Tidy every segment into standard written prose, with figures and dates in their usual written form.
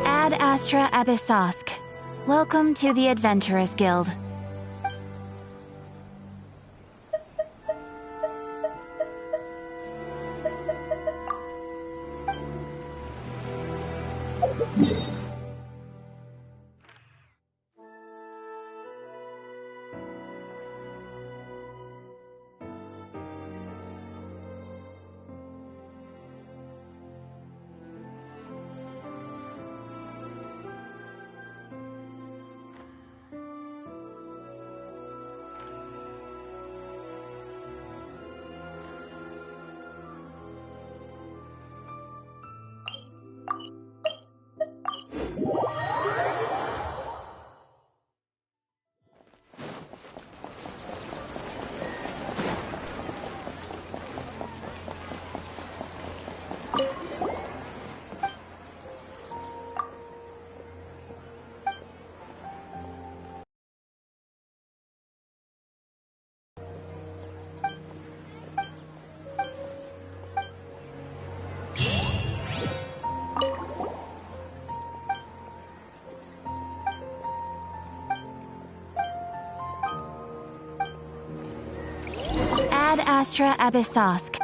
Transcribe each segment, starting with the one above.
Ad Astra Abyssosk. Welcome to the Adventurers Guild. Ad Astra Abyssosk.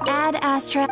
Ad Astra.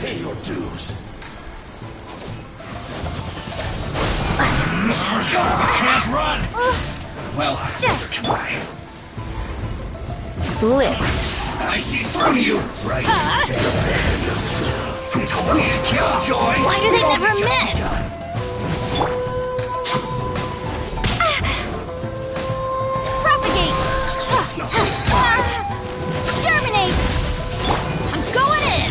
Pay your dues. Can't run! Well, neither can I. Blitz. I see through you! Right? Prepare yourself. Killjoy! Why do they never miss? Propagate! Germinate! I'm going in!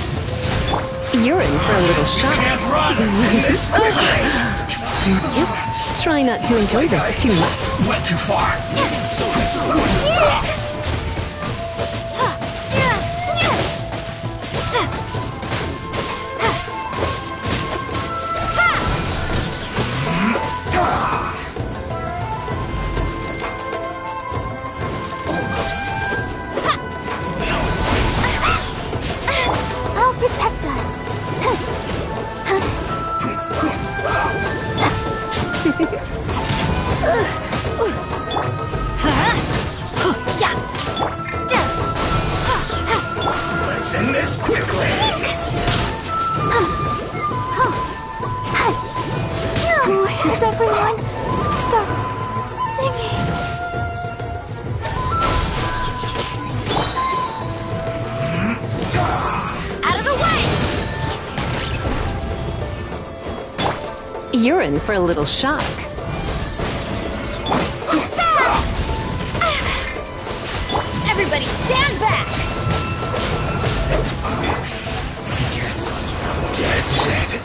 You're in for a little shock. Can't run! This quickly! Yep. Try not to enjoy this too much. Went too far. Let's end this quickly. Has everyone stopped singing? Out of the way! You're in for a little shock. Everybody stand back! Dead shit.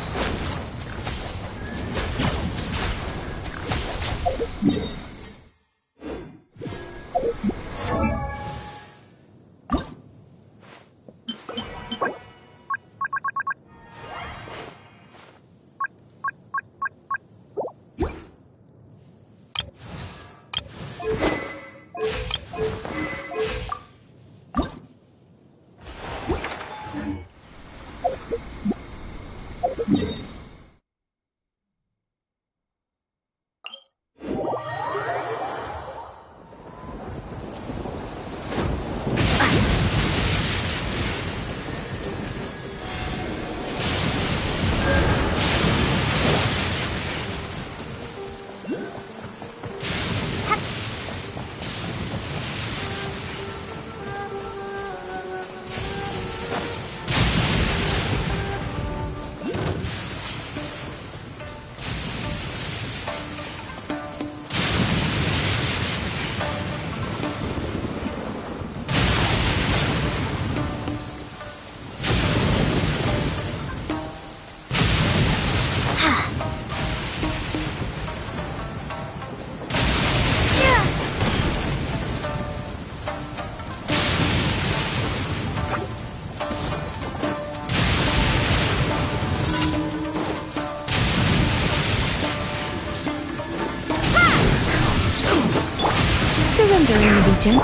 Surrender in the region.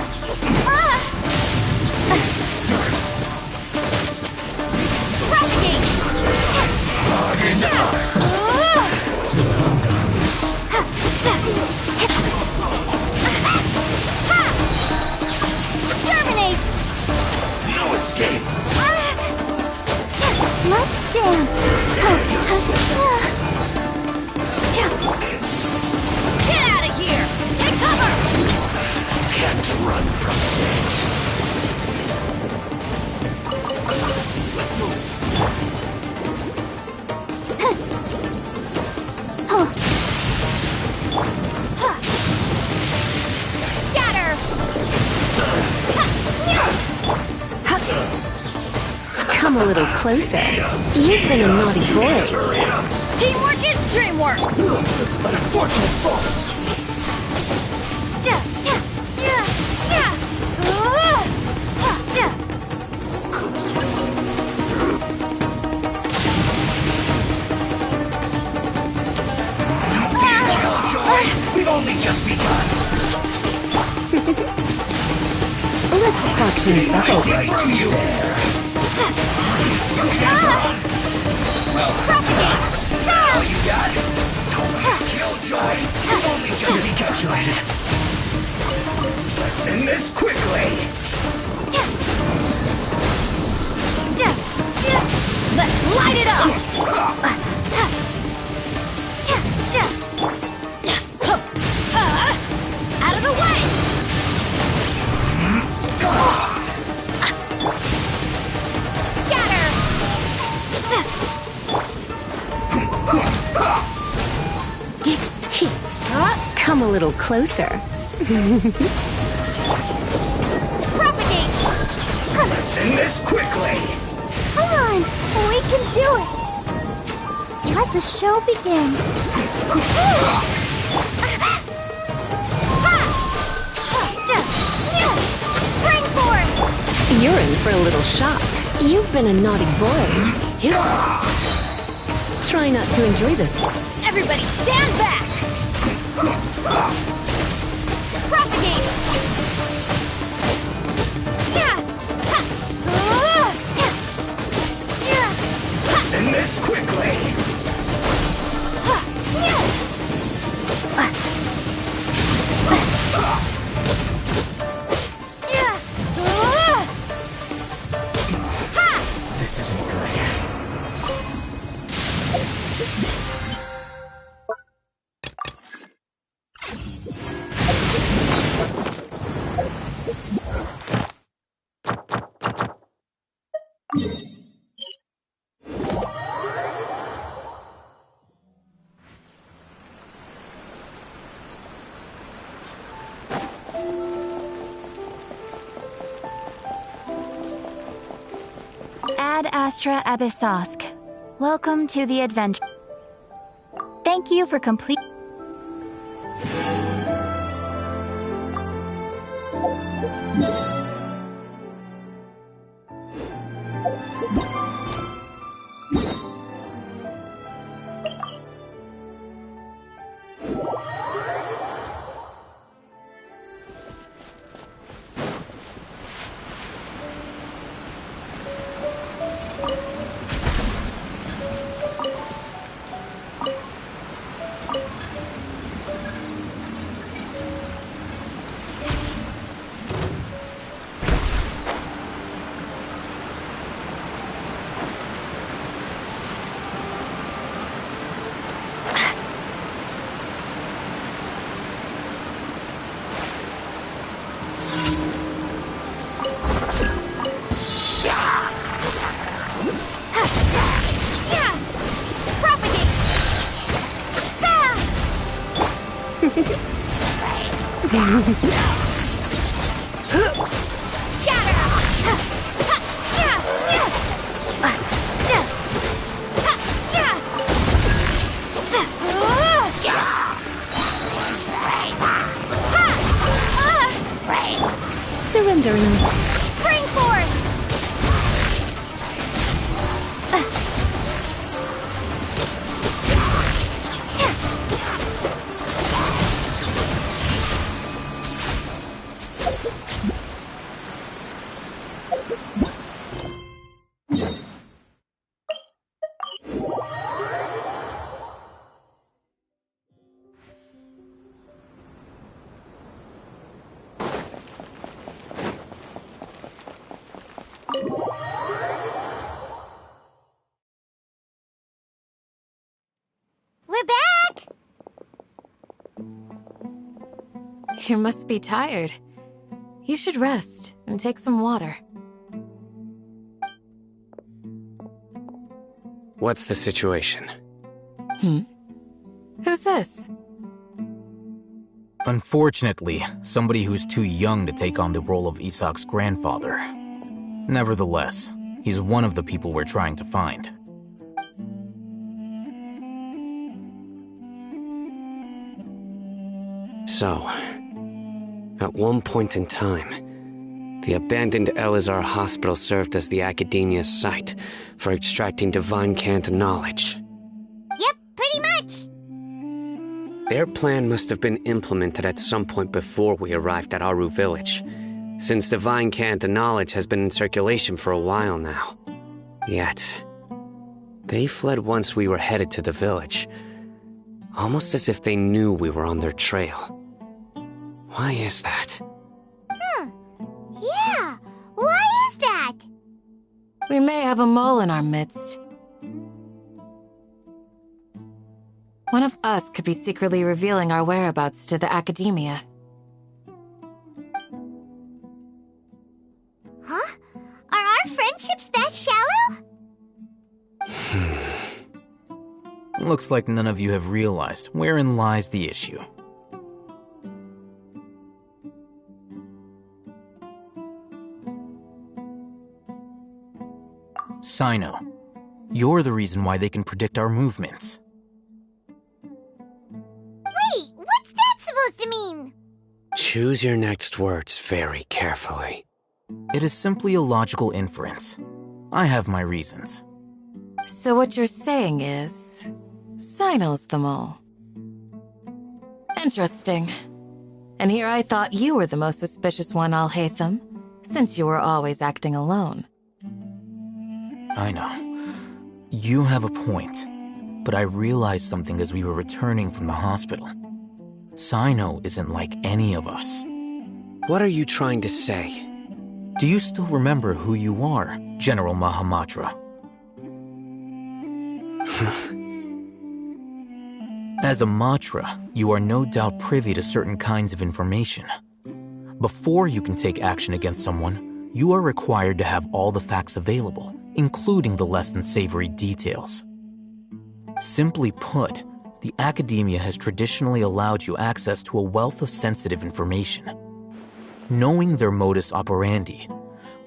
Propagate! Exterminate! No escape. Let's dance. Get out of here! Take cover! Can't run from death. Let's move. Scatter! Come a little closer. You've been a naughty boy. Teamwork is dreamwork! An unfortunate fault. We've only just begun. Let's talk things up. I see through you. Well, all you got? Killjoy. We've only just calculated. Let's end this quickly. Let's light it up! Out of the way! Scatter! Come a little closer. Propagate! Let's end this quickly. Come on, we can do it. Let the show begin. Spring forth! You're in for a little shock. You've been a naughty boy. Try not to enjoy this. Everybody stand back! Propagate! Let's end this quickly. This isn't good. Ad Astra Abyssosk. Welcome to the adventure. Thank you for complete. Surrendering. Spring forth! We're back! You must be tired. You should rest and take some water. What's the situation? Who's this? Unfortunately, somebody who's too young to take on the role of Isak's grandfather. Nevertheless, he's one of the people we're trying to find. So, at one point in time, the abandoned Elazar Hospital served as the Academia's site for extracting divine cant knowledge. Yep, pretty much. Their plan must have been implemented at some point before we arrived at Aru Village, since divine cant knowledge has been in circulation for a while now. Yet, they fled once we were headed to the village, almost as if they knew we were on their trail. Why is that? Yeah, why is that? We may have a mole in our midst. One of us could be secretly revealing our whereabouts to the Academia. Huh? Are our friendships that shallow? Looks like none of you have realized wherein lies the issue. Sino, you're the reason why they can predict our movements. Wait, what's that supposed to mean? Choose your next words very carefully. It is simply a logical inference. I have my reasons. So what you're saying is... Sino's the mole. Interesting. And here I thought you were the most suspicious one, Alhaitham, since you were always acting alone. I know. You have a point, but I realized something as we were returning from the hospital. Sino isn't like any of us. What are you trying to say? Do you still remember who you are, General Mahamatra? As a Matra, you are no doubt privy to certain kinds of information. Before you can take action against someone, you are required to have all the facts available, including the less than savory details. Simply put, the academia has traditionally allowed you access to a wealth of sensitive information. Knowing their modus operandi,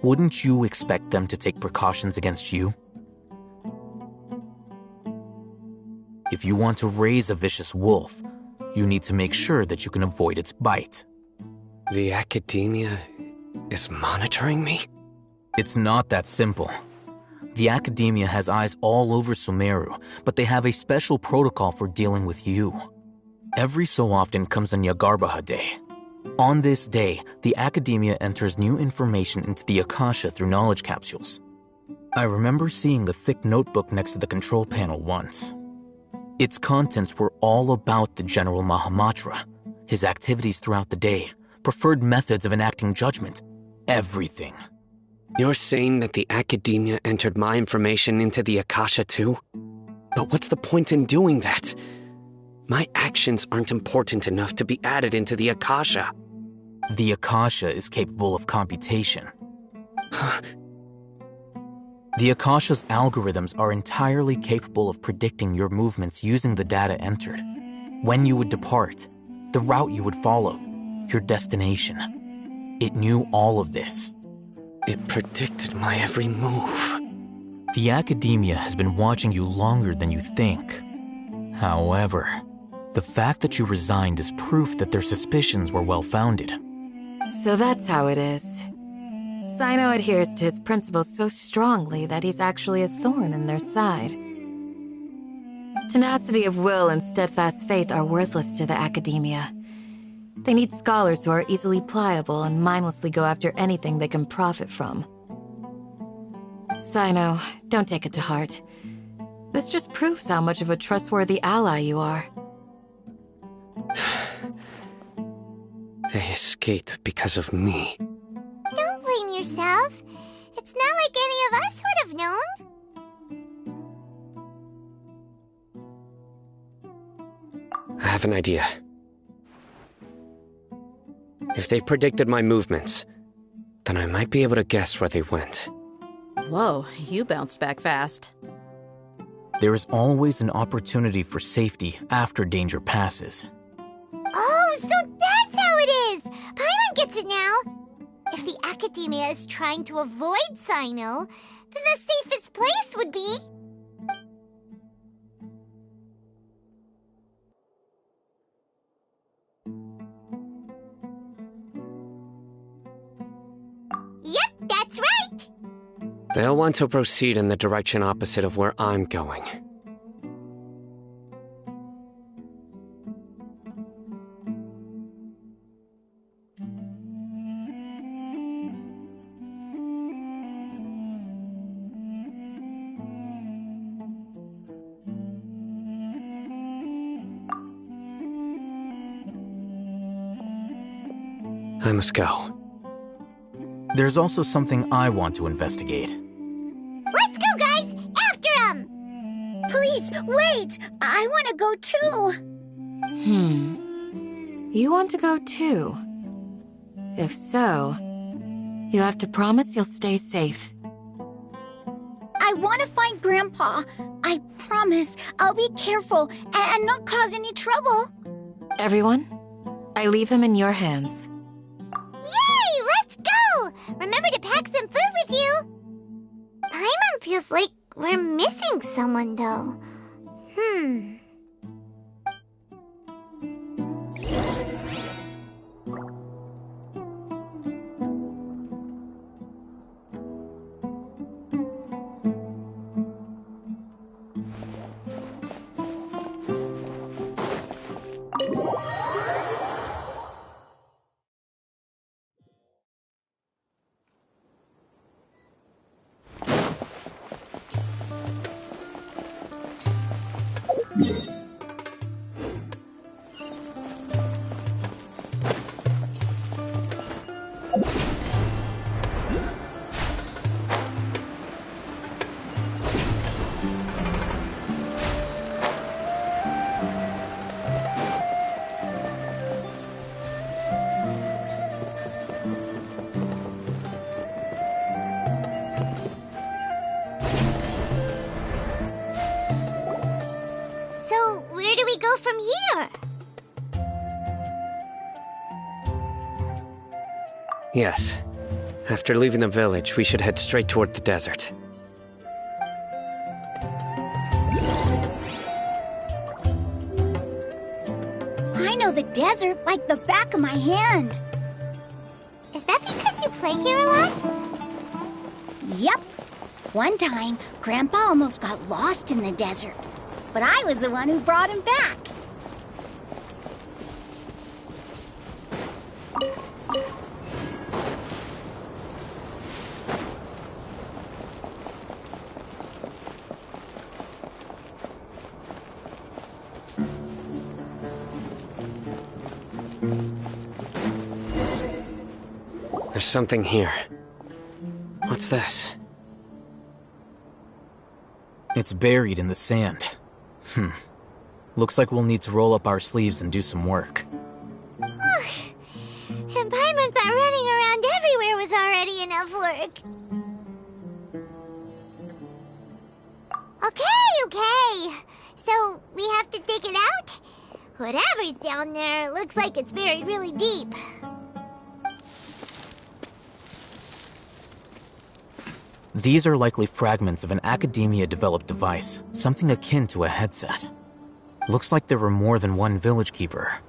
wouldn't you expect them to take precautions against you? If you want to raise a vicious wolf, you need to make sure that you can avoid its bite. The academia is monitoring me? It's not that simple. The academia has eyes all over Sumeru, but they have a special protocol for dealing with you. Every so often comes a Nyagarbaha Day. On this day, the academia enters new information into the Akasha through knowledge capsules. I remember seeing the thick notebook next to the control panel once. Its contents were all about the General Mahamatra, his activities throughout the day, preferred methods of enacting judgment, everything. You're saying that the academia entered my information into the Akasha too? But what's the point in doing that? My actions aren't important enough to be added into the Akasha. The Akasha is capable of computation. The Akasha's algorithms are entirely capable of predicting your movements using the data entered. When you would depart, the route you would follow, your destination. It knew all of this. It predicted my every move. The academia has been watching you longer than you think. However, the fact that you resigned is proof that their suspicions were well-founded. So that's how it is. Sino adheres to his principles so strongly that he's actually a thorn in their side. Tenacity of will and steadfast faith are worthless to the academia. They need scholars who are easily pliable and mindlessly go after anything they can profit from. Sino, don't take it to heart. This just proves how much of a trustworthy ally you are. They escaped because of me. Don't blame yourself. It's not like any of us would have known. I have an idea. If they predicted my movements, then I might be able to guess where they went. Whoa, you bounced back fast. There is always an opportunity for safety after danger passes. Oh, so that's how it is! Paimon gets it now! If the academia is trying to avoid Sino, then the safest place would be... Yep, that's right! They'll want to proceed in the direction opposite of where I'm going. I must go. There's also something I want to investigate. Let's go, guys! After him! Please, wait! I want to go too! You want to go too? If so, you have to promise you'll stay safe. I want to find Grandpa. I promise I'll be careful and not cause any trouble. Everyone, I leave him in your hands. Yay! Let's go! Remember to pack some food with you. Paimon feels like we're missing someone, though. So, where do we go from here? Yes. After leaving the village, we should head straight toward the desert. I know the desert like the back of my hand. Is that because you play here a lot? Yep. One time, Grandpa almost got lost in the desert. But I was the one who brought him back. There's something here. What's this? It's buried in the sand. Looks like we'll need to roll up our sleeves and do some work. And Paimon thought running around everywhere was already enough work. Okay. So, we have to dig it out? Whatever's down there, it looks like it's buried really deep. These are likely fragments of an Academia-developed device, something akin to a headset. Looks like there were more than one village keeper.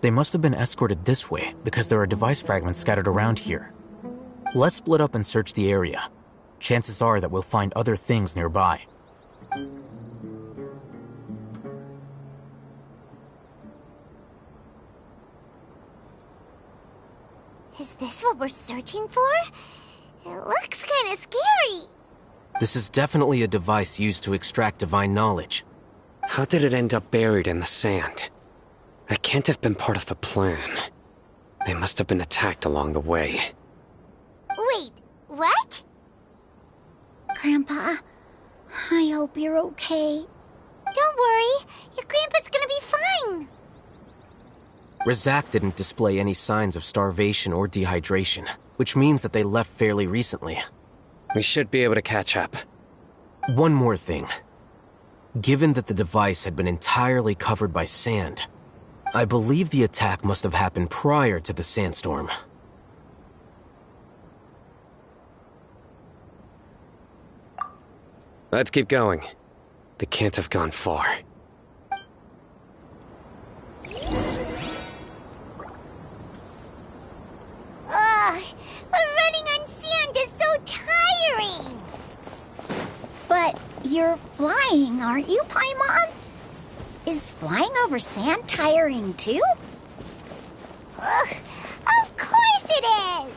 They must have been escorted this way because there are device fragments scattered around here. Let's split up and search the area. Chances are that we'll find other things nearby. Is this what we're searching for? It looks kinda scary. This is definitely a device used to extract divine knowledge. How did it end up buried in the sand? That can't have been part of the plan. They must have been attacked along the way. Wait, what? Grandpa, I hope you're okay. Don't worry, your grandpa's gonna be fine. Razak didn't display any signs of starvation or dehydration, which means that they left fairly recently. We should be able to catch up. One more thing. Given that the device had been entirely covered by sand, I believe the attack must have happened prior to the sandstorm. Let's keep going. They can't have gone far. Ugh, but running on sand is so tiring. But you're flying, aren't you, Paimon? Is flying over sand tiring too? Ugh, of course it is.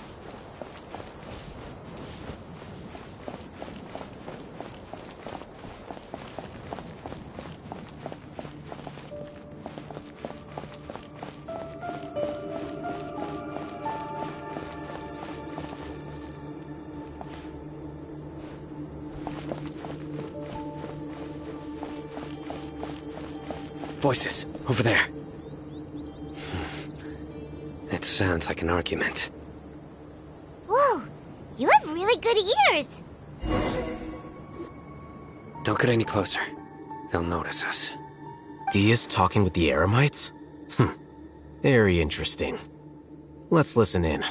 Voices, over there. It sounds like an argument. Whoa, you have really good ears. Don't get any closer. They'll notice us. Dia's talking with the Eremites? Very interesting. Let's listen in.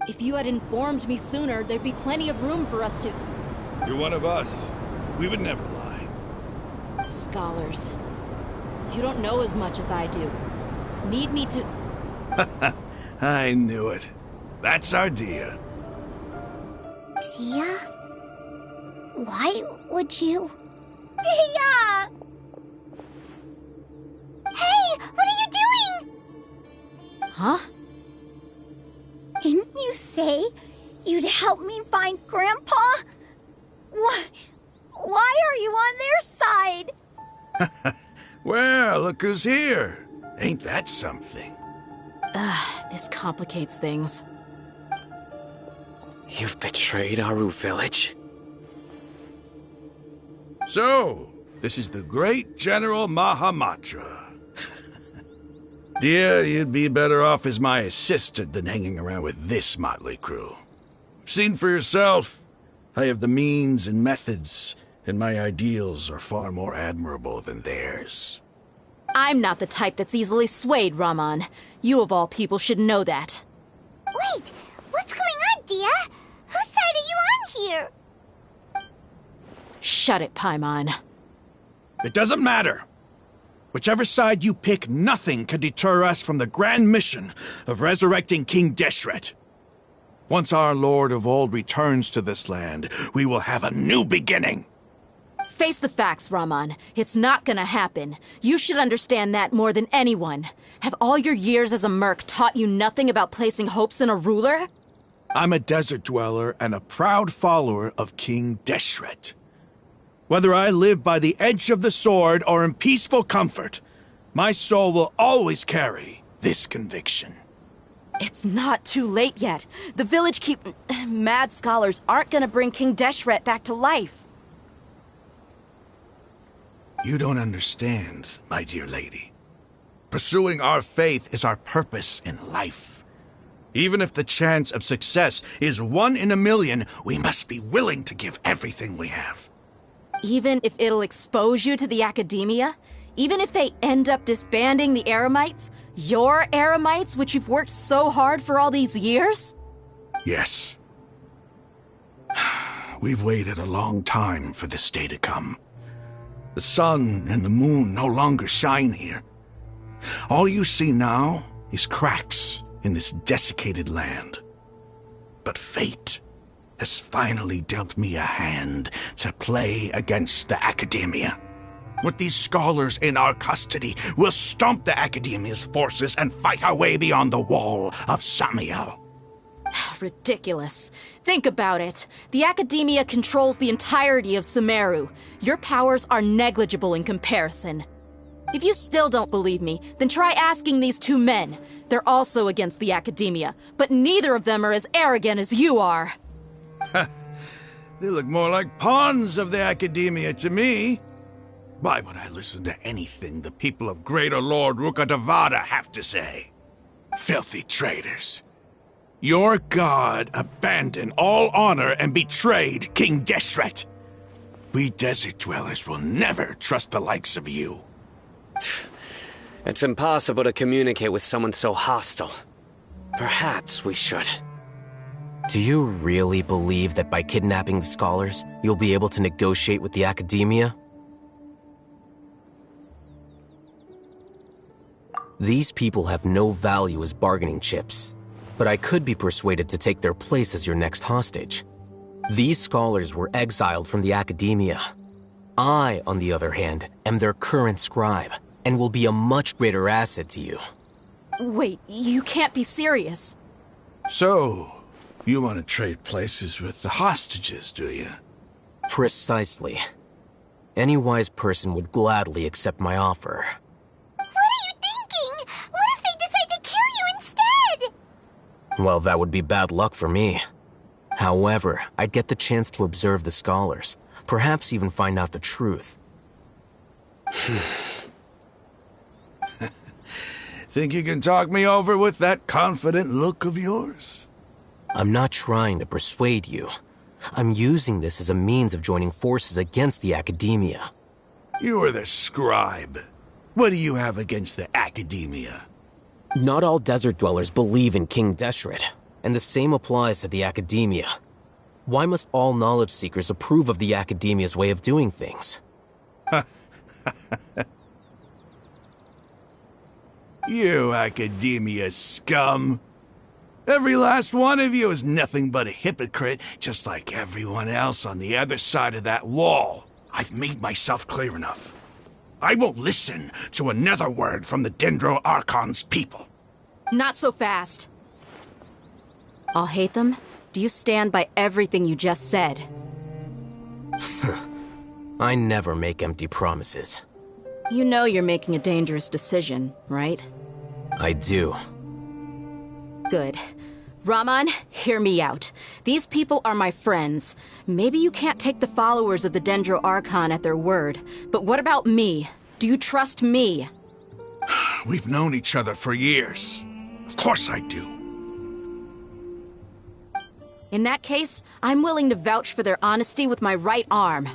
If you had informed me sooner, there'd be plenty of room for us to... You're one of us. We would never lie. Scholars. You don't know as much as I do. Need me to... I knew it. That's our Dia. Dia? Why would you... Dia! Hey, what are you doing? Huh? Didn't you say you'd help me find Grandpa? Why are you on their side? Well, look who's here. Ain't that something? This complicates things. You've betrayed Aru village? So, this is the great General Mahamatra. Dear, you'd be better off as my assistant than hanging around with this motley crew. Seen for yourself, I have the means and methods, and my ideals are far more admirable than theirs. I'm not the type that's easily swayed, Raman. You of all people should know that. Wait, what's going on, Dia? Whose side are you on here? Shut it, Paimon. It doesn't matter. Whichever side you pick, nothing can deter us from the grand mission of resurrecting King Deshret. Once our Lord of Old returns to this land, we will have a new beginning. Face the facts, Raman. It's not gonna happen. You should understand that more than anyone. Have all your years as a merc taught you nothing about placing hopes in a ruler? I'm a desert dweller and a proud follower of King Deshret. Whether I live by the edge of the sword or in peaceful comfort, my soul will always carry this conviction. It's not too late yet. The village mad scholars aren't gonna bring King Deshret back to life. You don't understand, my dear lady. Pursuing our faith is our purpose in life. Even if the chance of success is 1 in a million, we must be willing to give everything we have. Even if it'll expose you to the academia? Even if they end up disbanding the Eremites? Your Eremites, which you've worked so hard for all these years? Yes. We've waited a long time for this day to come. The sun and the moon no longer shine here. All you see now is cracks in this desiccated land. But fate has finally dealt me a hand to play against the Academia. With these scholars in our custody, we'll stomp the Academia's forces and fight our way beyond the wall of Samiel. Ridiculous. Think about it. The Academia controls the entirety of Sumeru. Your powers are negligible in comparison. If you still don't believe me, then try asking these 2 men. They're also against the Academia, but neither of them are as arrogant as you are. They look more like pawns of the Academia to me. Why would I listen to anything the people of Greater Lord Rukkhadevada have to say? Filthy traitors. Your god abandoned all honor and betrayed King Deshret. We desert dwellers will never trust the likes of you. It's impossible to communicate with someone so hostile. Perhaps we should. Do you really believe that by kidnapping the scholars, you'll be able to negotiate with the Academia? These people have no value as bargaining chips, but I could be persuaded to take their place as your next hostage. These scholars were exiled from the Academia. I, on the other hand, am their current scribe, and will be a much greater asset to you. Wait, you can't be serious. So, you want to trade places with the hostages, do you? Precisely. Any wise person would gladly accept my offer. What are you thinking? What if they decide to kill you instead? Well, that would be bad luck for me. However, I'd get the chance to observe the scholars, perhaps even find out the truth. Think you can talk me over with that confident look of yours? I'm not trying to persuade you. I'm using this as a means of joining forces against the Academia. You are the scribe. What do you have against the Academia? Not all desert dwellers believe in King Deshret, and the same applies to the Academia. Why must all knowledge seekers approve of the Academia's way of doing things? You Academia scum. Every last one of you is nothing but a hypocrite, just like everyone else on the other side of that wall. I've made myself clear enough. I won't listen to another word from the Dendro Archon's people. Not so fast. I'll hate them. Do you stand by everything you just said? I never make empty promises. You know you're making a dangerous decision, right? I do. Good. Raman, hear me out. These people are my friends. Maybe you can't take the followers of the Dendro Archon at their word, but what about me? Do you trust me? We've known each other for years. Of course I do. In that case, I'm willing to vouch for their honesty with my right arm.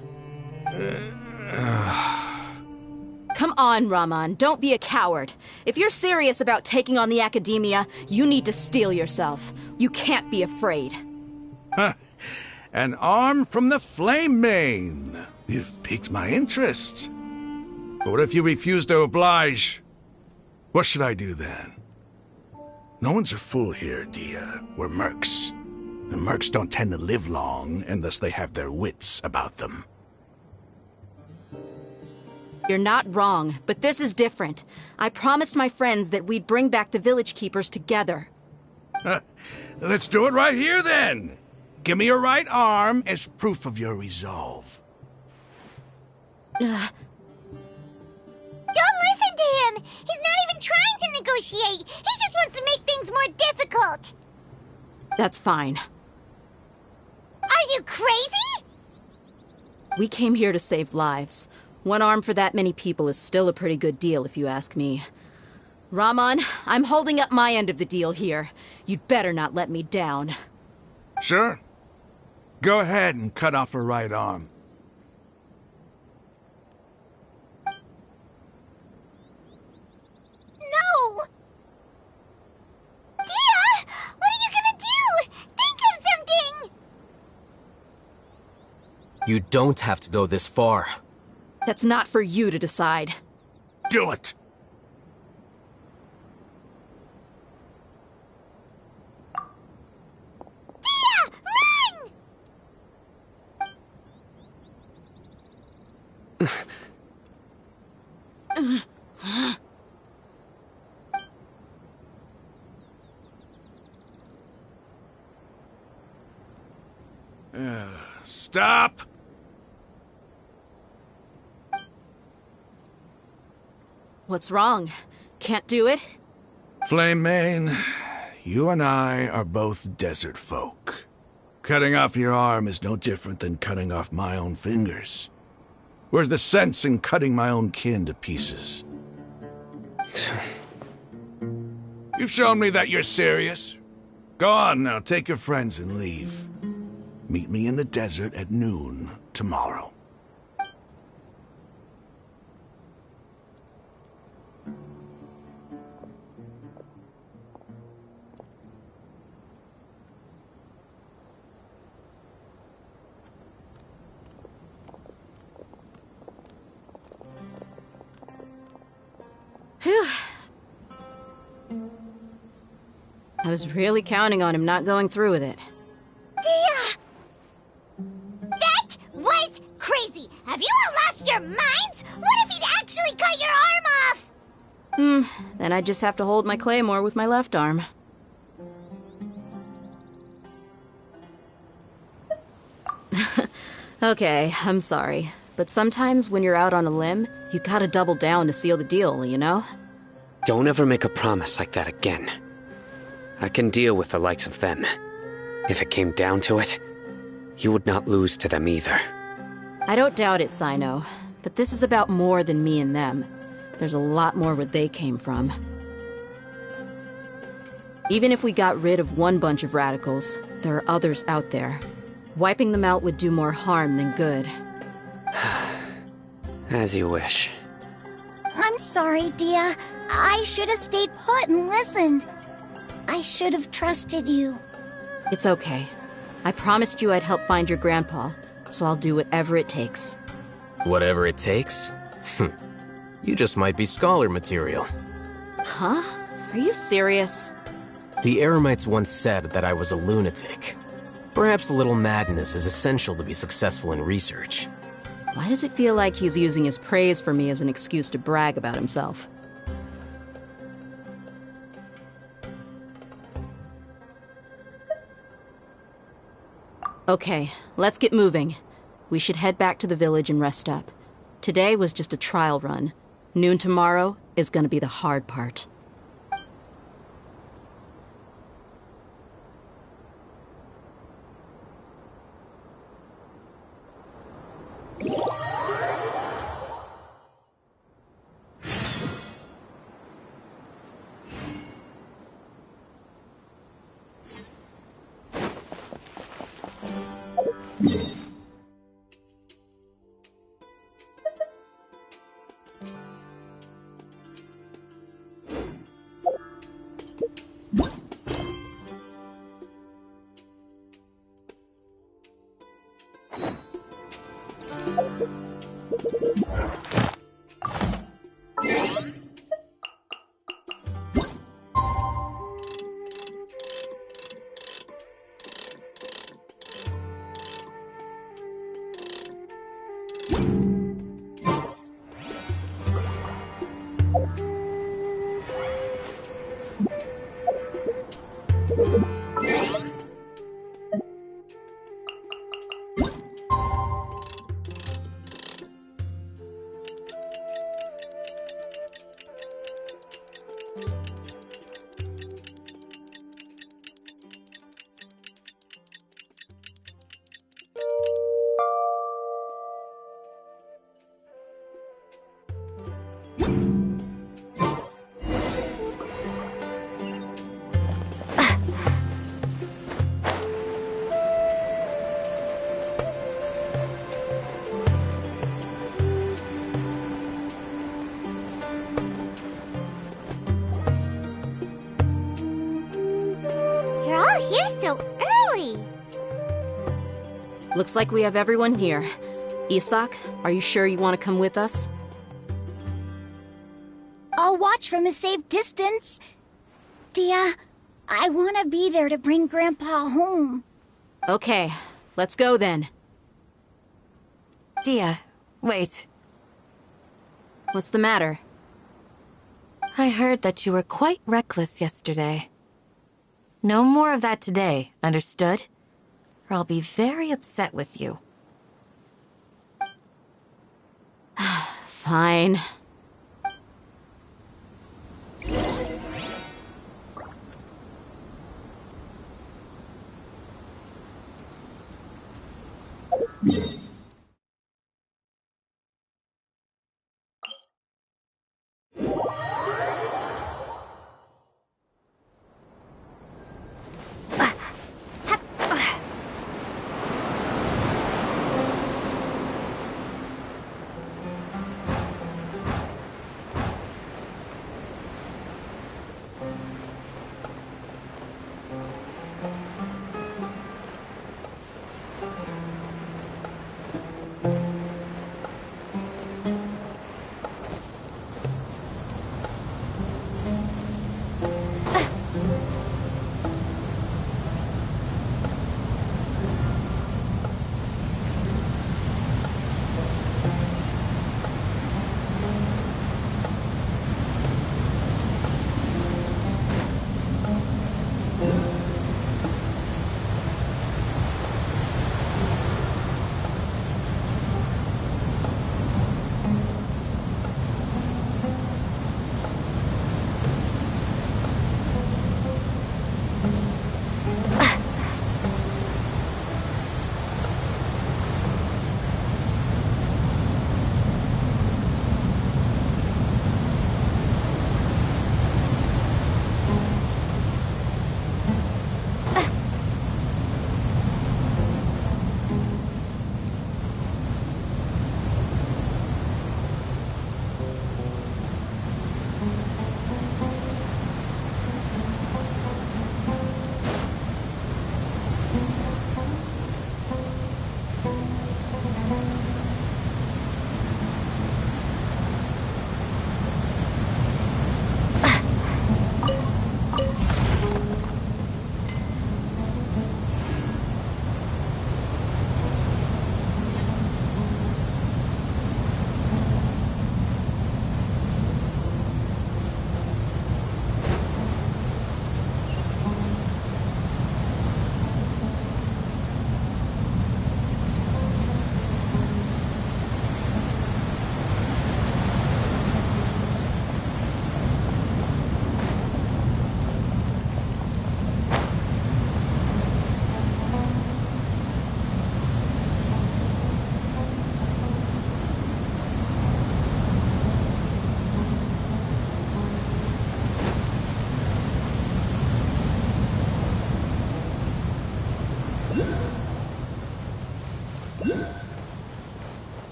Come on, Raman, don't be a coward. If you're serious about taking on the Academia, you need to steel yourself. You can't be afraid. An arm from the Flame Mane. You've piqued my interest. But what if you refuse to oblige? What should I do then? No one's a fool here, Dia. We're mercs. And mercs don't tend to live long unless they have their wits about them. You're not wrong, but this is different. I promised my friends that we'd bring back the village keepers together. Let's do it right here, then. Give me your right arm as proof of your resolve. Don't listen to him! He's not even trying to negotiate! He just wants to make things more difficult! That's fine. Are you crazy? We came here to save lives. One arm for that many people is still a pretty good deal, if you ask me. Raman, I'm holding up my end of the deal here. You'd better not let me down. Sure. Go ahead and cut off her right arm. No! Dia! What are you gonna do? Think of something! You don't have to go this far. That's not for you to decide. Do it! Dia! Run! Stop! What's wrong? Can't do it? Flame Mane, you and I are both desert folk. Cutting off your arm is no different than cutting off my own fingers. Where's the sense in cutting my own kin to pieces? You've shown me that you're serious. Go on now, take your friends and leave. Meet me in the desert at noon tomorrow. Phew. I was really counting on him not going through with it. Dia! That was crazy! Have you all lost your minds? What if he'd actually cut your arm off? Then I just have to hold my claymore with my left arm. Okay, I'm sorry. But sometimes when you're out on a limb, you gotta double down to seal the deal, you know? Don't ever make a promise like that again. I can deal with the likes of them. If it came down to it, you would not lose to them either. I don't doubt it, Sino. But this is about more than me and them. There's a lot more where they came from. Even if we got rid of one bunch of radicals, there are others out there. Wiping them out would do more harm than good. As you wish. I'm sorry, Dia. I should have stayed put and listened. I should have trusted you. It's okay. I promised you I'd help find your grandpa, so I'll do whatever it takes. Whatever it takes? You just might be scholar material. Huh? Are you serious? The Eremites once said that I was a lunatic. Perhaps a little madness is essential to be successful in research. Why does it feel like he's using his praise for me as an excuse to brag about himself? Okay, let's get moving. We should head back to the village and rest up. Today was just a trial run. Noon tomorrow is gonna be the hard part. You're all here so early. Looks like we have everyone here. Isak, are you sure you want to come with us? I'll watch from a safe distance. Dia, I want to be there to bring Grandpa home. Okay, let's go then. Dia, wait. What's the matter? I heard that you were quite reckless yesterday. No more of that today, understood? Or I'll be very upset with you. Fine.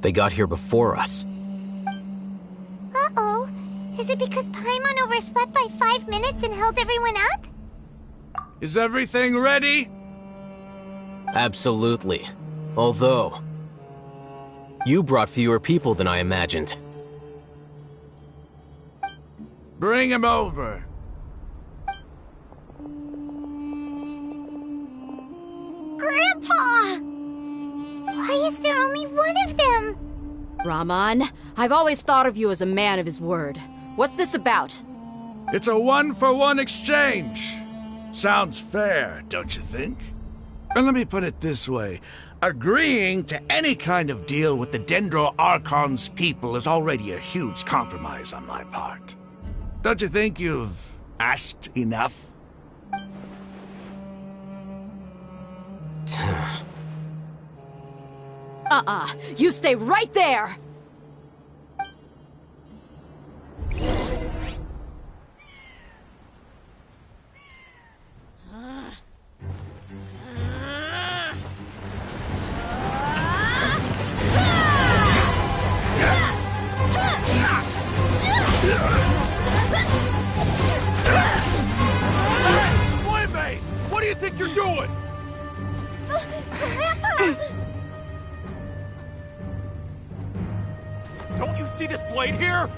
They got here before us. Uh-oh. Is it because Paimon overslept by 5 minutes and held everyone up? Is everything ready? Absolutely. Although, you brought fewer people than I imagined. Bring him over. Grandpa! Why is there only one of them? Rahman, I've always thought of you as a man of his word. What's this about? It's a one-for-one exchange. Sounds fair, don't you think? And let me put it this way. Agreeing to any kind of deal with the Dendro Archon's people is already a huge compromise on my part. Don't you think you've asked enough? You stay right there! Boy, what do you think you're doing? Don't you see this blade here?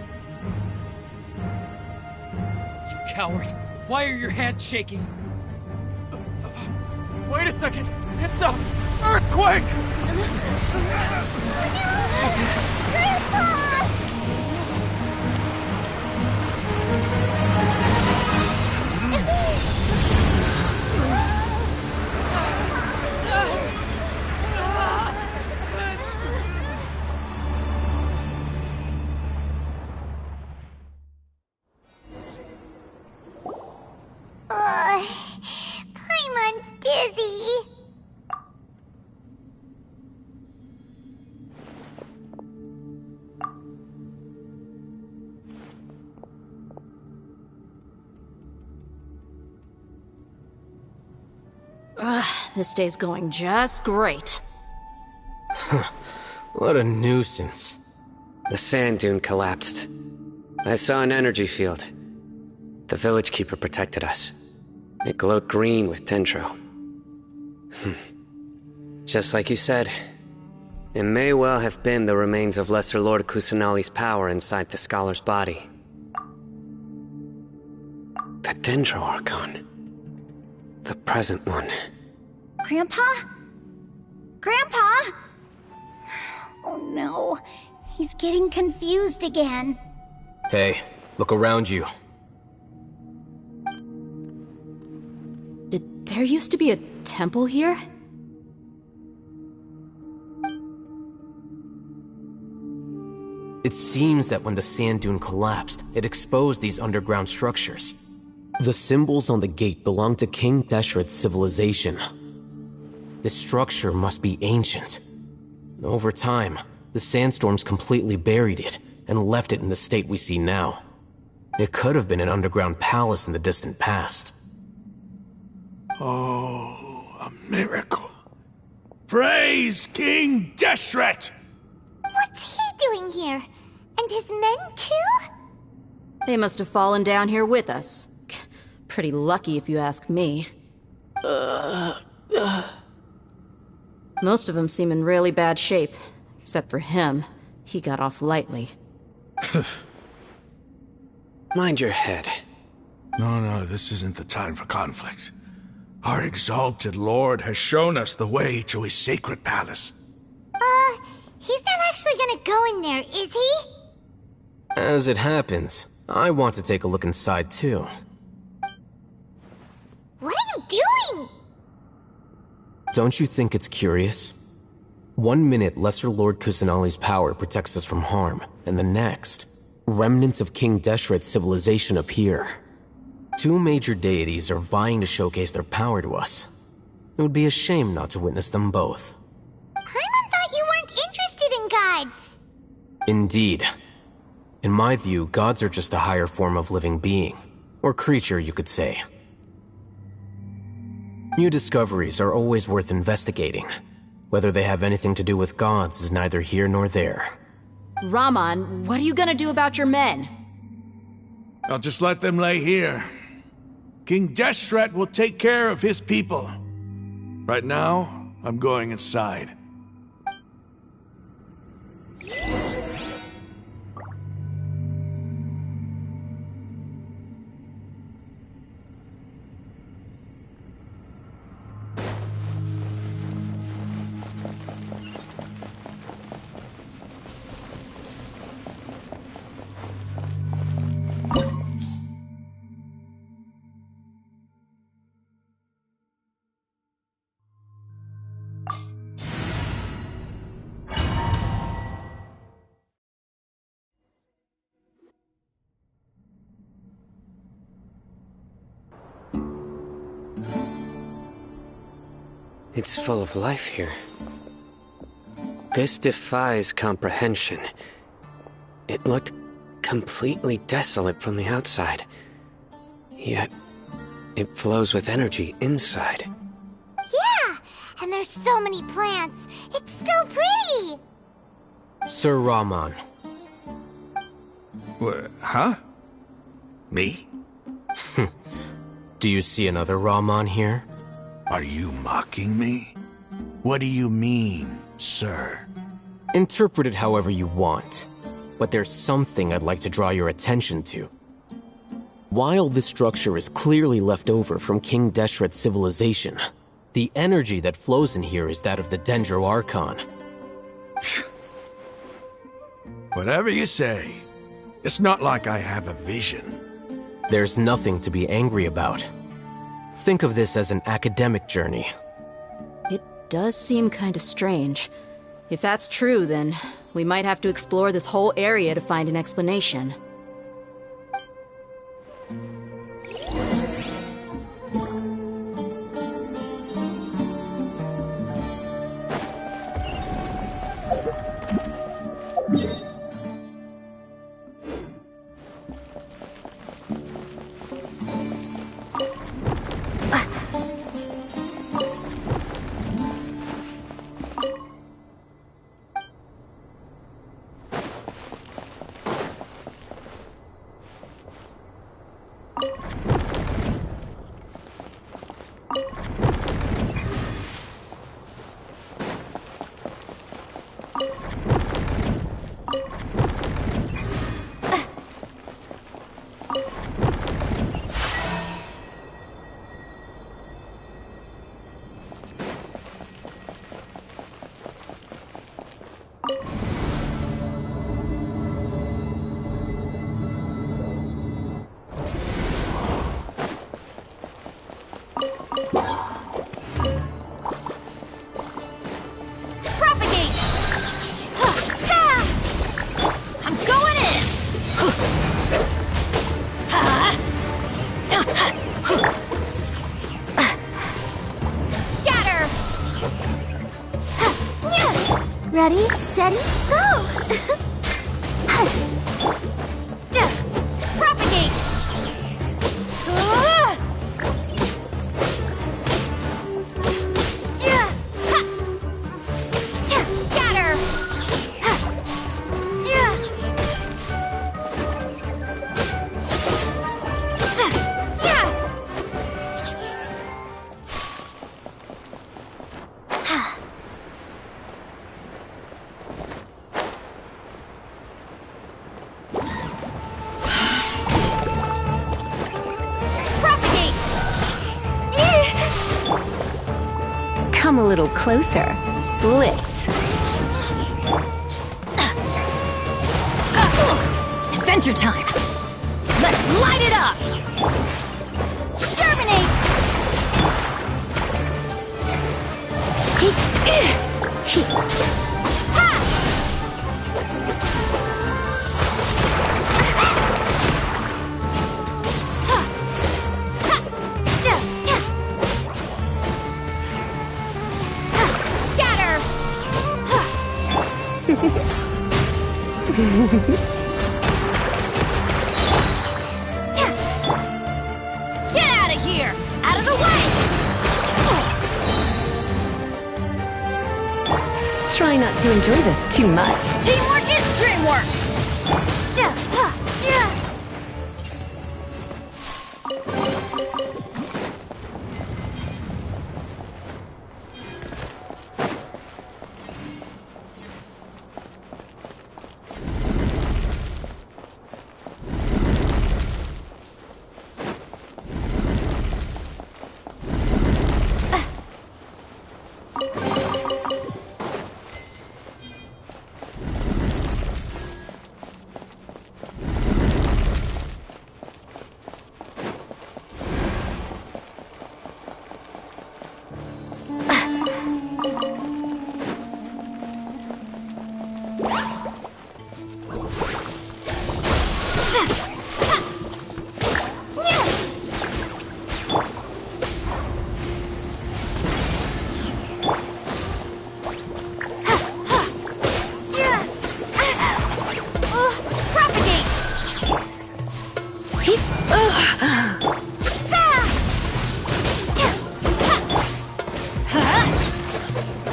You coward! Why are your hands shaking? Wait a second! It's a earthquake! Paimon's dizzy. This day's going just great. What a nuisance. The sand dune collapsed. I saw an energy field. The village keeper protected us. It glowed green with dendro. Just like you said, it may well have been the remains of Lesser Lord Kusanali's power inside the scholar's body. The Dendro Archon. The present one. Grandpa? Grandpa? Oh no, he's getting confused again. Hey, look around you. Did there used to be a temple here? It seems that when the sand dune collapsed, it exposed these underground structures. The symbols on the gate belong to King Deshret's civilization. This structure must be ancient. Over time, the sandstorms completely buried it and left it in the state we see now. It could have been an underground palace in the distant past. Oh, a miracle. Praise King Deshret! What's he doing here? And his men too? They must have fallen down here with us. Pretty lucky if you ask me. Most of them seem in really bad shape. Except for him. He got off lightly. Mind your head. No, this isn't the time for conflict. Our exalted lord has shown us the way to his sacred palace. He's not actually gonna go in there, is he? As it happens, I want to take a look inside too. What are you doing? Don't you think it's curious? 1 minute, Lesser Lord Kusanali's power protects us from harm, and the next, remnants of King Deshret's civilization appear. 2 major deities are vying to showcase their power to us. It would be a shame not to witness them both. Paimon thought you weren't interested in gods. Indeed. In my view, gods are just a higher form of living being. Or creature, you could say. New discoveries are always worth investigating. Whether they have anything to do with gods is neither here nor there. Raman, what are you gonna do about your men? I'll just let them lay here. King Deshret will take care of his people. Right now, I'm going inside. It's full of life here. This defies comprehension. It looked completely desolate from the outside. Yet, it flows with energy inside. Yeah, and there's so many plants. It's so pretty. Sir Raman. Huh? Me? Do you see another Raman here? Are you mocking me? What do you mean, sir? Interpret it however you want, but there's something I'd like to draw your attention to. While this structure is clearly left over from King Deshret's civilization, the energy that flows in here is that of the Dendro Archon. Whatever you say. It's not like I have a vision. There's nothing to be angry about. Think of this as an academic journey. It does seem kinda strange. If that's true, then we might have to explore this whole area to find an explanation. Ready, steady, go! Propagate! Scatter! Come a little closer. Blitz. Adventure time! Let's light it up! Germinate! Get out of here! Out of the way! try not to enjoy this too much. Teamwork is dreamwork!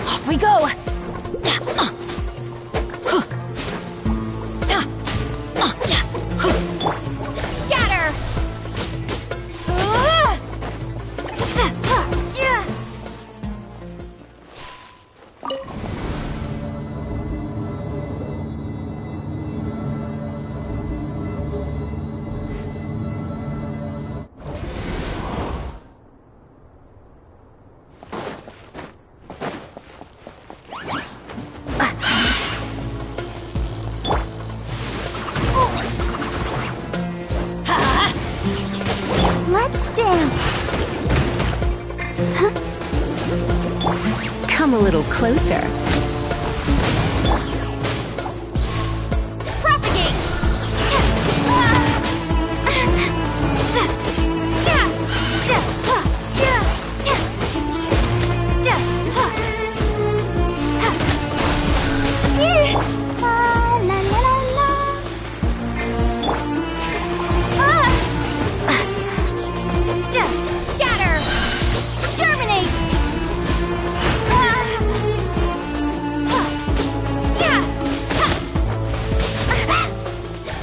Off we go! Scatter! Let's dance. Huh? Come a little closer. Propagate! Scatter! Germinate!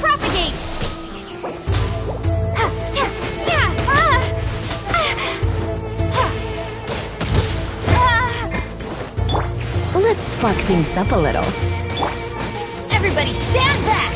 Propagate! Let's spark things up a little. Everybody stand back!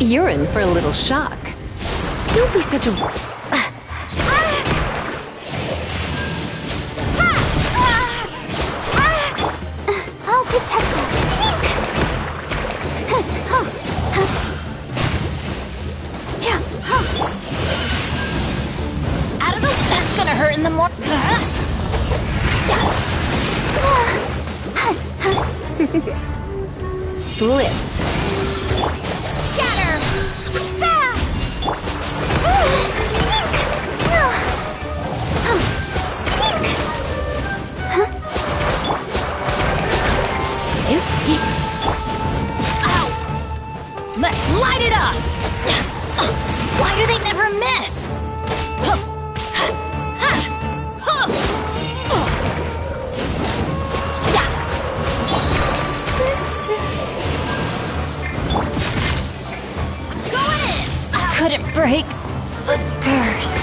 You're in for a little shock. Don't be such a... I'll protect you. I don't know if that's gonna hurt in the morning. Blitz. Scatter! Ow! Light it up! Why do they never miss? Sister. Going in! Couldn't break the curse.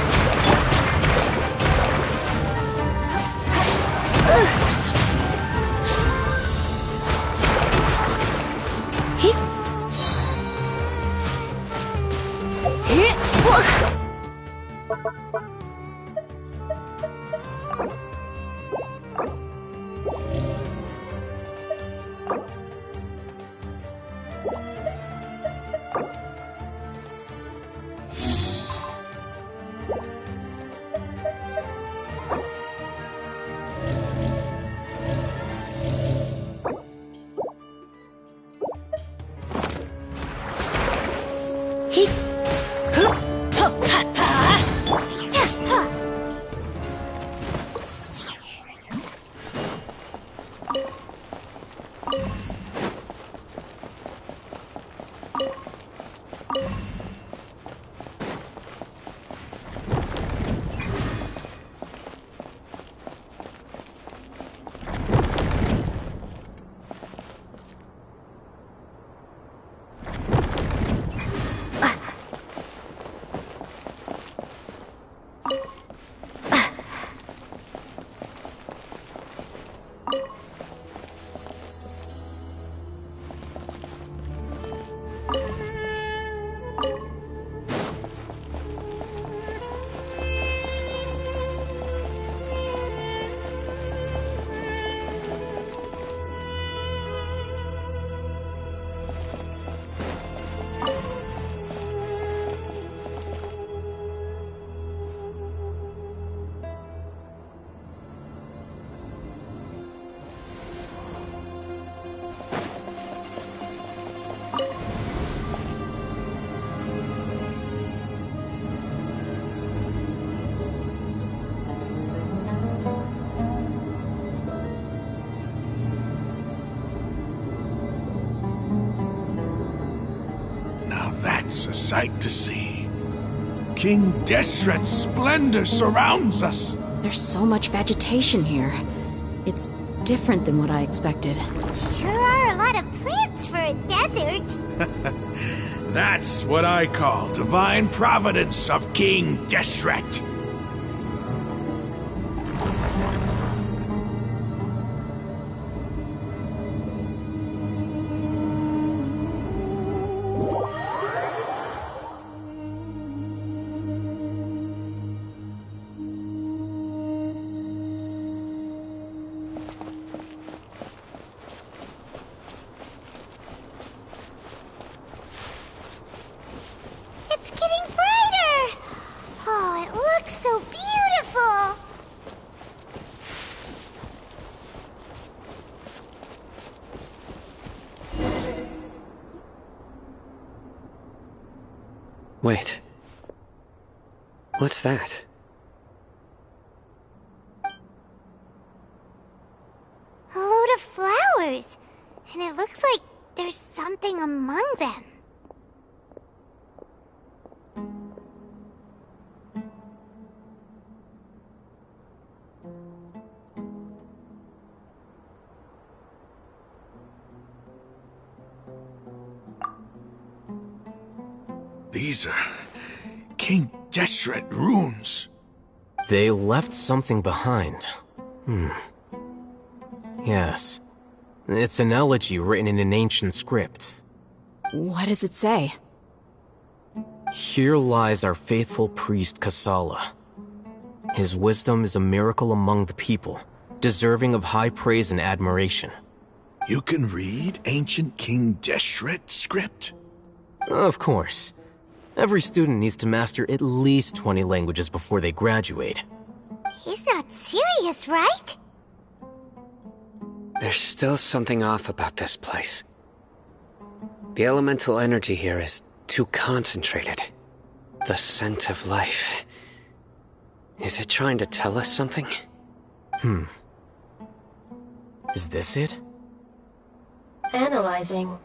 It's a sight to see. King Deshret's splendor surrounds us. There's so much vegetation here. It's different than what I expected. Sure are a lot of plants for a desert. That's what I call divine providence of King Deshret. It's getting brighter! Oh, it looks so beautiful! Wait. What's that? A load of flowers. And it looks like there's something among them. These are King Deshret runes. They left something behind. Yes. It's an elegy written in an ancient script. What does it say? Here lies our faithful priest Kasala. His wisdom is a miracle among the people, deserving of high praise and admiration. You can read ancient King Deshret script? Of course. Every student needs to master at least 20 languages before they graduate. He's not serious, right? There's still something off about this place. The elemental energy here is too concentrated. The scent of life. Is it trying to tell us something? Is this it? Analyzing.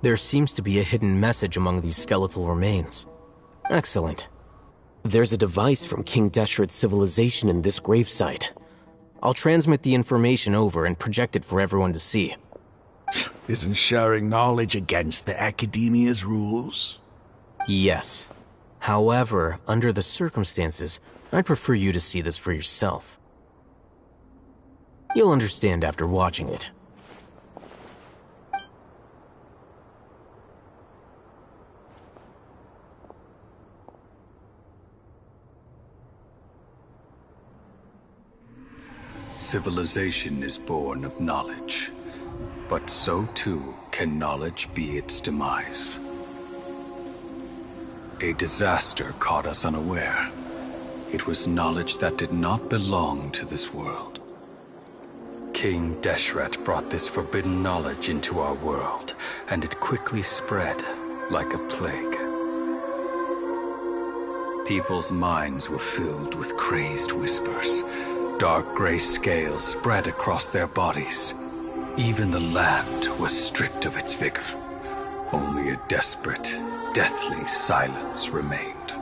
There seems to be a hidden message among these skeletal remains. Excellent. There's a device from King Deshret's civilization in this gravesite. I'll transmit the information over and project it for everyone to see. Isn't sharing knowledge against the Academia's rules? Yes. However, under the circumstances, I'd prefer you to see this for yourself. You'll understand after watching it. Civilization is born of knowledge, but so too can knowledge be its demise. A disaster caught us unaware. It was knowledge that did not belong to this world. King Deshret brought this forbidden knowledge into our world, and it quickly spread like a plague. People's minds were filled with crazed whispers. Dark gray scales spread across their bodies. Even the land was stripped of its vigor. Only a desperate, deathly silence remained.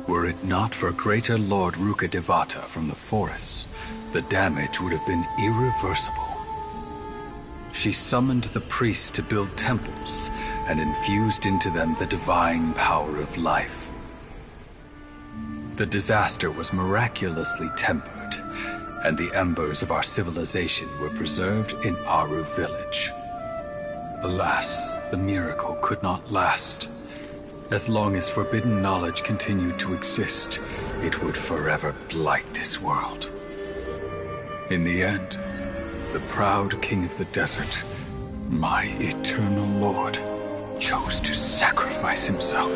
Were it not for greater Lord Rukkhadevata from the forests, the damage would have been irreversible. She summoned the priests to build temples and infused into them the divine power of life. The disaster was miraculously tempered, and the embers of our civilization were preserved in Aru village. Alas, the miracle could not last. As long as forbidden knowledge continued to exist, it would forever blight this world. In the end, the proud king of the desert, my eternal lord, chose to sacrifice himself.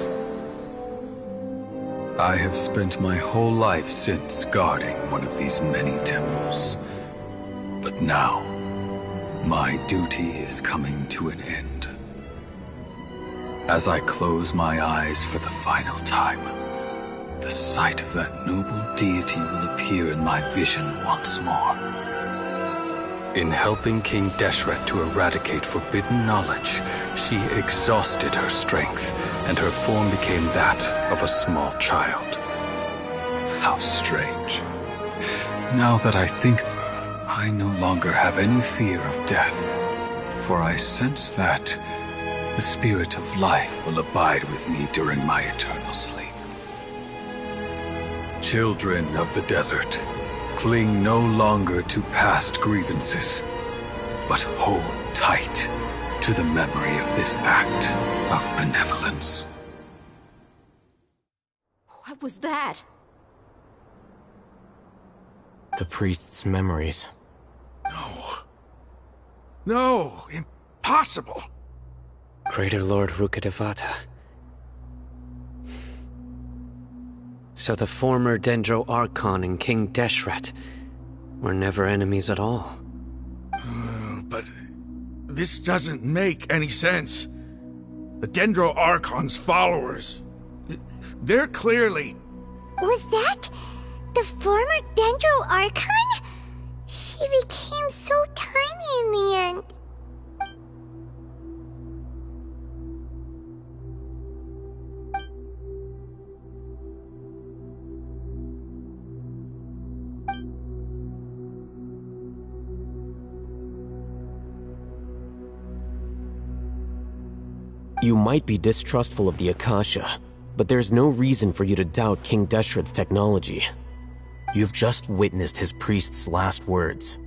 I have spent my whole life since guarding one of these many temples. But now, my duty is coming to an end. As I close my eyes for the final time, the sight of that noble deity will appear in my vision once more. In helping King Deshret to eradicate forbidden knowledge, she exhausted her strength, and her form became that of a small child. How strange. Now that I think of her, I no longer have any fear of death, for I sense that the spirit of life will abide with me during my eternal sleep. Children of the desert, cling no longer to past grievances, but hold tight to the memory of this act of benevolence. What was that? The priest's memories. No, impossible. Greater Lord Rukkhadevata. So the former Dendro Archon and King Deshret were never enemies at all. But this doesn't make any sense. The Dendro Archon's followers, they're clearly... Was that the former Dendro Archon? She became so tiny in the end. You might be distrustful of the Akasha, but there's no reason for you to doubt King Deshret's technology. You've just witnessed his priest's last words.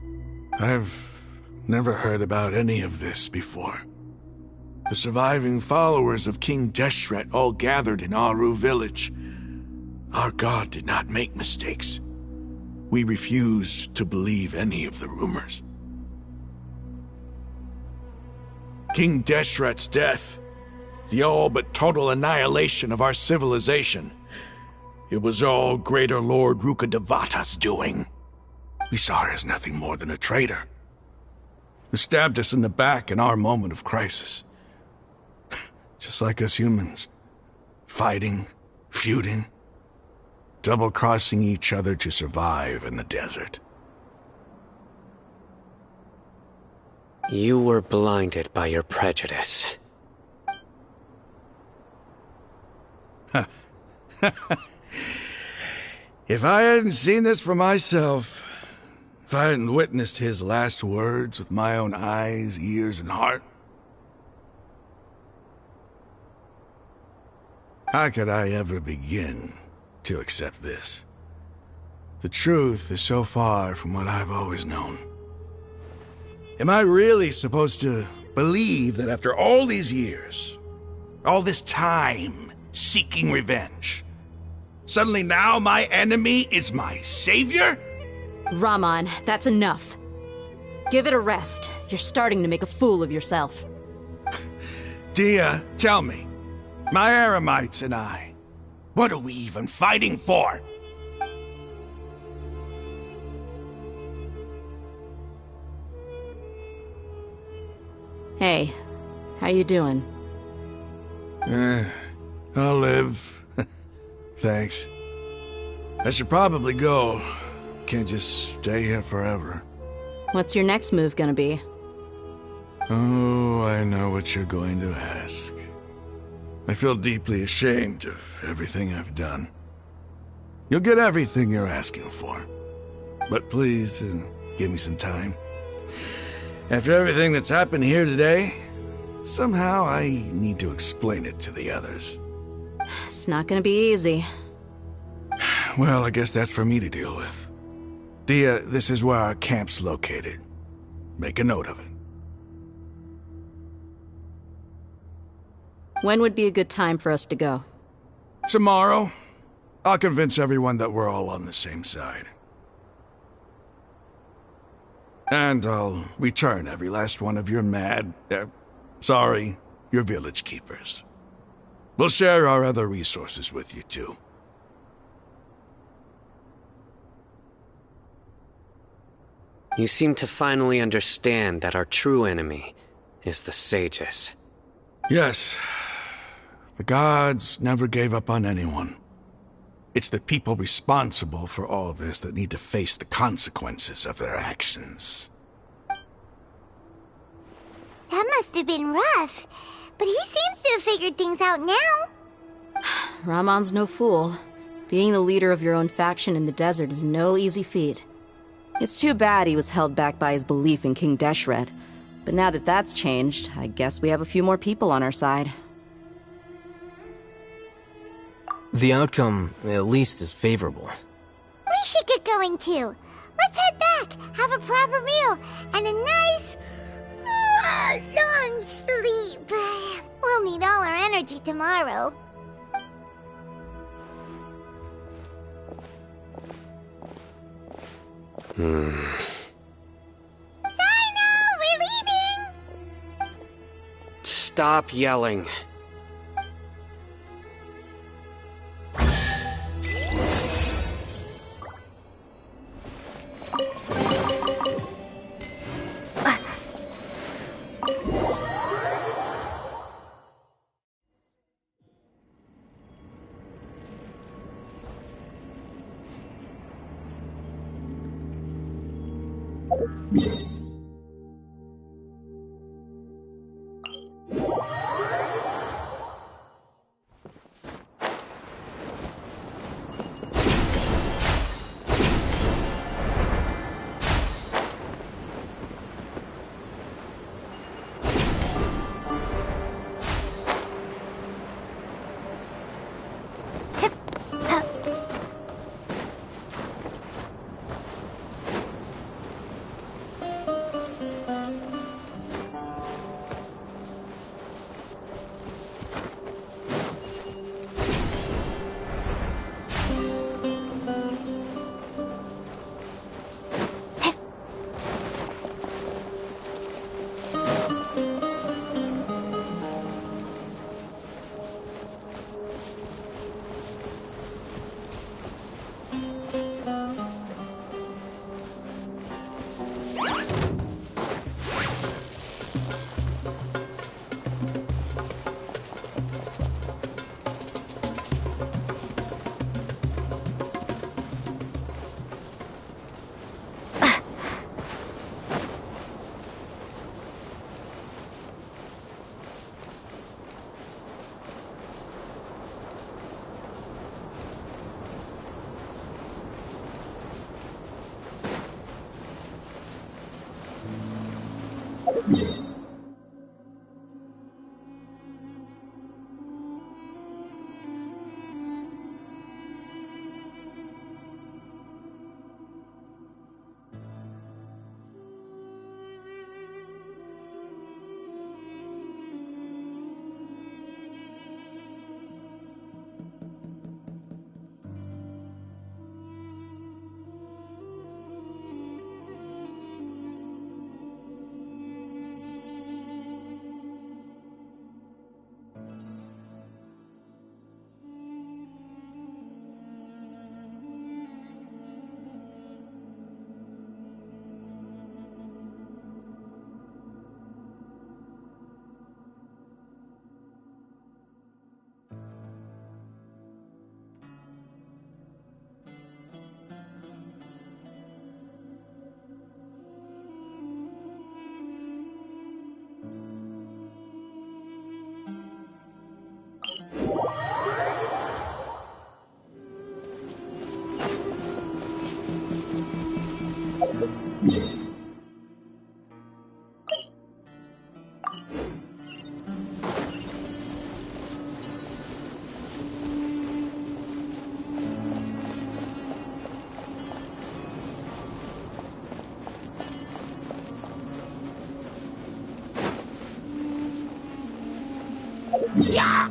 I've never heard about any of this before. The surviving followers of King Deshret all gathered in Aru village. Our god did not make mistakes. We refuse to believe any of the rumors. King Deshret's death, the all but total annihilation of our civilization. It was all Greater Lord Rukkhadevata's doing. We saw her as nothing more than a traitor, who stabbed us in the back in our moment of crisis. Just like us humans. Fighting, feuding, double-crossing each other to survive in the desert. You were blinded by your prejudice. If I hadn't seen this for myself, if I hadn't witnessed his last words with my own eyes, ears, and heart, how could I ever begin to accept this? The truth is so far from what I've always known. Am I really supposed to believe that after all these years, all this time seeking revenge, suddenly now my enemy is my savior? Raman, that's enough. Give it a rest. You're starting to make a fool of yourself. Dia, tell me, my Eremites and I, what are we even fighting for? Hey, how you doing? I'll live. Thanks. I should probably go. Can't just stay here forever. What's your next move gonna be? Oh, I know what you're going to ask. I feel deeply ashamed of everything I've done. You'll get everything you're asking for. But please, give me some time. After everything that's happened here today, somehow I need to explain it to the others. It's not gonna be easy. Well, I guess that's for me to deal with. Dia, this is where our camp's located. Make a note of it. When would be a good time for us to go? Tomorrow. I'll convince everyone that we're all on the same side. And I'll return every last one of your your village keepers. We'll share our other resources with you, too. You seem to finally understand that our true enemy is the sages. Yes. The gods never gave up on anyone. It's the people responsible for all this that need to face the consequences of their actions. That must have been rough, but he seems to have figured things out now. Raman's no fool. Being the leader of your own faction in the desert is no easy feat. It's too bad he was held back by his belief in King Deshret. But now that that's changed, I guess we have a few more people on our side. The outcome, at least, is favorable. We should get going too. Let's head back, have a proper meal, and a nice, long sleep. We'll need all our energy tomorrow. Sino, we're leaving! Stop yelling. Yeah!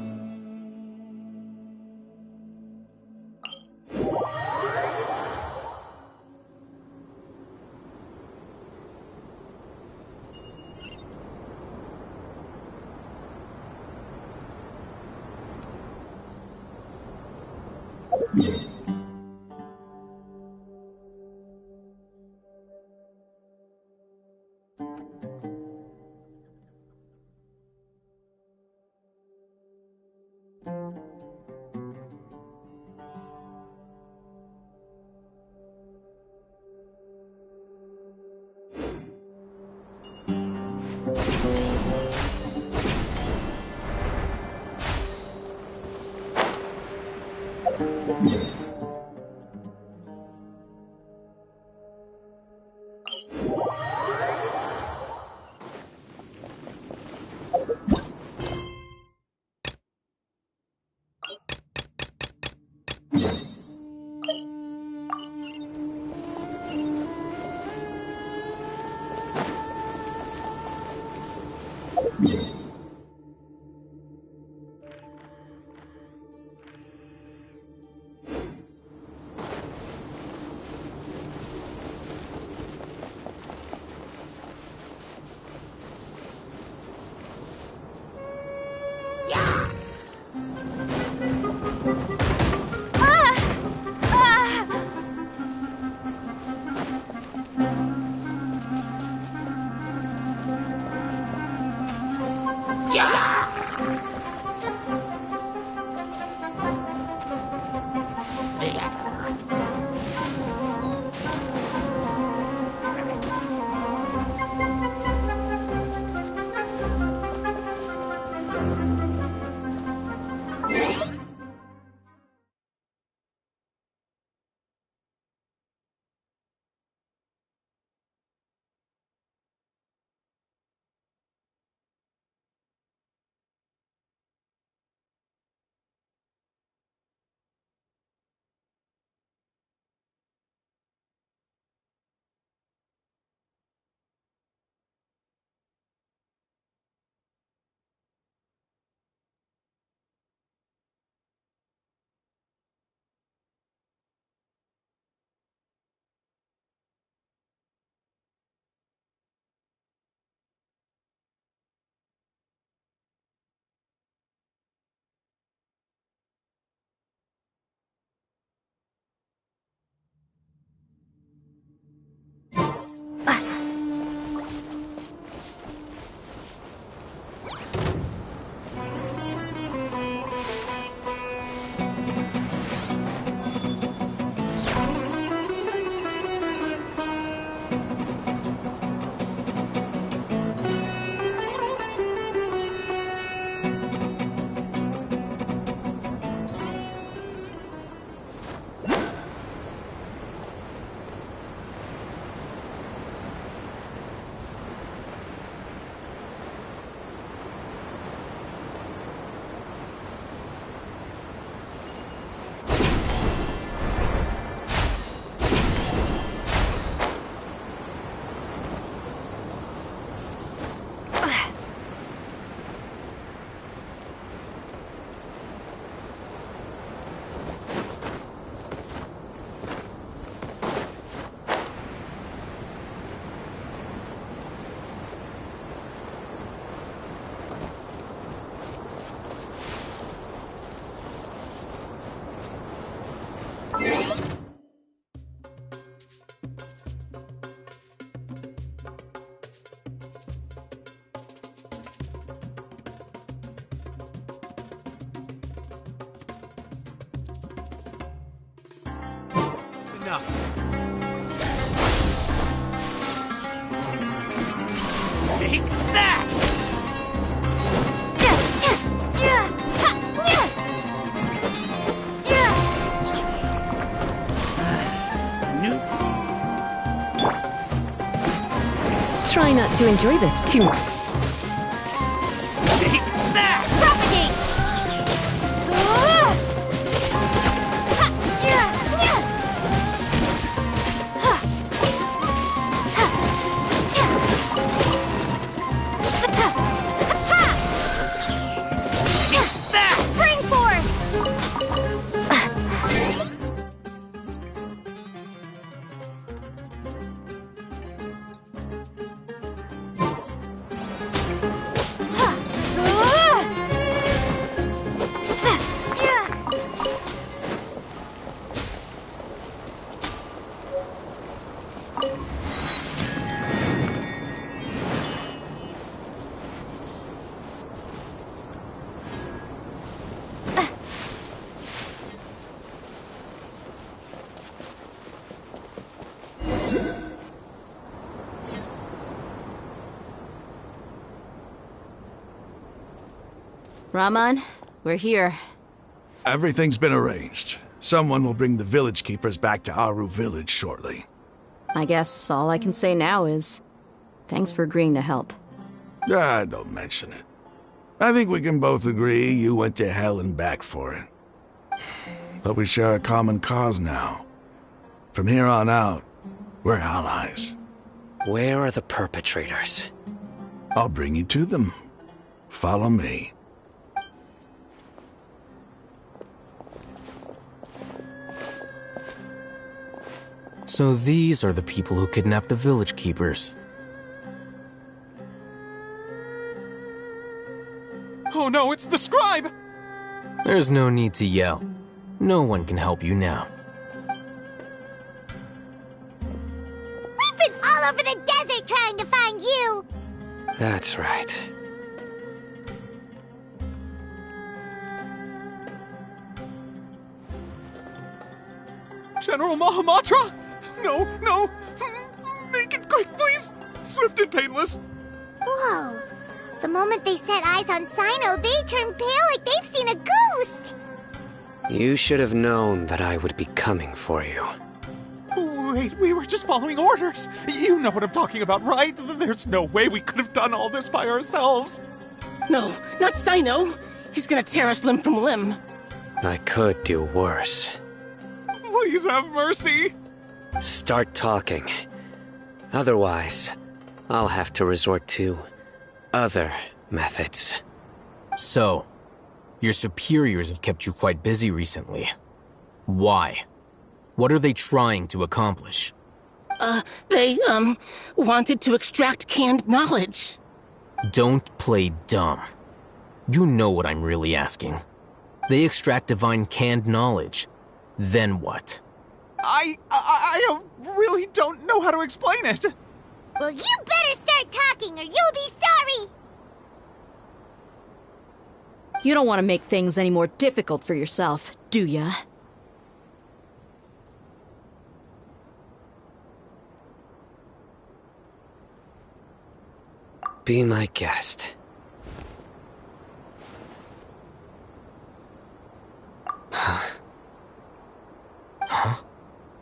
enough. Take that! Noob. Try not to enjoy this too much. Take that! Propagate! Spring force! Raman, we're here. Everything's been arranged. Someone will bring the village keepers back to Aru village shortly. I guess all I can say now is thanks for agreeing to help. Ah, don't mention it. I think we can both agree you went to hell and back for it. But we share a common cause now. From here on out, we're allies. Where are the perpetrators? I'll bring you to them. Follow me. So these are the people who kidnapped the village keepers. Oh no, it's the scribe! There's no need to yell. No one can help you now. We've been all over the desert trying to find you! That's right. General Mahamatra? No, no! Make it quick, please! Swift and painless! Whoa. The moment they set eyes on Sino, they turn pale like they've seen a ghost! You should have known that I would be coming for you. Wait, we were just following orders! You know what I'm talking about, right? There's no way we could have done all this by ourselves! No, not Sino! He's gonna tear us limb from limb! I could do worse. Please have mercy! Start talking. Otherwise, I'll have to resort to other methods. So, your superiors have kept you quite busy recently. Why? What are they trying to accomplish? They wanted to extract canned knowledge. Don't play dumb. You know what I'm really asking. They extract divine canned knowledge. Then what? I really don't know how to explain it. Well, you better start talking or you'll be sorry! You don't want to make things any more difficult for yourself, do ya? Be my guest.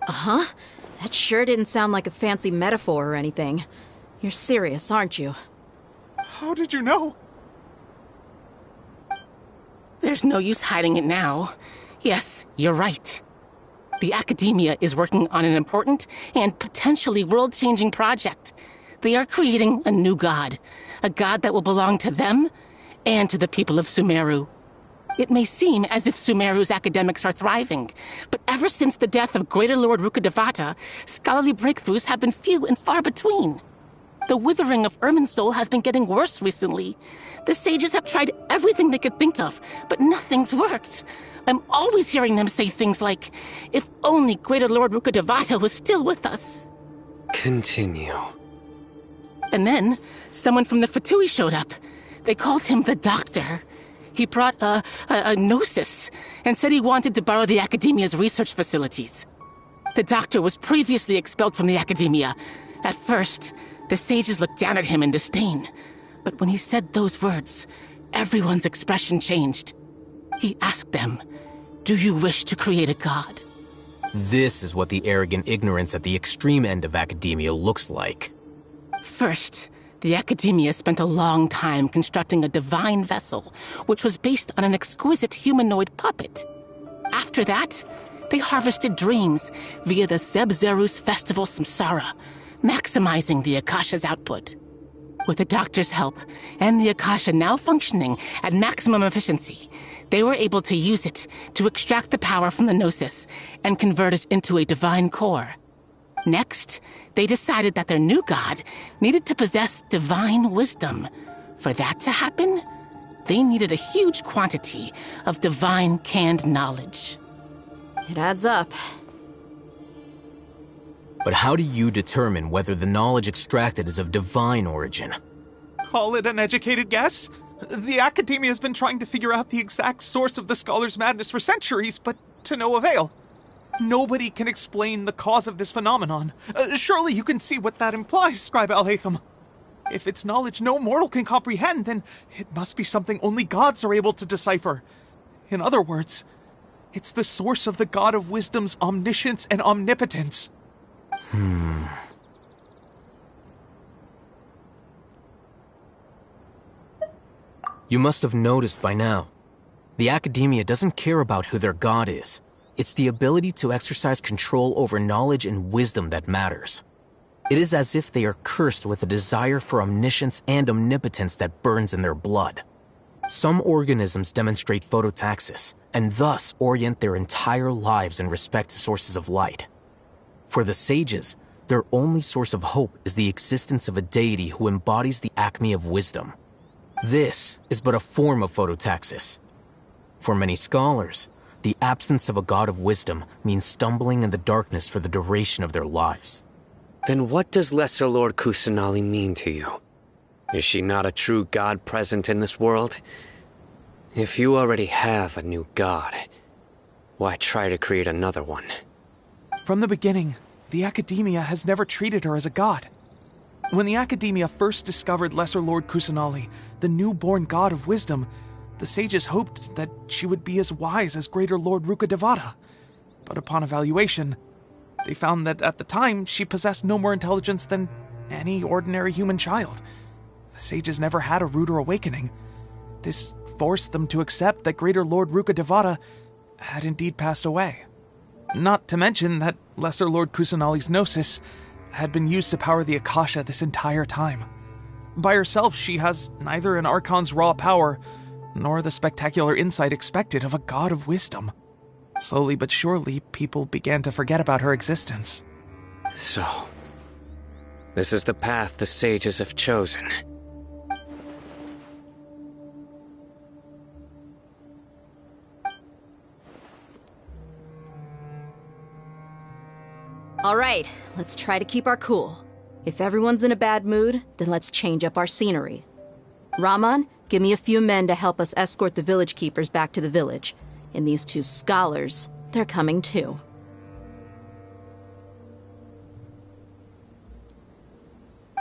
Uh-huh. That sure didn't sound like a fancy metaphor or anything. You're serious, aren't you? How did you know? There's no use hiding it now. Yes, you're right. The Academia is working on an important and potentially world-changing project. They are creating a new god. A god that will belong to them and to the people of Sumeru. It may seem as if Sumeru's academics are thriving, but ever since the death of Greater Lord Rukkhadevata, scholarly breakthroughs have been few and far between. The withering of Irminsul has been getting worse recently. The sages have tried everything they could think of, but nothing's worked. I'm always hearing them say things like, if only Greater Lord Rukkhadevata was still with us. Continue. And then, someone from the Fatui showed up. They called him the Doctor. He brought a gnosis and said he wanted to borrow the Academia's research facilities. The doctor was previously expelled from the academia. At first, the sages looked down at him in disdain. But when he said those words, everyone's expression changed. He asked them, "Do you wish to create a god?" This is what the arrogant ignorance at the extreme end of academia looks like. First, the academia spent a long time constructing a divine vessel, which was based on an exquisite humanoid puppet. After that, they harvested dreams via the Zeb-Zerus festival Samsara, maximizing the Akasha's output. With the doctor's help, and the Akasha now functioning at maximum efficiency, they were able to use it to extract the power from the Gnosis and convert it into a divine core. Next, they decided that their new god needed to possess divine wisdom. For that to happen, they needed a huge quantity of divine canned knowledge. It adds up. But how do you determine whether the knowledge extracted is of divine origin? Call it an educated guess? The academia has been trying to figure out the exact source of the scholar's madness for centuries, but to no avail. Nobody can explain the cause of this phenomenon. Surely you can see what that implies, Scribe Alhaitham. If it's knowledge no mortal can comprehend, then it must be something only gods are able to decipher. In other words, it's the source of the God of Wisdom's omniscience and omnipotence. You must have noticed by now. The academia doesn't care about who their god is. It's the ability to exercise control over knowledge and wisdom that matters. It is as if they are cursed with a desire for omniscience and omnipotence that burns in their blood. Some organisms demonstrate phototaxis, and thus orient their entire lives in respect to sources of light. For the sages, their only source of hope is the existence of a deity who embodies the acme of wisdom. This is but a form of phototaxis. For many scholars, the absence of a god of wisdom means stumbling in the darkness for the duration of their lives. Then what does Lesser Lord Kusanali mean to you? Is she not a true god present in this world? If you already have a new god, why try to create another one? From the beginning, the academia has never treated her as a god. When the academia first discovered Lesser Lord Kusanali, the newborn god of wisdom, the sages hoped that she would be as wise as Greater Lord Rukkhadevata. But upon evaluation, they found that at the time she possessed no more intelligence than any ordinary human child. The sages never had a ruder awakening. This forced them to accept that Greater Lord Rukkhadevata had indeed passed away. Not to mention that Lesser Lord Kusanali's Gnosis had been used to power the Akasha this entire time. By herself, she has neither an Archon's raw power, nor the spectacular insight expected of a god of wisdom. Slowly but surely, people began to forget about her existence. So, this is the path the sages have chosen. All right, let's try to keep our cool. If everyone's in a bad mood, then let's change up our scenery. Rahman, give me a few men to help us escort the village keepers back to the village. And these two scholars, they're coming too.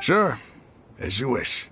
Sure, as you wish.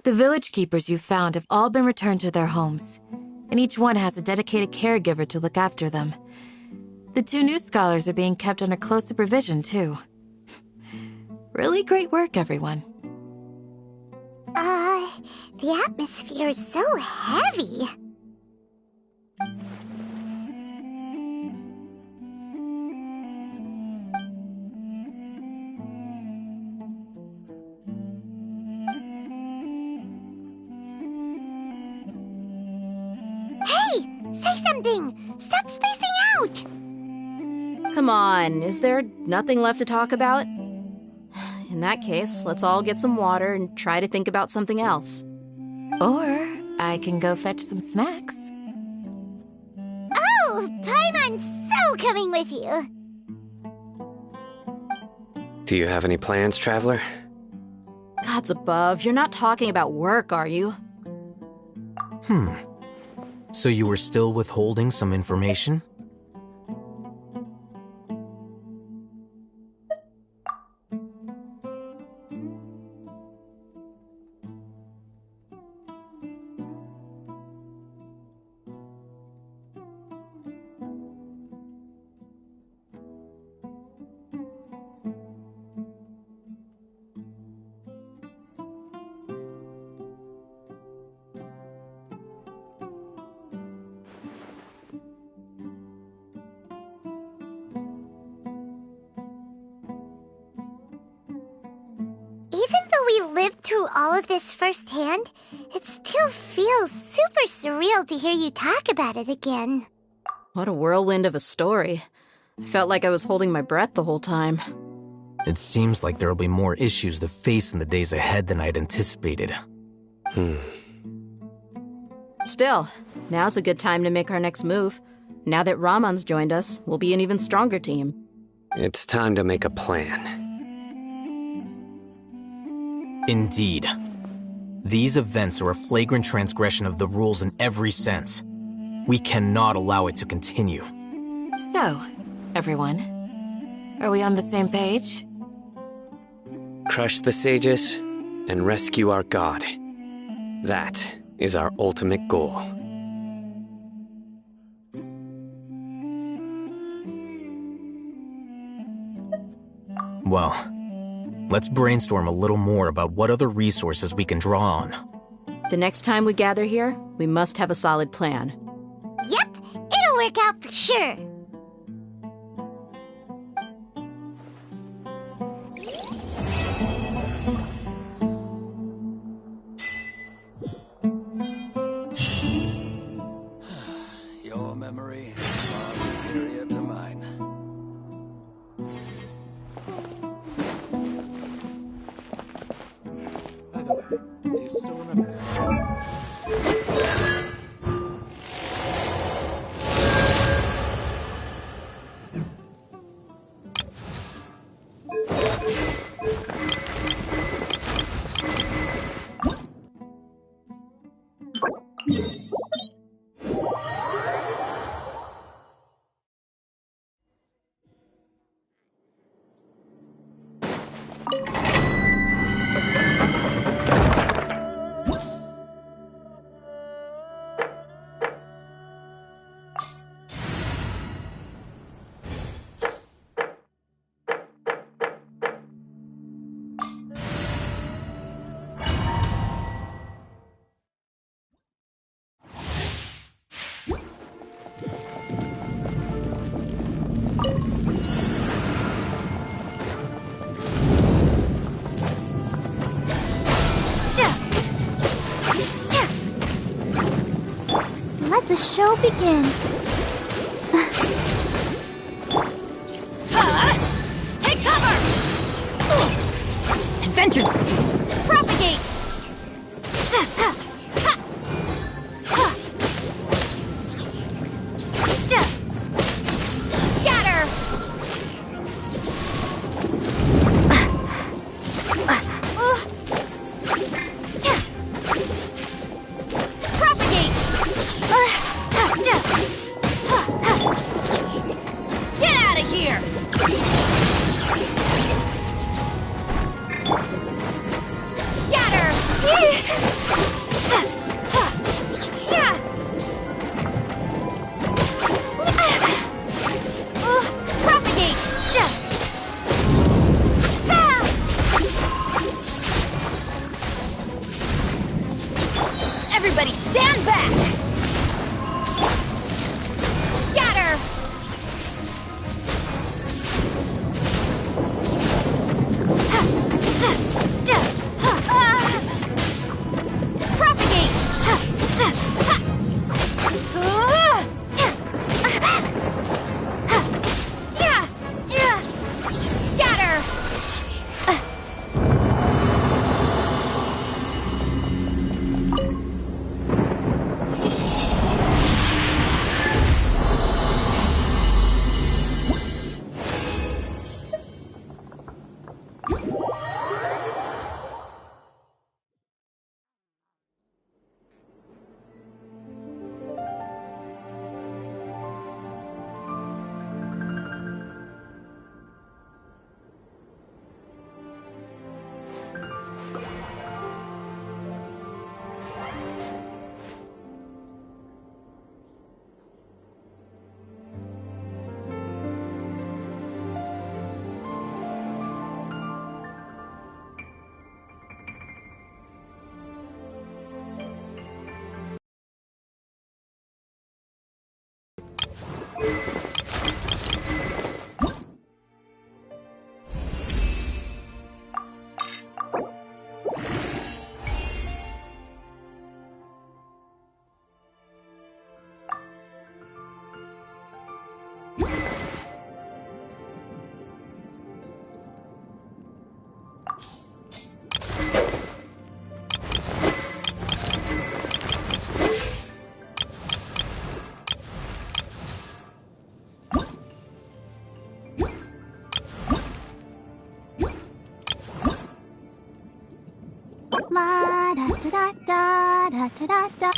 The village keepers you found have all been returned to their homes, and each one has a dedicated caregiver to look after them. The 2 new scholars are being kept under close supervision, too. Really great work, everyone. The atmosphere is so heavy. Hey! Say something! Stop spacing out! Come on, is there nothing left to talk about? In that case, let's all get some water and try to think about something else. Or I can go fetch some snacks. Oh! Paimon's so coming with you! Do you have any plans, Traveler? Gods above, you're not talking about work, are you? So you were still withholding some information? Even though we lived through all of this firsthand, it still feels super surreal to hear you talk about it again. What a whirlwind of a story. I felt like I was holding my breath the whole time. It seems like there'll be more issues to face in the days ahead than I'd anticipated. Still, now's a good time to make our next move. Now that Ramon's joined us, we'll be an even stronger team. It's time to make a plan. Indeed. These events are a flagrant transgression of the rules in every sense. We cannot allow it to continue. So, everyone, are we on the same page? Crush the sages and rescue our god. That is our ultimate goal. Well, let's brainstorm a little more about what other resources we can draw on. The next time we gather here, we must have a solid plan. Yep, it'll work out for sure. Your memory is far superior to mine. By the way, do you still remember? Let the show begin. Take cover! Adventure! Propagate! Scatter! Propagate! Get out of here! La da da da da da da da.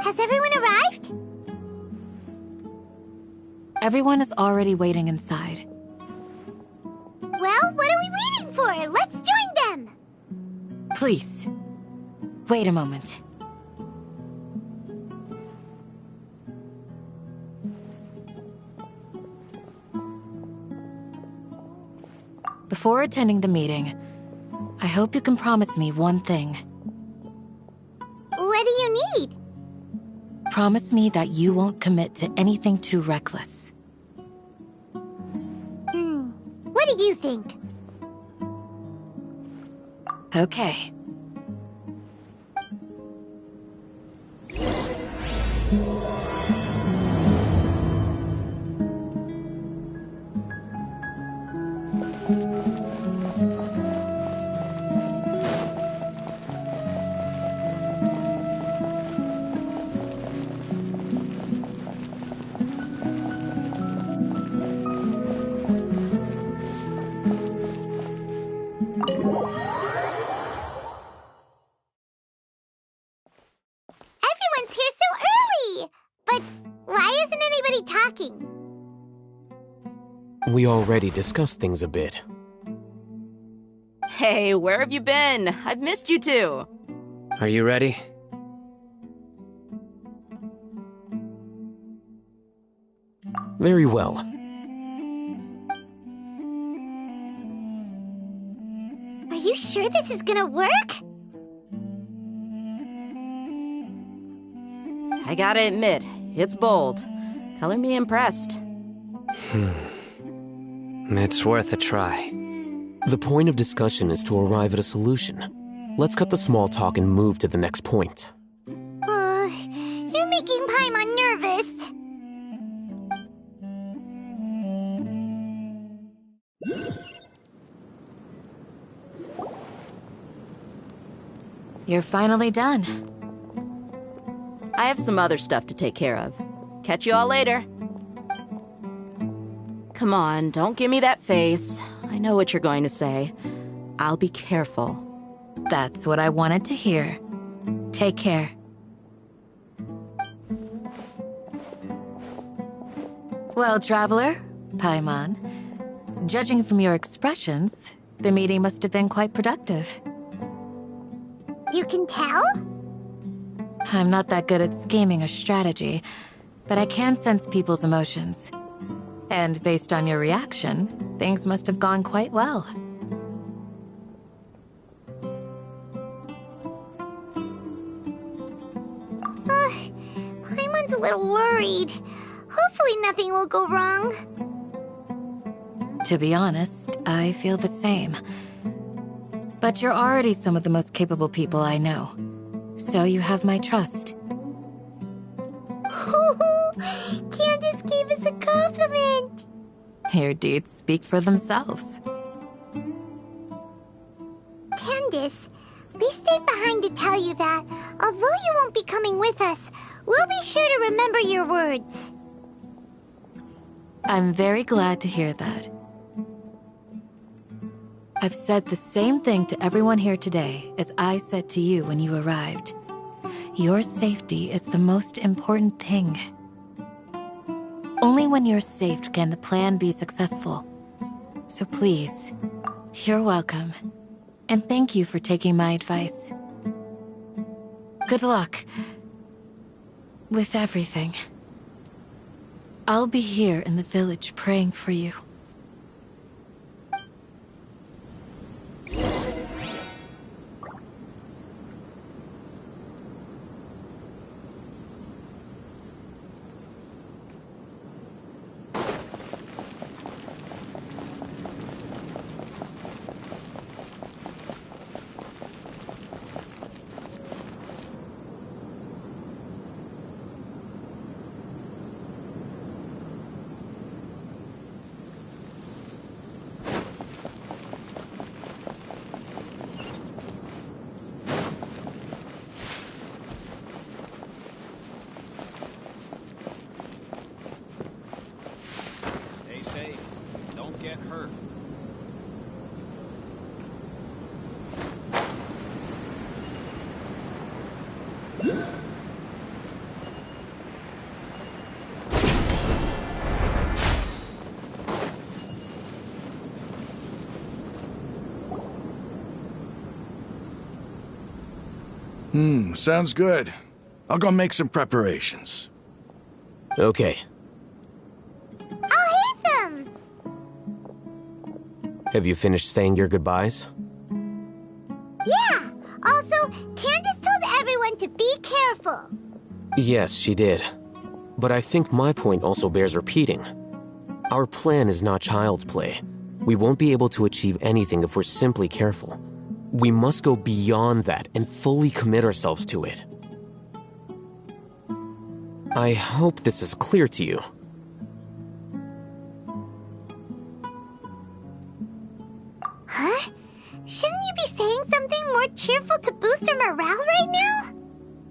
Has everyone arrived? Everyone is already waiting inside. Well, what are we waiting for? Let's join them! Please, wait a moment. Before attending the meeting, I hope you can promise me one thing. What do you need? Promise me that you won't commit to anything too reckless. What do you think? Okay. Everyone's here so early! But why isn't anybody talking? We already discussed things a bit. Hey, where have you been? I've missed you too. Are you ready? Very well. Are you sure this is gonna work? I gotta admit, it's bold. Color me impressed. It's worth a try. The point of discussion is to arrive at a solution. Let's cut the small talk and move to the next point. You're making Paimon nervous. You're finally done. I have some other stuff to take care of. Catch you all later. Come on, don't give me that face. I know what you're going to say. I'll be careful. That's what I wanted to hear. Take care. Well, Traveler, Paimon, judging from your expressions, the meeting must have been quite productive. You can tell? I'm not that good at scheming or strategy, but I can sense people's emotions. And based on your reaction, things must have gone quite well. a little worried. Hopefully nothing will go wrong. To be honest, I feel the same. But you're already some of the most capable people I know. So you have my trust. Candace gave us a compliment. Your deeds speak for themselves. Candace, we stayed behind to tell you that, although you won't be coming with us, we'll be sure to remember your words. I'm very glad to hear that. I've said the same thing to everyone here today as I said to you when you arrived. Your safety is the most important thing. Only when you're safe can the plan be successful. So please, you're welcome. And thank you for taking my advice. Good luck with everything. I'll be here in the village praying for you. Sounds good. I'll go make some preparations. Okay. I'll hit them! Have you finished saying your goodbyes? Yeah! Also, Candace told everyone to be careful. Yes, she did. But I think my point also bears repeating. Our plan is not child's play. We won't be able to achieve anything if we're simply careful. We must go beyond that and fully commit ourselves to it. I hope this is clear to you. Huh? Shouldn't you be saying something more cheerful to boost our morale right now?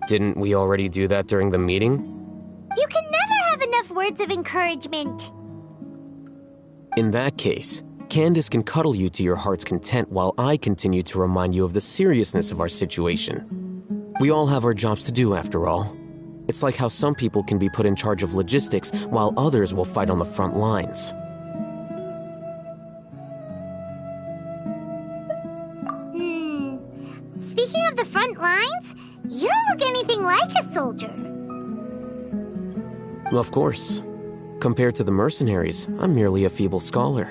Didn't we already do that during the meeting? You can never have enough words of encouragement. In that case, Candace can cuddle you to your heart's content while I continue to remind you of the seriousness of our situation. We all have our jobs to do, after all. It's like how some people can be put in charge of logistics while others will fight on the front lines. Speaking of the front lines, you don't look anything like a soldier. Of course. Compared to the mercenaries, I'm merely a feeble scholar.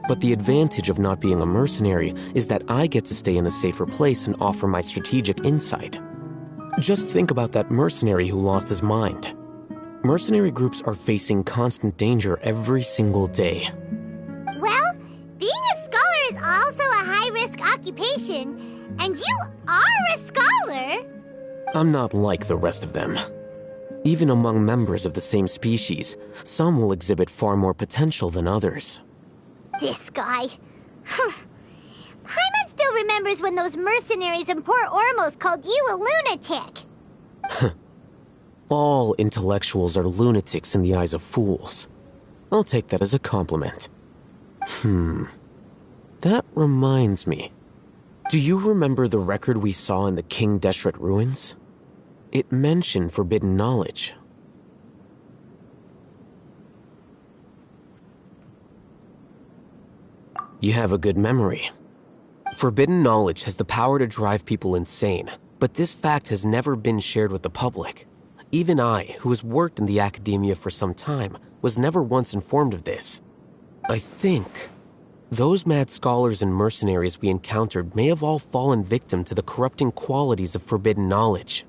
But the advantage of not being a mercenary is that I get to stay in a safer place and offer my strategic insight. Just think about that mercenary who lost his mind. Mercenary groups are facing constant danger every single day. Well, being a scholar is also a high-risk occupation, and you are a scholar! I'm not like the rest of them. Even among members of the same species, some will exhibit far more potential than others. This guy. Paimon still remembers when those mercenaries in Port Ormos called you a lunatic. All intellectuals are lunatics in the eyes of fools. I'll take that as a compliment. That reminds me. Do you remember the record we saw in the King Deshret ruins? It mentioned forbidden knowledge. You have a good memory. Forbidden knowledge has the power to drive people insane, but this fact has never been shared with the public. Even I, who has worked in the academia for some time, was never once informed of this. I think those mad scholars and mercenaries we encountered may have all fallen victim to the corrupting qualities of forbidden knowledge.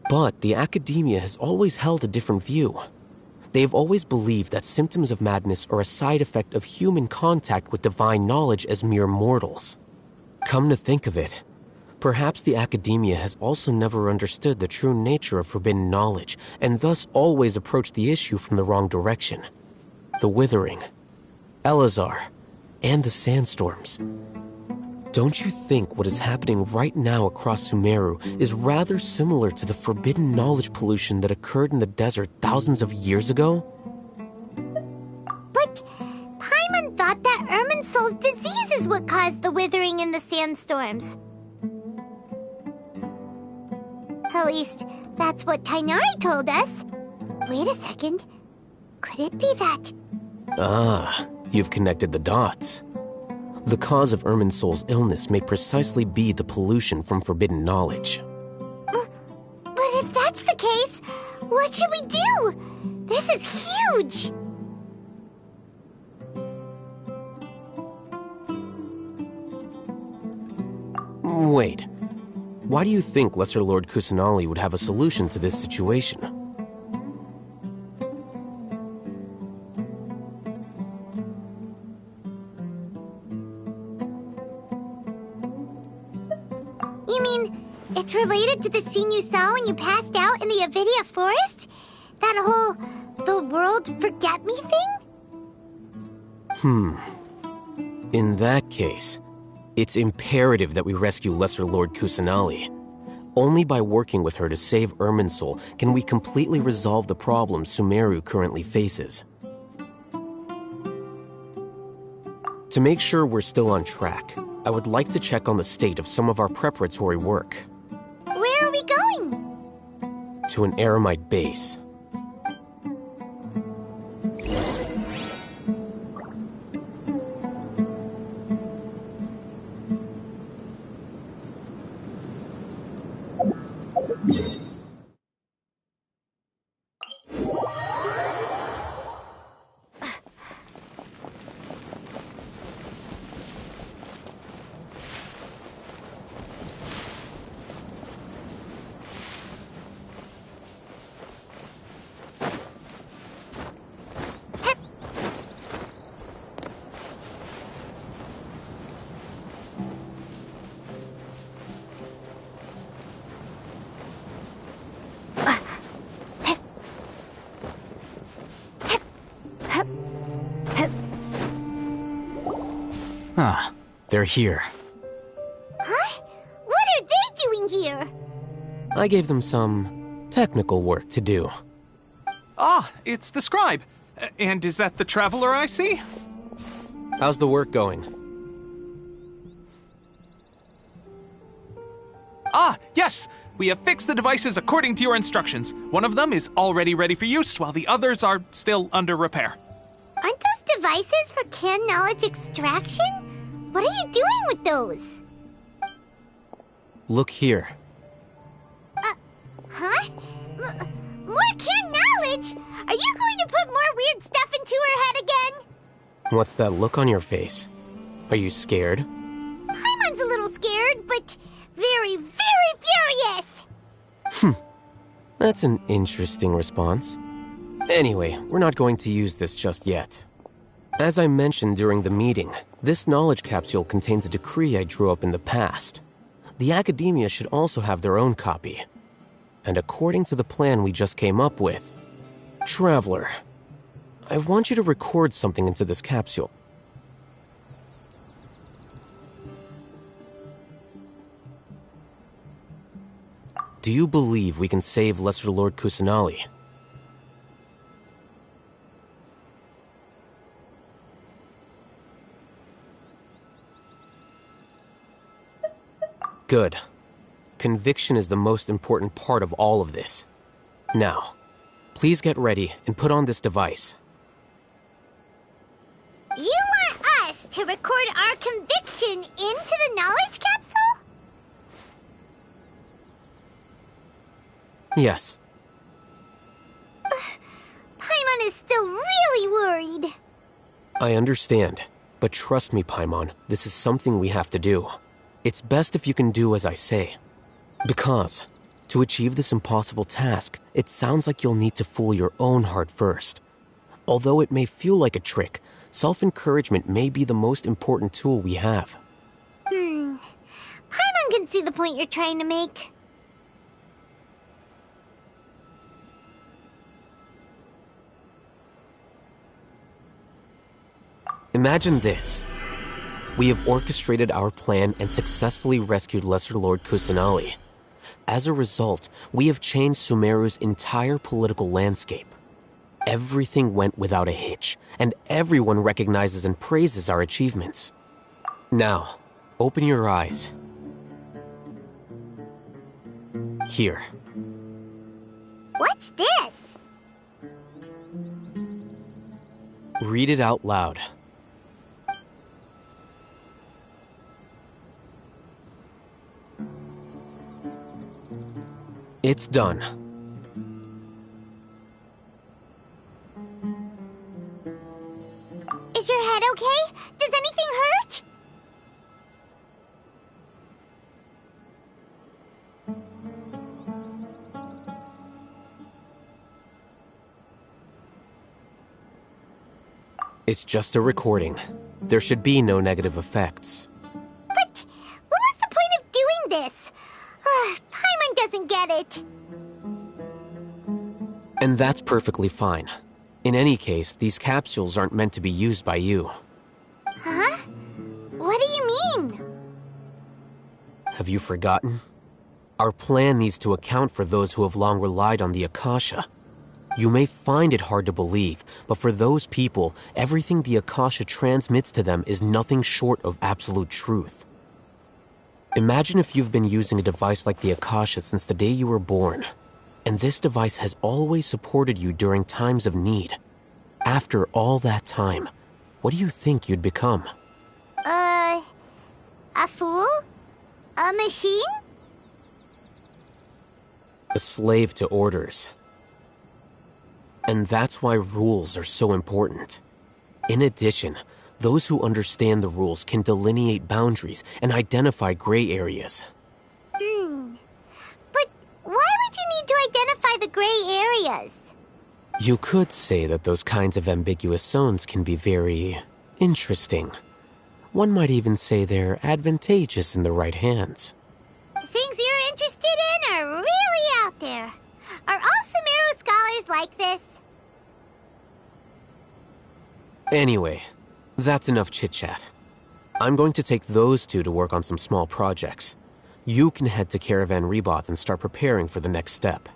But the academia has always held a different view. They have always believed that symptoms of madness are a side effect of human contact with divine knowledge as mere mortals. Come to think of it, perhaps the academia has also never understood the true nature of forbidden knowledge, and thus always approached the issue from the wrong direction. The Withering, Elazar, and the sandstorms. Don't you think what is happening right now across Sumeru is rather similar to the forbidden knowledge pollution that occurred in the desert thousands of years ago? But Paimon thought that Irminsul's disease is what caused the withering in the sandstorms. At least, that's what Tainari told us. Wait a second. Could it be that... Ah, you've connected the dots. The cause of Irminsul's illness may precisely be the pollution from forbidden knowledge. But if that's the case, what should we do? This is huge! Wait. Why do you think Lesser Lord Kusanali would have a solution to this situation? You mean, it's related to the scene you saw when you passed out in the Avidia forest? That whole, the world forget me thing? In that case, it's imperative that we rescue Lesser Lord Kusanali. Only by working with her to save Irminsul can we completely resolve the problems Sumeru currently faces. To make sure we're still on track, I would like to check on the state of some of our preparatory work. Where are we going? To an Eremite base. Ah, they're here. Huh? What are they doing here? I gave them some technical work to do. Ah, it's the scribe. And is that the traveler I see? How's the work going? Ah, yes! We have fixed the devices according to your instructions. One of them is already ready for use, while the others are still under repair. Aren't those devices for canned knowledge extraction? What are you doing with those? Look here. Huh? More canned knowledge? Are you going to put more weird stuff into her head again? What's that look on your face? Are you scared? Paimon's a little scared, but very, very furious! That's an interesting response. Anyway, we're not going to use this just yet. As I mentioned during the meeting, this knowledge capsule contains a decree I drew up in the past. The academia should also have their own copy. And according to the plan we just came up with, Traveler, I want you to record something into this capsule. Do you believe we can save Lesser Lord Kusanali? Good. Conviction is the most important part of all of this. Now, please get ready and put on this device. You want us to record our conviction into the knowledge capsule? Yes. Paimon is still really worried. I understand, but trust me, Paimon, this is something we have to do. It's best if you can do as I say. Because To achieve this impossible task, it sounds like you'll need to fool your own heart first. Although it may feel like a trick, self-encouragement may be the most important tool we have. Paimon can see the point you're trying to make. Imagine this. We have orchestrated our plan and successfully rescued Lesser Lord Kusanali. As a result, we have changed Sumeru's entire political landscape. Everything went without a hitch, and everyone recognizes and praises our achievements. Now, open your eyes. Here. What's this? Read it out loud. It's done. Is your head okay? Does anything hurt? It's just a recording. There should be no negative effects. But what was the point of doing this? Paimon doesn't get it. And that's perfectly fine. In any case, these capsules aren't meant to be used by you. Huh? What do you mean? Have you forgotten? Our plan needs to account for those who have long relied on the Akasha. You may find it hard to believe, but for those people, everything the Akasha transmits to them is nothing short of absolute truth. Imagine if you've been using a device like the Akasha since the day you were born, and this device has always supported you during times of need. After all that time, what do you think you'd become? A fool? A machine? A slave to orders. And that's why rules are so important. In addition, those who understand the rules can delineate boundaries and identify gray areas. But why would you need to identify the gray areas? You could say that those kinds of ambiguous zones can be very interesting. One might even say they're advantageous in the right hands. The things you're interested in are really out there. Are all Sumeru scholars like this? Anyway, that's enough chit-chat. I'm going to take those two to work on some small projects. You can head to Caravan Rebot and start preparing for the next step.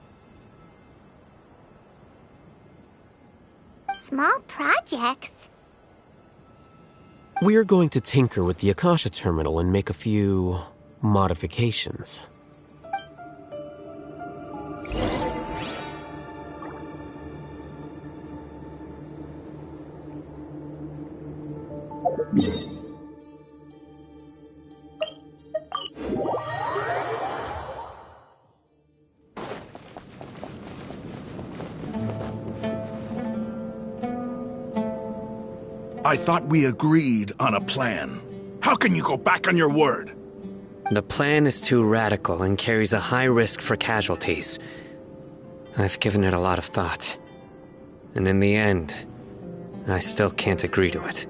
Small projects? We're going to tinker with the Akasha terminal and make a few modifications. I thought we agreed on a plan. How can you go back on your word? The plan is too radical and carries a high risk for casualties. I've given it a lot of thought. And in the end, I still can't agree to it.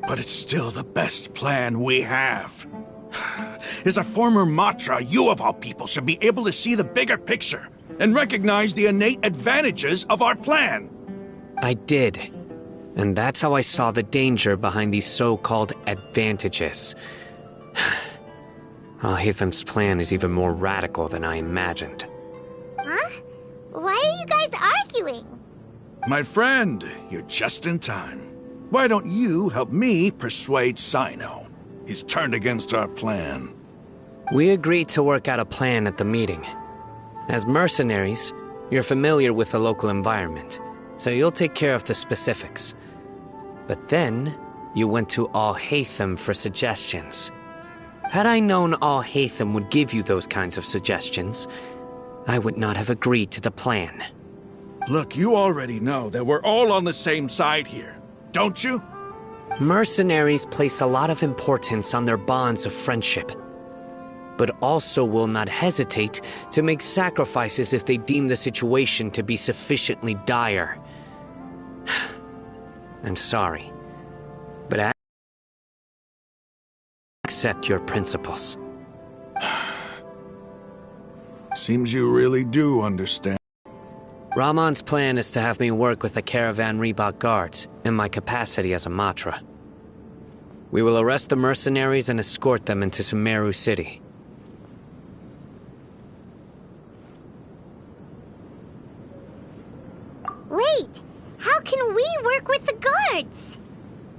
But it's still the best plan we have. As a former Matra, you of all people should be able to see the bigger picture and recognize the innate advantages of our plan. I did. And that's how I saw the danger behind these so-called advantages. Al-Hitham's plan is even more radical than I imagined. Huh? Why are you guys arguing? My friend, you're just in time. Why don't you help me persuade Sino? He's turned against our plan. We agreed to work out a plan at the meeting. As mercenaries, you're familiar with the local environment, so you'll take care of the specifics. But then, you went to Al-Haytham for suggestions. Had I known Al-Haytham would give you those kinds of suggestions, I would not have agreed to the plan. Look, you already know that we're all on the same side here, don't you? Mercenaries place a lot of importance on their bonds of friendship. but also will not hesitate to make sacrifices if they deem the situation to be sufficiently dire. I'm sorry, but I accept your principles. Seems you really do understand. Rahman's plan is to have me work with the Caravan Reebok guards in my capacity as a Matra. We will arrest the mercenaries and escort them into Sumeru City. Wait, how can we work with the guards?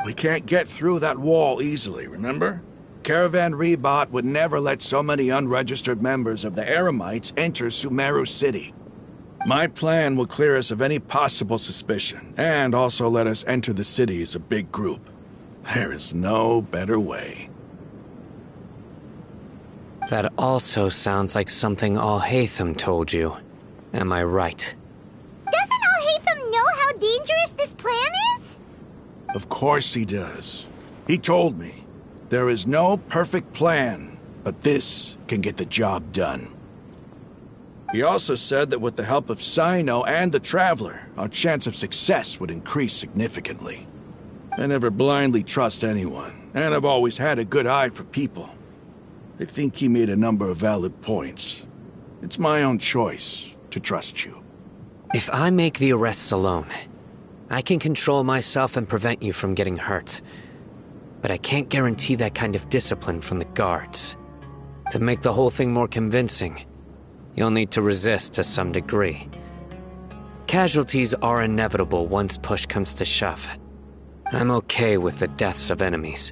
We can't get through that wall easily, remember? Caravan Reebok would never let so many unregistered members of the Eremites enter Sumeru City. My plan will clear us of any possible suspicion, and also let us enter the city as a big group. There is no better way. That also sounds like something Al-Haytham told you. Am I right? Doesn't Al-Haytham know how dangerous this plan is? Of course he does. He told me, there is no perfect plan, but this can get the job done. He also said that with the help of Sino and the Traveler, our chance of success would increase significantly. I never blindly trust anyone, and I've always had a good eye for people. I think he made a number of valid points. It's my own choice to trust you. If I make the arrests alone, I can control myself and prevent you from getting hurt. But I can't guarantee that kind of discipline from the guards. To make the whole thing more convincing, you'll need to resist to some degree. Casualties are inevitable once push comes to shove. I'm okay with the deaths of enemies.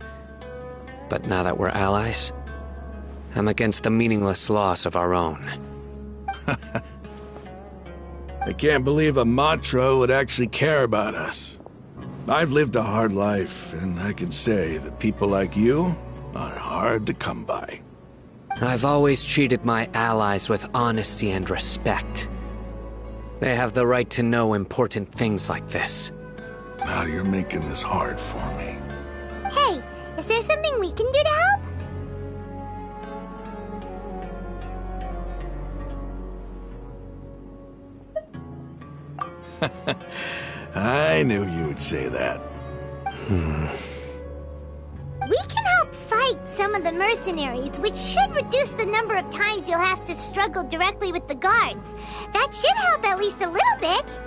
But now that we're allies, I'm against the meaningless loss of our own. I can't believe a Matra would actually care about us. I've lived a hard life, and I can say that people like you are hard to come by. I've always treated my allies with honesty and respect. They have the right to know important things like this. Now you're making this hard for me. Hey, is there something we can do to help? I knew you would say that. We can help fight some of the mercenaries, which should reduce the number of times you'll have to struggle directly with the guards. That should help at least a little bit.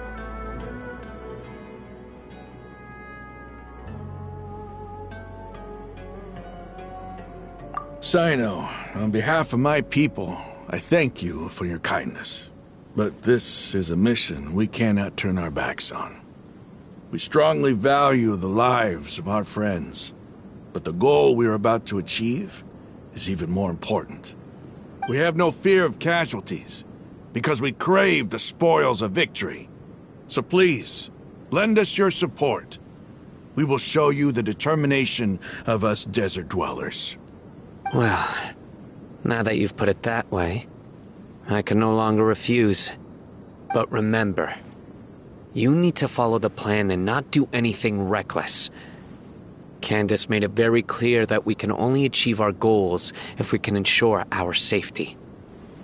Sino, on behalf of my people, I thank you for your kindness. But this is a mission we cannot turn our backs on. We strongly value the lives of our friends, but the goal we are about to achieve is even more important. We have no fear of casualties, because we crave the spoils of victory. So please, lend us your support. We will show you the determination of us desert dwellers. Well, now that you've put it that way, I can no longer refuse. But remember, you need to follow the plan and not do anything reckless. Candace made it very clear that we can only achieve our goals if we can ensure our safety.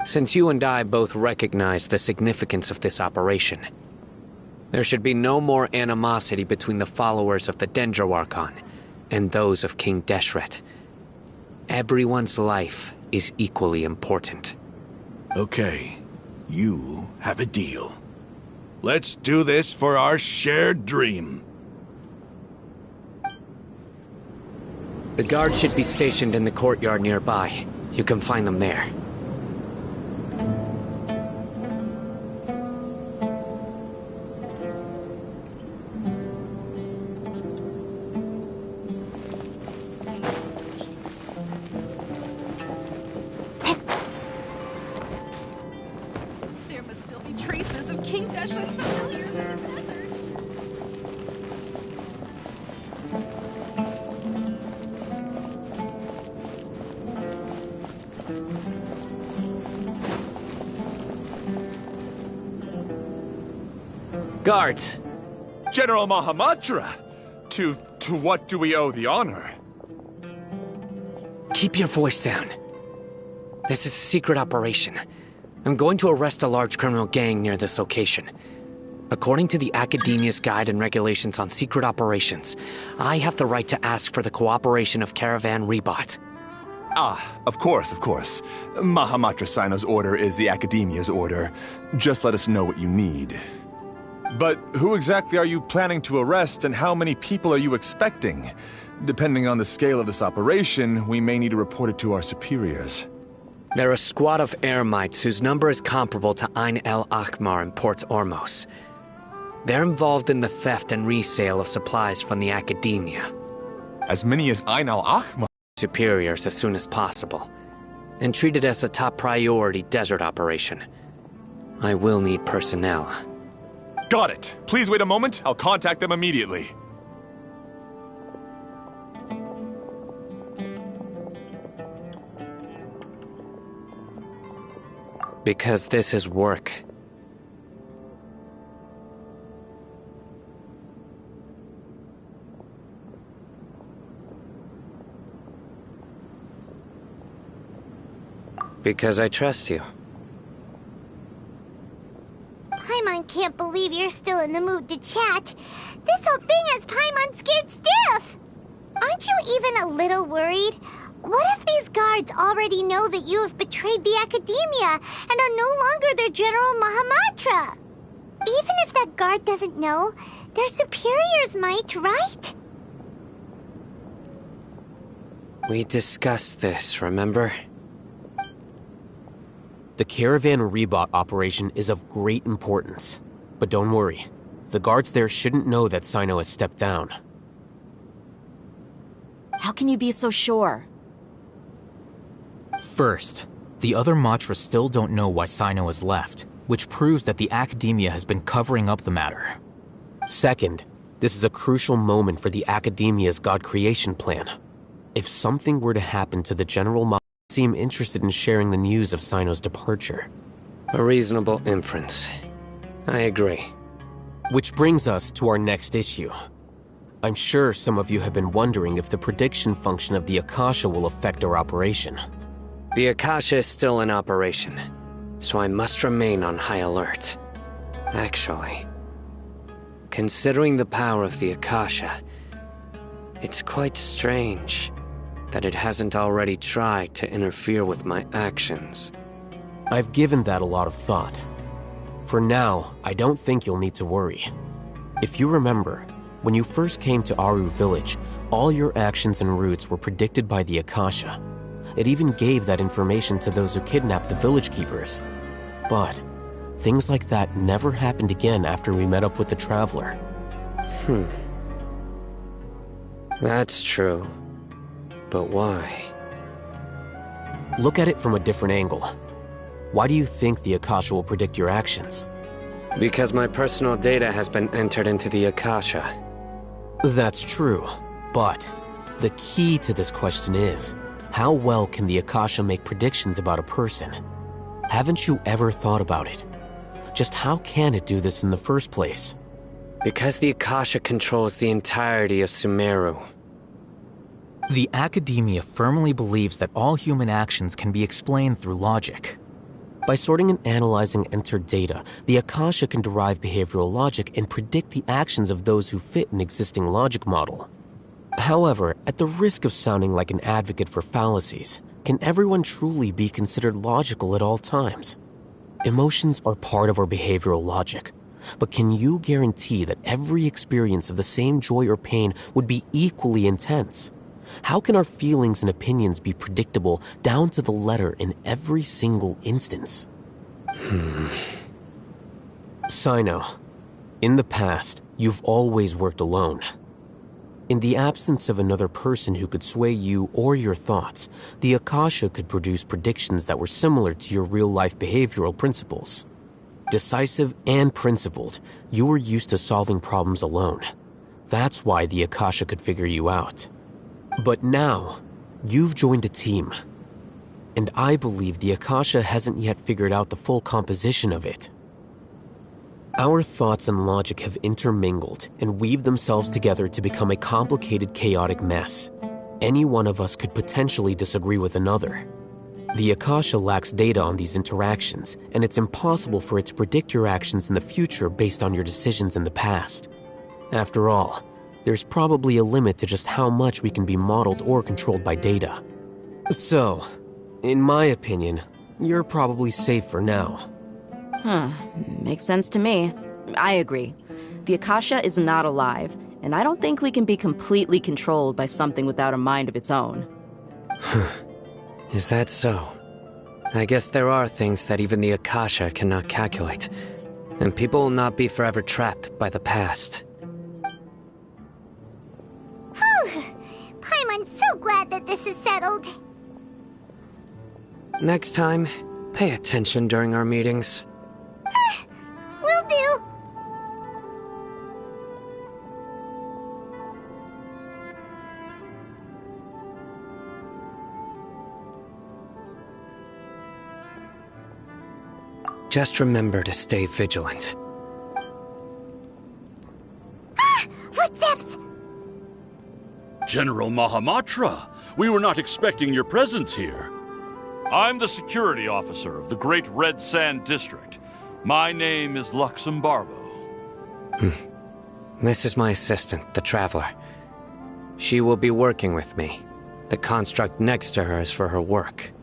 Since you and I both recognize the significance of this operation, there should be no more animosity between the followers of the Dendro Archon and those of King Deshret. Everyone's life is equally important. Okay, you have a deal. Let's do this for our shared dream. The guards should be stationed in the courtyard nearby. You can find them there. There must still be traces of King Deshret's familiars in the desert. Guards! General Mahamatra! To what do we owe the honor? Keep your voice down. This is a secret operation. I'm going to arrest a large criminal gang near this location. According to the Academia's Guide and Regulations on Secret Operations, I have the right to ask for the cooperation of Caravan Rebot. Ah, of course. Mahamatra Sino's order is the Academia's order. Just let us know what you need. But who exactly are you planning to arrest, and how many people are you expecting? Depending on the scale of this operation, we may need to report it to our superiors. They're a squad of Eremites whose number is comparable to Ain el Akhmar in Port Ormos. They're involved in the theft and resale of supplies from the Academia. As many as Ain el Akhmar? Superiors as soon as possible, and treat it as a top priority desert operation. I will need personnel. Got it. Please wait a moment. I'll contact them immediately. Because this is work. Because I trust you. Paimon can't believe you're still in the mood to chat. This whole thing has Paimon scared stiff. Aren't you even a little worried? What if these guards already know that you have betrayed the Academia and are no longer their General Mahamatra? Even if that guard doesn't know, their superiors might, right? We discussed this, remember? The Caravan Rebot operation is of great importance. But don't worry, the guards there shouldn't know that Sino has stepped down. How can you be so sure? First, the other Matra still don't know why Sino has left, which proves that the Academia has been covering up the matter. Second, this is a crucial moment for the Academia's God creation plan. If something were to happen to the General Matra, seem interested in sharing the news of Sino's departure. A reasonable inference. I agree. Which brings us to our next issue. I'm sure some of you have been wondering if the prediction function of the Akasha will affect our operation. The Akasha is still in operation, so I must remain on high alert. Actually, considering the power of the Akasha, it's quite strange that it hasn't already tried to interfere with my actions. I've given that a lot of thought. For now, I don't think you'll need to worry. If you remember, when you first came to Aru Village, all your actions and routes were predicted by the Akasha. It even gave that information to those who kidnapped the village keepers. But things like that never happened again after we met up with the Traveler. That's true. But why? Look at it from a different angle. Why do you think the Akasha will predict your actions? Because my personal data has been entered into the Akasha. That's true, but the key to this question is, how well can the Akasha make predictions about a person? Haven't you ever thought about it? Just how can it do this in the first place? Because the Akasha controls the entirety of Sumeru. The Academia firmly believes that all human actions can be explained through logic. By sorting and analyzing entered data, the Akasha can derive behavioral logic and predict the actions of those who fit an existing logic model. However, at the risk of sounding like an advocate for fallacies, can everyone truly be considered logical at all times? Emotions are part of our behavioral logic, but can you guarantee that every experience of the same joy or pain would be equally intense? How can our feelings and opinions be predictable down to the letter in every single instance? Sino, in the past, you've always worked alone. In the absence of another person who could sway you or your thoughts, the Akasha could produce predictions that were similar to your real-life behavioral principles. Decisive and principled, you were used to solving problems alone. That's why the Akasha could figure you out. But now, you've joined a team. And I believe the Akasha hasn't yet figured out the full composition of it. Our thoughts and logic have intermingled and weaved themselves together to become a complicated, chaotic mess. Any one of us could potentially disagree with another. The Akasha lacks data on these interactions, and it's impossible for it to predict your actions in the future based on your decisions in the past. After all, there's probably a limit to just how much we can be modeled or controlled by data. So, in my opinion, you're probably safe for now. Makes sense to me. I agree. The Akasha is not alive, and I don't think we can be completely controlled by something without a mind of its own. Is that so? I guess there are things that even the Akasha cannot calculate, and people will not be forever trapped by the past. Whew! Paimon's so glad that this is settled. Next time, pay attention during our meetings. Will do. Just remember to stay vigilant. Footsteps! General Mahamatra, we were not expecting your presence here. I'm the security officer of the Great Red Sand District. My name is Luxembarbo. This is my assistant, the Traveler. She will be working with me. The construct next to her is for her work.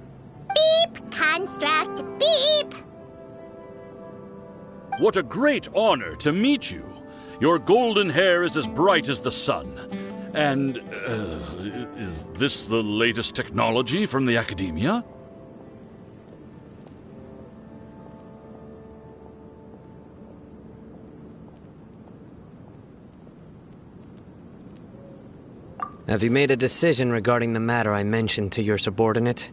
Beep! Construct, beep! What a great honor to meet you. Your golden hair is as bright as the sun. And, is this the latest technology from the Academia? Have you made a decision regarding the matter I mentioned to your subordinate?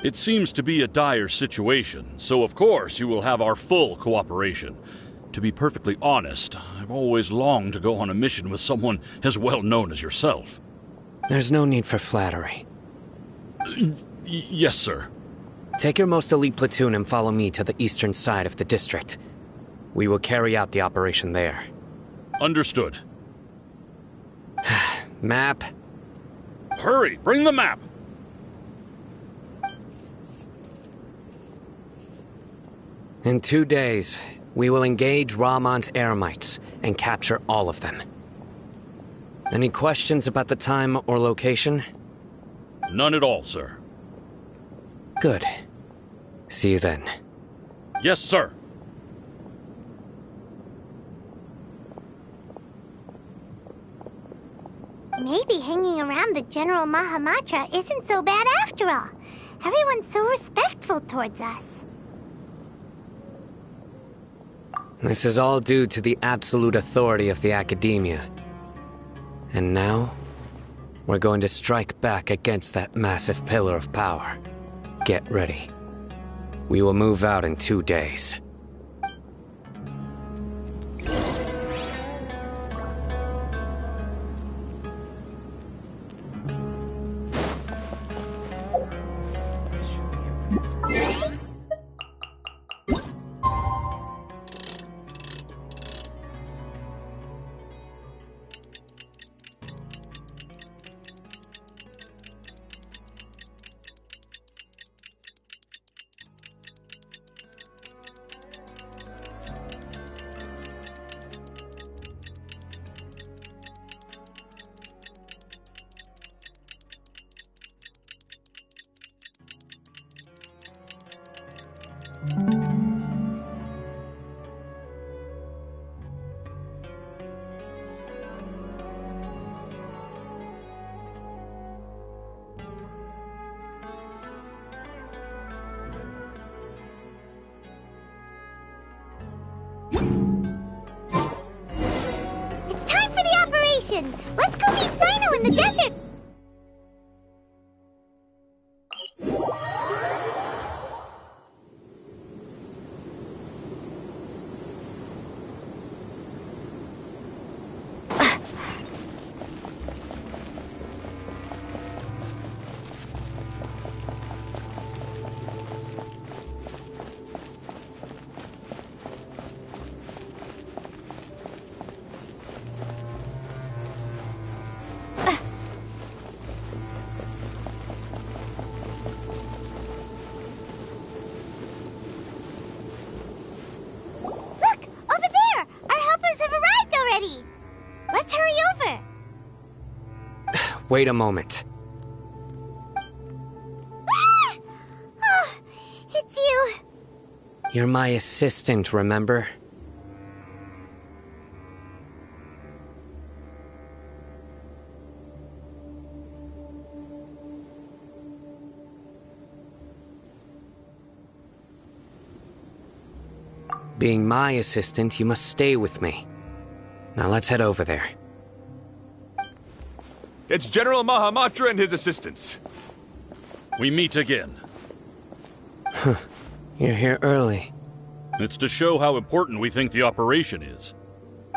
It seems to be a dire situation, so of course you will have our full cooperation. To be perfectly honest, I've always longed to go on a mission with someone as well known as yourself. There's no need for flattery. Yes, sir. Take your most elite platoon and follow me to the eastern side of the district. We will carry out the operation there. Understood. Map. Hurry, bring the map! In 2 days, we will engage Rahman's Eremites and capture all of them. Any questions about the time or location? None at all, sir. Good. See you then. Yes, sir. Maybe hanging around the General Mahamatra isn't so bad after all. Everyone's so respectful towards us. This is all due to the absolute authority of the Academia. And now, we're going to strike back against that massive pillar of power. Get ready. We will move out in 2 days. It's time for the operation! Let's go meet Sino in the desert! Wait a moment. Ah! Oh, it's you. You're my assistant, remember? Being my assistant, you must stay with me. Now let's head over there. It's General Mahamatra and his assistants. We meet again. Huh. You're here early. It's to show how important we think the operation is.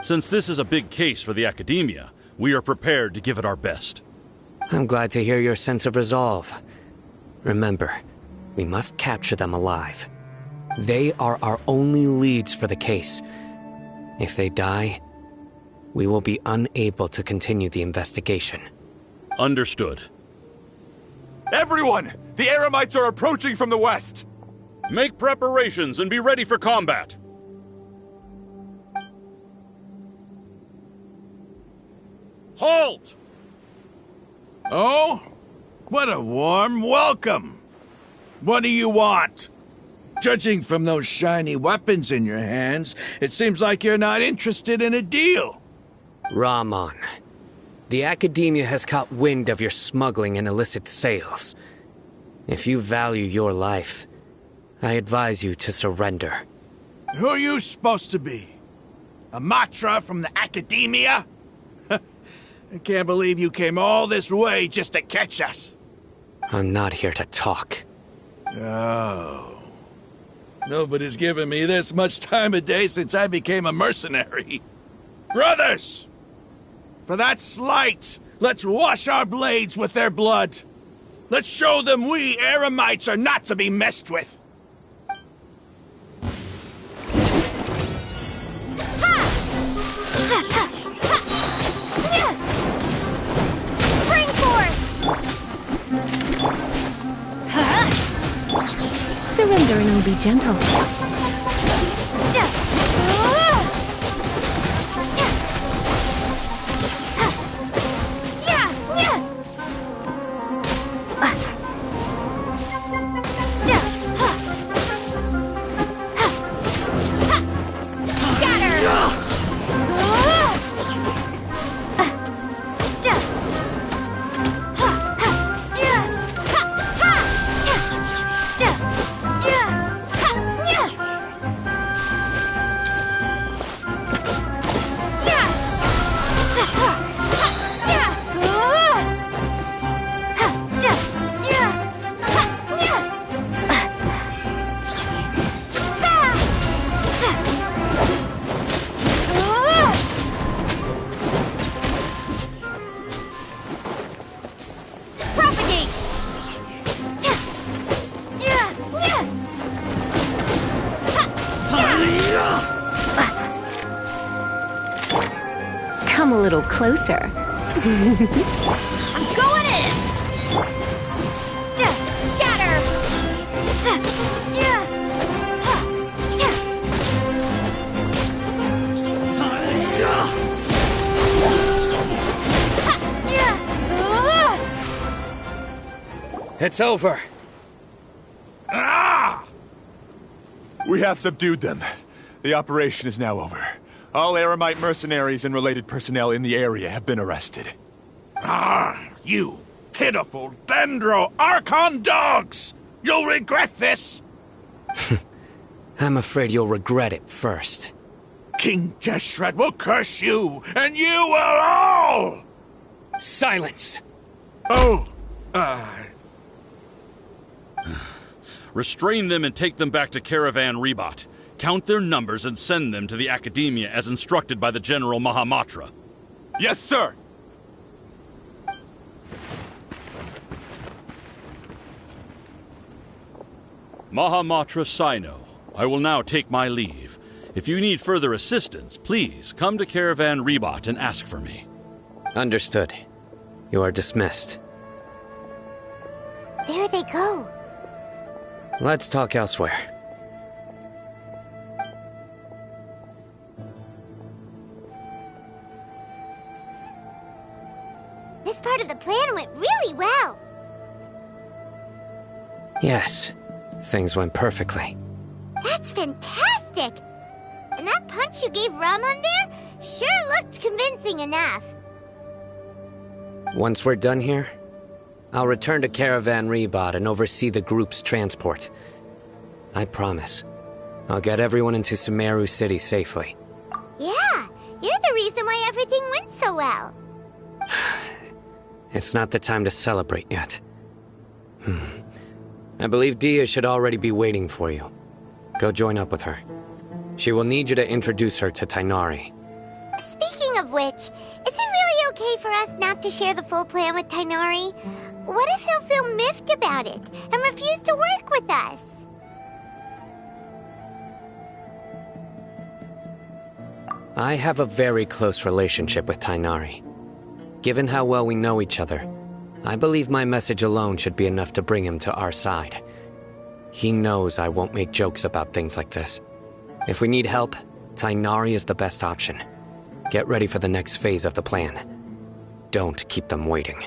Since this is a big case for the Academia, we are prepared to give it our best. I'm glad to hear your sense of resolve. Remember, we must capture them alive. They are our only leads for the case. If they die, we will be unable to continue the investigation. Understood. Everyone! The Eremites are approaching from the west! Make preparations and be ready for combat! Halt! Oh? What a warm welcome! What do you want? Judging from those shiny weapons in your hands, it seems like you're not interested in a deal. Rahman, the Academia has caught wind of your smuggling and illicit sales. If you value your life, I advise you to surrender. Who are you supposed to be? A Matra from the Academia? I can't believe you came all this way just to catch us. I'm not here to talk. Oh. Nobody's given me this much time of day since I became a mercenary. Brothers! For that slight, let's wash our blades with their blood. Let's show them we Eremites are not to be messed with. Spring forth! Surrender and be gentle. Come a little closer. I'm going in! Scatter! It's over. Ah! We have subdued them. The operation is now over. All Eremite mercenaries and related personnel in the area have been arrested. Ah, you pitiful Dendro Archon dogs! You'll regret this! I'm afraid you'll regret it first. King Deshret will curse you, and you will all! Silence! Oh, Restrain them and take them back to Caravan Rebot. Count their numbers and send them to the Academia as instructed by the General Mahamatra. Yes, sir! Mahamatra Sino, I will now take my leave. If you need further assistance, please come to Caravan Rebot and ask for me. Understood. You are dismissed. There they go. Let's talk elsewhere. This part of the plan Yes, things went perfectly. That's fantastic! And that punch you gave Ramon there sure looked convincing enough. Once we're done here, I'll return to Caravan Rebot and oversee the group's transport. I promise. I'll get everyone into Sumeru City safely. Yeah, you're the reason why everything went so well. It's not the time to celebrate yet. I believe Dia should already be waiting for you. Go join up with her. She will need you to introduce her to Tighnari. Speaking of which, is it really okay for us not to share the full plan with Tighnari? What if he'll feel miffed about it and refuse to work with us? I have a very close relationship with Tighnari. Given how well we know each other, I believe my message alone should be enough to bring him to our side. He knows I won't make jokes about things like this. If we need help, Tighnari is the best option. Get ready for the next phase of the plan. Don't keep them waiting.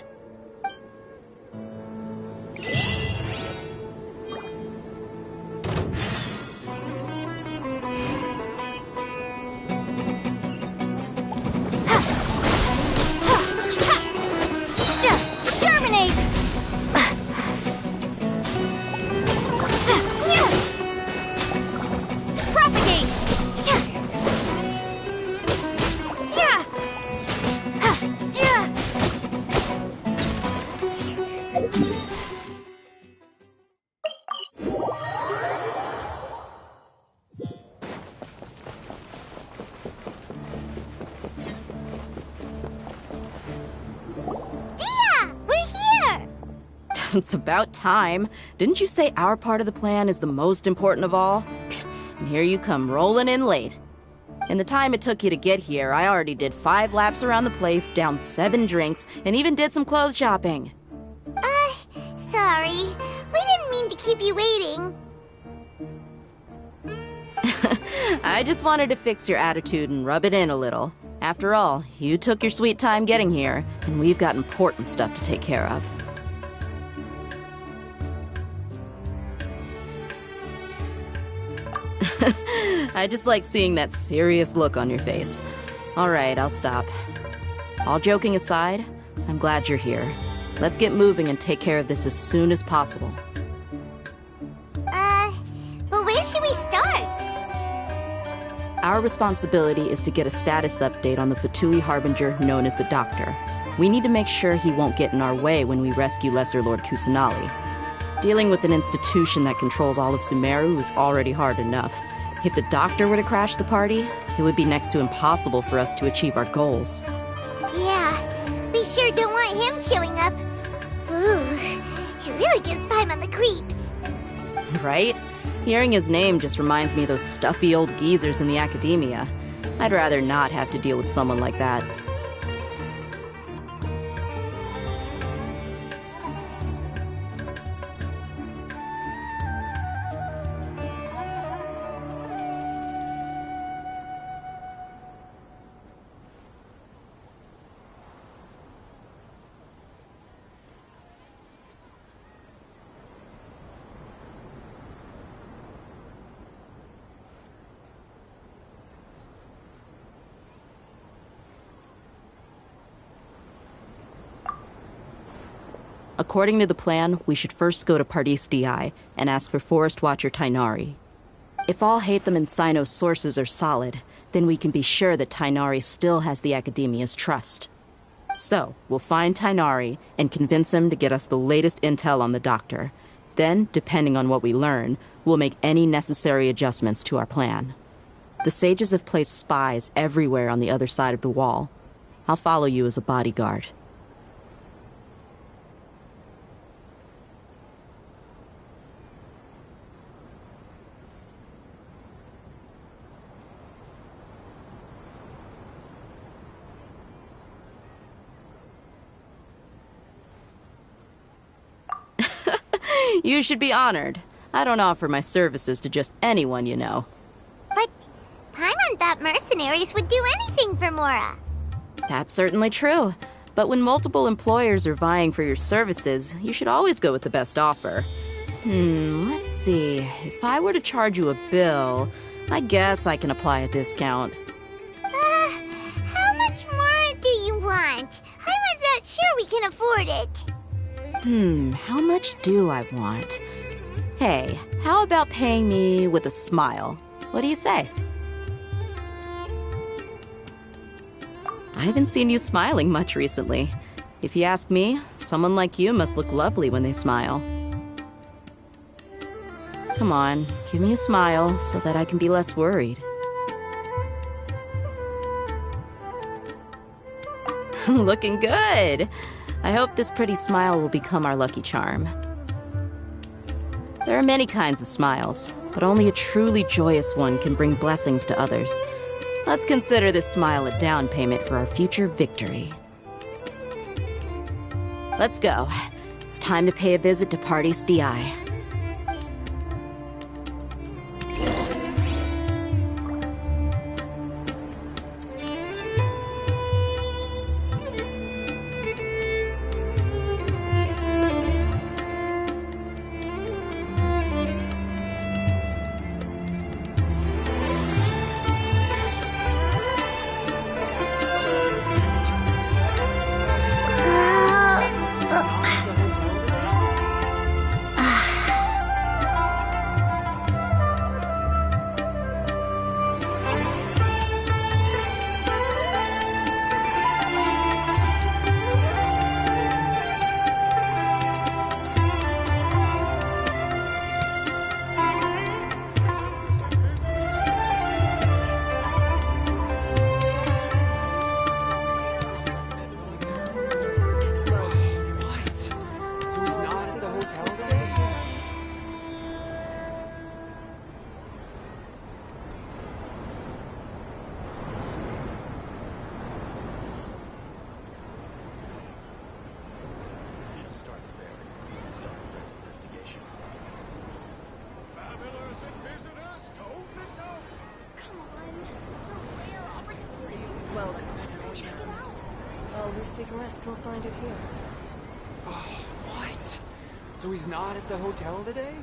It's about time. Didn't you say our part of the plan is the most important of all? And here you come rolling in late. In the time it took you to get here, I already did 5 laps around the place, downed 7 drinks, and even did some clothes shopping. Sorry. We didn't mean to keep you waiting. I just wanted to fix your attitude and rub it in a little. After all, you took your sweet time getting here, and we've got important stuff to take care of. I just like seeing that serious look on your face. Alright, I'll stop. All joking aside, I'm glad you're here. Let's get moving and take care of this as soon as possible. But where should we start? Our responsibility is to get a status update on the Fatui Harbinger known as the Doctor. We need to make sure he won't get in our way when we rescue Lesser Lord Kusanali. Dealing with an institution that controls all of Sumeru is already hard enough. If the Doctor were to crash the party, it would be next to impossible for us to achieve our goals. Yeah, we sure don't want him showing up. Ooh, he really gives Paimon the creeps. Right? Hearing his name just reminds me of those stuffy old geezers in the academia. I'd rather not have to deal with someone like that. According to the plan, we should first go to Pardis Di and ask for Forest Watcher Tighnari. If all Hatham and Sino's sources are solid, then we can be sure that Tighnari still has the Academia's trust. So, we'll find Tighnari and convince him to get us the latest intel on the Doctor. Then, depending on what we learn, we'll make any necessary adjustments to our plan. The sages have placed spies everywhere on the other side of the wall. I'll follow you as a bodyguard. You should be honored. I don't offer my services to just anyone you know. But Paimon thought mercenaries would do anything for Mora. That's certainly true. But when multiple employers are vying for your services, you should always go with the best offer. Let's see. If I were to charge you a bill, I guess I can apply a discount. How much more do you want? I was not sure we can afford it. How much do I want? Hey, how about paying me with a smile? What do you say? I haven't seen you smiling much recently. If you ask me, someone like you must look lovely when they smile. Come on, give me a smile so that I can be less worried. Looking good! I hope this pretty smile will become our lucky charm. There are many kinds of smiles, but only a truly joyous one can bring blessings to others. Let's consider this smile a down payment for our future victory. Let's go. It's time to pay a visit to Party's DI. We'll find it here. Oh, what? So he's not at the hotel today?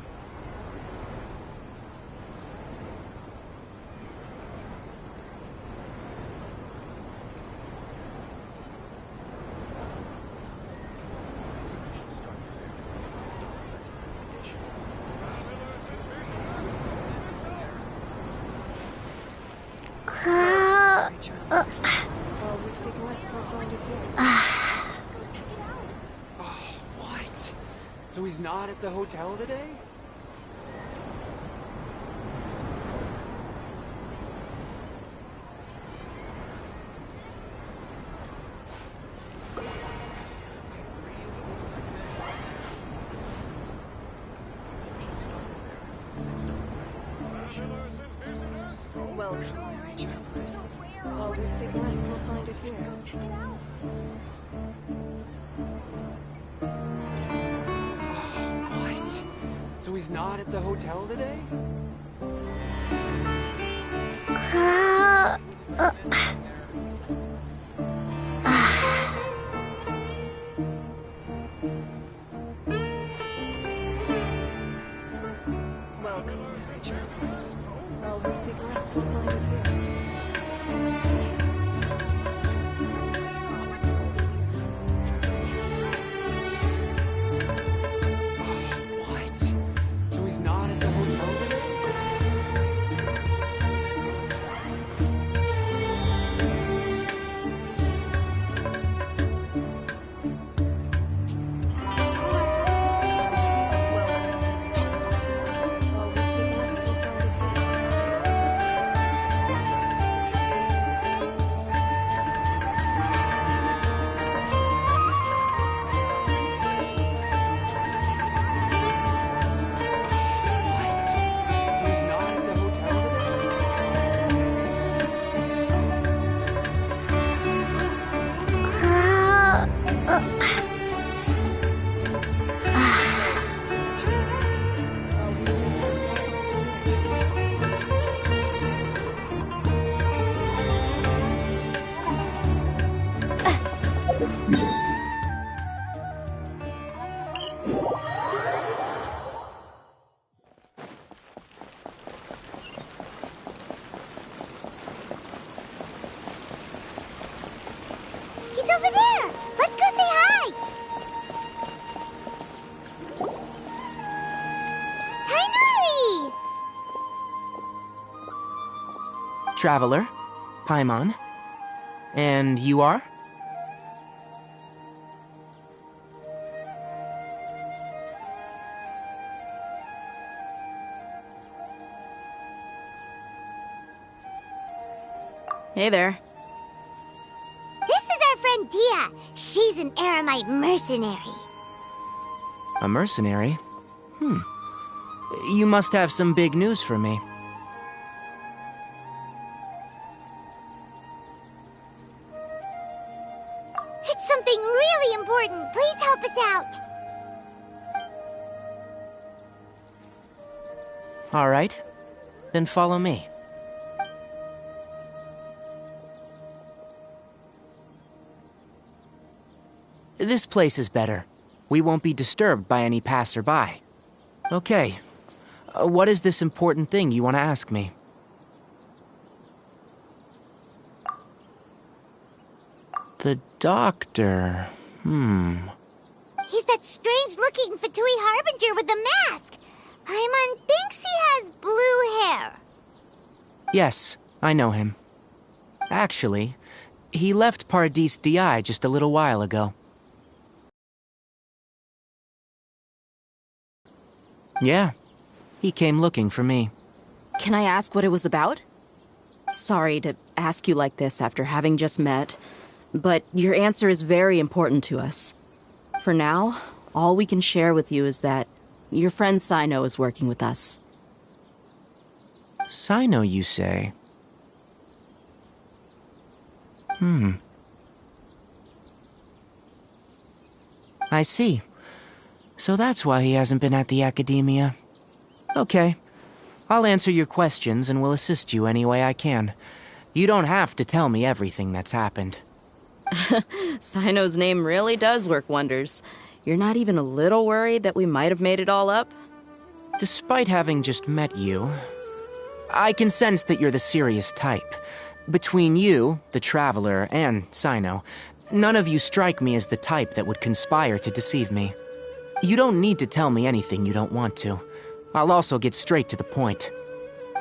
So he's not at the hotel today? Welcome, merry travelers. All who seek rest will find it here. So he's not at the hotel today? Welcome, merry travelers. All who seek rest will find it here. Traveler, Paimon. And you are? Hey there. This is our friend Dia. She's an Aramite mercenary. A mercenary? You must have some big news for me. It's something really important. Please help us out. All right. Then follow me. This place is better. We won't be disturbed by any passerby. Okay. What is this important thing you want to ask me? The doctor. He's that strange-looking Fatui Harbinger with the mask. Paimon thinks he has blue hair. Yes, I know him. Actually, he left Paradis Di just a little while ago. Yeah, he came looking for me. Can I ask what it was about? Sorry to ask you like this after having just met, but your answer is very important to us. For now, all we can share with you is that your friend Sino is working with us. Sino, you say? I see. So that's why he hasn't been at the academia. Okay. I'll answer your questions and will assist you any way I can. You don't have to tell me everything that's happened. Sino's name really does work wonders. You're not even a little worried that we might have made it all up? Despite having just met you, I can sense that you're the serious type. Between you, the Traveler, and Sino, none of you strike me as the type that would conspire to deceive me. You don't need to tell me anything you don't want to. I'll also get straight to the point.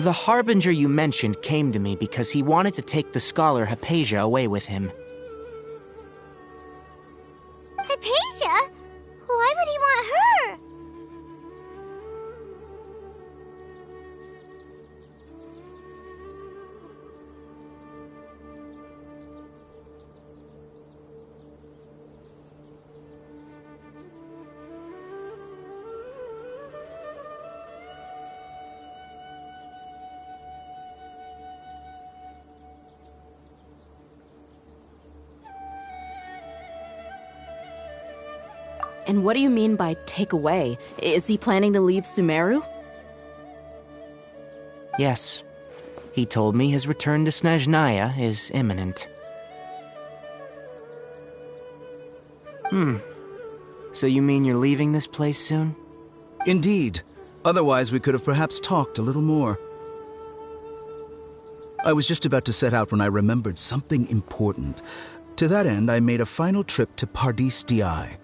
The Harbinger you mentioned came to me because he wanted to take the scholar Hypatia away with him. Hypatia? Why would he want her? And what do you mean by take away? Is he planning to leave Sumeru? Yes. He told me his return to Snezhnaya is imminent. So you mean you're leaving this place soon? Indeed. Otherwise, we could have perhaps talked a little more. I was just about to set out when I remembered something important. To that end, I made a final trip to Paradis Di.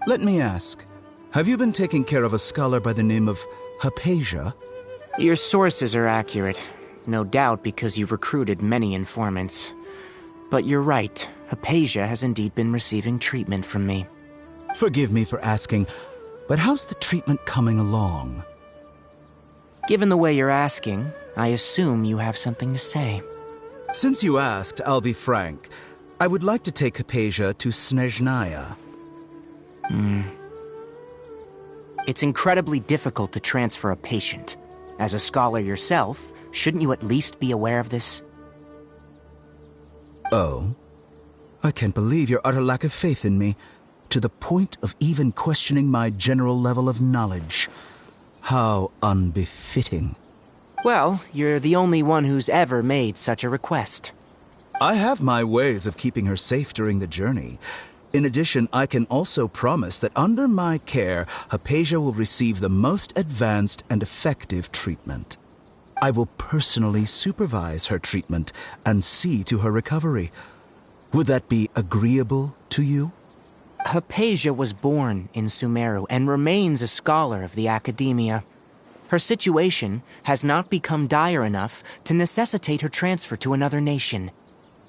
Let me ask, have you been taking care of a scholar by the name of Hypatia? Your sources are accurate. No doubt because you've recruited many informants. But you're right, Hypatia has indeed been receiving treatment from me. Forgive me for asking, but how's the treatment coming along? Given the way you're asking, I assume you have something to say. Since you asked, I'll be frank. I would like to take Hypatia to Snezhnaya. It's incredibly difficult to transfer a patient. As a scholar yourself, shouldn't you at least be aware of this? Oh? I can't believe your utter lack of faith in me, to the point of even questioning my general level of knowledge. How unbefitting. Well, you're the only one who's ever made such a request. I have my ways of keeping her safe during the journey. In addition, I can also promise that under my care, Hypatia will receive the most advanced and effective treatment. I will personally supervise her treatment and see to her recovery. Would that be agreeable to you? Hypatia was born in Sumeru and remains a scholar of the academia. Her situation has not become dire enough to necessitate her transfer to another nation.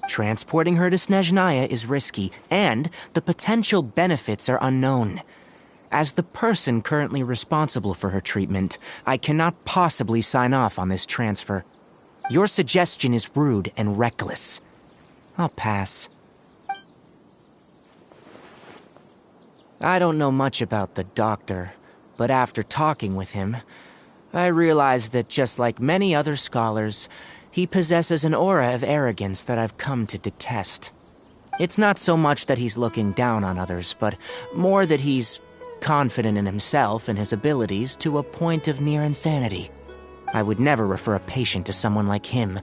Transporting her to Snezhnaya is risky, and the potential benefits are unknown. As the person currently responsible for her treatment, I cannot possibly sign off on this transfer. Your suggestion is rude and reckless. I'll pass. I don't know much about the doctor, but after talking with him, I realized that just like many other scholars, he possesses an aura of arrogance that I've come to detest. It's not so much that he's looking down on others, but more that he's confident in himself and his abilities to a point of near insanity. I would never refer a patient to someone like him.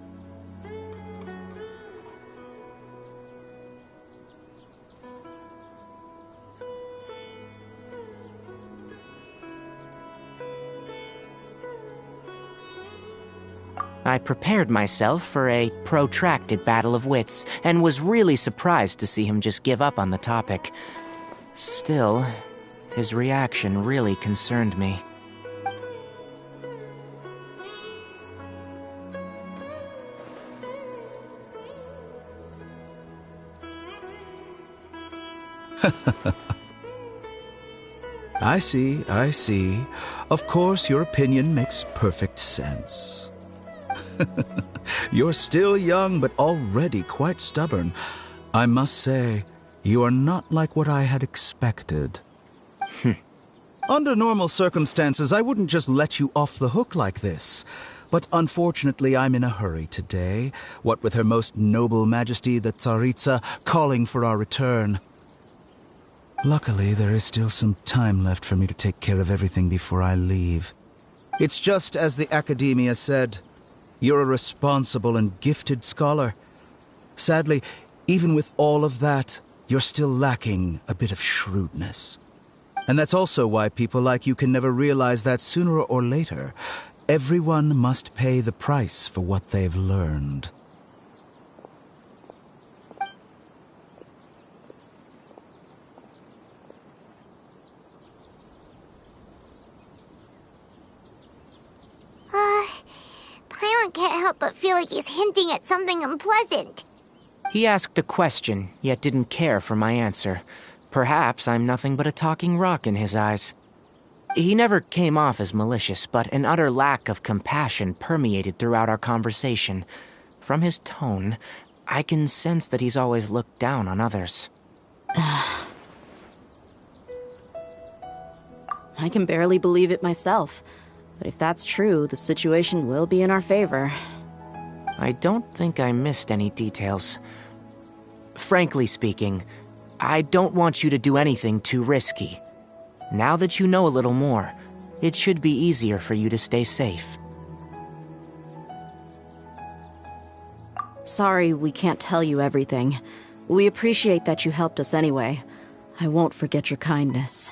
I prepared myself for a protracted battle of wits, and was really surprised to see him just give up on the topic. Still, his reaction really concerned me. I see, I see. Of course, your opinion makes perfect sense. You're still young, but already quite stubborn. I must say, you are not like what I had expected. Under normal circumstances, I wouldn't just let you off the hook like this. But unfortunately, I'm in a hurry today, what with Her Most Noble Majesty the Tsaritsa calling for our return. Luckily, there is still some time left for me to take care of everything before I leave. It's just as the Academia said. You're a responsible and gifted scholar. Sadly, even with all of that, you're still lacking a bit of shrewdness. And that's also why people like you can never realize that sooner or later, everyone must pay the price for what they've learned. Paimon can't help but feel like he's hinting at something unpleasant. He asked a question, yet didn't care for my answer. Perhaps I'm nothing but a talking rock in his eyes. He never came off as malicious, but an utter lack of compassion permeated throughout our conversation. From his tone, I can sense that he's always looked down on others. I can barely believe it myself. But if that's true, the situation will be in our favor. I don't think I missed any details. Frankly speaking, I don't want you to do anything too risky. Now that you know a little more, it should be easier for you to stay safe. Sorry we can't tell you everything. We appreciate that you helped us anyway. I won't forget your kindness.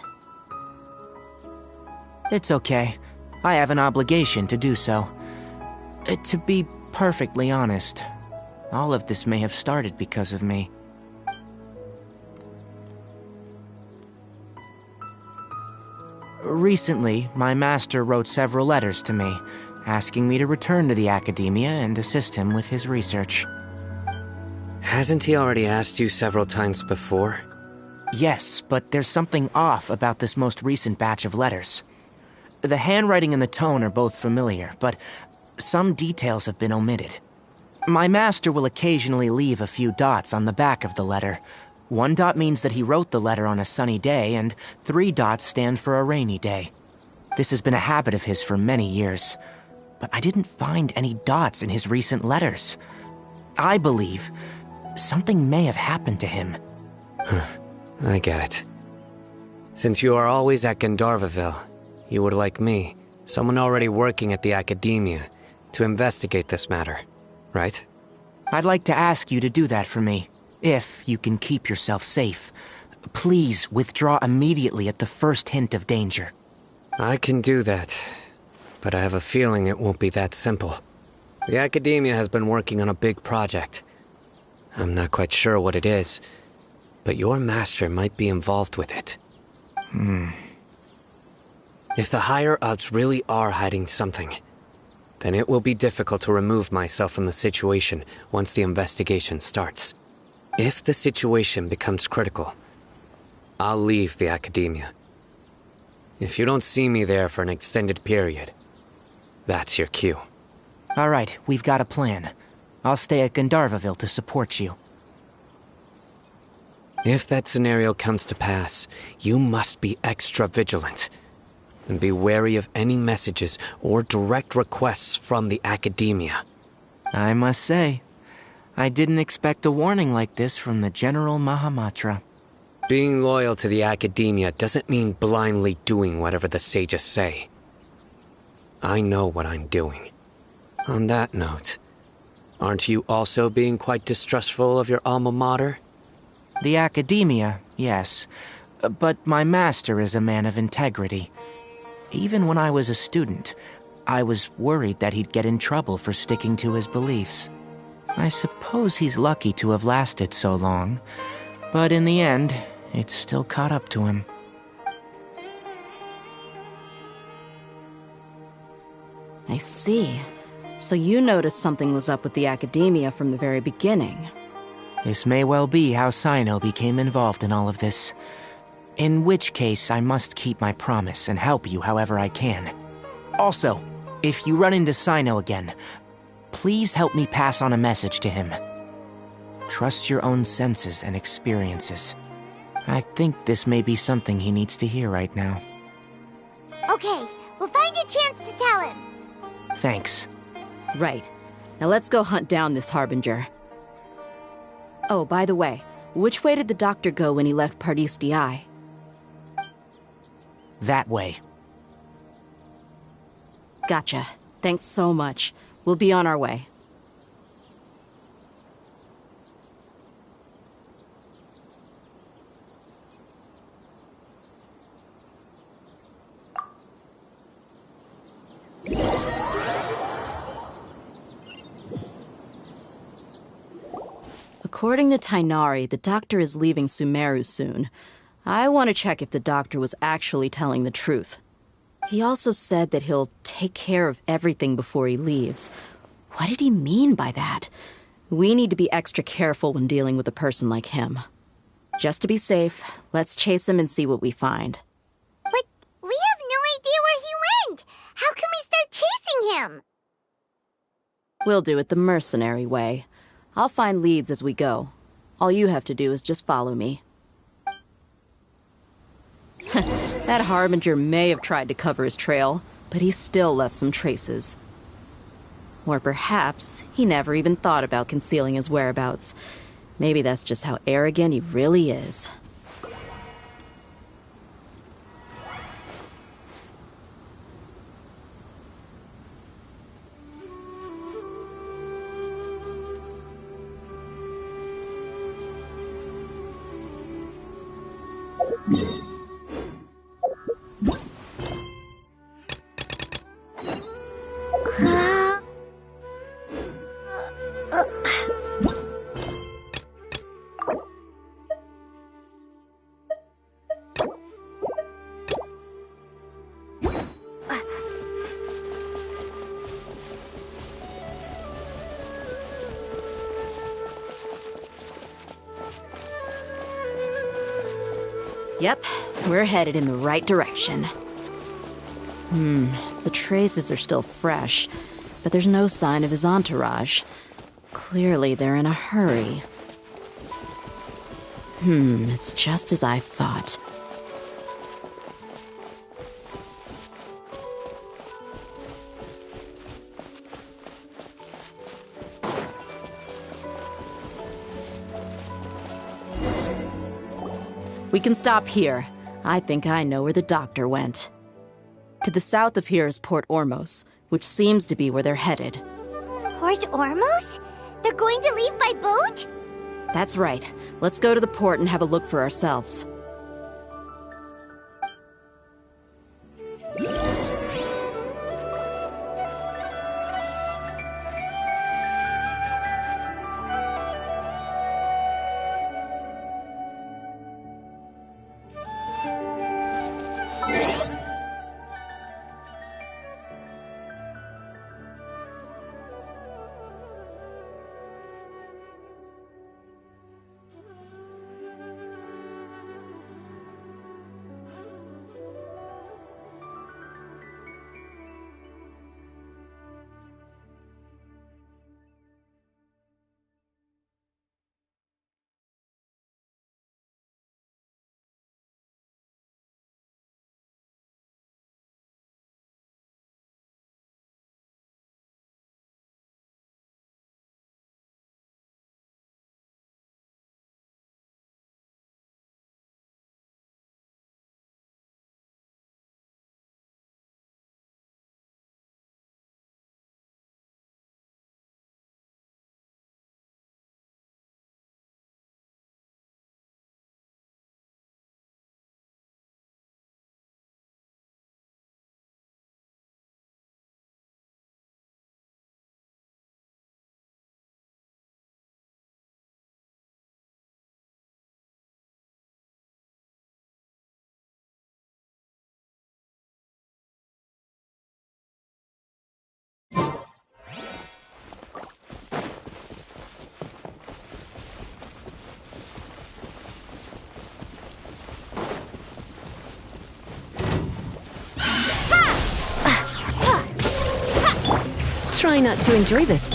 It's okay. I have an obligation to do so. To be perfectly honest, all of this may have started because of me. Recently, my master wrote several letters to me, asking me to return to the Academia and assist him with his research. Hasn't he already asked you several times before? Yes, but there's something off about this most recent batch of letters. The handwriting and the tone are both familiar, but some details have been omitted. My master will occasionally leave a few dots on the back of the letter. 1 dot means that he wrote the letter on a sunny day, and 3 dots stand for a rainy day. This has been a habit of his for many years, but I didn't find any dots in his recent letters. I believe something may have happened to him. I get it. Since you are always at Gandharvaville, you would like me, someone already working at the Academia, to investigate this matter, right? I'd like to ask you to do that for me, if you can keep yourself safe. Please withdraw immediately at the first hint of danger. I can do that, but I have a feeling it won't be that simple. The Academia has been working on a big project. I'm not quite sure what it is, but your master might be involved with it. If the higher-ups really are hiding something, then it will be difficult to remove myself from the situation once the investigation starts. If the situation becomes critical, I'll leave the academia. If you don't see me there for an extended period, that's your cue. All right, we've got a plan. I'll stay at Gandharvaville to support you. If that scenario comes to pass, you must be extra vigilant. And be wary of any messages or direct requests from the academia. I must say, I didn't expect a warning like this from the General Mahamatra. Being loyal to the academia doesn't mean blindly doing whatever the sages say. I know what I'm doing. On that note, aren't you also being quite distrustful of your alma mater? The academia, yes. But my master is a man of integrity. Even when I was a student, I was worried that he'd get in trouble for sticking to his beliefs. I suppose he's lucky to have lasted so long, but in the end, it's still caught up to him. I see. So you noticed something was up with the academia from the very beginning. This may well be how Sino became involved in all of this. In which case, I must keep my promise and help you however I can. Also, if you run into Sino again, please help me pass on a message to him. Trust your own senses and experiences. I think this may be something he needs to hear right now. Okay, we'll find a chance to tell him. Thanks. Right. Now let's go hunt down this Harbinger. Oh, by the way, which way did the doctor go when he left Pardis Di? That way. Gotcha. Thanks so much. We'll be on our way. According to Tainari, the doctor is leaving Sumeru soon. I want to check if the doctor was actually telling the truth. He also said that he'll take care of everything before he leaves. What did he mean by that? We need to be extra careful when dealing with a person like him. Just to be safe, let's chase him and see what we find. But we have no idea where he went! How can we start chasing him? We'll do it the mercenary way. I'll find leads as we go. All you have to do is just follow me. That Harbinger may have tried to cover his trail, but he still left some traces. Or perhaps he never even thought about concealing his whereabouts. Maybe that's just how arrogant he really is. Yep, we're headed in the right direction. The traces are still fresh, but there's no sign of his entourage. Clearly they're in a hurry. It's just as I thought. We can stop here. I think I know where the doctor went. To the south of here is Port Ormos, which seems to be where they're headed. Port Ormos? They're going to leave by boat? That's right. Let's go to the port and have a look for ourselves. try not to enjoy this.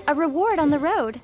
A reward on the road.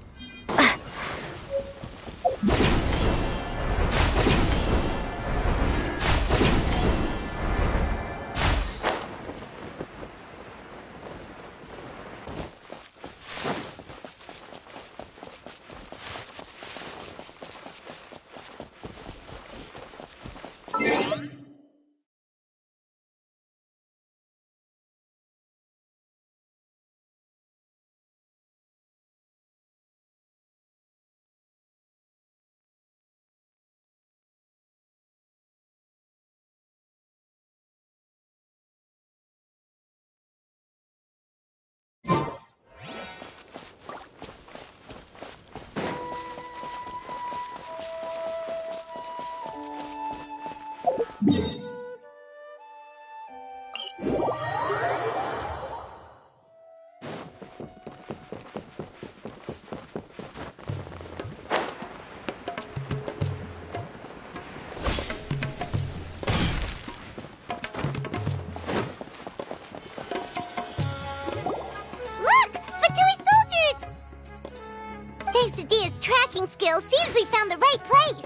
Skills seems we found the right place.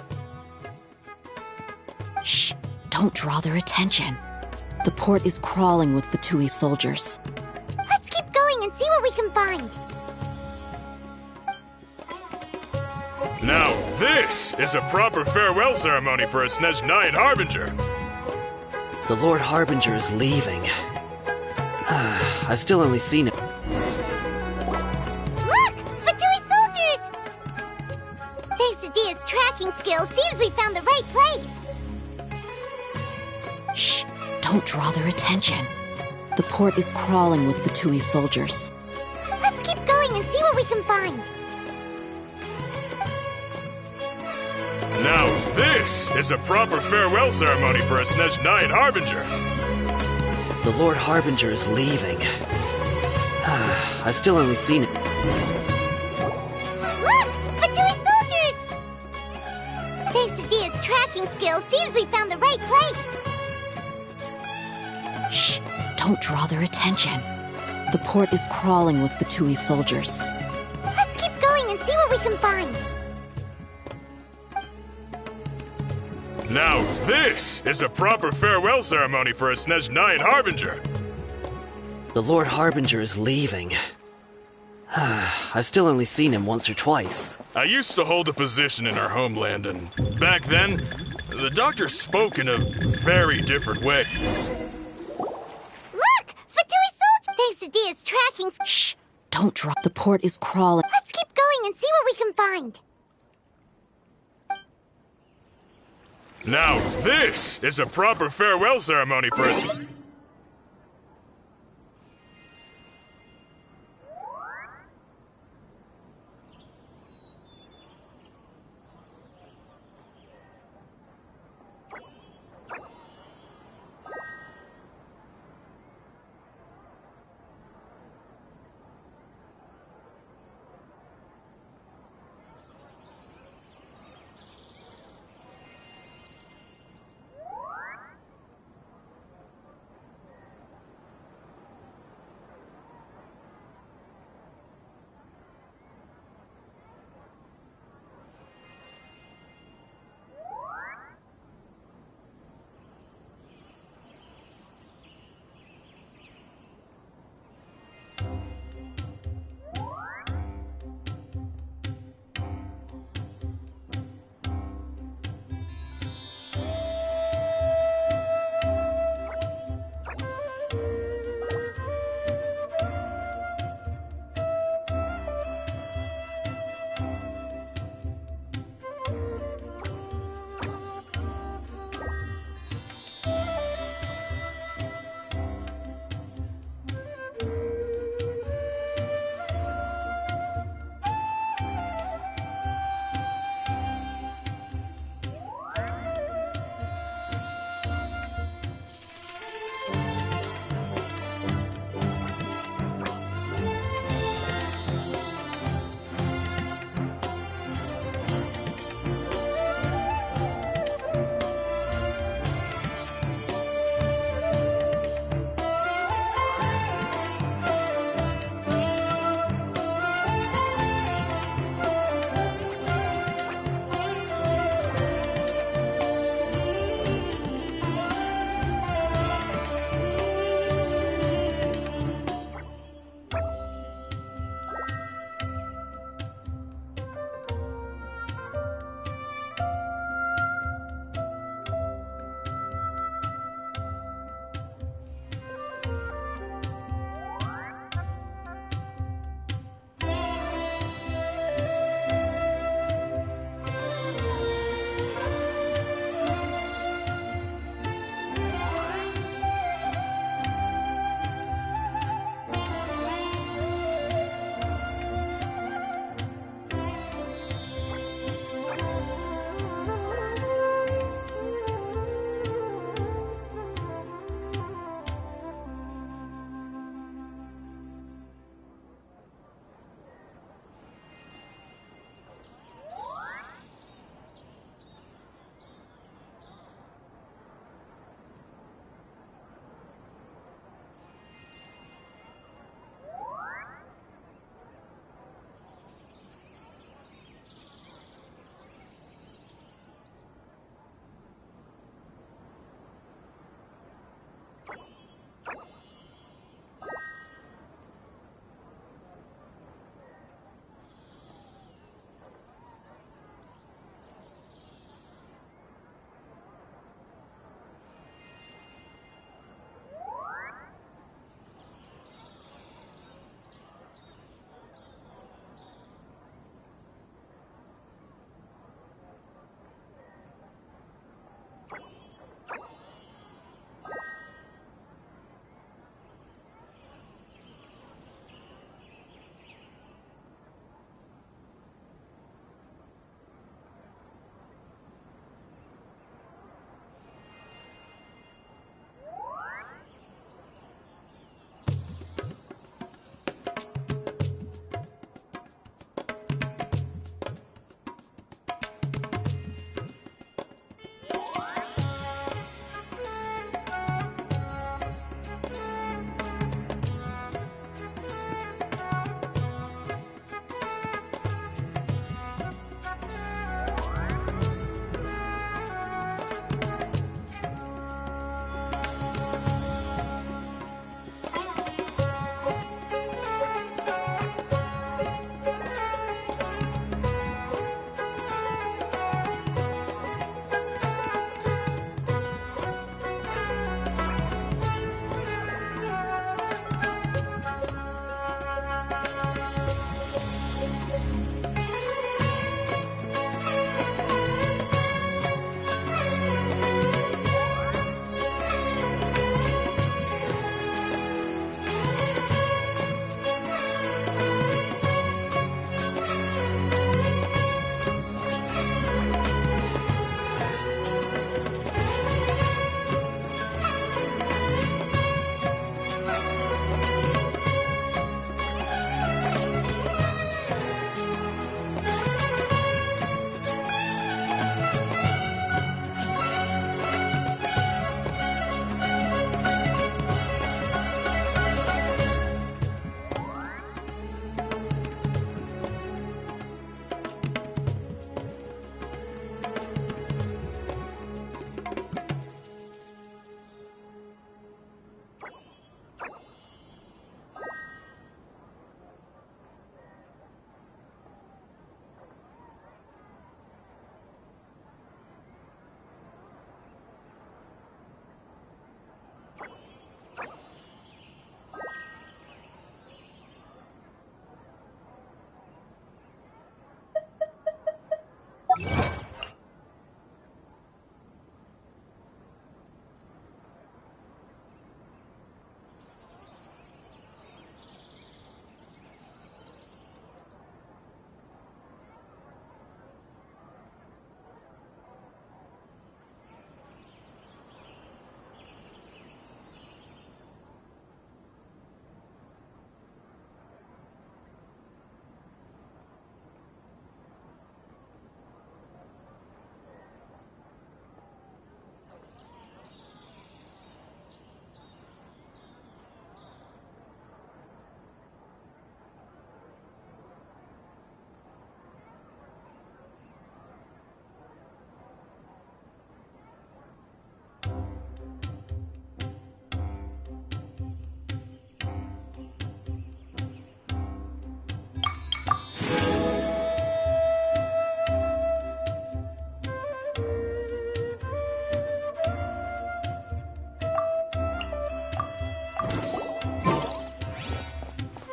Shh! Don't draw their attention. The port is crawling with Fatui soldiers. Let's keep going and see what we can find. Now this is a proper farewell ceremony for a Snezh Knight Harbinger. The Lord Harbinger is leaving. I've still only seen him. Skills seems we found the right place. Shh! Don't draw their attention. The port is crawling with Fatui soldiers. Let's keep going and see what we can find. Now this is a proper farewell ceremony for a Snezh Knight Harbinger. The Lord Harbinger is leaving. I've still only seen him. Skills seems we found the right place. Shh! Don't draw their attention. The port is crawling with Fatui soldiers. Let's keep going and see what we can find. Now this is a proper farewell ceremony for a Snezh Knight Harbinger. The Lord Harbinger is leaving. I've still only seen him once or twice. I used to hold a position in our homeland, and back then, the doctor spoke in a very different way. Look! Fatui soldier! Thanks to Dia's tracking... Shh! Don't drop. The port is crawling. Let's keep going and see what we can find. Now this is a proper farewell ceremony for us.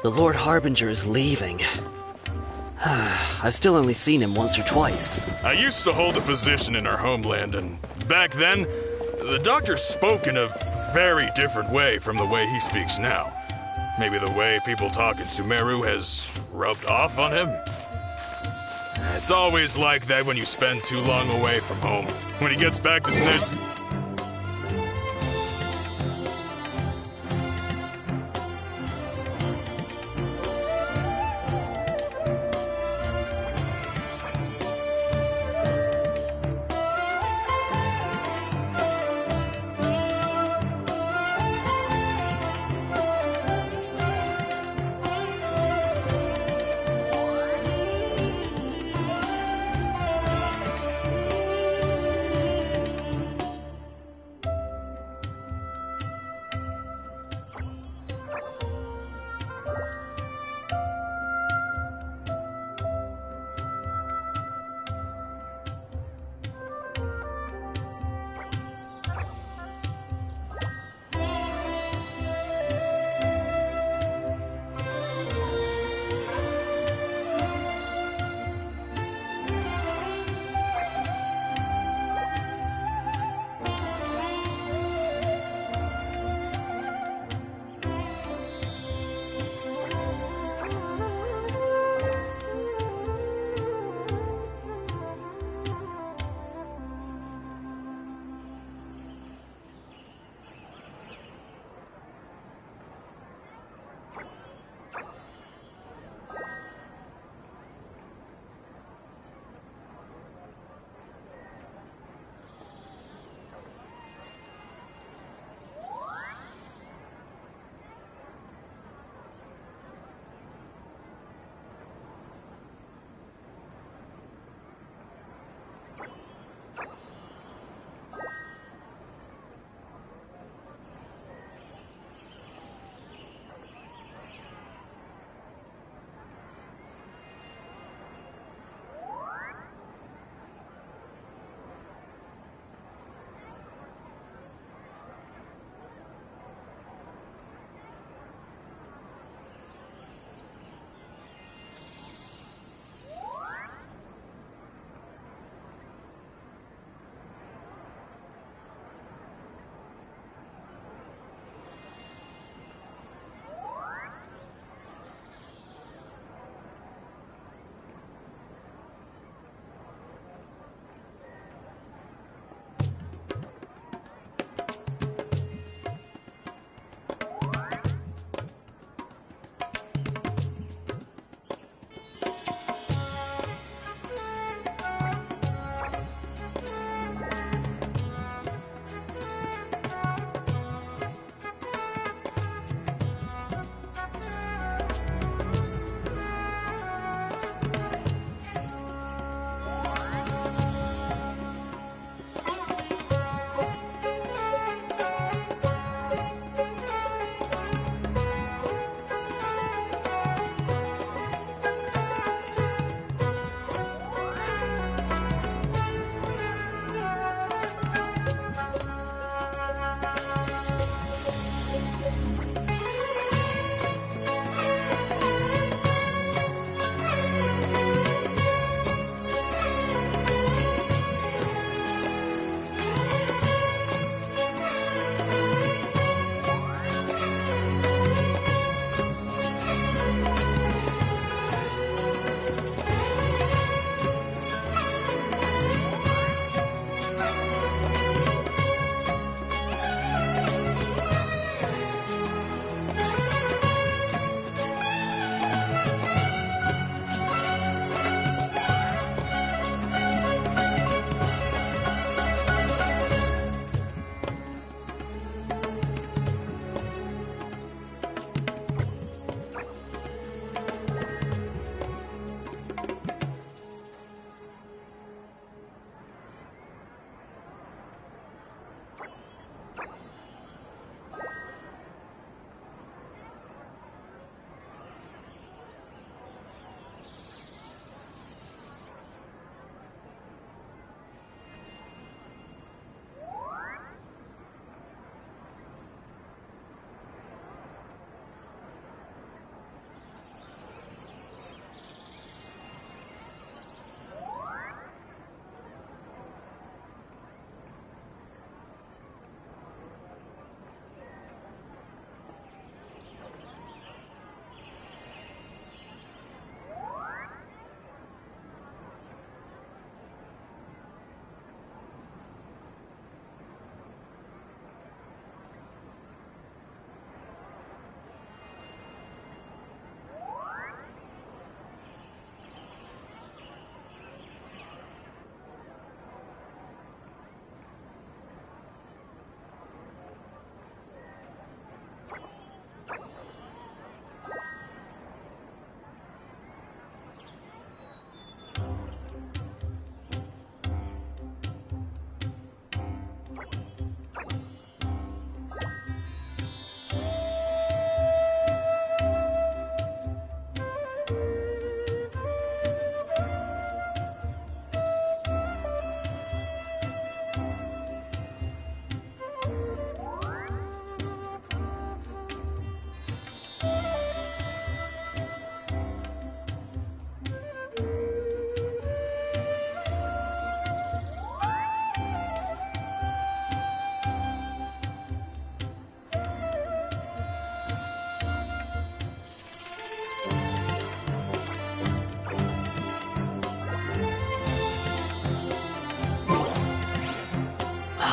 The Lord Harbinger is leaving. I've still only seen him once or twice. I used to hold a position in our homeland, and back then, the doctor spoke in a very different way from the way he speaks now. Maybe the way people talk in Sumeru has rubbed off on him? It's always like that when you spend too long away from home. When he gets back to Snit...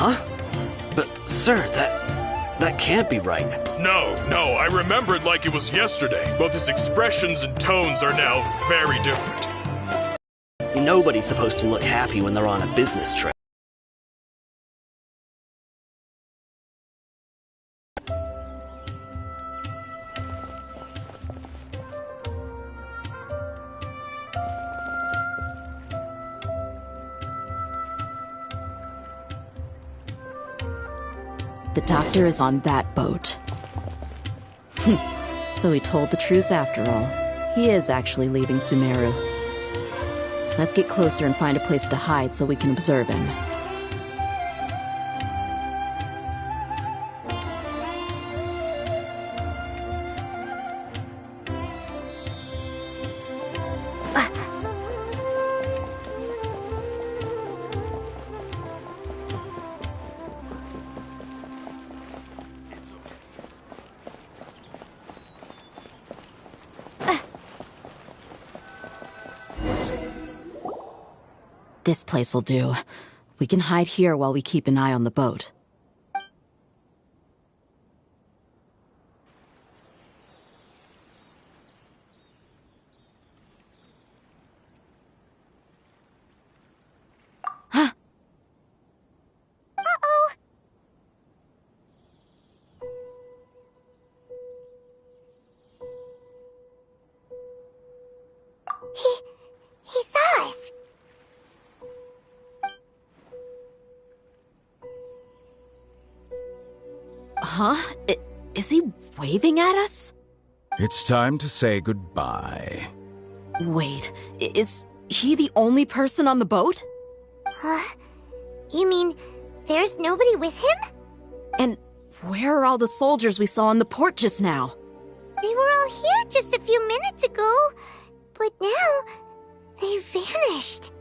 Huh? But, sir, that can't be right. No, I remembered like it was yesterday. Both his expressions and tones are now very different. Nobody's supposed to look happy when they're on a business trip. The doctor is on that boat. So he told the truth after all. He is actually leaving Sumeru. Let's get closer and find a place to hide so we can observe him. This place'll do. We can hide here while we keep an eye on the boat. Uh-oh. He saw us. Huh? Is he waving at us? It's time to say goodbye. Wait, is he the only person on the boat? You mean there's nobody with him? And where are all the soldiers we saw in the port just now? They were all here just a few minutes ago, but now they vanished.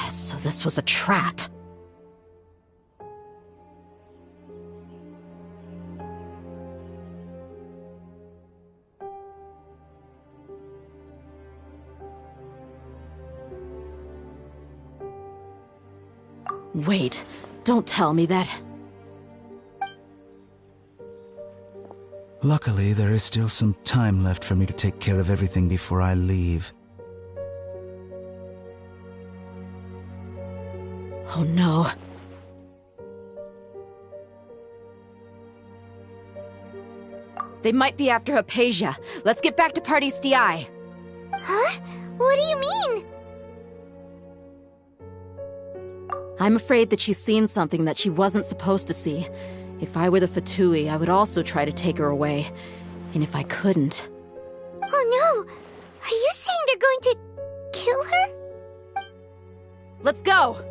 So this was a trap. Wait, don't tell me that. Luckily, there is still some time left for me to take care of everything before I leave. Oh no. They might be after Hypatia. Let's get back to Party's DI. Huh? What do you mean? I'm afraid that she's seen something that she wasn't supposed to see. If I were the Fatui, I would also try to take her away. And if I couldn't... Oh no! Are you saying they're going to kill her? Let's go!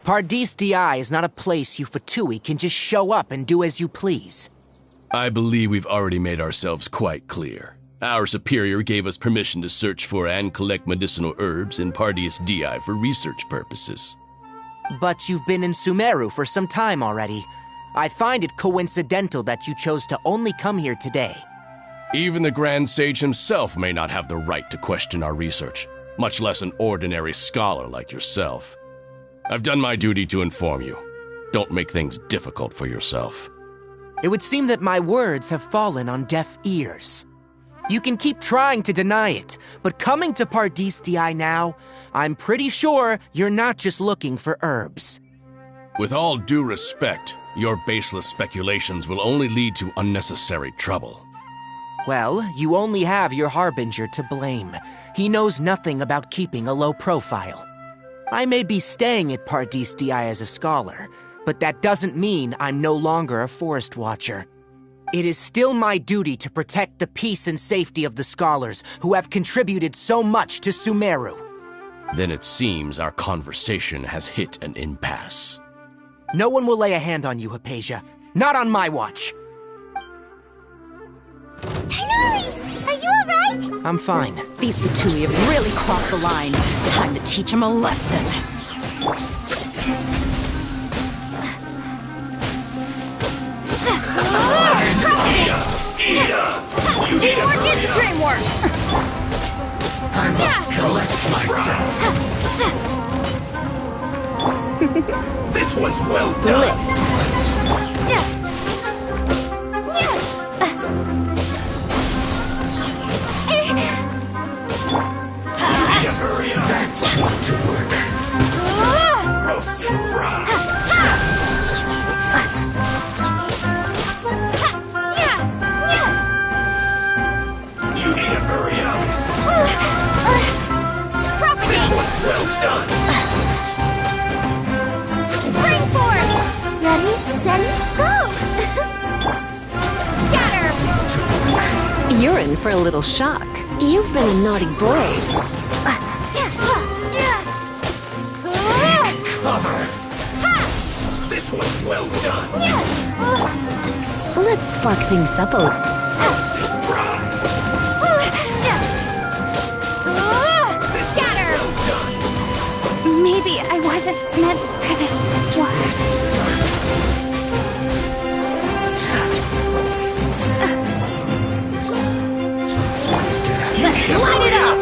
Pardis DI is not a place you Fatui can just show up and do as you please. I believe we've already made ourselves quite clear. Our superior gave us permission to search for and collect medicinal herbs in Pardis DI for research purposes. But you've been in Sumeru for some time already. I find it coincidental that you chose to only come here today. Even the Grand Sage himself may not have the right to question our research, much less an ordinary scholar like yourself. I've done my duty to inform you. Don't make things difficult for yourself. It would seem that my words have fallen on deaf ears. You can keep trying to deny it, but coming to Pardis DI now, I'm pretty sure you're not just looking for herbs. With all due respect, your baseless speculations will only lead to unnecessary trouble. Well, you only have your Harbinger to blame. He knows nothing about keeping a low profile. I may be staying at Pardis DI as a scholar, but that doesn't mean I'm no longer a forest watcher. It is still my duty to protect the peace and safety of the scholars who have contributed so much to Sumeru. Then it seems our conversation has hit an impasse. No one will lay a hand on you, Hypatia. Not on my watch. I'm fine. These Fatui have really crossed the line. Time to teach them a lesson. Teamwork is dreamwork! I must collect myself. This was well done. Hurry up. That's what to work. Roast and fry. You need to hurry up. This was well done. Spring force! Ready, steady, go! Scatter! You're in for a little shock. You've been a naughty boy. Cover. This was well done. Let's spark things up a little. Roast and fry. Scatter! Well done. Maybe I wasn't meant for this work. Let's light it up.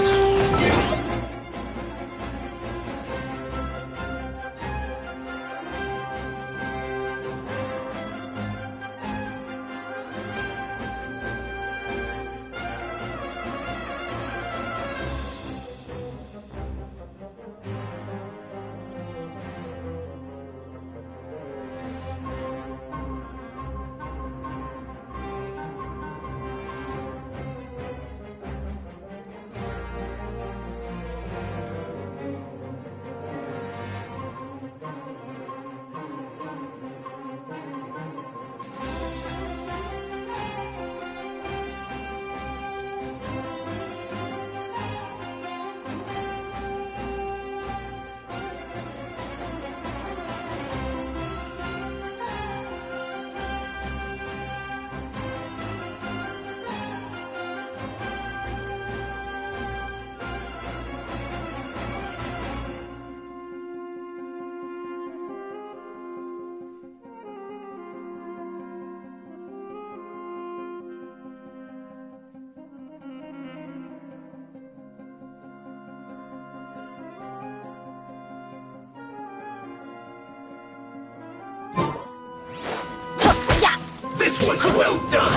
This was well done.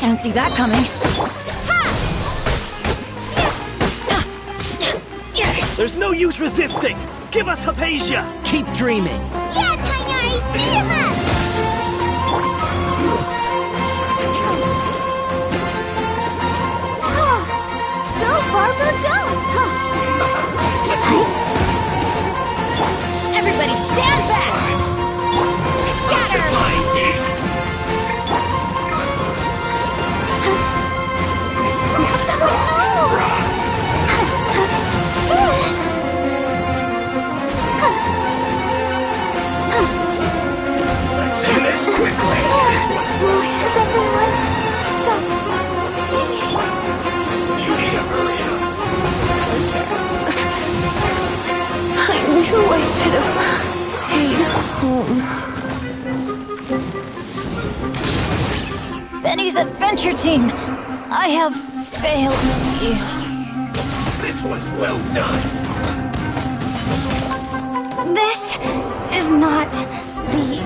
Didn't see that coming. There's no use resisting. Give us Hypatia. Keep dreaming. Yeah, Tainari, beat him up! Go, Barbara, go! Everybody stand back! Scatter! Let's do this quickly. Why has everyone stopped singing? You need to hurry up. I knew I should have stayed home. Benny's adventure team! I have failed you. This was well done. This is not the...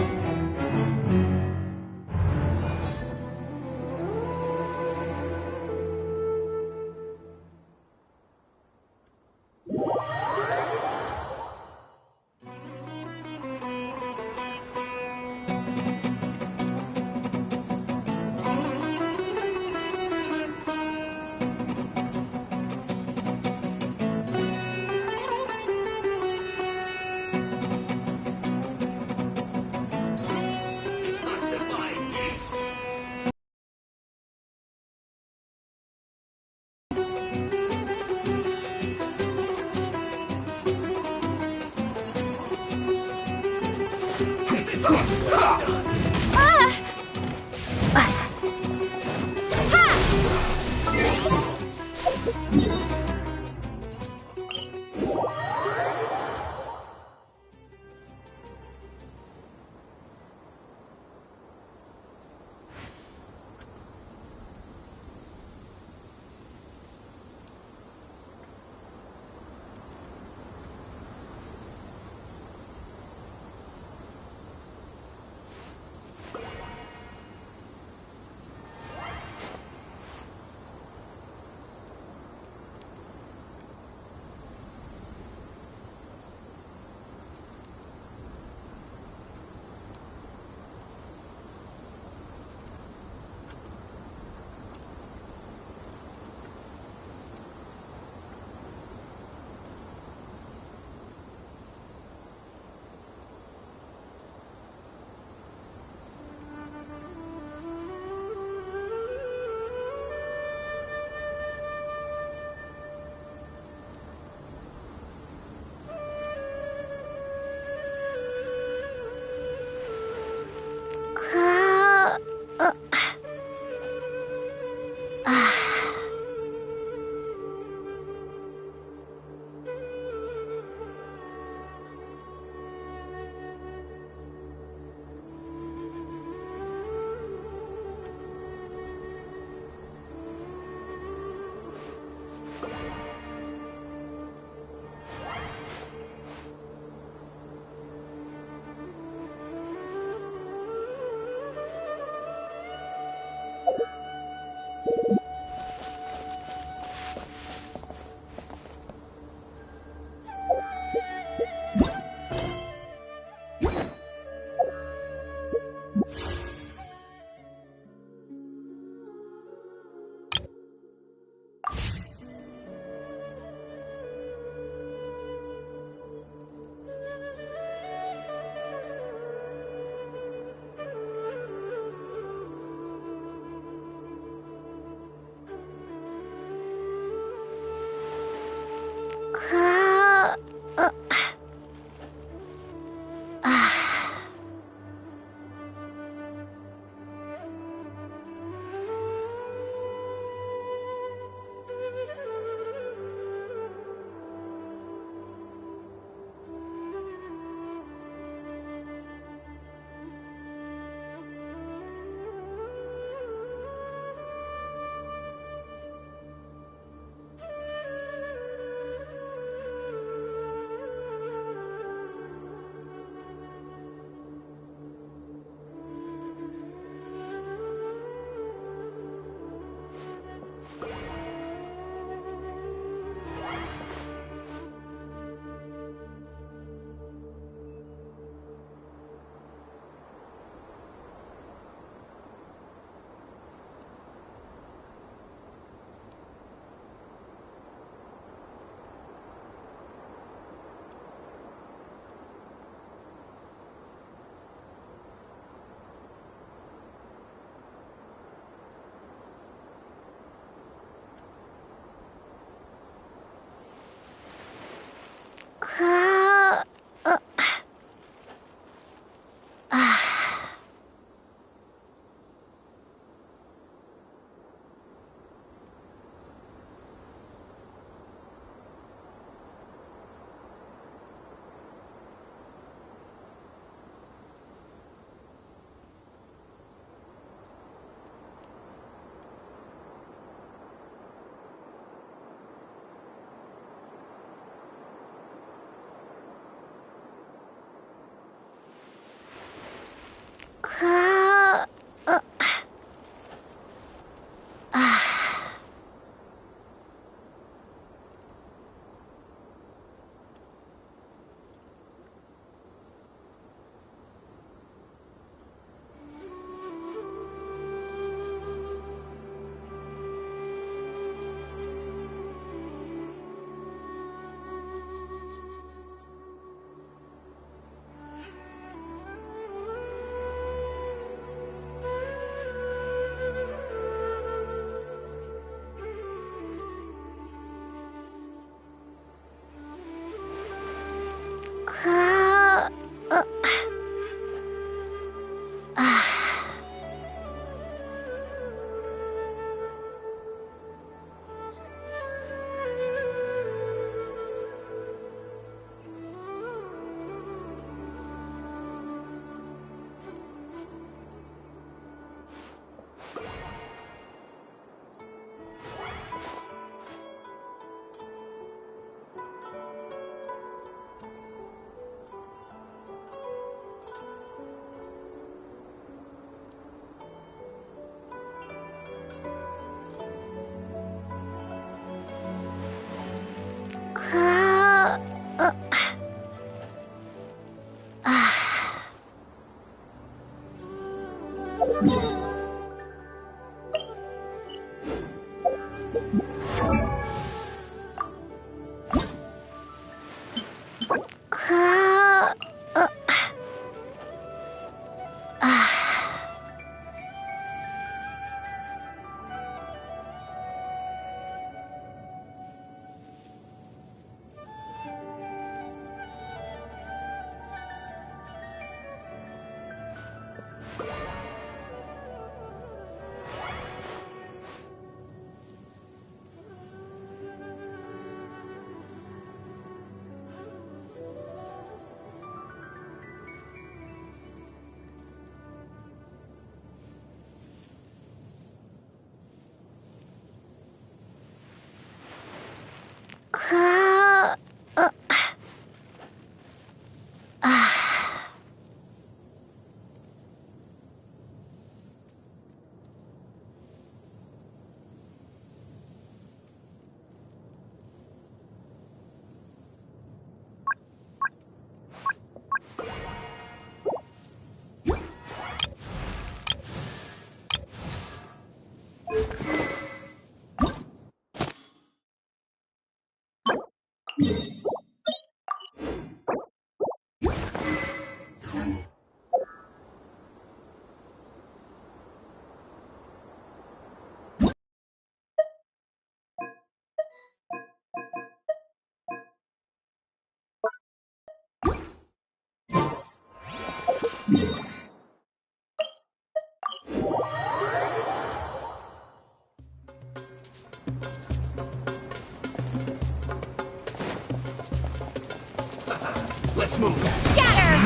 Let's move. Scatter!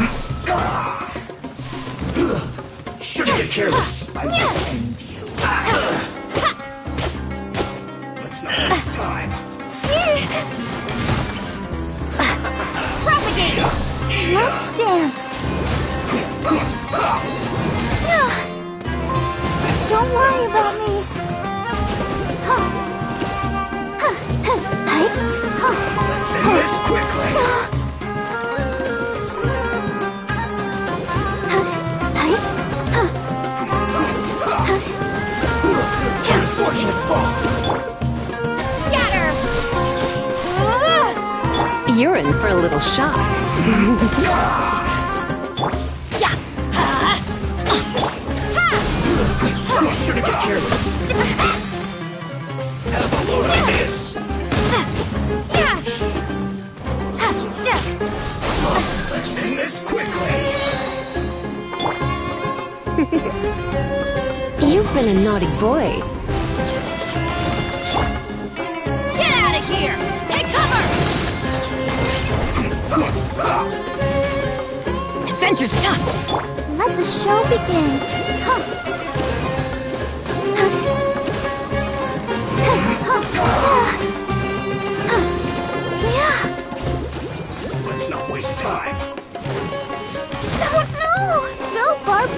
Shouldn't get careless. I will end you. Let's not waste time. Propagate! Let's dance. Don't worry about me. Let's end this quickly. Unfortunate fault. Scatter! You're in for a little shock. Shouldn't get careless. Have a load of this. Let's end this quickly. You've been a naughty boy. Get out of here! Take cover! Adventure's tough. Let the show begin. Let's not waste time. Oh, no! Go, Barb!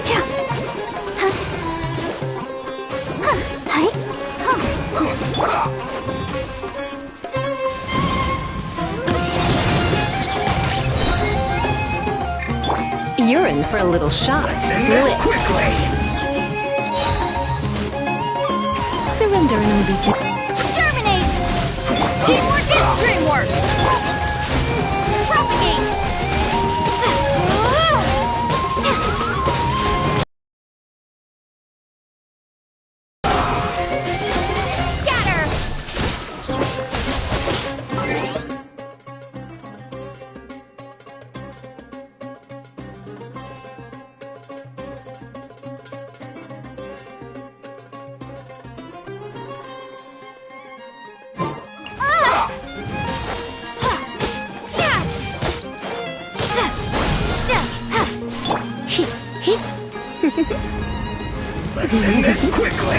You're in for a little shock. Let's end this quickly. Surrender and you'll be Exterminate! Teamwork is dreamwork! Propagate! Scatter! Let's end this quickly.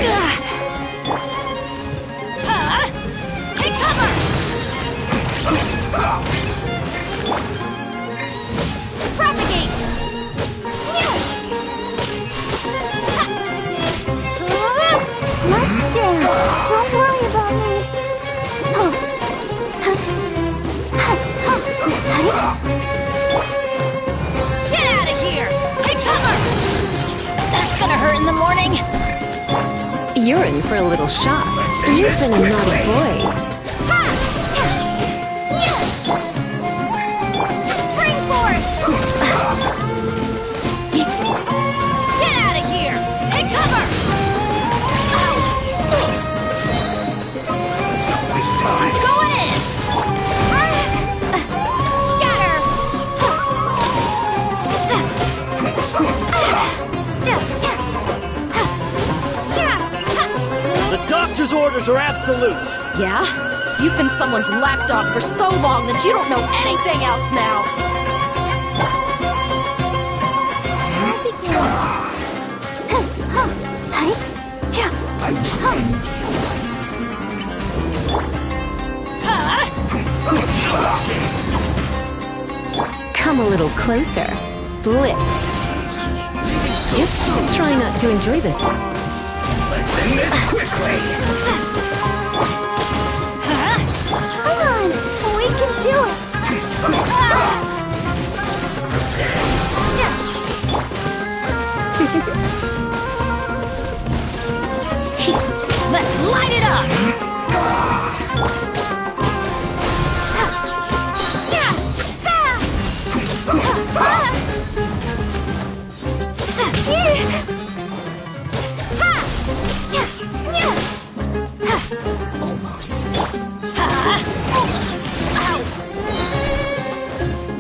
Take cover! Propagate! Let's dance. Don't worry about me. Get out of here! Take cover! That's gonna hurt in in the morning? You're in for a little shock. You've been a naughty boy. Spring force! Get out of here! Take cover! This time. Go in! Scatter! The doctor's orders are absolute. Yeah? You've been someone's lapdog for so long that you don't know anything else now. I will end Come a little closer. Blitz. Just try not to enjoy this. Let's end this quickly. Come on, we can do it. Let's light it up!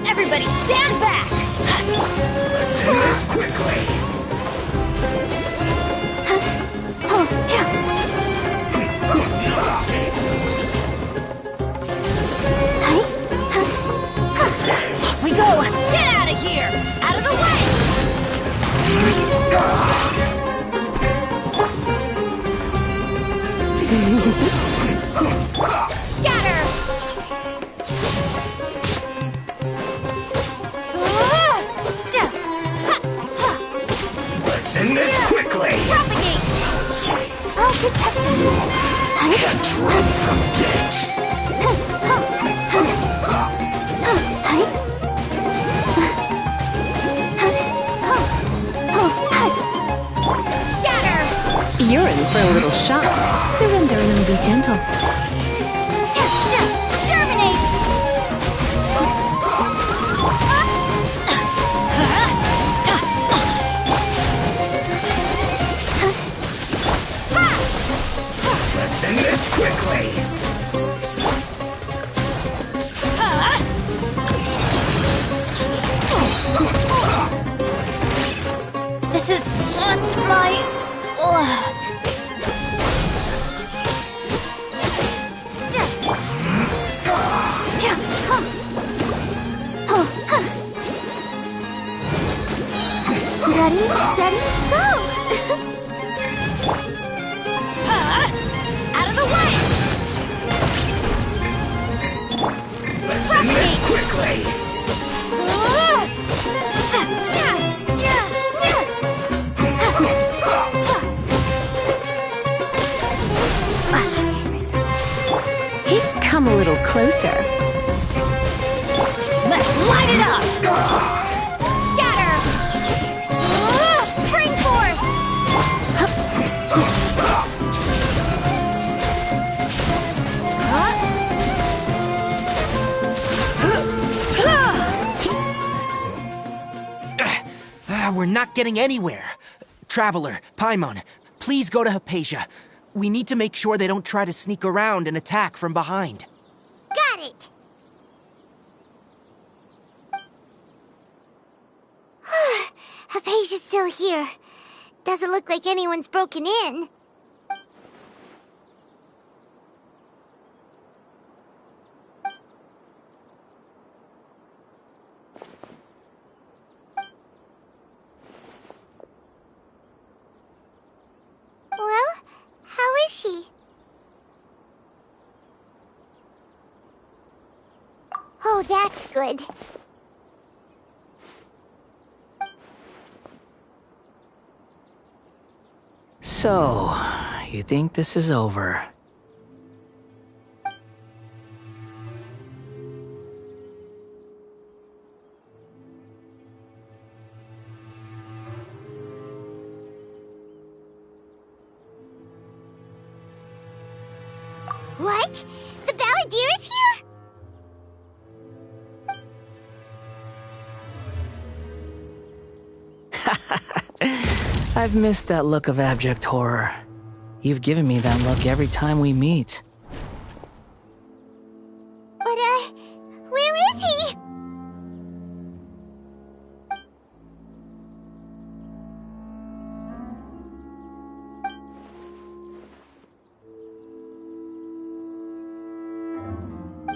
Everybody stand back! Let's end this quickly. We go! Get out of here! Out of the way! Scatter! Let's end this quickly. Propagate! I'll protect us. Can't run from death. Scatter! You're in for a little shock. Surrender and be gentle. Germinate! Let's end this quickly. This is just my... Ready, steady, go! Out of the way! Let's end this quickly. Come a little closer. Let's light it up! Scatter! Spring force! We're not getting anywhere. Traveler, Paimon, please go to Hypatia. We need to make sure they don't try to sneak around and attack from behind. Got it! Hypatia's still here. Doesn't look like anyone's broken in. Well, how is she? Oh, that's good. So, you think this is over? What? The Balladeer is here? I've missed that look of abject horror. You've given me that look every time we meet. But, where is he?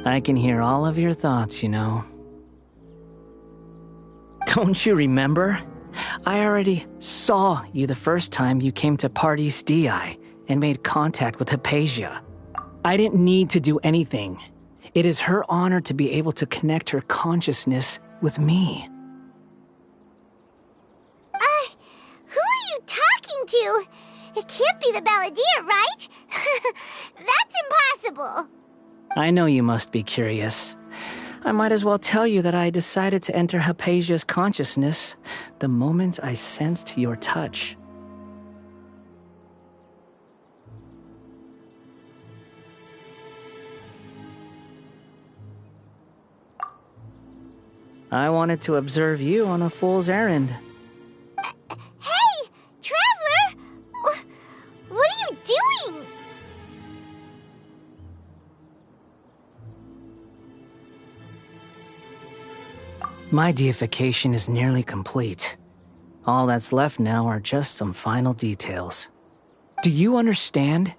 I can hear all of your thoughts, you know. Don't you remember? I already saw you the first time you came to Party's DI and made contact with Hypatia. I didn't need to do anything. It is her honor to be able to connect her consciousness with me. Who are you talking to? It can't be the Balladeer, right? That's impossible. I know you must be curious. I might as well tell you that I decided to enter Hypatia's consciousness the moment I sensed your touch. I wanted to observe you on a fool's errand. Hey, Traveler! What are you doing? My deification is nearly complete. All that's left now are just some final details. Do you understand?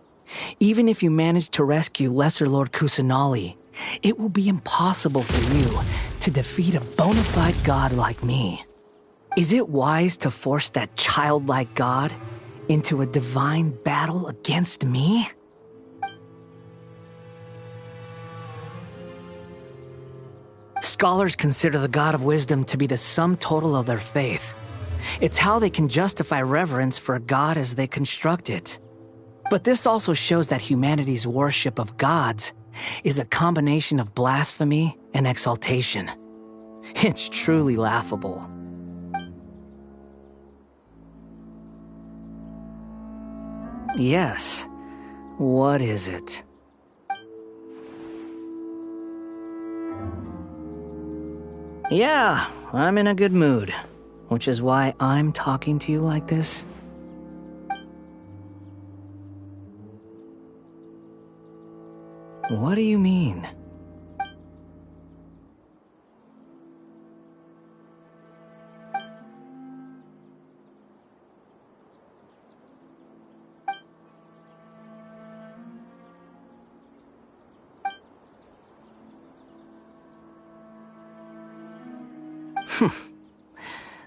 Even if you manage to rescue Lesser Lord Kusanali, it will be impossible for you to defeat a bona fide god like me. Is it wise to force that childlike god into a divine battle against me? Scholars consider the God of Wisdom to be the sum total of their faith. It's how they can justify reverence for a god as they construct it. But this also shows that humanity's worship of gods is a combination of blasphemy and exaltation. It's truly laughable. Yes. What is it? Yeah, I'm in a good mood, which is why I'm talking to you like this. What do you mean?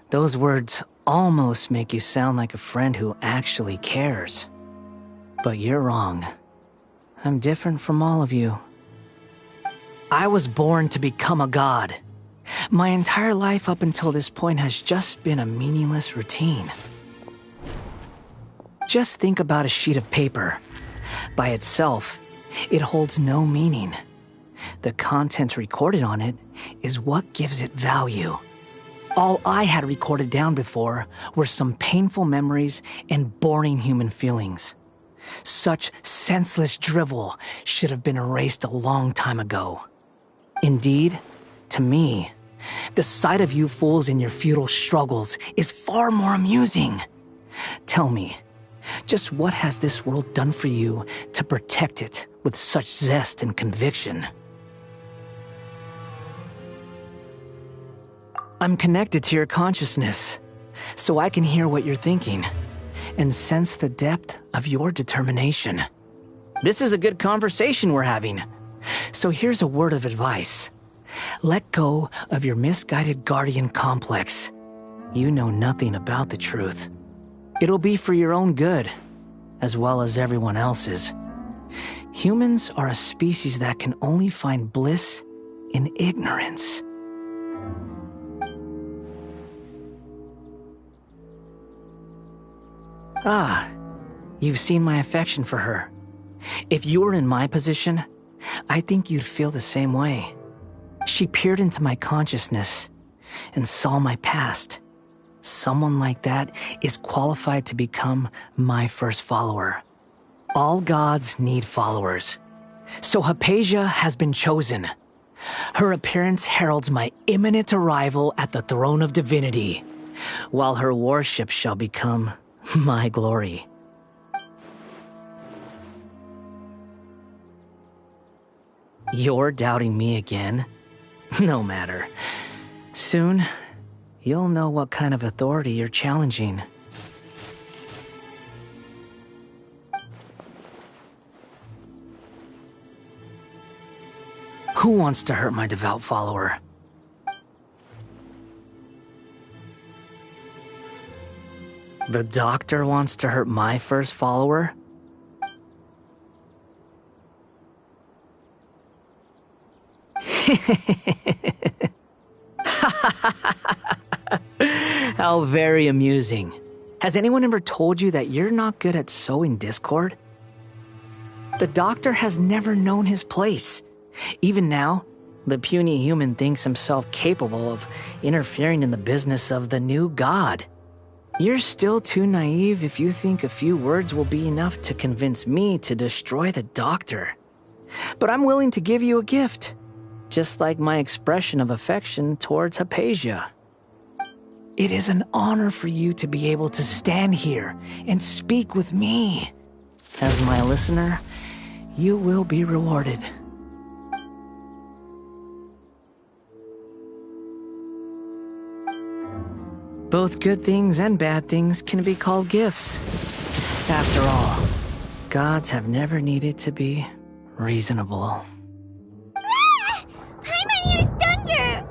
Those words almost make you sound like a friend who actually cares. But you're wrong. I'm different from all of you. I was born to become a god. My entire life up until this point has just been a meaningless routine. Just think about a sheet of paper. By itself, it holds no meaning. The content recorded on it is what gives it value. All I had recorded down before were some painful memories and boring human feelings. Such senseless drivel should have been erased a long time ago. Indeed, to me, the sight of you fools in your futile struggles is far more amusing. Tell me, just what has this world done for you to protect it with such zest and conviction? I'm connected to your consciousness, so I can hear what you're thinking and sense the depth of your determination. This is a good conversation we're having. So here's a word of advice. Let go of your misguided guardian complex. You know nothing about the truth. It'll be for your own good, as well as everyone else's. Humans are a species that can only find bliss in ignorance. Ah, you've seen my affection for her. If you were in my position, I think you'd feel the same way. She peered into my consciousness and saw my past. Someone like that is qualified to become my first follower. All gods need followers. So Hypatia has been chosen. Her appearance heralds my imminent arrival at the throne of divinity, while her worship shall become my glory. You're doubting me again? No matter. Soon, you'll know what kind of authority you're challenging. Who wants to hurt my devout follower? The doctor wants to hurt my first follower? How very amusing. Has anyone ever told you that you're not good at sowing discord? The doctor has never known his place. Even now, the puny human thinks himself capable of interfering in the business of the new god. You're still too naive if you think a few words will be enough to convince me to destroy the doctor. But I'm willing to give you a gift, just like my expression of affection towards Hypatia. It is an honor for you to be able to stand here and speak with me. As my listener, you will be rewarded. Both good things and bad things can be called gifts. After all, gods have never needed to be reasonable. Ah! Paimon used thunder!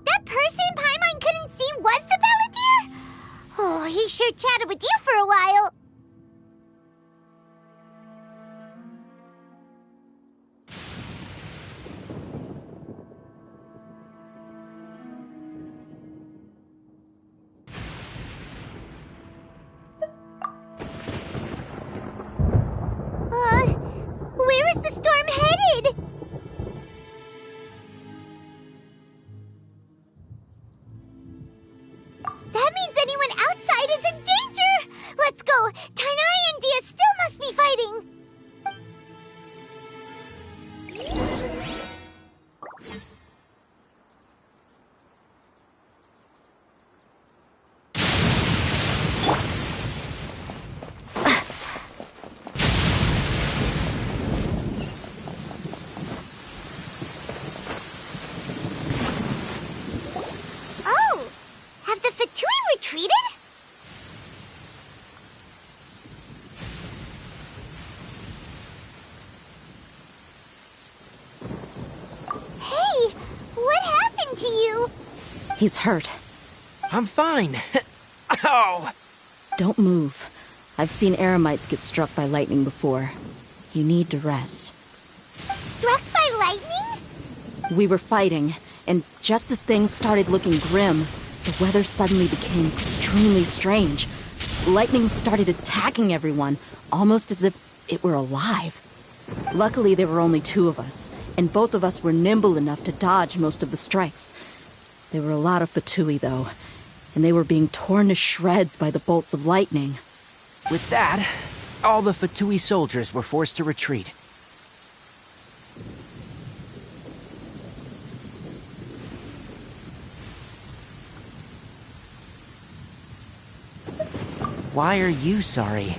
That person Paimon couldn't see was the Palantir? Oh, he sure chatted with you for a while. Where is the storm headed? That means anyone outside is in danger! Let's go! Tainari and Dia still must be fighting! Retreated? Hey, what happened to you? He's hurt. I'm fine. Ow! Don't move. I've seen eremites get struck by lightning before. You need to rest. Struck by lightning? We were fighting, and just as things started looking grim, the weather suddenly became extremely strange. Lightning started attacking everyone, almost as if it were alive. Luckily, there were only two of us, and both of us were nimble enough to dodge most of the strikes. There were a lot of Fatui, though, and they were being torn to shreds by the bolts of lightning. With that, all the Fatui soldiers were forced to retreat. Why are you sorry?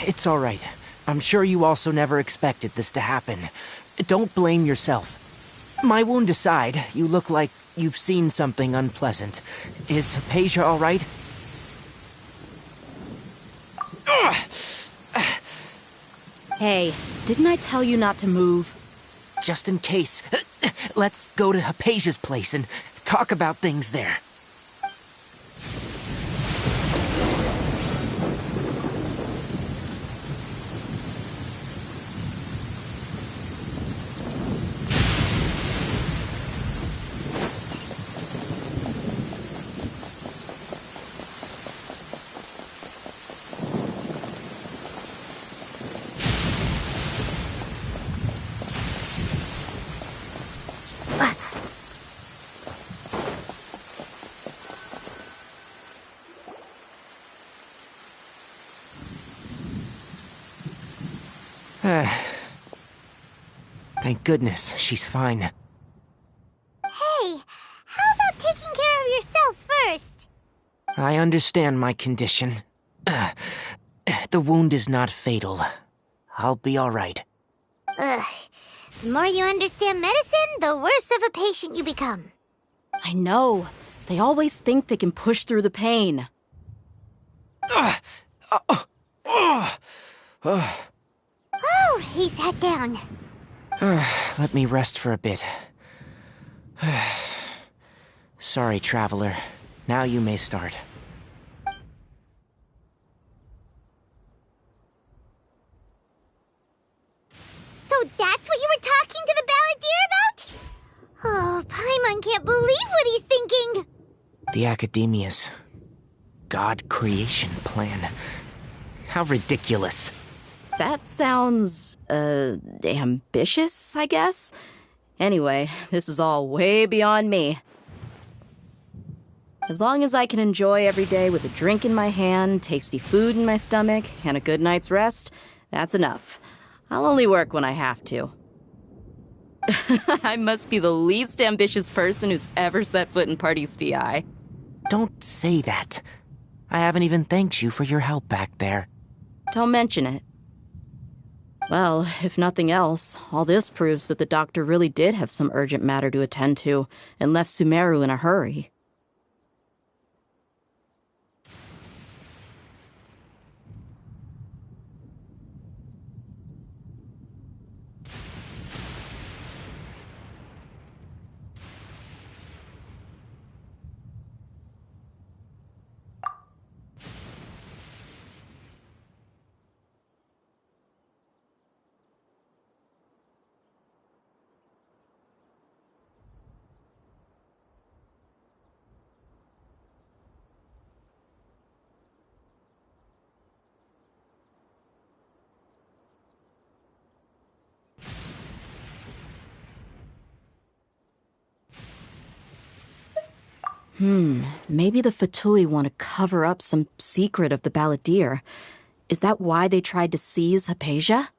It's all right. I'm sure you also never expected this to happen. Don't blame yourself. My wound aside, you look like you've seen something unpleasant. Is Hypatia all right? Hey, didn't I tell you not to move? Just in case. Let's go to Hypatia's place and talk about things there. Thank goodness she's fine. Hey, how about taking care of yourself first? I understand my condition. The wound is not fatal. I'll be all right. Ugh. The more you understand medicine, the worse of a patient you become. I know. They always think they can push through the pain. Oh, he sat down. Let me rest for a bit. Sorry, traveler. Now you may start. So that's what you were talking to the balladeer about? Oh, Paimon can't believe what he's thinking. The Academia's God creation plan. How ridiculous. That sounds, ambitious, I guess? Anyway, this is all way beyond me. As long as I can enjoy every day with a drink in my hand, tasty food in my stomach, and a good night's rest, that's enough. I'll only work when I have to. I must be the least ambitious person who's ever set foot in Party's DI. Don't say that. I haven't even thanked you for your help back there. Don't mention it. Well, if nothing else, all this proves that the doctor really did have some urgent matter to attend to and left Sumeru in a hurry. Maybe the Fatui want to cover up some secret of the balladeer. Is that why they tried to seize Hypatia?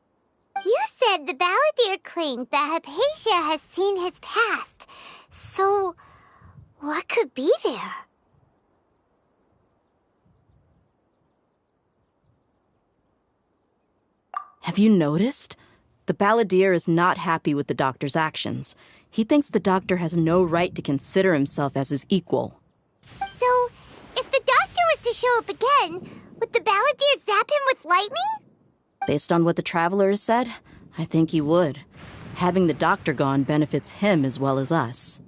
You said the balladeer claimed that Hypatia has seen his past. So, what could be there? Have you noticed? The balladeer is not happy with the doctor's actions. He thinks the doctor has no right to consider himself as his equal. So, if the doctor was to show up again, would the balladeer zap him with lightning? Based on what the traveler has said, I think he would. Having the doctor gone benefits him as well as us.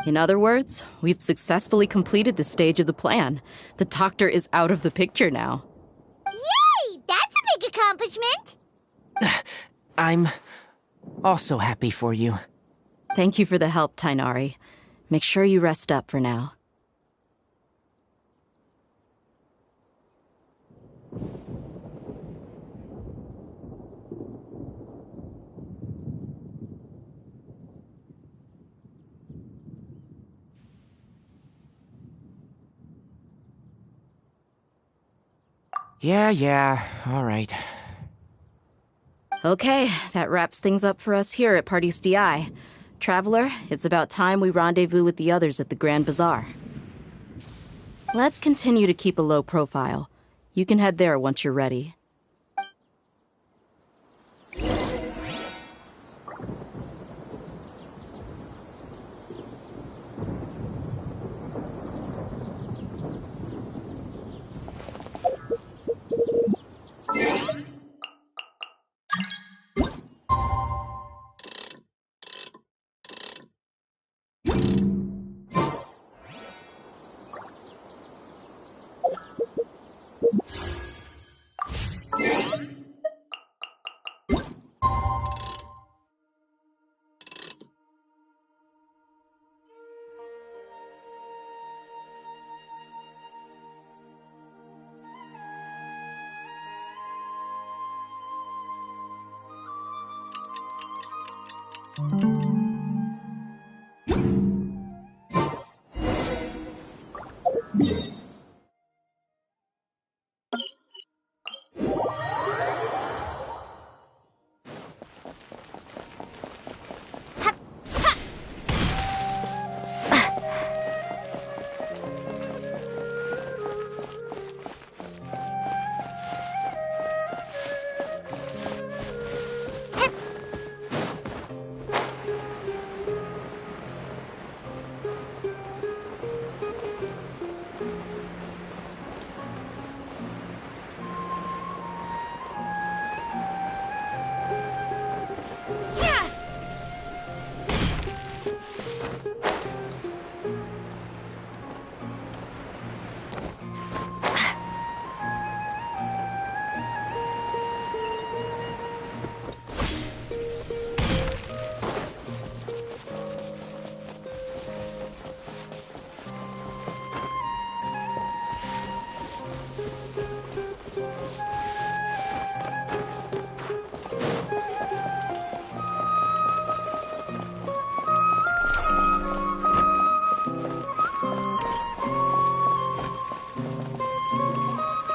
In other words, we've successfully completed this stage of the plan. The doctor is out of the picture now. Yay! That's a big accomplishment! I'm also happy for you. Thank you for the help, Tainari. Make sure you rest up for now. Yeah, all right. Okay, that wraps things up for us here at Party's DI. Traveler, it's about time we rendezvous with the others at the Grand Bazaar. Let's continue to keep a low profile. You can head there once you're ready.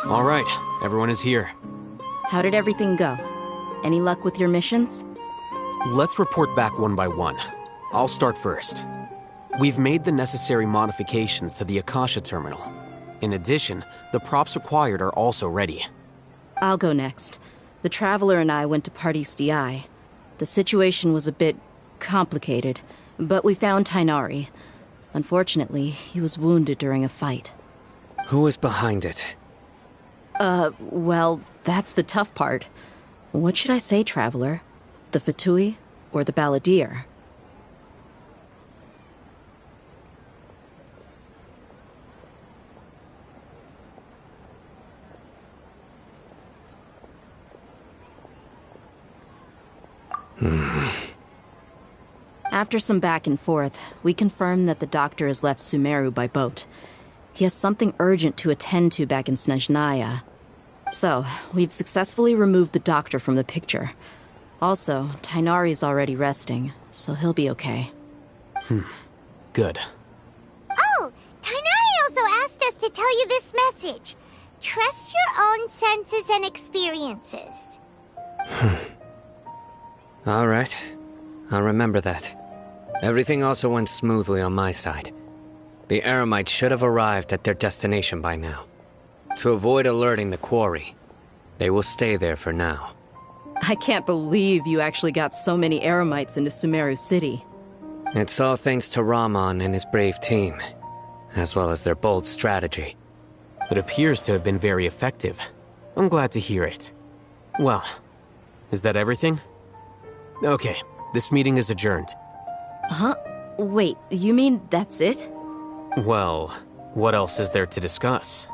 All right, everyone is here. How did everything go? Any luck with your missions? Let's report back one by one. I'll start first. We've made the necessary modifications to the Akasha terminal. In addition, the props required are also ready. I'll go next. The Traveler and I went to Party's DI. The situation was a bit complicated, but we found Tainari. Unfortunately, he was wounded during a fight. Who was behind it? Well, that's the tough part. What should I say, Traveler? The Fatui or the Balladeer? After some back and forth, we confirmed that the doctor has left Sumeru by boat. He has something urgent to attend to back in Snezhnaya. So, we've successfully removed the doctor from the picture. Also, Tainari's already resting, so he'll be okay. Good. Oh, Tainari also asked us to tell you this message. Trust your own senses and experiences. All right. I'll remember that. Everything also went smoothly on my side. The Eremites should have arrived at their destination by now. To avoid alerting the quarry, they will stay there for now. I can't believe you actually got so many Eremites into Sumeru City. It's all thanks to Rahman and his brave team, as well as their bold strategy. It appears to have been very effective. I'm glad to hear it. Well, is that everything? Okay, this meeting is adjourned. Huh? Wait, you mean that's it? Well, what else is there to discuss?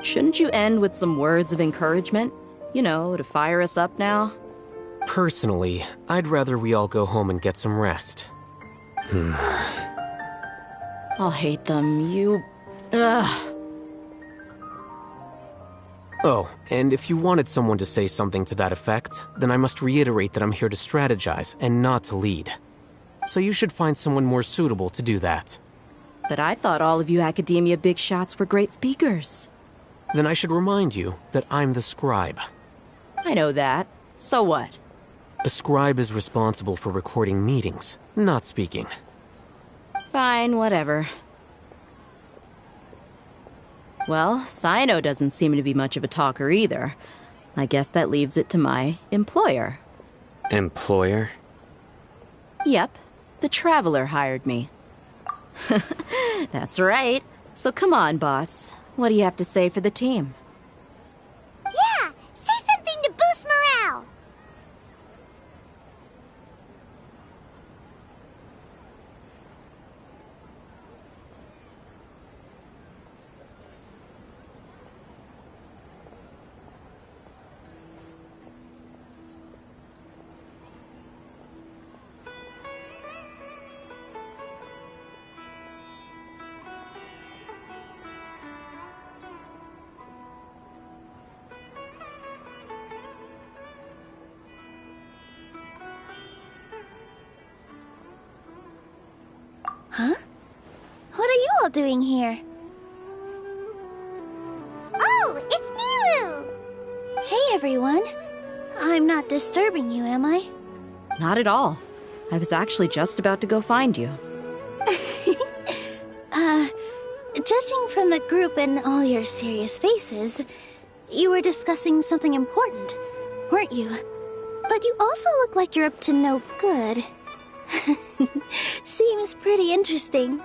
Shouldn't you end with some words of encouragement? You know, to fire us up now? Personally, I'd rather we all go home and get some rest. I'll hate them, you... Ugh. Oh, and if you wanted someone to say something to that effect, then I must reiterate that I'm here to strategize and not to lead. So you should find someone more suitable to do that. But I thought all of you Academia big shots were great speakers. Then I should remind you that I'm the scribe. I know that. So what? A scribe is responsible for recording meetings, not speaking. Fine, whatever. Well, Sino doesn't seem to be much of a talker either. I guess that leaves it to my employer. Employer? Yep, the Traveler hired me. That's right. So come on, boss. What do you have to say for the team? Yeah, say something to boost morale. Huh? What are you all doing here? Oh, it's Nilu! Hey, everyone. I'm not disturbing you, am I? Not at all. I was actually just about to go find you. Judging from the group and all your serious faces, you were discussing something important, weren't you? But you also look like you're up to no good. Seems pretty interesting.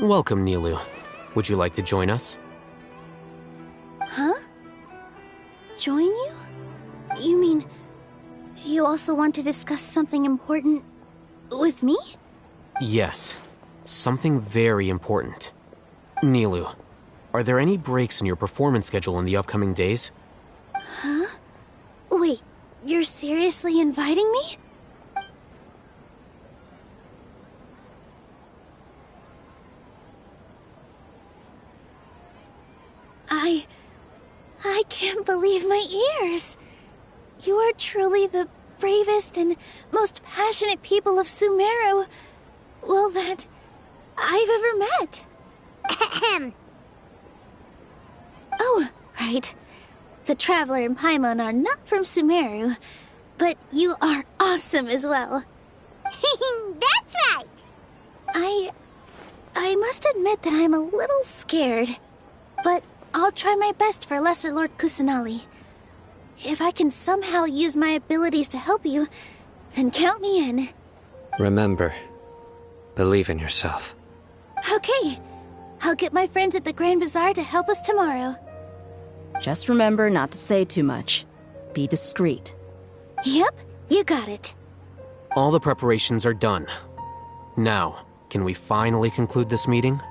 Welcome, Nilu. Would you like to join us? Huh? Join you? You mean you also want to discuss something important with me? Yes. Something very important. Nilu, are there any breaks in your performance schedule in the upcoming days? Huh? Wait, you're seriously inviting me? I can't believe my ears. You are truly the bravest and most passionate people of Sumeru, well, that I've ever met. Ahem. Oh, right. The Traveler and Paimon are not from Sumeru, but you are awesome as well. That's right. I must admit that I'm a little scared, but I'll try my best for Lesser Lord Kusanali. If I can somehow use my abilities to help you, then count me in. Remember, believe in yourself. Okay, I'll get my friends at the Grand Bazaar to help us tomorrow. Just remember not to say too much. Be discreet. Yep, you got it. All the preparations are done. Now, can we finally conclude this meeting?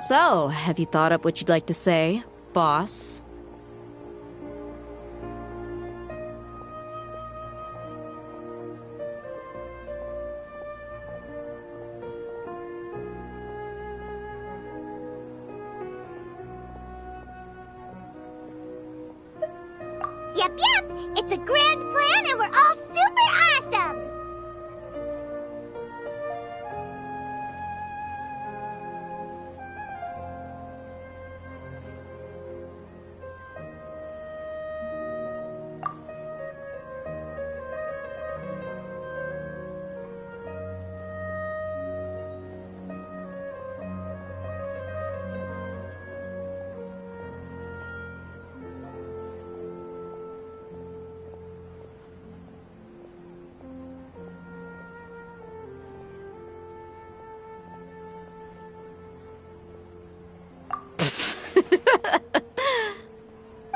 So, have you thought up what you'd like to say, boss? Yep, it's a grand plan and we're all super awesome!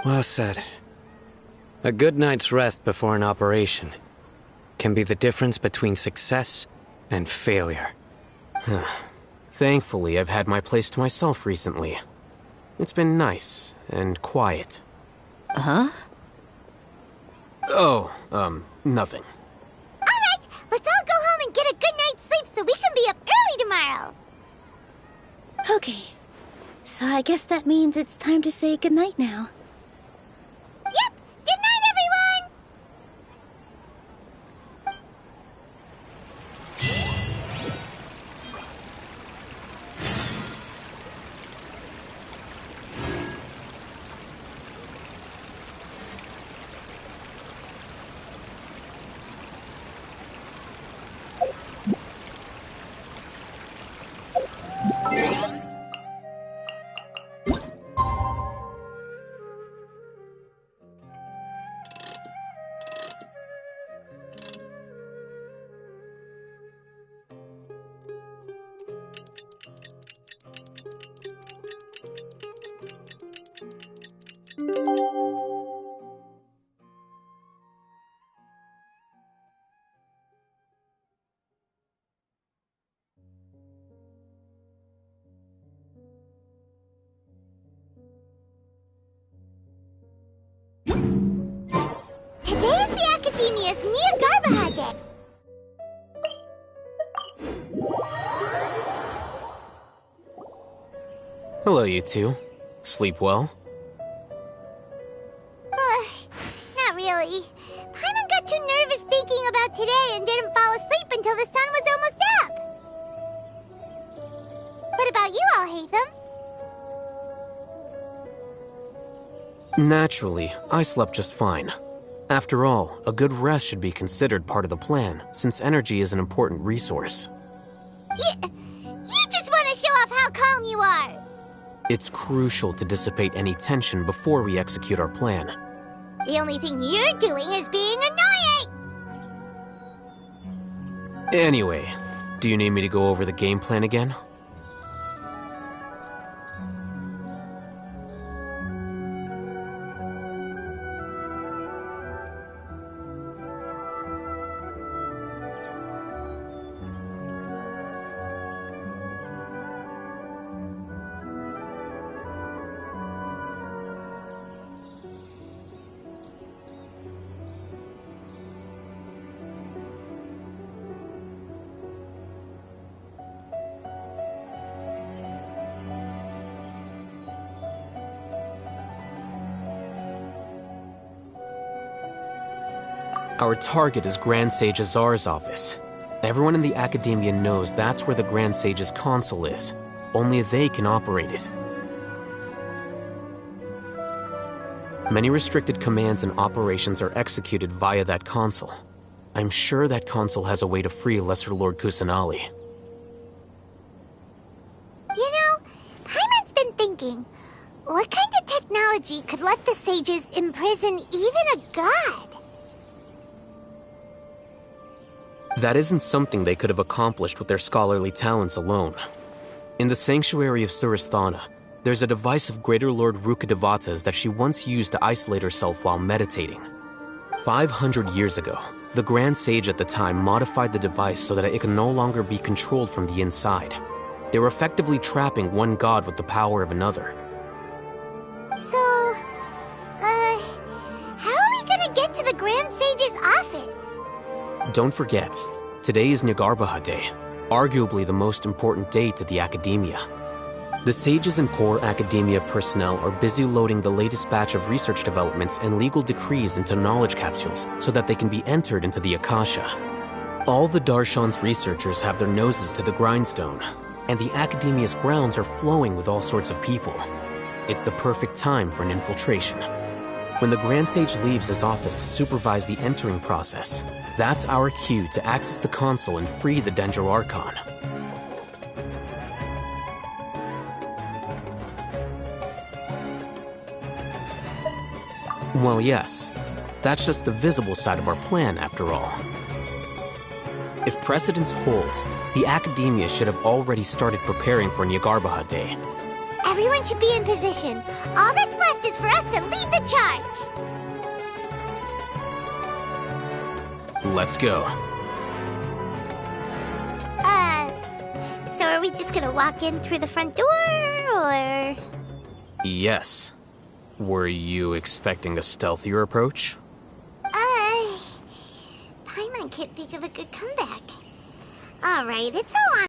Well said. A good night's rest before an operation can be the difference between success and failure. Thankfully, I've had my place to myself recently. It's been nice and quiet. Huh? Oh, nothing. Alright, let's all go home and get a good night's sleep so we can be up early tomorrow. Okay, so I guess that means it's time to say goodnight now. Yep, good night, everyone! Today is the Academia's Nia Garbaha Day. Hello, you two. Sleep well? Not really. Paimon got too nervous thinking about today and didn't fall asleep until the sun was almost up. What about you all, Hatham? Naturally, I slept just fine. After all, a good rest should be considered part of the plan, since energy is an important resource. You just want to show off how calm you are. It's crucial to dissipate any tension before we execute our plan. The only thing you're doing is being annoying. Anyway, do you need me to go over the game plan again? Our target is Grand Sage Azar's office. Everyone in the Academia knows that's where the Grand Sage's console is. Only they can operate it. Many restricted commands and operations are executed via that console. I'm sure that console has a way to free Lesser Lord Kusanali. You know, Paimon's been thinking, what kind of technology could let the sages imprison even a god? That isn't something they could have accomplished with their scholarly talents alone. In the sanctuary of Suristhana, there's a device of Greater Lord Rukkhadevata's that she once used to isolate herself while meditating. 500 years ago, the Grand Sage at the time modified the device so that it can no longer be controlled from the inside. They were effectively trapping one god with the power of another. So, how are we gonna get to the Grand Sage's office? Don't forget, today is Nyagarbha Day, arguably the most important day to the Academia. The sages and core Academia personnel are busy loading the latest batch of research developments and legal decrees into knowledge capsules so that they can be entered into the Akasha. All the Darshan's researchers have their noses to the grindstone, and the Academia's grounds are flowing with all sorts of people. It's the perfect time for an infiltration. When the Grand Sage leaves his office to supervise the entering process, that's our cue to access the console and free the Dendro Archon. Well, yes. That's just the visible side of our plan, after all. If precedence holds, the Academia should have already started preparing for Nyagarbha Day. Everyone should be in position. All that's left is for us to lead the charge. Let's go. So are we just gonna walk in through the front door, or...? Yes. Were you expecting a stealthier approach? Paimon can't think of a good comeback. Alright, it's all on.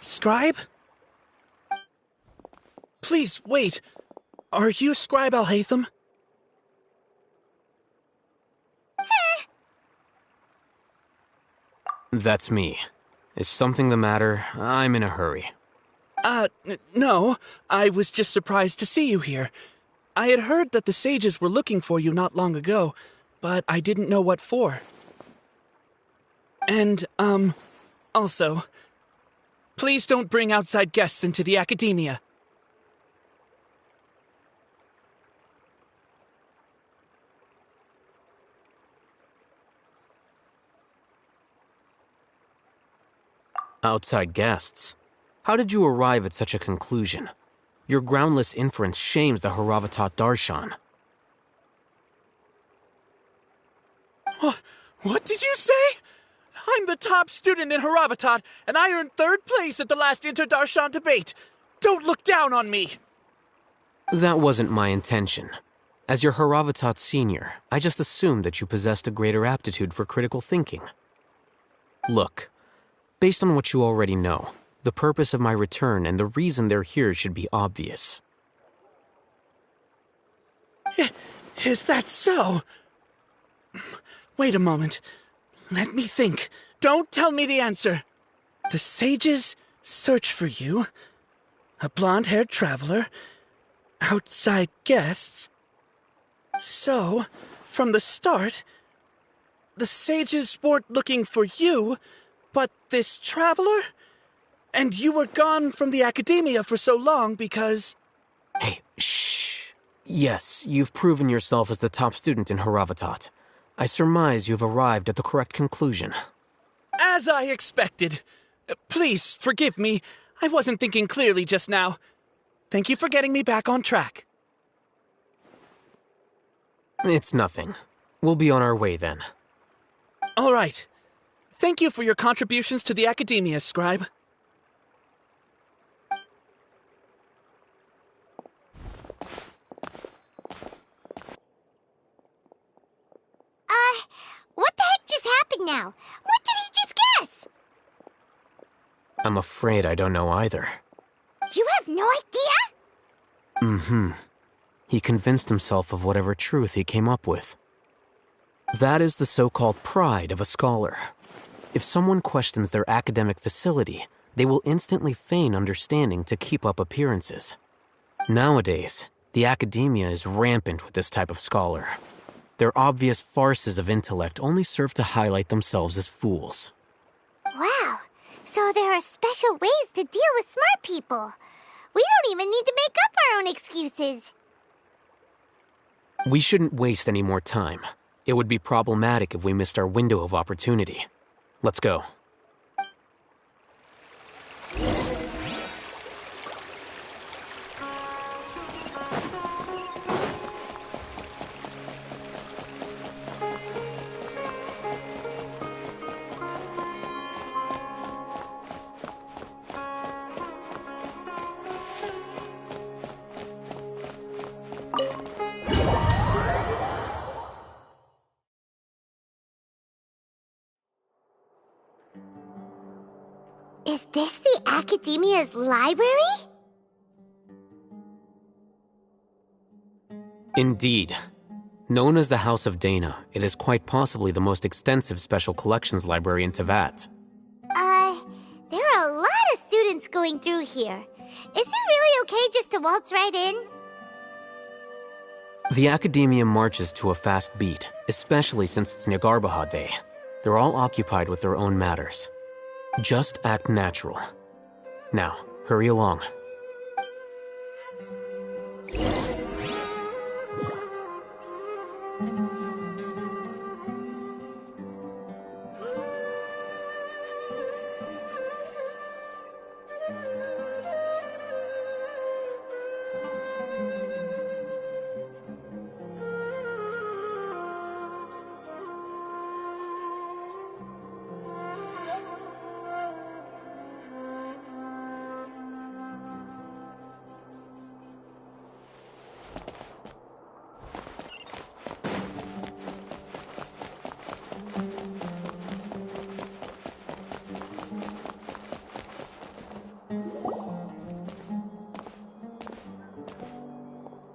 Scribe? Please, wait. Are you Scribe Alhaitham? That's me. Is something the matter? I'm in a hurry. No. I was just surprised to see you here. I had heard that the sages were looking for you not long ago, but I didn't know what for. And, also, please don't bring outside guests into the Academia. Outside guests? How did you arrive at such a conclusion? Your groundless inference shames the Haravatat Darshan. What did you say? I'm the top student in Haravatat, and I earned 3rd place at the last Inter-Darshan debate. Don't look down on me! That wasn't my intention. As your Haravatat senior, I just assumed that you possessed a greater aptitude for critical thinking. Look, based on what you already know, the purpose of my return and the reason they're here should be obvious. Is that so? Wait a moment. Let me think. Don't tell me the answer. The sages search for you. A blonde-haired traveler. Outside guests. So, from the start, the sages weren't looking for you, but this traveler? And you were gone from the academia for so long because... Hey, shh. Yes, you've proven yourself as the top student in Haravatat. I surmise you've arrived at the correct conclusion. As I expected. Please, forgive me. I wasn't thinking clearly just now. Thank you for getting me back on track. It's nothing. We'll be on our way then. All right. Thank you for your contributions to the academia, Scribe. What the heck just happened now? What did he just guess? I'm afraid I don't know either. You have no idea? Mm-hmm. He convinced himself of whatever truth he came up with. That is the so-called pride of a scholar. If someone questions their academic facility, they will instantly feign understanding to keep up appearances. Nowadays, the academia is rampant with this type of scholar. Their obvious farces of intellect only serve to highlight themselves as fools. Wow, so there are special ways to deal with smart people. We don't even need to make up our own excuses. We shouldn't waste any more time. It would be problematic if we missed our window of opportunity. Let's go. Is this the Academia's library? Indeed. Known as the House of Dana, it is quite possibly the most extensive special collections library in Teyvat. There are a lot of students going through here. Is it really okay just to waltz right in? The Academia marches to a fast beat, especially since it's Nyagarbaha Day. They're all occupied with their own matters. Just act natural. Now, hurry along.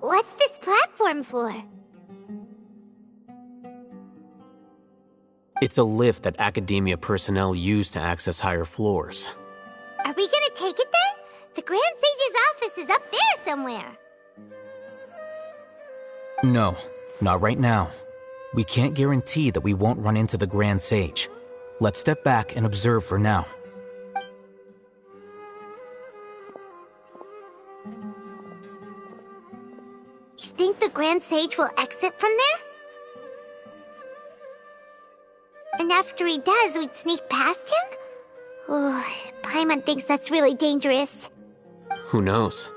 What's this platform for? It's a lift that Academia personnel use to access higher floors. Are we gonna take it then? The Grand Sage's office is up there somewhere. No, not right now. We can't guarantee that we won't run into the Grand Sage. Let's step back and observe for now. You think the Grand Sage will exit from there? And after he does, we'd sneak past him? Oh, Paimon thinks that's really dangerous. Who knows?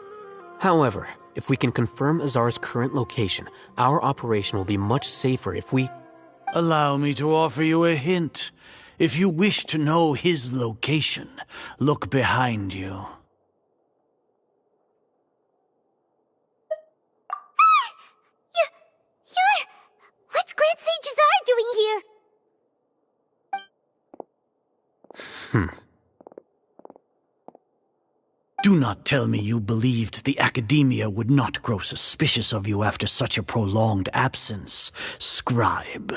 However, if we can confirm Azar's current location, our operation will be much safer if we... Allow me to offer you a hint. If you wish to know his location, look behind you. What's Grand Sage Azar doing here? Do not tell me you believed the Academia would not grow suspicious of you after such a prolonged absence, Scribe.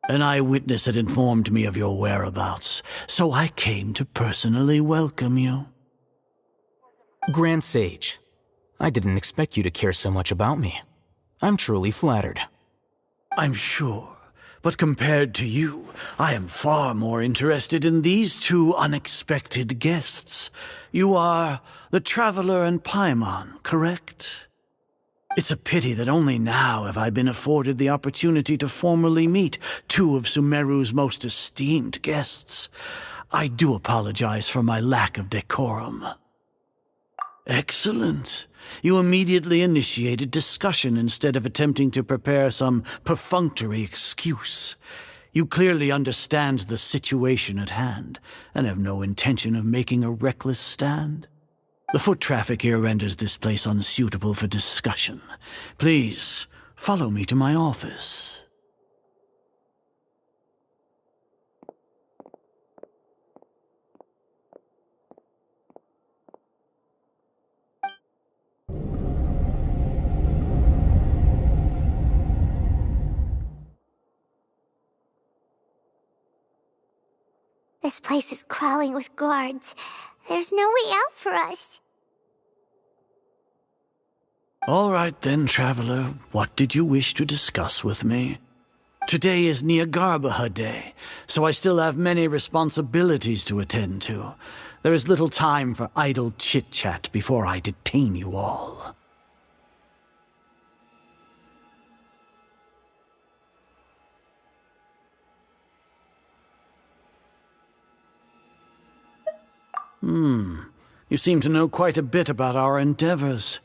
An eyewitness had informed me of your whereabouts, so I came to personally welcome you. Grand Sage, I didn't expect you to care so much about me. I'm truly flattered. I'm sure, but compared to you, I am far more interested in these two unexpected guests. You are the Traveler and Paimon, correct? It's a pity that only now have I been afforded the opportunity to formally meet two of Sumeru's most esteemed guests. I do apologize for my lack of decorum. Excellent. You immediately initiated discussion instead of attempting to prepare some perfunctory excuse. You clearly understand the situation at hand, and have no intention of making a reckless stand. The foot traffic here renders this place unsuitable for discussion. Please, follow me to my office. This place is crawling with guards. There's no way out for us. All right then, Traveler. What did you wish to discuss with me? Today is Niagarbaha Day, so I still have many responsibilities to attend to. There is little time for idle chit-chat before I detain you all. You seem to know quite a bit about our endeavors.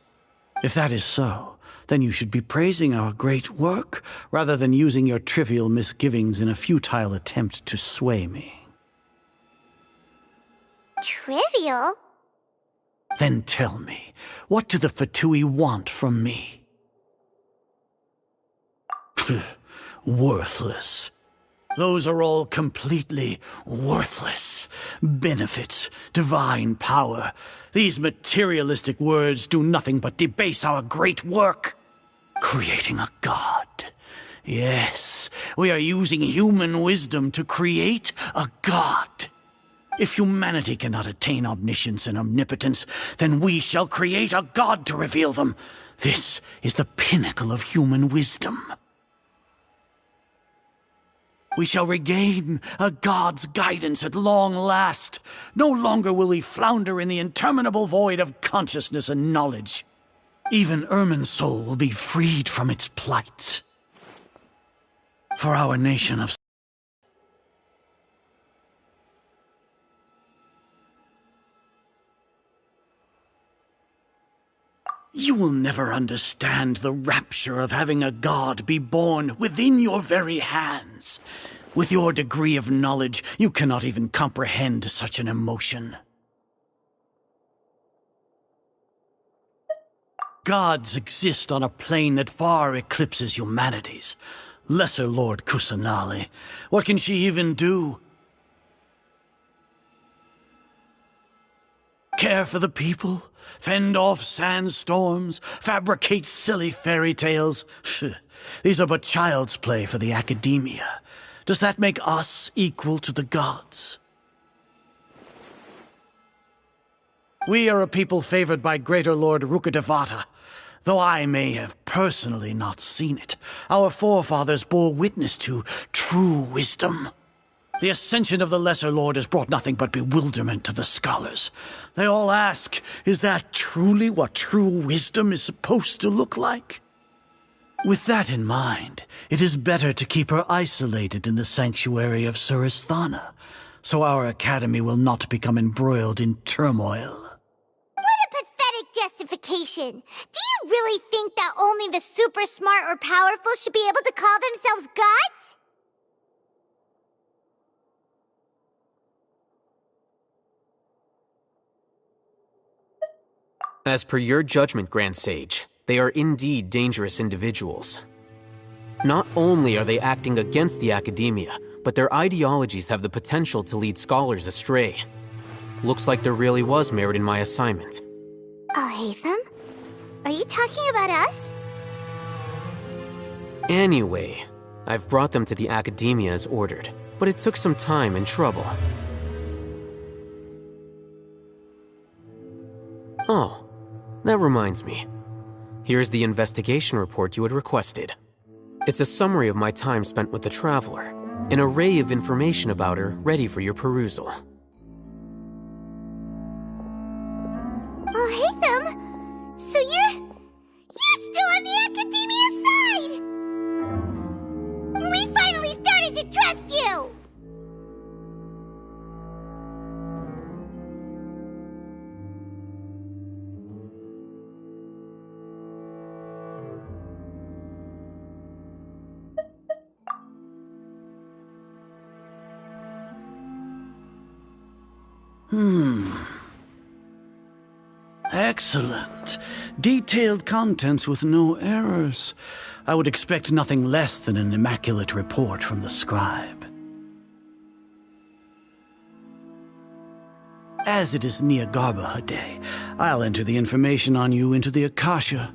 If that is so, then you should be praising our great work, rather than using your trivial misgivings in a futile attempt to sway me. Trivial? Then tell me, what do the Fatui want from me? Worthless. Those are all completely worthless. Benefits, divine power. These materialistic words do nothing but debase our great work. Creating a god. Yes, we are using human wisdom to create a god. If humanity cannot attain omniscience and omnipotence, then we shall create a god to reveal them. This is the pinnacle of human wisdom. We shall regain a god's guidance at long last. No longer will we flounder in the interminable void of consciousness and knowledge. Even Irminsul will be freed from its plight. For our nation of... You will never understand the rapture of having a god be born within your very hands. With your degree of knowledge, you cannot even comprehend such an emotion. Gods exist on a plane that far eclipses humanity's. Lesser Lord Kusanali, what can she even do? Care for the people? Fend off sandstorms? Fabricate silly fairy tales? These are but child's play for the academia. Does that make us equal to the gods? We are a people favored by Greater Lord Rukkhadevata. Though I may have personally not seen it, our forefathers bore witness to true wisdom. The ascension of the Lesser Lord has brought nothing but bewilderment to the scholars. They all ask, is that truly what true wisdom is supposed to look like? With that in mind, it is better to keep her isolated in the sanctuary of Suristhana, so our academy will not become embroiled in turmoil. What a pathetic justification! Do you really think that only the super smart or powerful should be able to call themselves gods? As per your judgment, Grand Sage, they are indeed dangerous individuals. Not only are they acting against the academia, but their ideologies have the potential to lead scholars astray. Looks like there really was merit in my assignment. Hatham? Are you talking about us? Anyway, I've brought them to the academia as ordered, but it took some time and trouble. Oh, that reminds me. Here's the investigation report you had requested. It's a summary of my time spent with the Traveler, an array of information about her ready for your perusal. Oh, Hatham! So you're still on the Academia side! We finally started to trust you! Excellent. Detailed contents with no errors. I would expect nothing less than an immaculate report from the scribe. As it is Niagarbaha Day, I'll enter the information on you into the Akasha.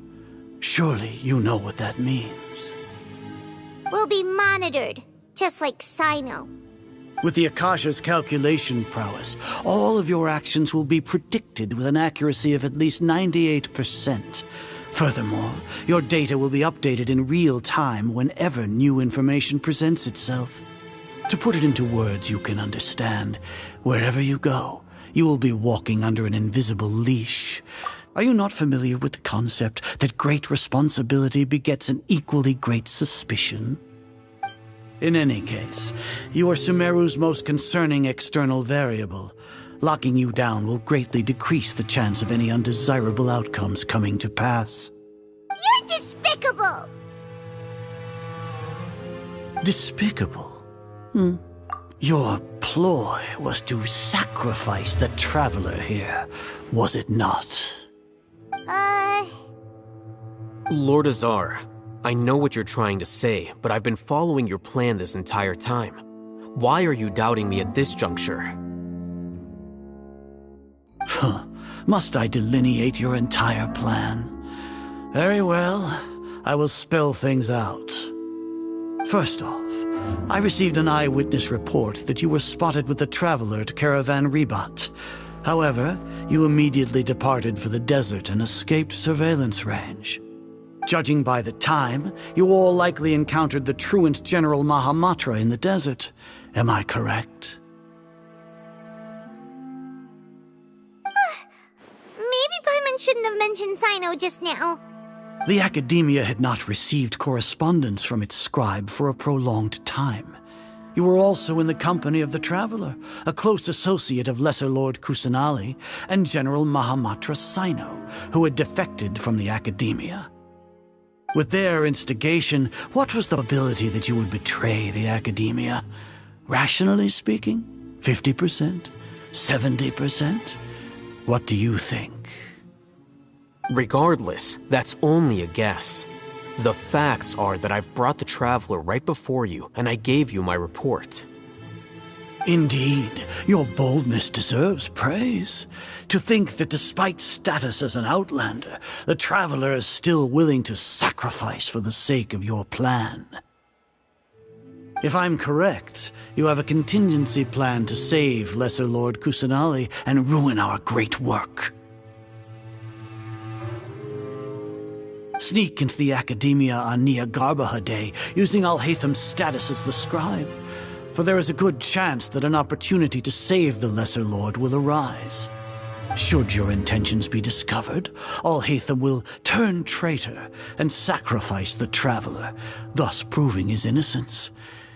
Surely you know what that means. We'll be monitored, just like Sino. With the Akasha's calculation prowess, all of your actions will be predicted with an accuracy of at least 98%. Furthermore, your data will be updated in real time whenever new information presents itself. To put it into words you can understand, wherever you go, you will be walking under an invisible leash. Are you not familiar with the concept that great responsibility begets an equally great suspicion? In any case, you are Sumeru's most concerning external variable. Locking you down will greatly decrease the chance of any undesirable outcomes coming to pass. You're despicable! Despicable? Your ploy was to sacrifice the Traveler here, was it not? Lord Azar, I know what you're trying to say, but I've been following your plan this entire time. Why are you doubting me at this juncture? Must I delineate your entire plan? Very well, I will spell things out. First off, I received an eyewitness report that you were spotted with the Traveler at Caravan Ribat. However, you immediately departed for the desert and escaped surveillance range. Judging by the time, you all likely encountered the truant General Mahamatra in the desert. Am I correct? Maybe Paimon shouldn't have mentioned Sino just now. The Academia had not received correspondence from its scribe for a prolonged time. You were also in the company of the Traveler, a close associate of Lesser Lord Kusanali and General Mahamatra Sino, who had defected from the Academia. With their instigation, what was the probability that you would betray the Academia? Rationally speaking, 50%? 70%? What do you think? Regardless, that's only a guess. The facts are that I've brought the Traveler right before you, and I gave you my report. Indeed, your boldness deserves praise. To think that despite status as an outlander, the Traveler is still willing to sacrifice for the sake of your plan. If I'm correct, you have a contingency plan to save Lesser Lord Kusanali and ruin our great work. Sneak into the Academia on Niagarbaha Day, using Alhatham's status as the scribe. For there is a good chance that an opportunity to save the Lesser Lord will arise. Should your intentions be discovered, Alhatham will turn traitor and sacrifice the Traveler, thus proving his innocence.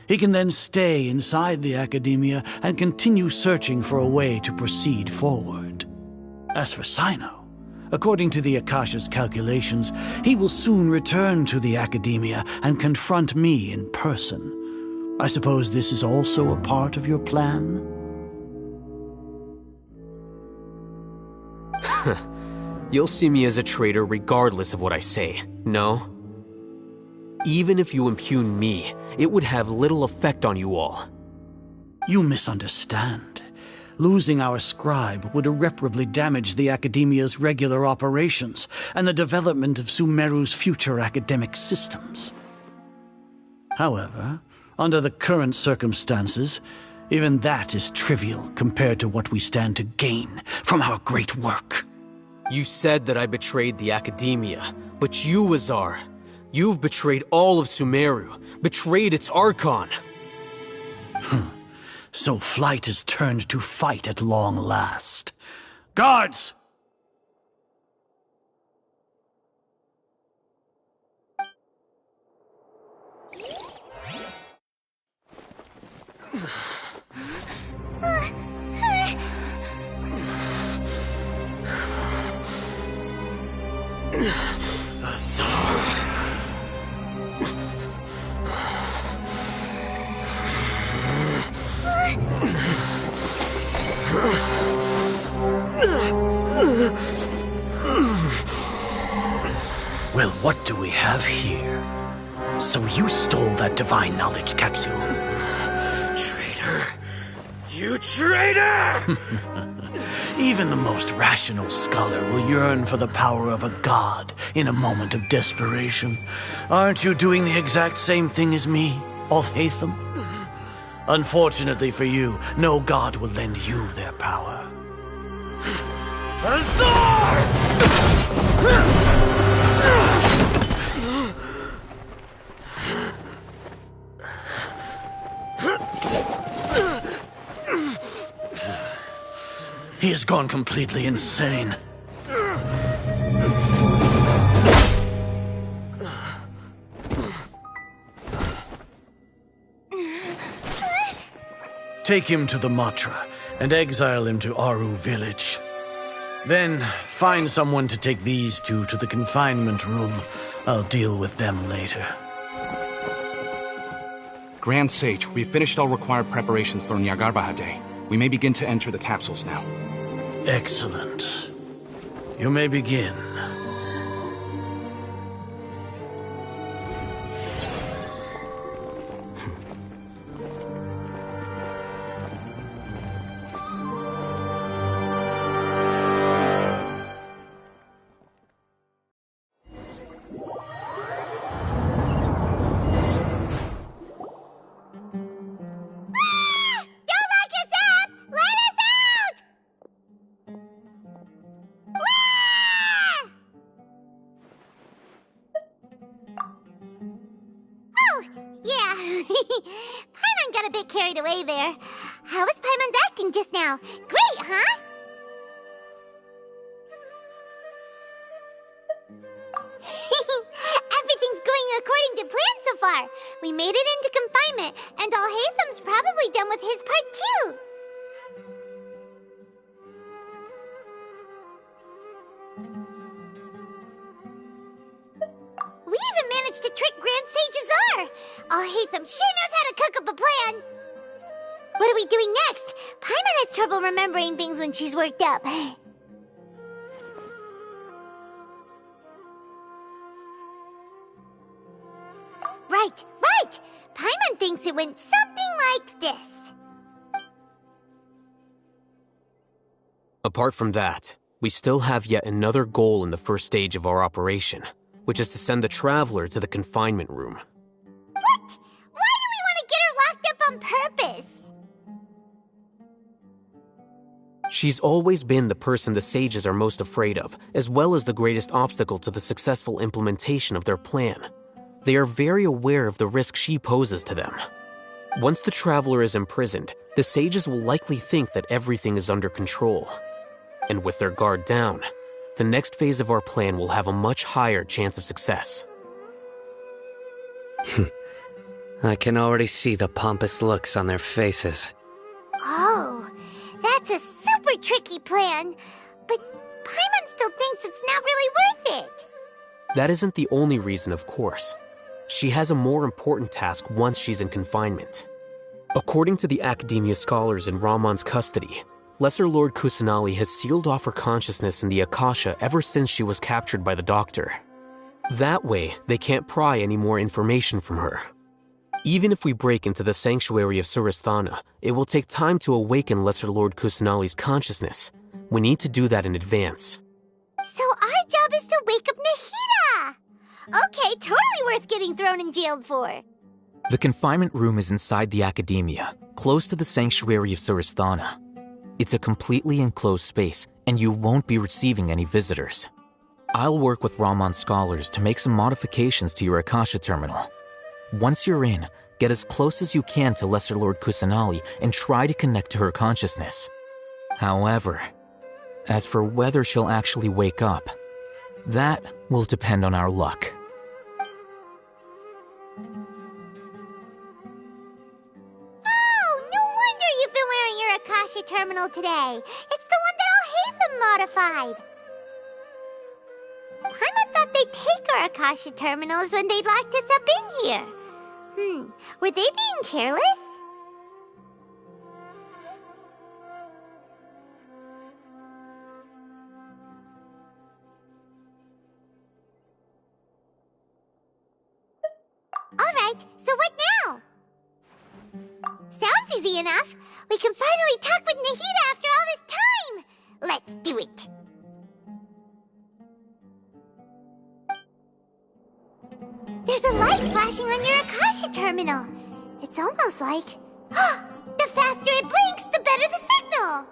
He can then stay inside the Academia and continue searching for a way to proceed forward. As for Sino, according to the Akasha's calculations, he will soon return to the Academia and confront me in person. I suppose this is also a part of your plan? You'll see me as a traitor regardless of what I say, no? Even if you impugn me, it would have little effect on you all. You misunderstand. Losing our scribe would irreparably damage the Academia's regular operations and the development of Sumeru's future academic systems. However, under the current circumstances, even that is trivial compared to what we stand to gain from our great work. You said that I betrayed the Academia, but you, Azar, you've betrayed all of Sumeru, betrayed its Archon. So flight is turned to fight at long last. Guards! Well, what do we have here? So you stole that divine knowledge capsule. Traitor! You traitor! Even the most rational scholar will yearn for the power of a god in a moment of desperation. Aren't you doing the exact same thing as me, Alhaitham? Unfortunately for you, no god will lend you their power. He has gone completely insane. Take him to the Matra and exile him to Aru village. Then find someone to take these two to the confinement room. I'll deal with them later. Grand Sage, we've finished all required preparations for Nyagarbha Day. We may begin to enter the capsules now. Excellent. You may begin. Paimon got a bit carried away there. How was Paimon acting just now? Great, huh? Everything's going according to plan so far. We made it into confinement, and Alhaitham's probably done with his part too. We even managed to trick Grand Sage Azar! Alhaitham sure knows how to cook up a plan! What are we doing next? Paimon has trouble remembering things when she's worked up. Right! Paimon thinks it went something like this. Apart from that, we still have yet another goal in the first stage of our operation, which is to send the Traveler to the confinement room. What? Why do we want to get her locked up on purpose? She's always been the person the Sages are most afraid of, as well as the greatest obstacle to the successful implementation of their plan. They are very aware of the risk she poses to them. Once the Traveler is imprisoned, the Sages will likely think that everything is under control. And with their guard down, the next phase of our plan will have a much higher chance of success. I can already see the pompous looks on their faces. Oh, that's a super tricky plan. But Paimon still thinks it's not really worth it. That isn't the only reason, of course. She has a more important task once she's in confinement. According to the Academia scholars in Ramon's custody, Lesser Lord Kusanali has sealed off her consciousness in the Akasha ever since she was captured by the Doctor. That way, they can't pry any more information from her. Even if we break into the sanctuary of Suristhana, it will take time to awaken Lesser Lord Kusanali's consciousness. We need to do that in advance. So our job is to wake up Nahida! Okay, totally worth getting thrown and jailed for. The confinement room is inside the Academia, close to the sanctuary of Suristhana. It's a completely enclosed space, and you won't be receiving any visitors. I'll work with Ramon's scholars to make some modifications to your Akasha terminal. Once you're in, get as close as you can to Lesser Lord Kusanali and try to connect to her consciousness. However, as for whether she'll actually wake up, that will depend on our luck. Oh, no wonder you've been wearing your Akasha terminal today. It's the one that Al-Haytham modified. Paimon thought they'd take our Akasha terminals when they'd locked us up in here. Were they being careless? Alright, so what now? Sounds easy enough. We can finally talk with Nahida after all this time. Let's do it. There's a light flashing on your Akasha terminal. It's almost like... the faster it blinks, the better the signal!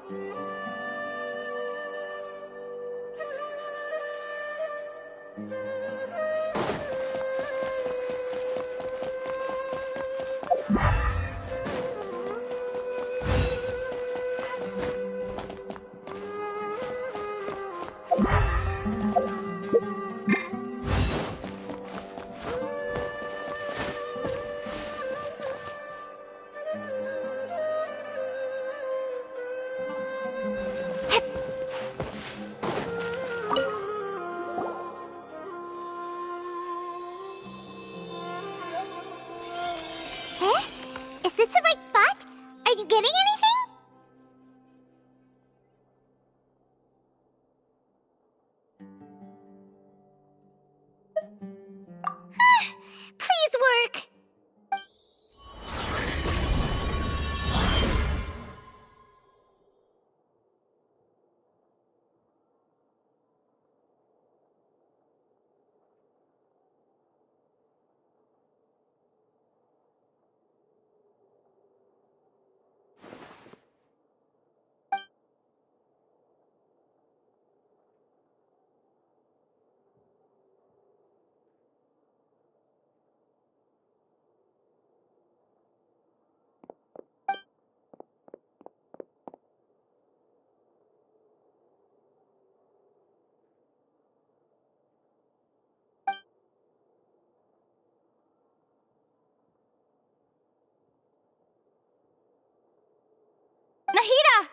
Nahida!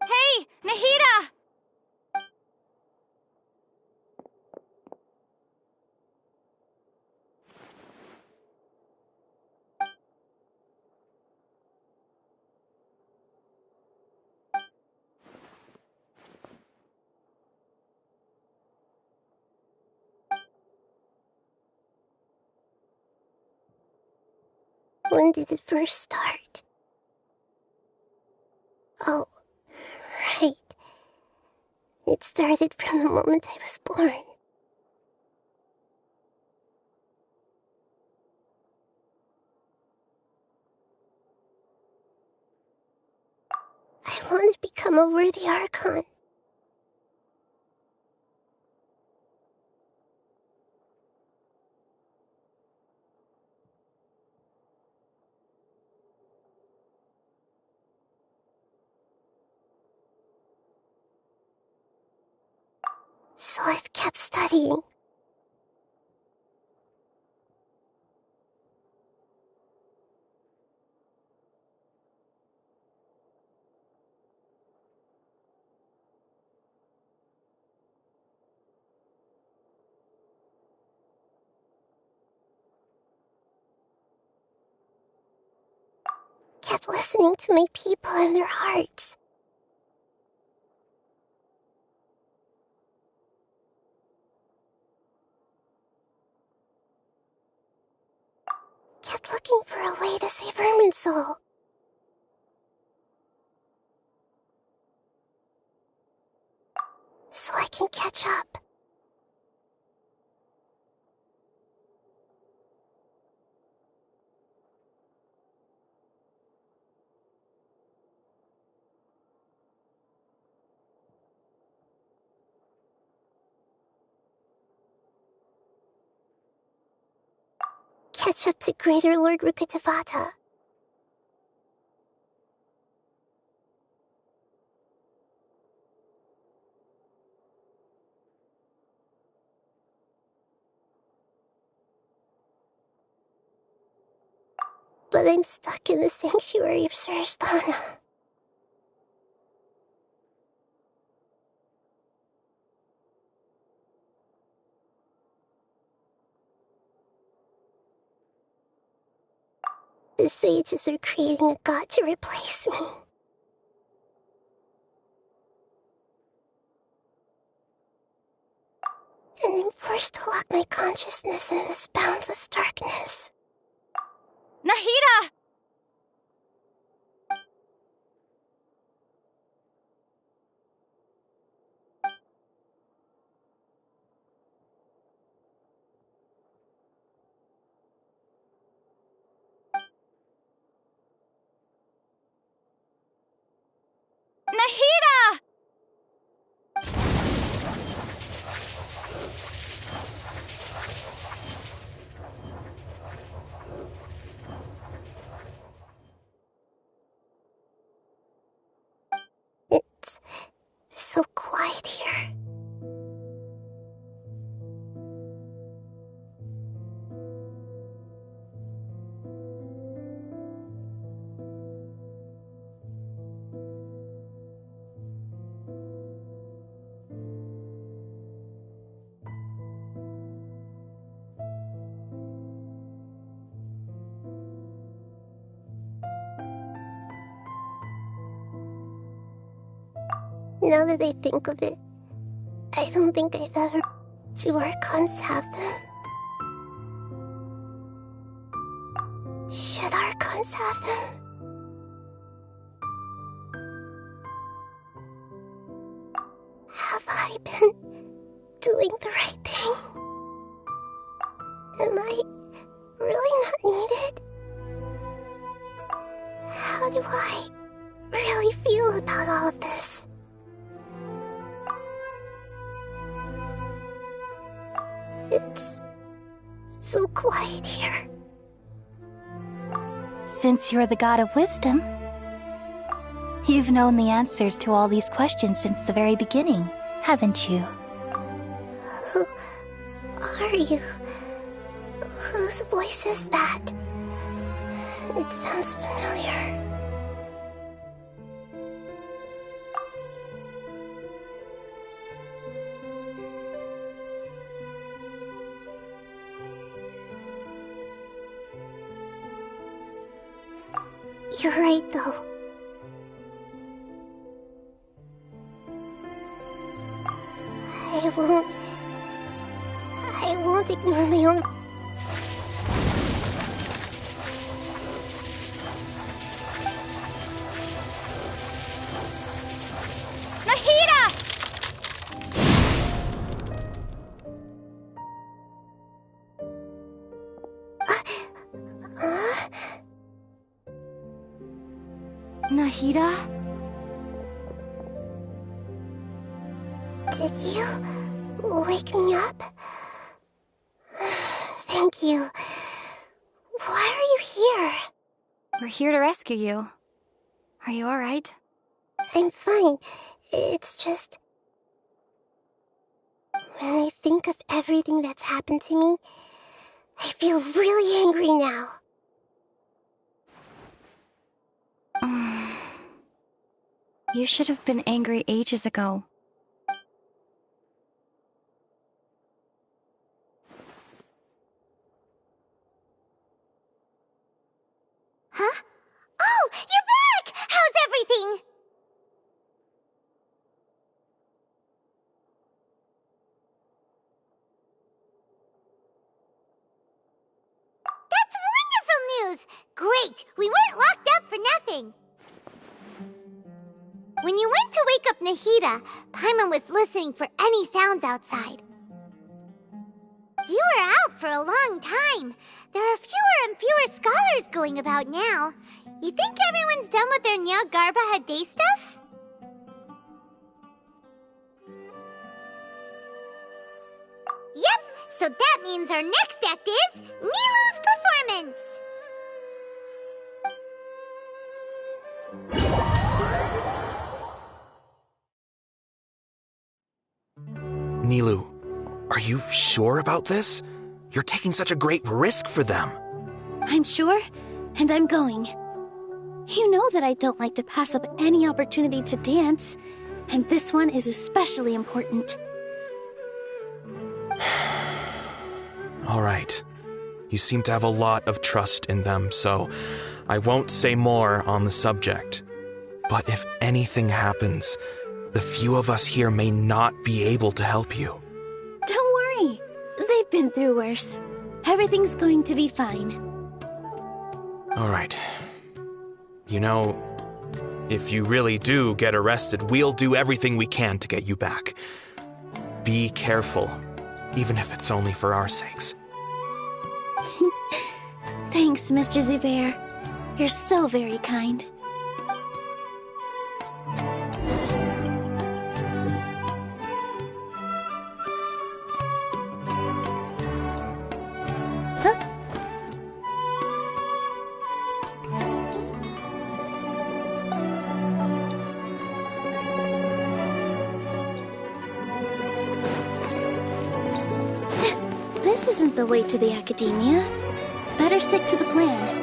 Hey, Nahida! When did it first start? Oh, right. It started from the moment I was born. I want to become a worthy Archon. So I've kept studying. Kept listening to my people and their hearts. Kept looking for a way to save Irminsul. So I can catch up. catch up to Greater Lord Rukkhadevata. But I'm stuck in the sanctuary of Sarasthana. The sages are creating a god to replace me. And I'm forced to lock my consciousness in this boundless darkness. Nahida! Nahida! It's so quiet here. Now that I think of it, I don't think I've ever... Do Archons have them? Should Archons have them? Have I been doing the right thing? Am I really not needed? How do I really feel about all of this? It's so quiet here. Since you're the god of wisdom, you've known the answers to all these questions since the very beginning, haven't you? Who are you? Whose voice is that? It sounds familiar. You're right, though. I won't ignore my own... Nahida! Nahida? Did you wake me up? Thank you. Why are you here? We're here to rescue you. Are you alright? I'm fine. It's just... When I think of everything that's happened to me, I feel really angry now. You should have been angry ages ago. Huh? Oh, you're back! How's everything? That's wonderful news! Great! We weren't locked up for nothing! When you went to wake up Nahida, Paimon was listening for any sounds outside. You were out for a long time. There are fewer and fewer scholars going about now. You think everyone's done with their Nyagarbha Day stuff? Yep, So that means our next act is Nilu's performance! Nilu, are you sure about this? You're taking such a great risk for them. I'm sure, and I'm going. You know that I don't like to pass up any opportunity to dance, and this one is especially important. All right. You seem to have a lot of trust in them, so I won't say more on the subject. But if anything happens, the few of us here may not be able to help you. Don't worry. They've been through worse. Everything's going to be fine. All right. You know, if you really do get arrested, we'll do everything we can to get you back. Be careful, even if it's only for our sakes. Thanks, Mr. Zubair. You're so very kind. This isn't the way to the Academia. Better stick to the plan.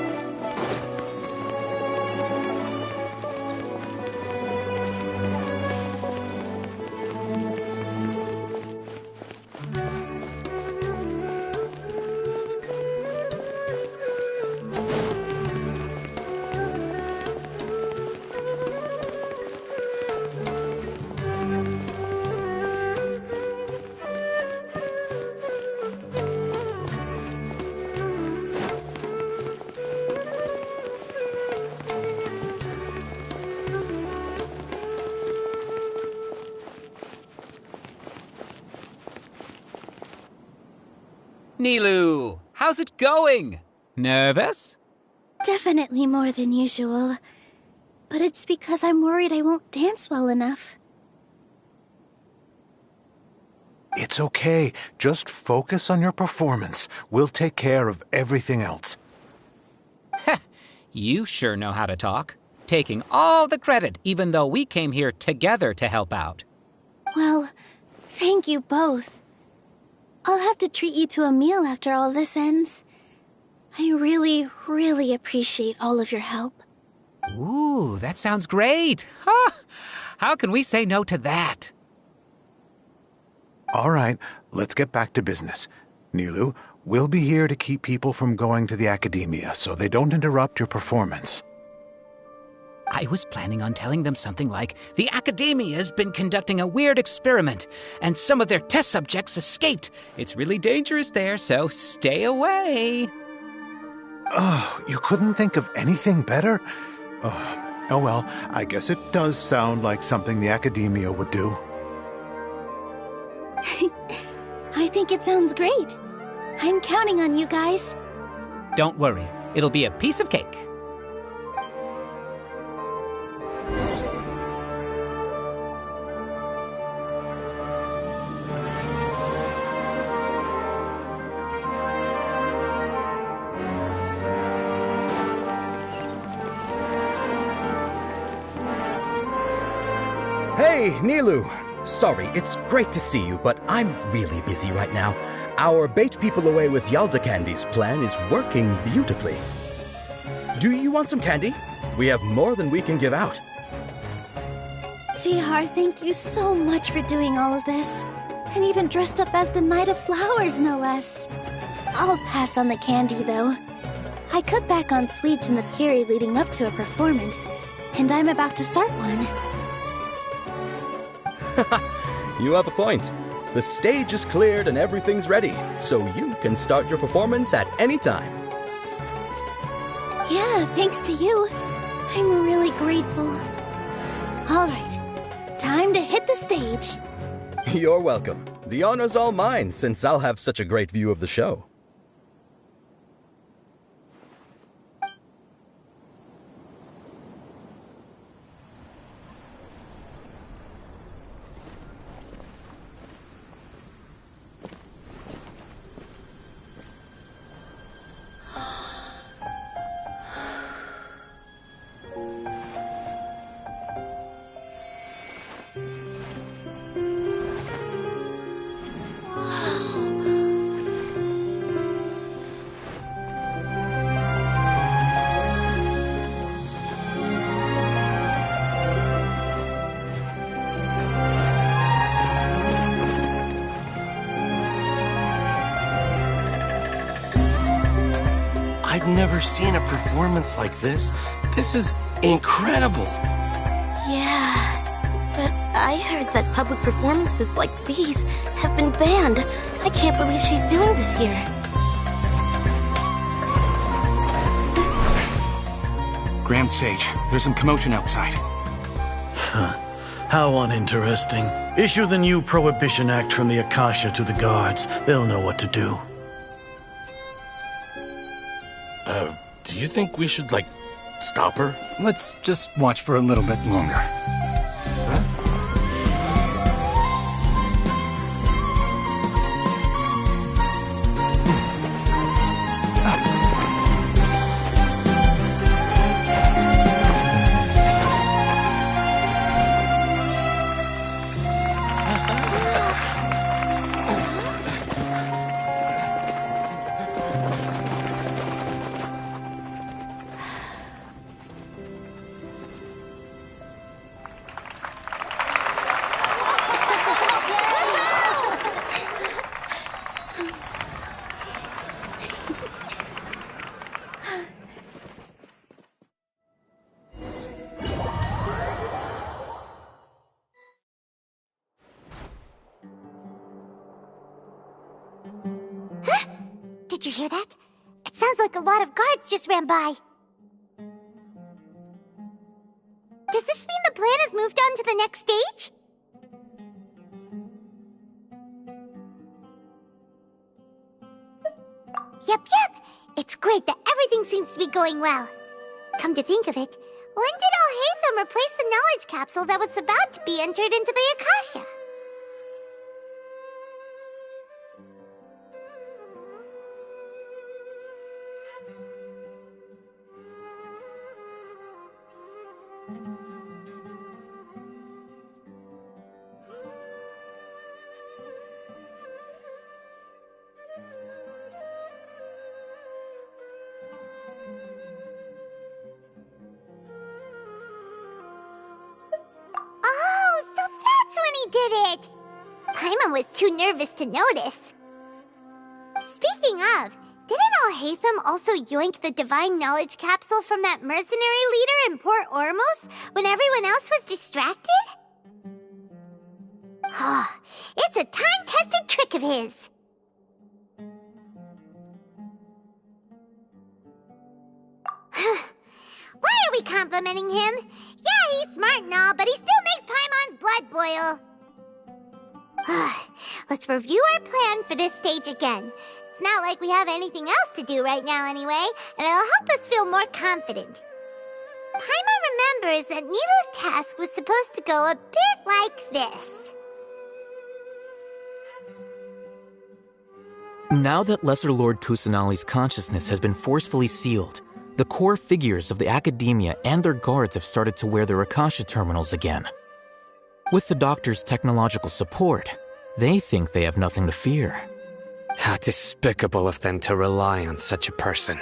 Nilu, how's it going? Nervous? Definitely more than usual. But it's because I'm worried I won't dance well enough. It's okay. Just focus on your performance. We'll take care of everything else. You sure know how to talk. Taking all the credit, even though we came here together to help out. Well, thank you both. I'll have to treat you to a meal after all this ends. I really, really appreciate all of your help. Ooh, that sounds great. Huh? How can we say no to that? All right, let's get back to business. Nilu, we'll be here to keep people from going to the Academia so they don't interrupt your performance. I was planning on telling them something like, the Academia's been conducting a weird experiment, and some of their test subjects escaped. It's really dangerous there, so stay away. Oh, you couldn't think of anything better? Oh well, I guess it does sound like something the Academia would do. I think it sounds great. I'm counting on you guys. Don't worry, it'll be a piece of cake. Hey, Nilu! Sorry, it's great to see you, but I'm really busy right now. Our Bait People Away with Yalda Candies plan is working beautifully. Do you want some candy? We have more than we can give out. Vihar, thank you so much for doing all of this. And even dressed up as the Knight of Flowers, no less. I'll pass on the candy, though. I cut back on sweets in the period leading up to a performance, and I'm about to start one. You have a point. The stage is cleared and everything's ready, so you can start your performance at any time. Yeah, thanks to you. I'm really grateful. All right, time to hit the stage. You're welcome. The honor's all mine, since I'll have such a great view of the show. I've never seen a performance like this. This is incredible. Yeah, but I heard that public performances like these have been banned. I can't believe she's doing this here. Grand Sage, there's some commotion outside. How uninteresting. Issue the new Prohibition Act from the Akasha to the guards. They'll know what to do. Do you think we should, stop her? Let's just watch for a little bit longer. Did you hear that? It sounds like a lot of guards just ran by. Does this mean the plan has moved on to the next stage? Yep. It's great that everything seems to be going well. Come to think of it, when did Al-Haytham replace the knowledge capsule that was about to be entered into the Akasha? Did it! Paimon was too nervous to notice. Speaking of, didn't Al-Haytham also yoink the divine knowledge capsule from that mercenary leader in Port Ormos when everyone else was distracted? It's a time-tested trick of his. Why are we complimenting him? Yeah, he's smart and all, but he still makes Paimon's blood boil. Let's review our plan for this stage again. It's not like we have anything else to do right now anyway, and it'll help us feel more confident. Paimon remembers that Nilou's task was supposed to go a bit like this. Now that Lesser Lord Kusanali's consciousness has been forcefully sealed, the core figures of the Academia and their guards have started to wear their Akasha terminals again. With the Doctor's technological support, they think they have nothing to fear. How despicable of them to rely on such a person.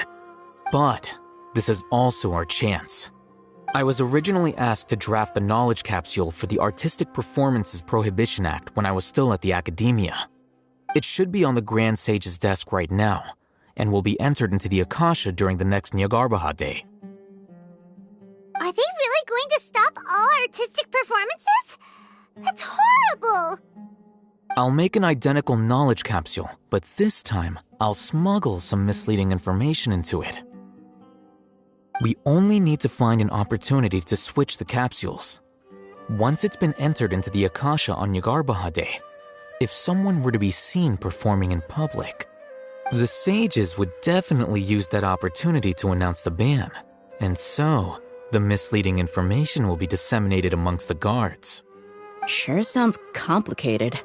But this is also our chance. I was originally asked to draft the knowledge capsule for the Artistic Performances Prohibition Act when I was still at the Academia. It should be on the Grand Sage's desk right now, and will be entered into the Akasha during the next Nyargarbaha Day. Are they really going to stop all artistic performances? That's horrible! I'll make an identical knowledge capsule, but this time, I'll smuggle some misleading information into it. We only need to find an opportunity to switch the capsules. Once it's been entered into the Akasha on Nyargarbaha Day, if someone were to be seen performing in public, the sages would definitely use that opportunity to announce the ban, and so the misleading information will be disseminated amongst the guards. Sure sounds complicated,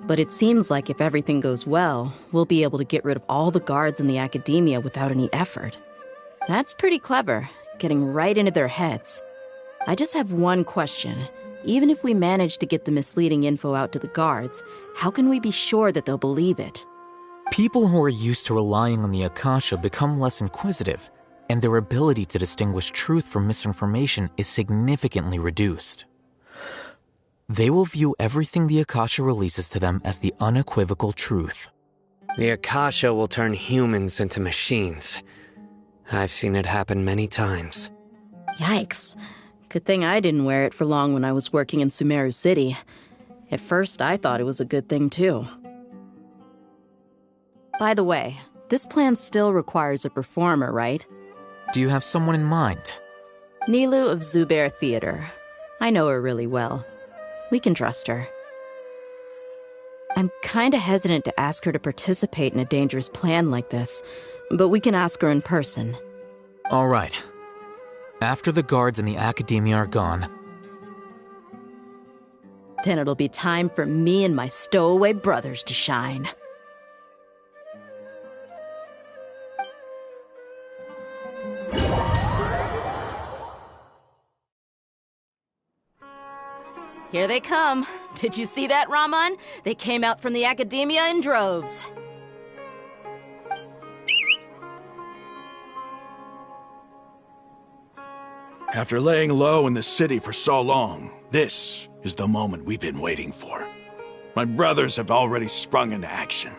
but it seems like if everything goes well, we'll be able to get rid of all the guards in the Academia without any effort. That's pretty clever, getting right into their heads. I just have one question. Even if we manage to get the misleading info out to the guards, how can we be sure that they'll believe it? People who are used to relying on the Akasha become less inquisitive, and their ability to distinguish truth from misinformation is significantly reduced. They will view everything the Akasha releases to them as the unequivocal truth. The Akasha will turn humans into machines. I've seen it happen many times. Yikes. Good thing I didn't wear it for long when I was working in Sumeru City. At first, I thought it was a good thing, too. By the way, this plan still requires a performer, right? Do you have someone in mind? Nilu of Zubair Theater. I know her really well. We can trust her. I'm kinda hesitant to ask her to participate in a dangerous plan like this, but we can ask her in person. All right. After the guards and the Academia are gone, then it'll be time for me and my stowaway brothers to shine. Here they come. Did you see that, Raman? They came out from the Academia in droves. After laying low in the city for so long, this is the moment we've been waiting for. My brothers have already sprung into action.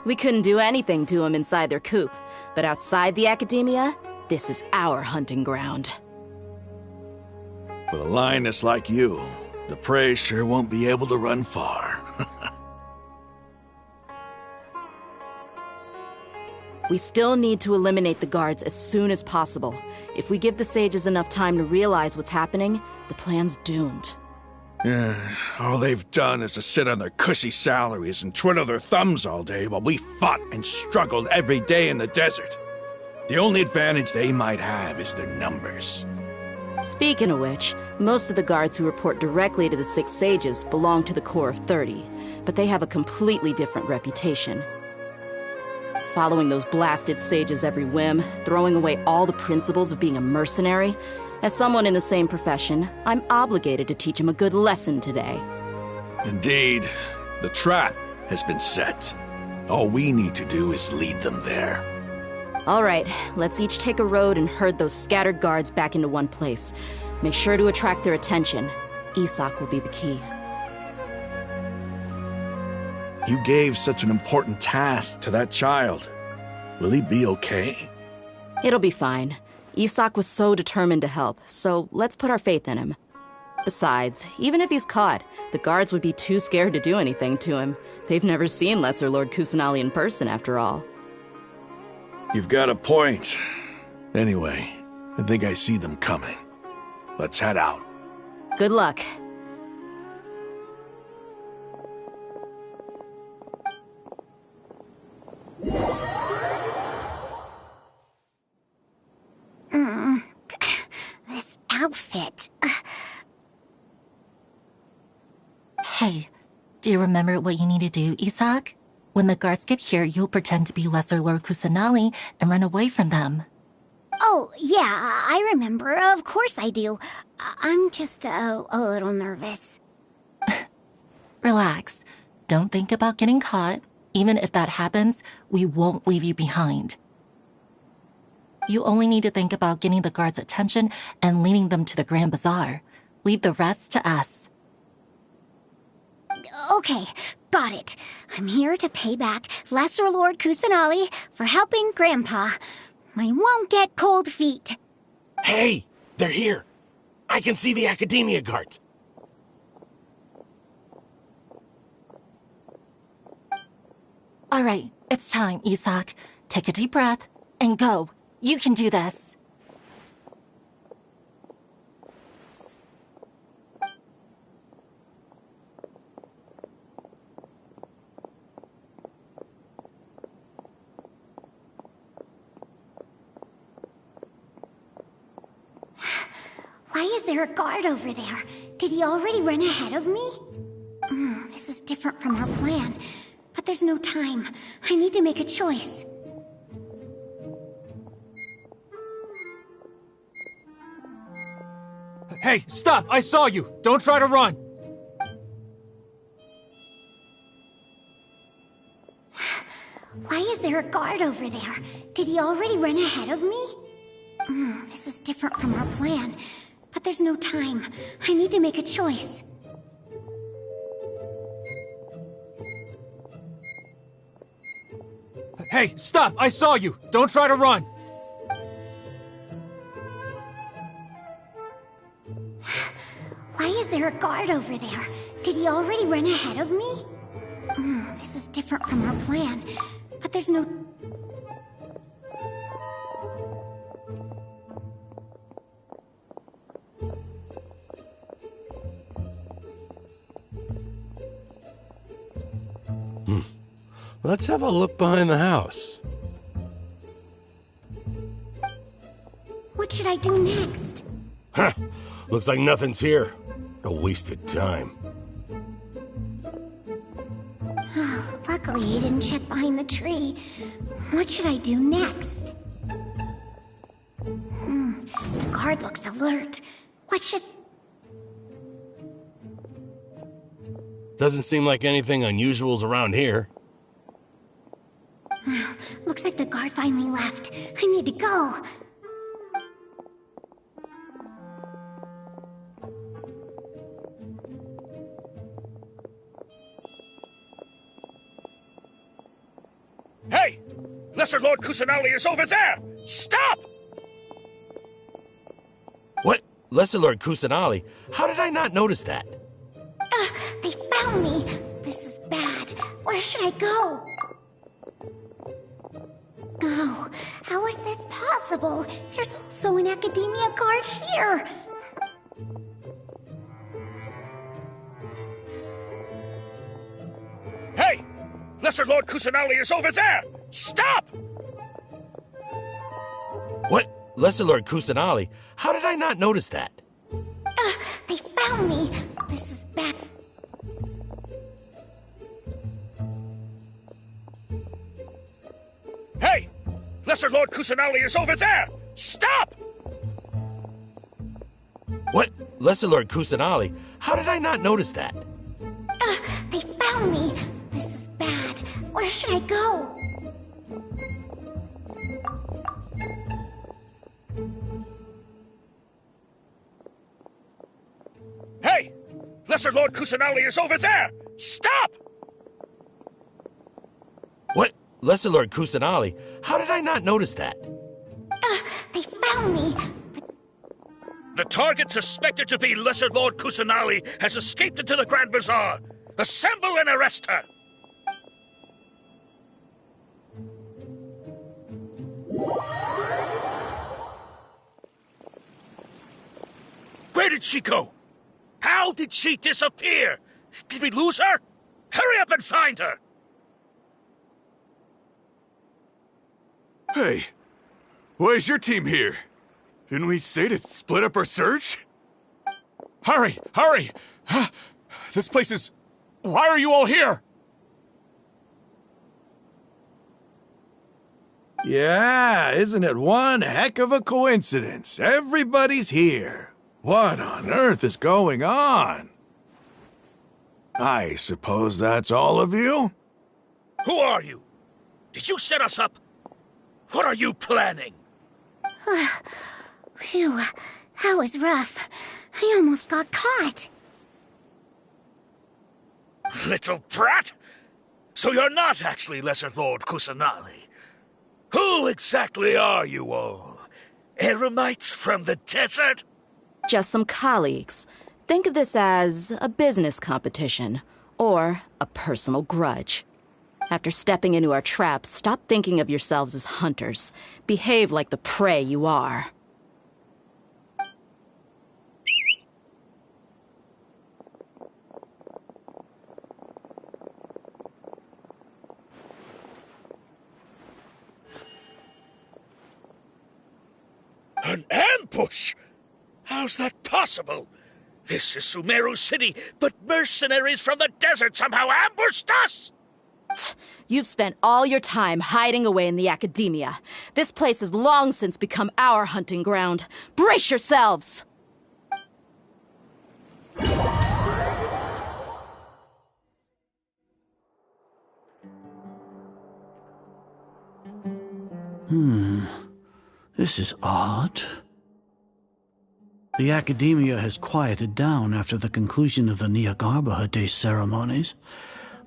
We couldn't do anything to them inside their coop, but outside the Academia, this is our hunting ground. With a lioness like you, the prey sure won't be able to run far. We still need to eliminate the guards as soon as possible. If we give the sages enough time to realize what's happening, the plan's doomed. All they've done is to sit on their cushy salaries and twiddle their thumbs all day while we fought and struggled every day in the desert. The only advantage they might have is their numbers. Speaking of which, most of the guards who report directly to the Six Sages belong to the Corps of 30, but they have a completely different reputation. Following those blasted sages every whim, throwing away all the principles of being a mercenary. As someone in the same profession, I'm obligated to teach them a good lesson today. Indeed, the trap has been set. All we need to do is lead them there. All right, let's each take a road and herd those scattered guards back into one place. Make sure to attract their attention. Isak will be the key. You gave such an important task to that child. Will he be okay? It'll be fine. Isak was so determined to help, so let's put our faith in him. Besides, even if he's caught, the guards would be too scared to do anything to him. They've never seen Lesser Lord Kusanali in person, after all. You've got a point. Anyway, I think I see them coming. Let's head out. Good luck. This outfit. Hey, do you remember what you need to do, Isak? When the guards get here, you'll pretend to be Lesser Lord Kusanali and run away from them. Oh, yeah, I remember. Of course I do. I'm just a little nervous. Relax. Don't think about getting caught. Even if that happens, we won't leave you behind. You only need to think about getting the guards' attention and leading them to the Grand Bazaar. Leave the rest to us. Okay, got it. I'm here to pay back Lesser Lord Kusanali for helping Grandpa. I won't get cold feet. Hey, they're here. I can see the Academia guard. All right, it's time, Isak. Take a deep breath and go. You can do this. Why is there a guard over there? Did he already run ahead of me? This is different from our plan. But there's no time. I need to make a choice. Hey, stop! I saw you! Don't try to run! Why is there a guard over there? Did he already run ahead of me? This is different from our plan. But there's no time. I need to make a choice. Hey, stop! I saw you! Don't try to run! Why is there a guard over there? Did he already run ahead of me? This is different from our plan, but there's no... Let's have a look behind the house. What should I do next? Huh. Looks like nothing's here. A wasted time. Luckily, he didn't check behind the tree. What should I do next? The guard looks alert. What should... Doesn't seem like anything unusual's around here. Looks like the guard finally left. I need to go. Hey! Lesser Lord Kusanali is over there! Stop! What? Lesser Lord Kusanali? How did I not notice that? They found me. This is bad. Where should I go? Oh, how is this possible? There's also an academia guard here. Hey! Lesser Lord Kusanali is over there! Stop! What? Lesser Lord Kusanali? How did I not notice that? They found me. This is bad. Hey! Lesser Lord Kusanali is over there! Stop! What? Lesser Lord Kusanali? How did I not notice that? They found me. This is bad. Where should I go? Hey! Lesser Lord Kusanali is over there! Stop! What? Lesser Lord Kusanali? How did I not notice that? They found me. The target suspected to be Lesser Lord Kusanali has escaped into the Grand Bazaar. Assemble and arrest her! Where did she go? How did she disappear? Did we lose her? Hurry up and find her! Hey, why is your team here? Didn't we say to split up our search? Hurry! Hurry! This place is... Why are you all here? Yeah, isn't it one heck of a coincidence? Everybody's here. What on earth is going on? I suppose that's all of you? Who are you? Did you set us up? What are you planning? Phew, that was rough. I almost got caught. Little brat! So you're not actually Lesser Lord Kusanali. Who exactly are you all? Eremites from the desert? Just some colleagues. Think of this as a business competition, or a personal grudge. After stepping into our traps, stop thinking of yourselves as hunters. Behave like the prey you are. An ambush? How's that possible? This is Sumeru City, but mercenaries from the desert somehow ambushed us! You've spent all your time hiding away in the academia. This place has long since become our hunting ground. Brace yourselves! This is odd. The academia has quieted down after the conclusion of the Nyagarbha Day ceremonies,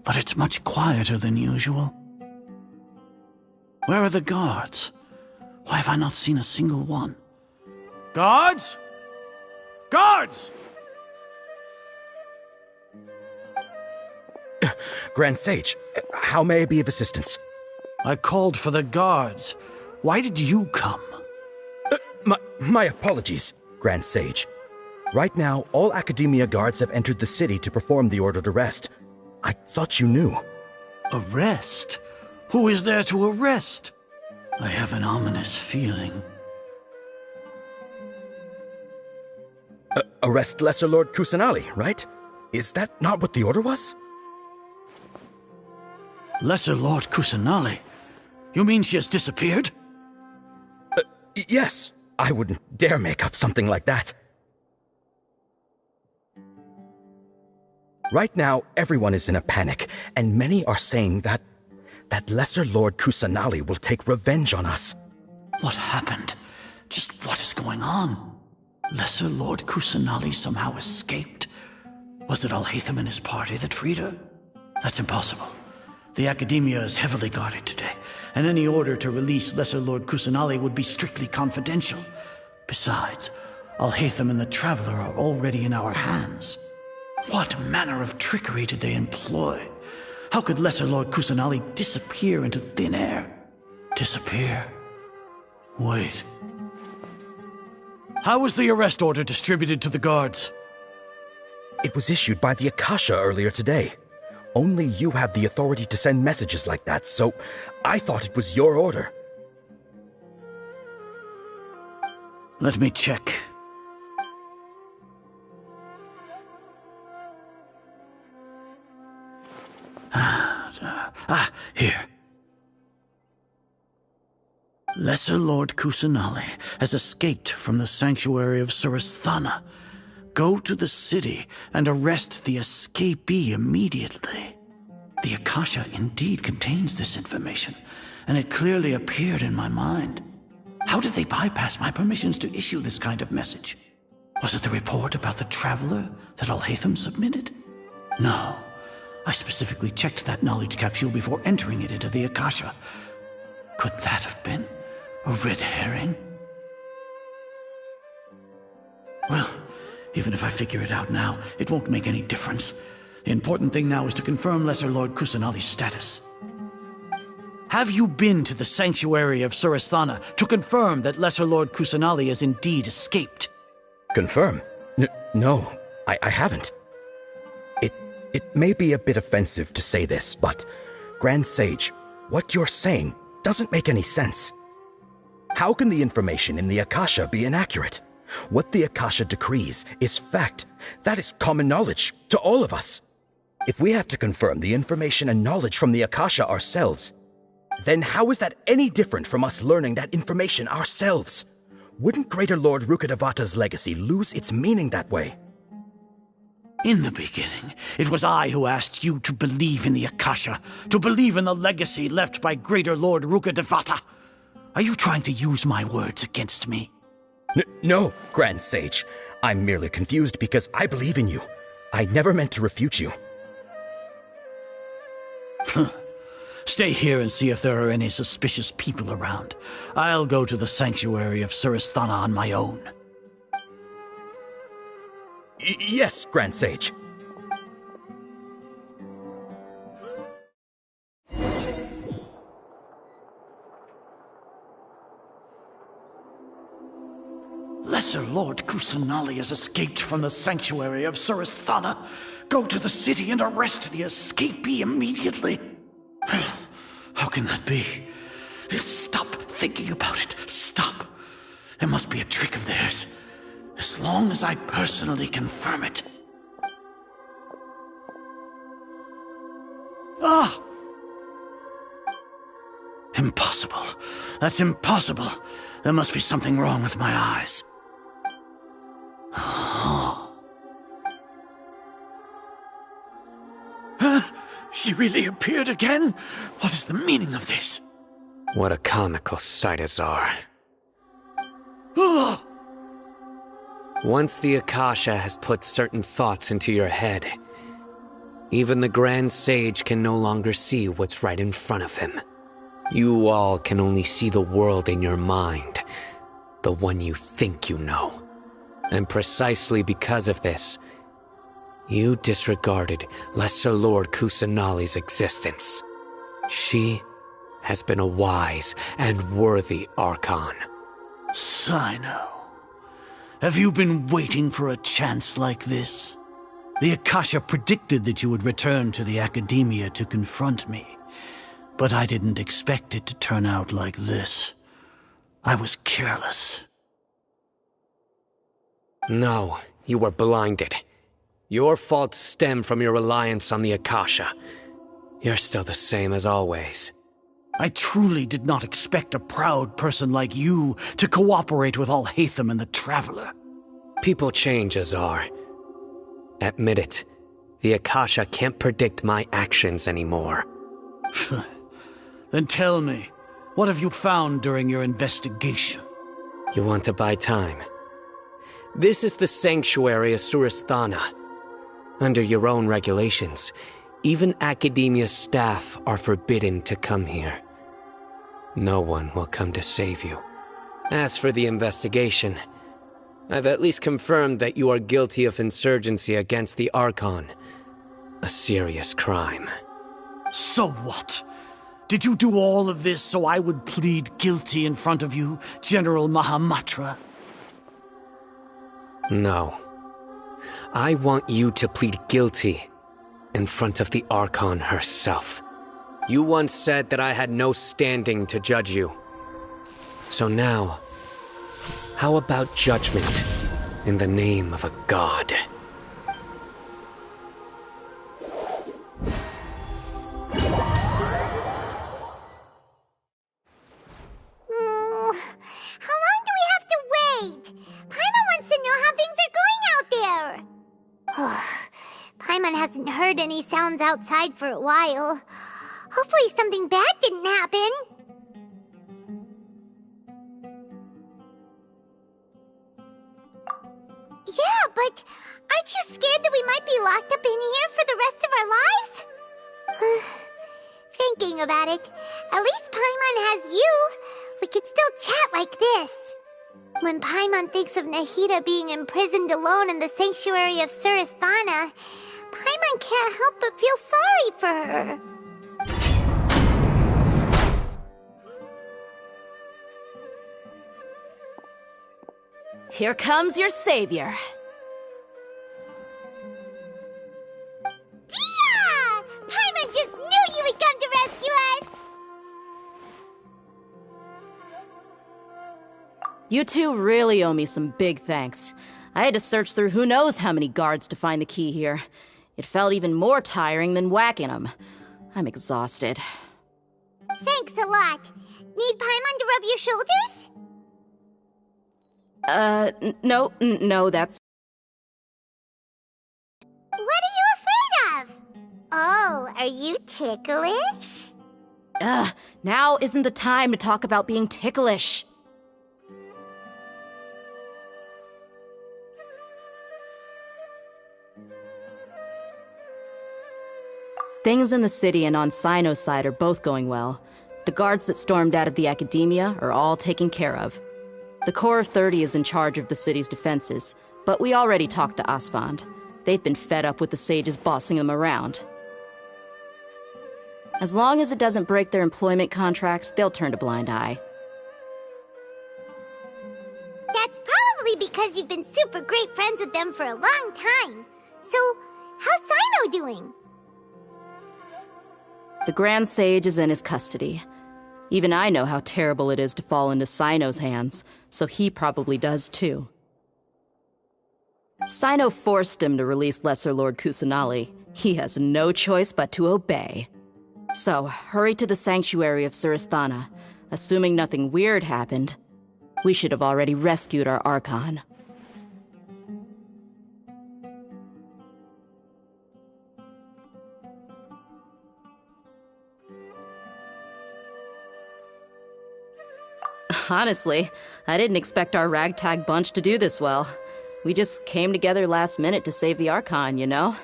but it's much quieter than usual. Where are the guards? Why have I not seen a single one? Guards? Guards! Grand Sage, how may I be of assistance? I called for the guards. Why did you come? My apologies, Grand Sage. Right now, all Academia guards have entered the city to perform the ordered arrest. I thought you knew. Arrest? Who is there to arrest? I have an ominous feeling. Arrest Lesser Lord Kusanali, right? Is that not what the order was? Lesser Lord Kusanali? You mean she has disappeared? Yes. I wouldn't dare make up something like that. Right now, everyone is in a panic, and many are saying that Lesser Lord Kusanali will take revenge on us. What happened? Just what is going on? Lesser Lord Kusanali somehow escaped? Was it Alhaitham and his party that freed her? That's impossible. The Academia is heavily guarded today, and any order to release Lesser Lord Kusanali would be strictly confidential. Besides, Alhaitham and the Traveler are already in our hands. What manner of trickery did they employ? How could Lesser Lord Kusanali disappear into thin air? Disappear? Wait. How was the arrest order distributed to the guards? It was issued by the Akasha earlier today. Only you have the authority to send messages like that, so I thought it was your order. Let me check. Here. Lesser Lord Kusanali has escaped from the sanctuary of Surasthana. Go to the city and arrest the escapee immediately. The Akasha indeed contains this information, and it clearly appeared in my mind. How did they bypass my permissions to issue this kind of message? Was it the report about the Traveler that Alhaitham submitted? No. I specifically checked that knowledge capsule before entering it into the Akasha. Could that have been a red herring? Well, even if I figure it out now, it won't make any difference. The important thing now is to confirm Lesser Lord Kusanali's status. Have you been to the sanctuary of Surasthana to confirm that Lesser Lord Kusanali has indeed escaped? Confirm? No, I haven't. It may be a bit offensive to say this, but Grand Sage, what you're saying doesn't make any sense. How can the information in the Akasha be inaccurate? What the Akasha decrees is fact. That is common knowledge to all of us. If we have to confirm the information and knowledge from the Akasha ourselves, then how is that any different from us learning that information ourselves? Wouldn't Greater Lord Rukkhadevata's legacy lose its meaning that way? In the beginning, it was I who asked you to believe in the Akasha, to believe in the legacy left by Greater Lord Rukkhadevata. Are you trying to use my words against me? No, Grand Sage. I'm merely confused because I believe in you. I never meant to refute you. Stay here and see if there are any suspicious people around. I'll go to the sanctuary of Surasthana on my own. Yes, Grand Sage. Lesser Lord Kusanali has escaped from the sanctuary of Surasthana. Go to the city and arrest the escapee immediately. How can that be? Stop thinking about it. Stop. It must be a trick of theirs. As long as I personally confirm it. Ah! Impossible. That's impossible. There must be something wrong with my eyes. She really appeared again? What is the meaning of this? What a comical sight, Azar. Once the Akasha has put certain thoughts into your head, even the Grand Sage can no longer see what's right in front of him. You all can only see the world in your mind, the one you think you know. And precisely because of this, You disregarded Lesser Lord Kusanali's existence. She has been a wise and worthy Archon. Sino, have you been waiting for a chance like this? The Akasha predicted that you would return to the Academia to confront me, but I didn't expect it to turn out like this. I was careless. No, you were blinded. Your faults stem from your reliance on the Akasha. You're still the same as always. I truly did not expect a proud person like you to cooperate with Alhaitham and the Traveler. People change, Azar. Admit it. The Akasha can't predict my actions anymore. Then tell me, what have you found during your investigation? You want to buy time? This is the sanctuary of Surasthana. Under your own regulations, even Academia staff are forbidden to come here. No one will come to save you. As for the investigation, I've at least confirmed that you are guilty of insurgency against the Archon. A serious crime. So what? Did you do all of this so I would plead guilty in front of you, General Mahamatra? No. I want you to plead guilty in front of the Archon herself. You once said that I had no standing to judge you. So now, how about judgment in the name of a god? How long do we have to wait? Paimon wants to know how things are going out there. Paimon hasn't heard any sounds outside for a while. Hopefully something bad didn't happen. Yeah, but aren't you scared that we might be locked up in here for the rest of our lives? Thinking about it, at least Paimon has you. We could still chat like this. When Paimon thinks of Nahida being imprisoned alone in the sanctuary of Surasthana, Paimon can't help but feel sorry for her. Here comes your savior. Dia! Paimon just knew you would come to rescue us! You two really owe me some big thanks. I had to search through who knows how many guards to find the key here. It felt even more tiring than whacking them. I'm exhausted. Thanks a lot. Need Paimon to rub your shoulders? No, that's... What are you afraid of? Oh, are you ticklish? Now isn't the time to talk about being ticklish. Things in the city and on Sino's side are both going well. The guards that stormed out of the Academia are all taken care of. The Corps of 30 is in charge of the city's defenses, but we already talked to Asfand. They've been fed up with the sages bossing them around. As long as it doesn't break their employment contracts, they'll turn a blind eye. That's probably because you've been super great friends with them for a long time. So, how's Sino doing? The Grand Sage is in his custody. Even I know how terrible it is to fall into Sino's hands, so he probably does too. Sino forced him to release Lesser Lord Kusanali. He has no choice but to obey. So, hurry to the sanctuary of Surasthana. Assuming nothing weird happened, we should have already rescued our Archon. Honestly, I didn't expect our ragtag bunch to do this well. We just came together last minute to save the Archon, you know?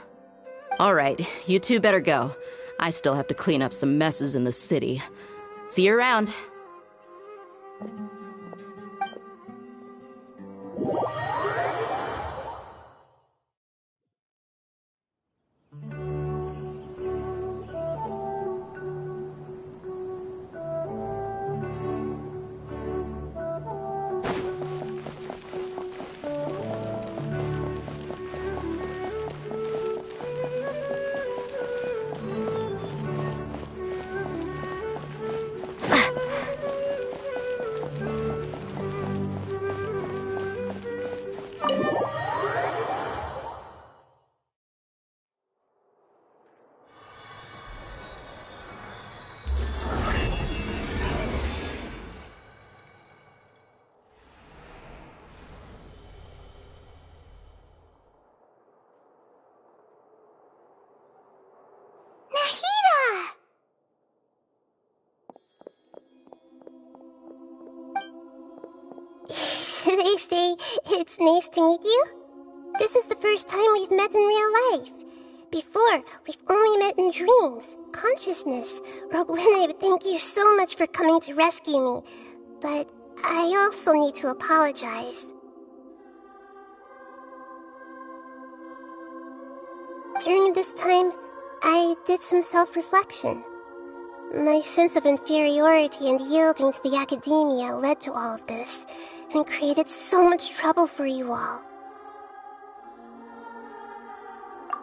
Alright, you two better go. I still have to clean up some messes in the city. See you around. It's nice to meet you. This is the first time we've met in real life. Before, we've only met in dreams, consciousness, or when I would thank you so much for coming to rescue me. But I also need to apologize. During this time, I did some self-reflection. My sense of inferiority and yielding to the academia led to all of this, and created so much trouble for you all.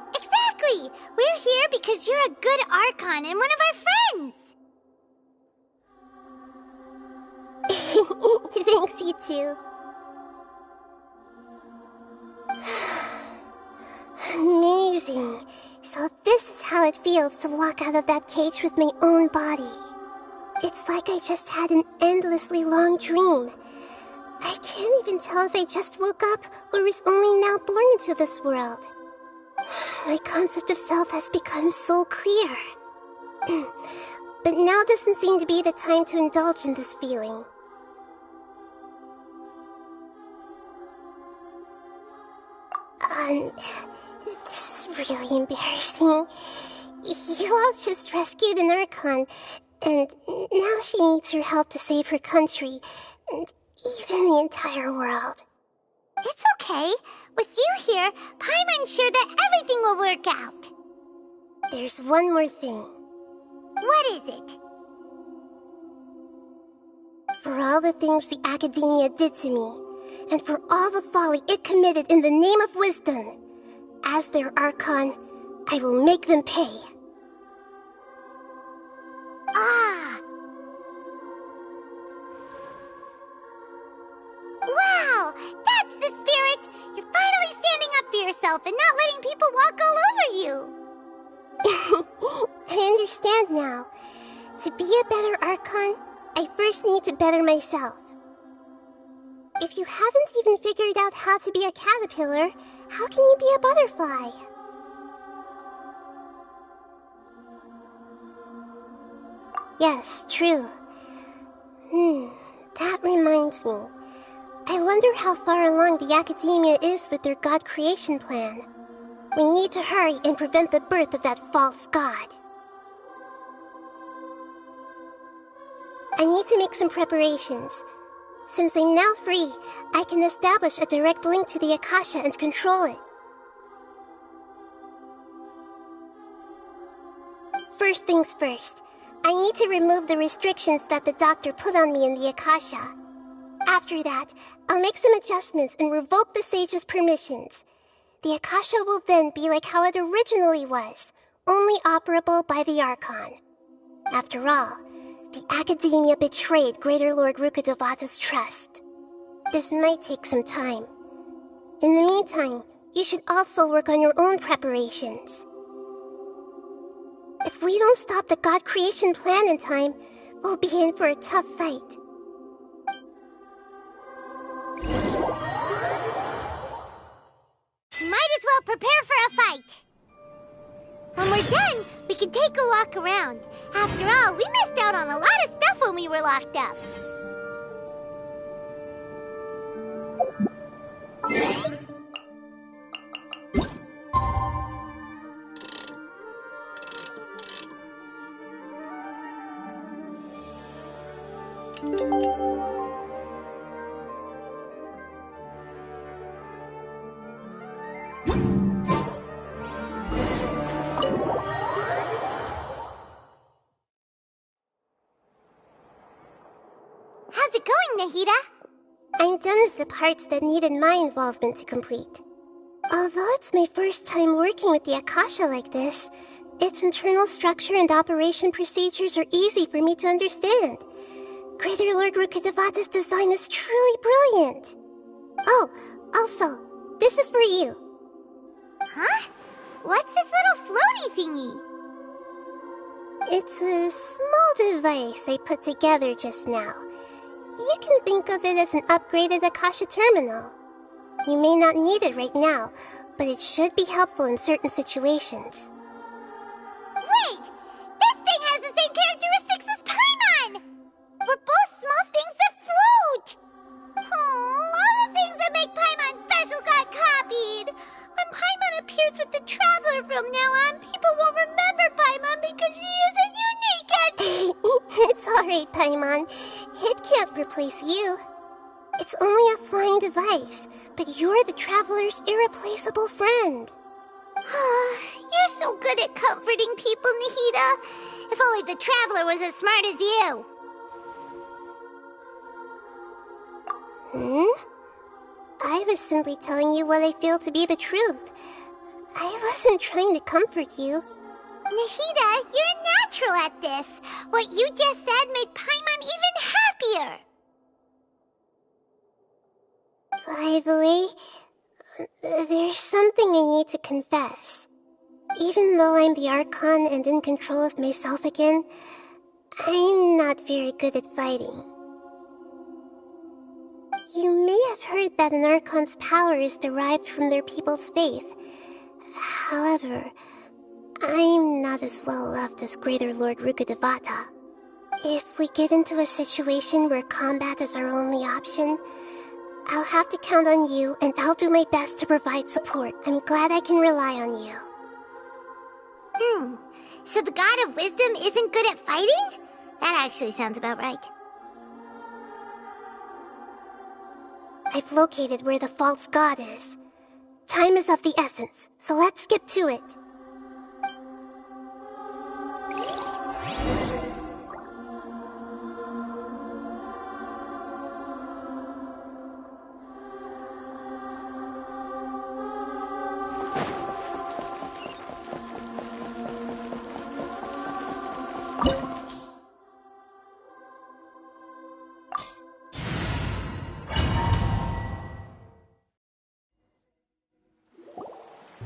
Exactly! We're here because you're a good Archon and one of our friends! Thanks, you too. Amazing. So this is how it feels to walk out of that cage with my own body. It's like I just had an endlessly long dream. I can't even tell if I just woke up or was only now born into this world. My concept of self has become so clear. But now doesn't seem to be the time to indulge in this feeling. This is really embarrassing. You all just rescued an Archon, and now she needs your help to save her country, and even the entire world. It's okay. With you here, Paimon's sure that everything will work out. There's one more thing. What is it? For all the things the Academia did to me, and for all the folly it committed in the name of wisdom, as their Archon, I will make them pay. Ah! Wow! That's the spirit! You're finally standing up for yourself and not letting people walk all over you! I understand now. To be a better Archon, I first need to better myself. If you haven't even figured out how to be a caterpillar, how can you be a butterfly? Yes, true. That reminds me. I wonder how far along the Academia is with their god creation plan. We need to hurry and prevent the birth of that false god. I need to make some preparations. Since I'm now free, I can establish a direct link to the Akasha and control it. First things first, I need to remove the restrictions that the doctor put on me in the Akasha. After that, I'll make some adjustments and revoke the sage's permissions. The Akasha will then be like how it originally was, only operable by the Archon. After all, the Academia betrayed Greater Lord Rukkhadevata's trust. This might take some time. In the meantime, you should also work on your own preparations. If we don't stop the god creation plan in time, we'll be in for a tough fight. Might as well prepare for a fight. When we're done, we can take a walk around. After all, we missed out on a lot of stuff when we were locked up. How's it going, Nahida? I'm done with the parts that needed my involvement to complete. Although it's my first time working with the Akasha like this, its internal structure and operation procedures are easy for me to understand. Greater Lord Rukkhadevata's design is truly brilliant. Oh, also, this is for you. Huh? What's this little floaty thingy? It's a small device I put together just now. You can think of it as an upgraded Akasha terminal. You may not need it right now, but it should be helpful in certain situations. Wait! This thing has the same characteristics as Paimon! We're both small things that float! Oh, all the things that make Paimon from now on, people won't remember Paimon because she isn't unique and... It's alright, Paimon. It can't replace you. It's only a flying device, but you're the Traveler's irreplaceable friend. You're so good at comforting people, Nahida. If only the Traveler was as smart as you. I was simply telling you what I feel to be the truth. I wasn't trying to comfort you. Nahida, you're natural at this. What you just said made Paimon even happier. By the way, there's something I need to confess. Even though I'm the Archon and in control of myself again, I'm not very good at fighting. You may have heard that an Archon's power is derived from their people's faith. However, I'm not as well loved as Greater Lord Rukkhadevata. If we get into a situation where combat is our only option, I'll have to count on you, and I'll do my best to provide support. I'm glad I can rely on you. So the God of Wisdom isn't good at fighting? That actually sounds about right. I've located where the false god is. Time is of the essence, so let's skip to it.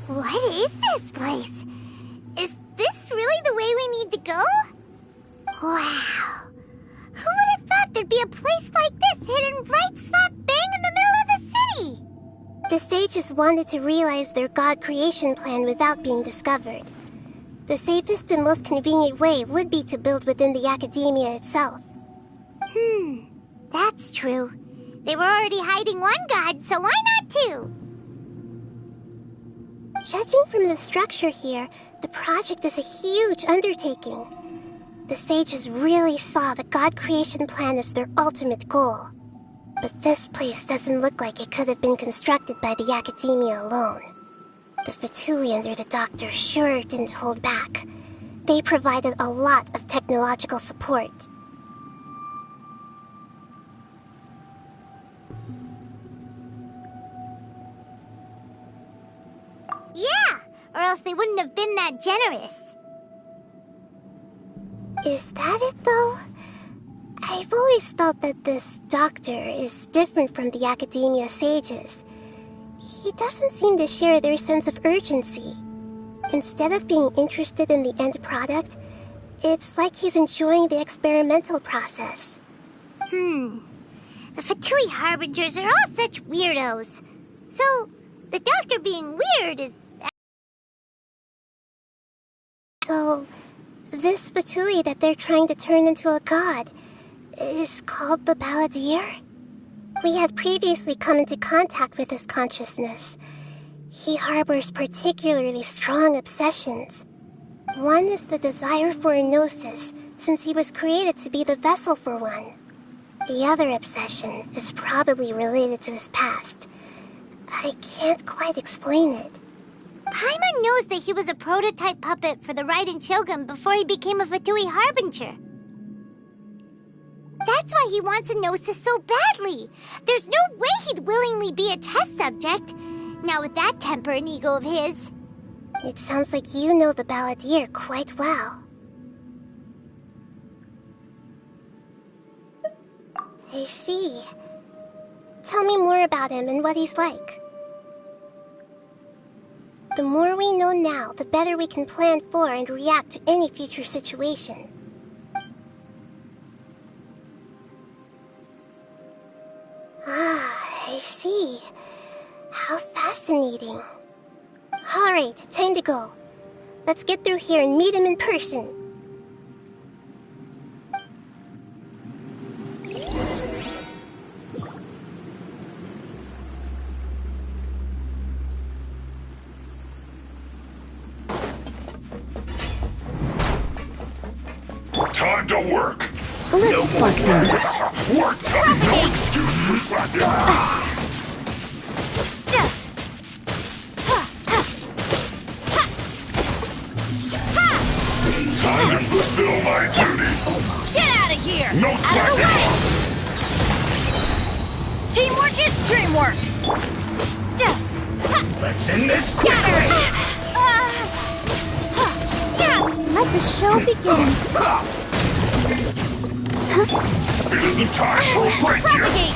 What is this place? Is this really the way we need to go? Wow. Who would have thought there'd be a place like this hidden right slap bang in the middle of the city? The sages wanted to realize their god creation plan without being discovered. The safest and most convenient way would be to build within the academia itself. That's true. They were already hiding one god, so why not two? Judging from the structure here, the project is a huge undertaking. The sages really saw the god creation plan as their ultimate goal. But this place doesn't look like it could have been constructed by the academia alone. The Fatui under the Doctor sure didn't hold back. They provided a lot of technological support. Yeah, or else they wouldn't have been that generous. Is that it, though? I've always felt that this doctor is different from the academia sages. He doesn't seem to share their sense of urgency. Instead of being interested in the end product, it's like he's enjoying the experimental process. The Fatui Harbingers are all such weirdos. So, the doctor being weird is... So, this Fatui that they're trying to turn into a god is called the Balladeer? We had previously come into contact with his consciousness. He harbors particularly strong obsessions. One is the desire for a gnosis, since he was created to be the vessel for one. The other obsession is probably related to his past. I can't quite explain it. Paimon knows that he was a prototype puppet for the Raiden Shogun before he became a Fatui Harbinger. That's why he wants a gnosis so badly. There's no way he'd willingly be a test subject. Not with that temper and ego of his. It sounds like you know the Balladeer quite well. I see. Tell me more about him and what he's like. The more we know now, the better we can plan for and react to any future situation. Ah, I see. How fascinating. Alright, time to go. Let's get through here and meet him in person. Time to work. Let's spark things. Work time. No excuse for slacking. Time to fulfill my duty. Get out of here! No Out of the slacking way! off. Teamwork is dreamwork! Let's end this quickly! Let the show begin. It isn't time for a break yet. Propagate!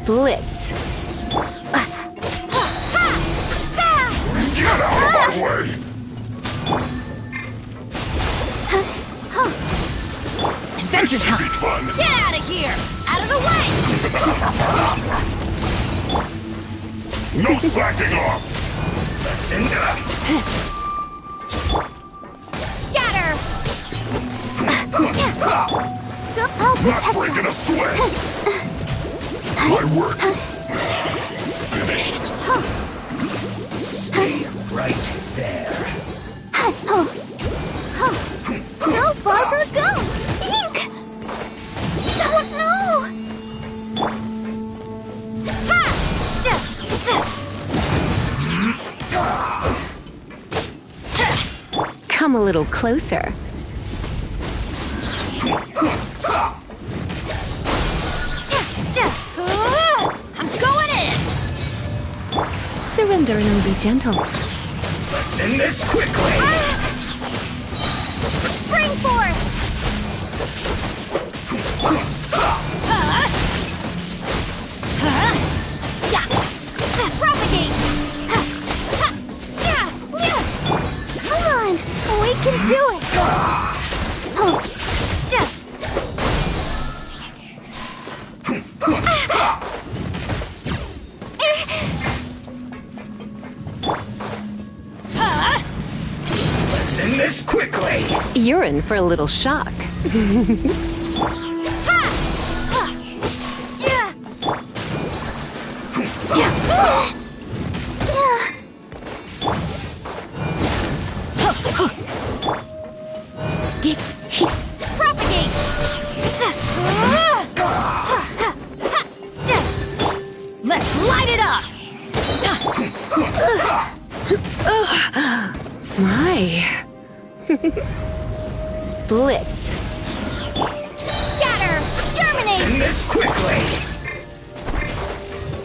Blitz. Get out of my way! Adventure time! Fun. Get out of here! Out of the way! No slacking off. Let's end Scatter! I'll Not protect breaking a us. sweat. My work finished. Stay right there. Go, Barber, go! Ink! Oh, no! Come a little closer. I'm going in! Surrender and I'll be gentle. Let's end this quickly! Spring forth! Propagate! Come on! We can do it! Let's end this quickly! You're in for a little shock. Propagate! Let's light it up! My. Blitz. Scatter! Germinate! End this quickly!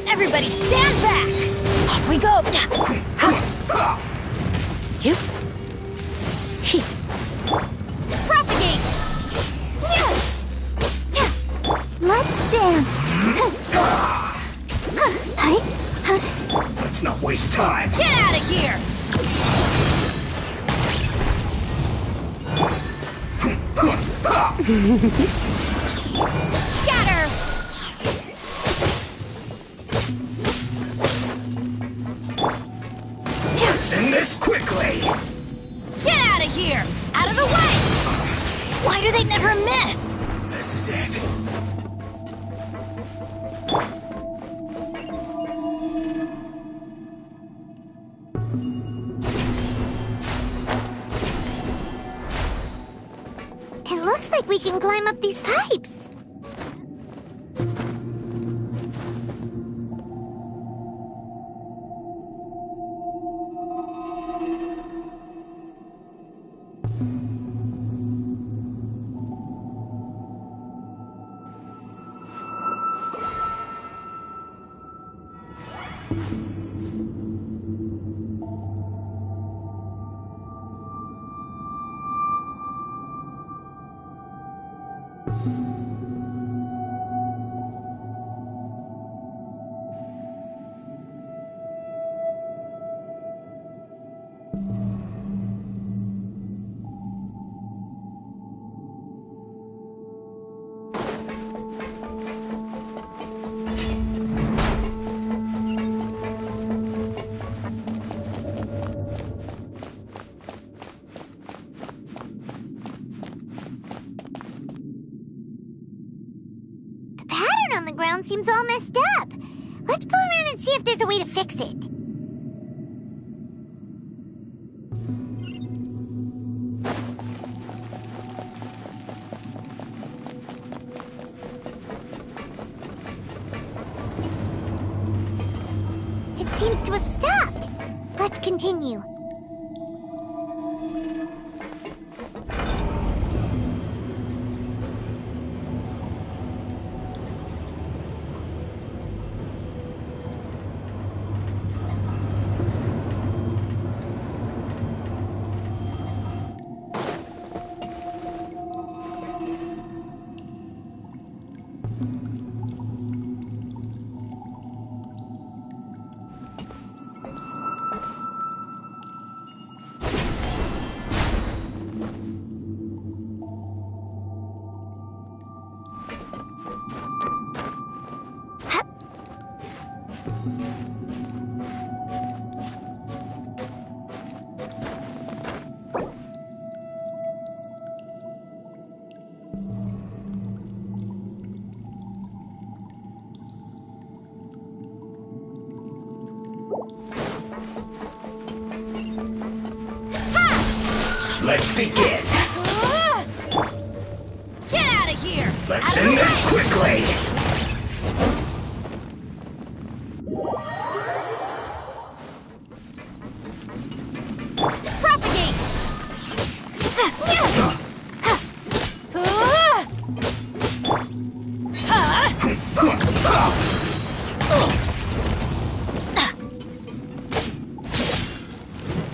Everybody stand back! Off we go! You. He. Propagate! Let's dance! Let's not waste time! Get out of here! Scatter! Let's end this quickly! Get out of here! Out of the way! Why do they never miss? This is it. It looks like we can climb up these pipes. The pattern on the ground seems all messed up. Let's go around and see if there's a way to fix it. It seems to have stopped. Let's continue. Let's begin. Get out of here! Let's end this quickly. Propagate!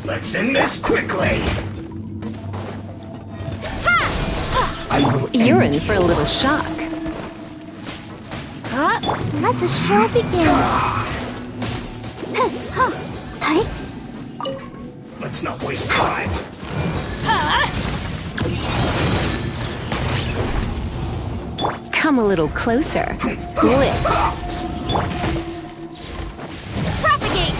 Let's end this quickly. You're in for a little shock. Let the show begin. Let's not waste time. Come a little closer. Blitz. Propagate!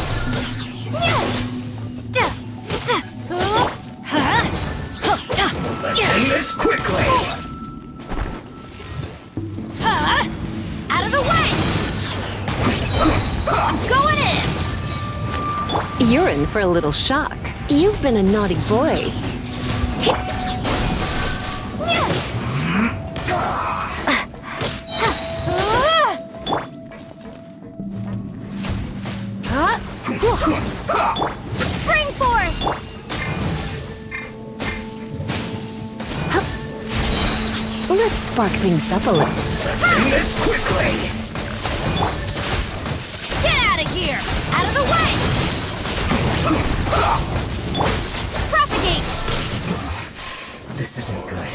Let's end this quickly. Out of the way! I'm going in! You're in for a little shock. You've been a naughty boy. Spring forth! Let's spark things up a little. Let's end this quickly. Get out of here! Out of the way! Propagate! This isn't good.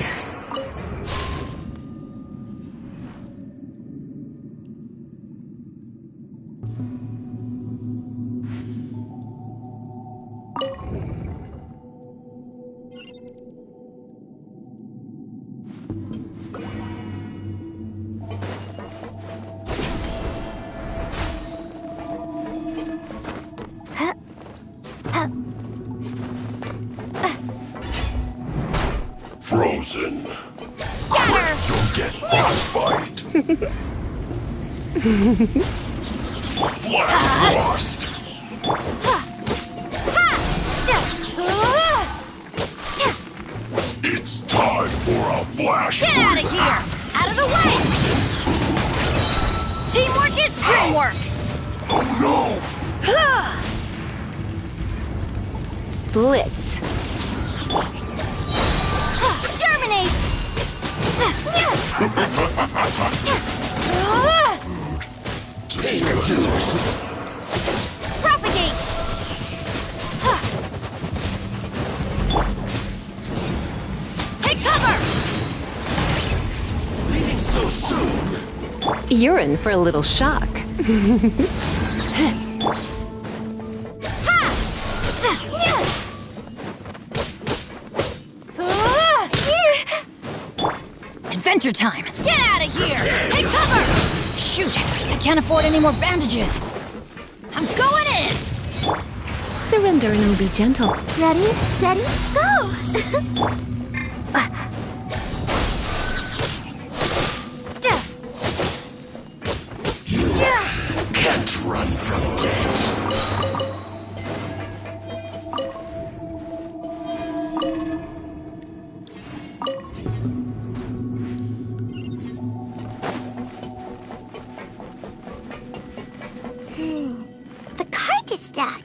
Frozen. You'll get frostbite. Flash frost. It's time for a flash. Get out of here! Out of the way! Teamwork is dreamwork! Oh no! Blitz. Germinate! Propagate! Take cover! Leaving so soon. You're in for a little shock. Adventure time! Get out of here! Take cover! Shoot! I can't afford any more bandages! I'm going in! Surrender and it'll be gentle. Ready, steady, go! You can can't run from death. The cart is stuck.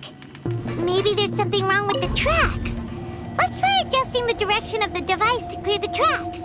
Maybe there's something wrong with the tracks. Let's try adjusting the direction of the device to clear the tracks.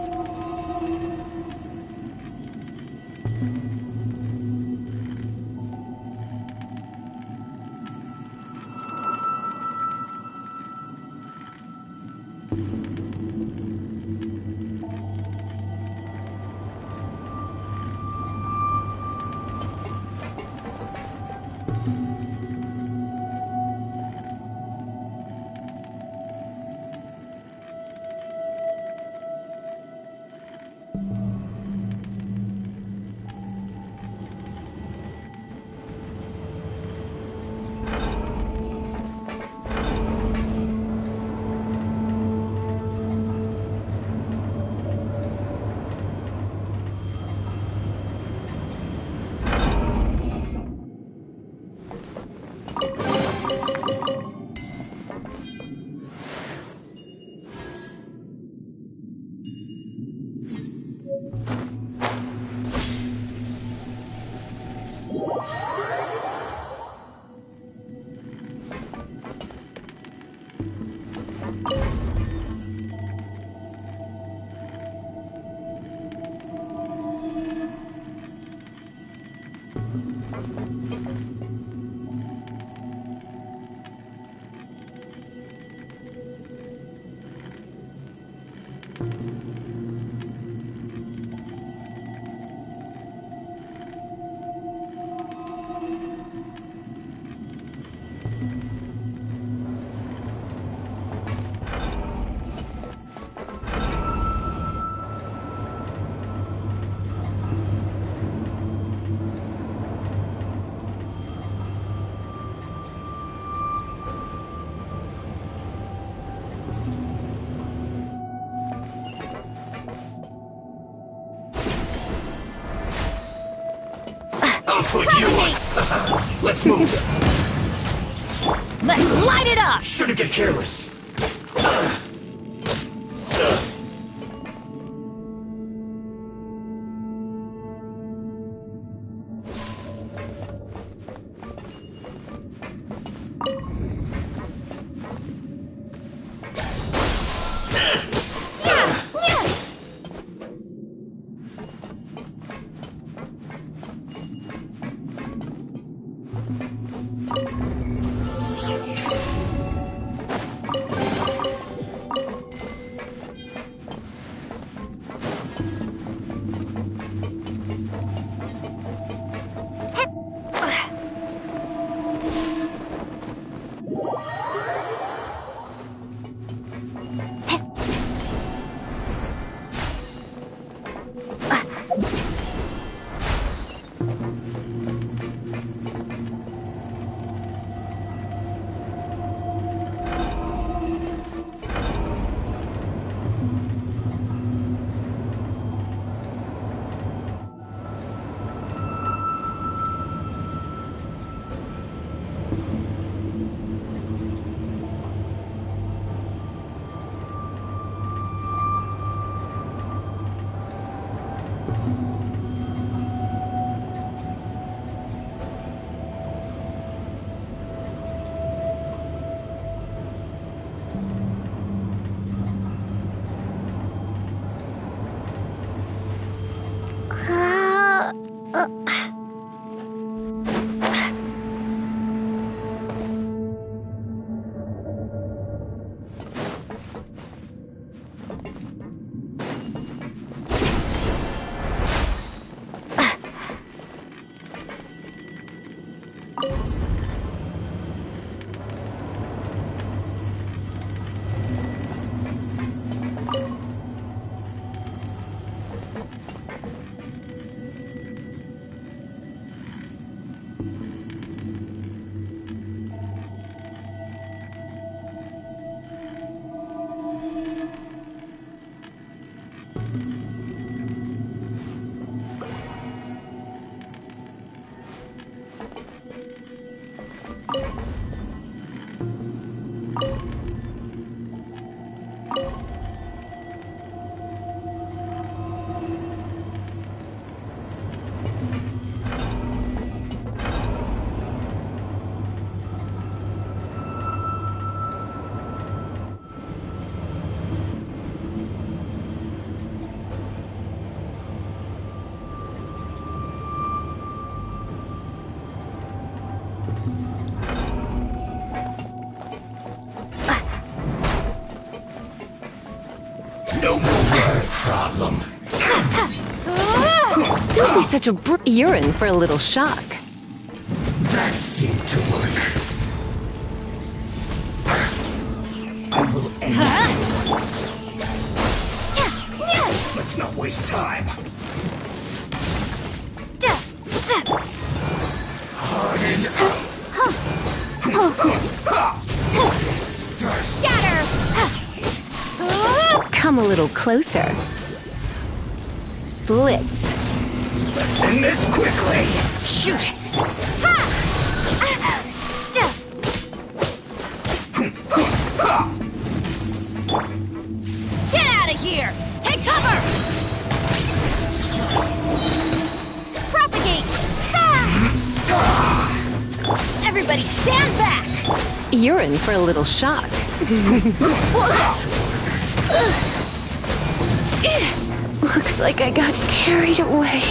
I'll put you on. Let's move. Let's light it up! Shouldn't get careless. Don't be such a You're in for a little shock. That seemed to work. I will end it. Let's not waste time. Harden up. Shatter! Come a little closer. Blitz. Let's end this quickly. Shoot! Get out of here! Take cover! Propagate! Everybody stand back! You're in for a little shock. Looks like I got carried away.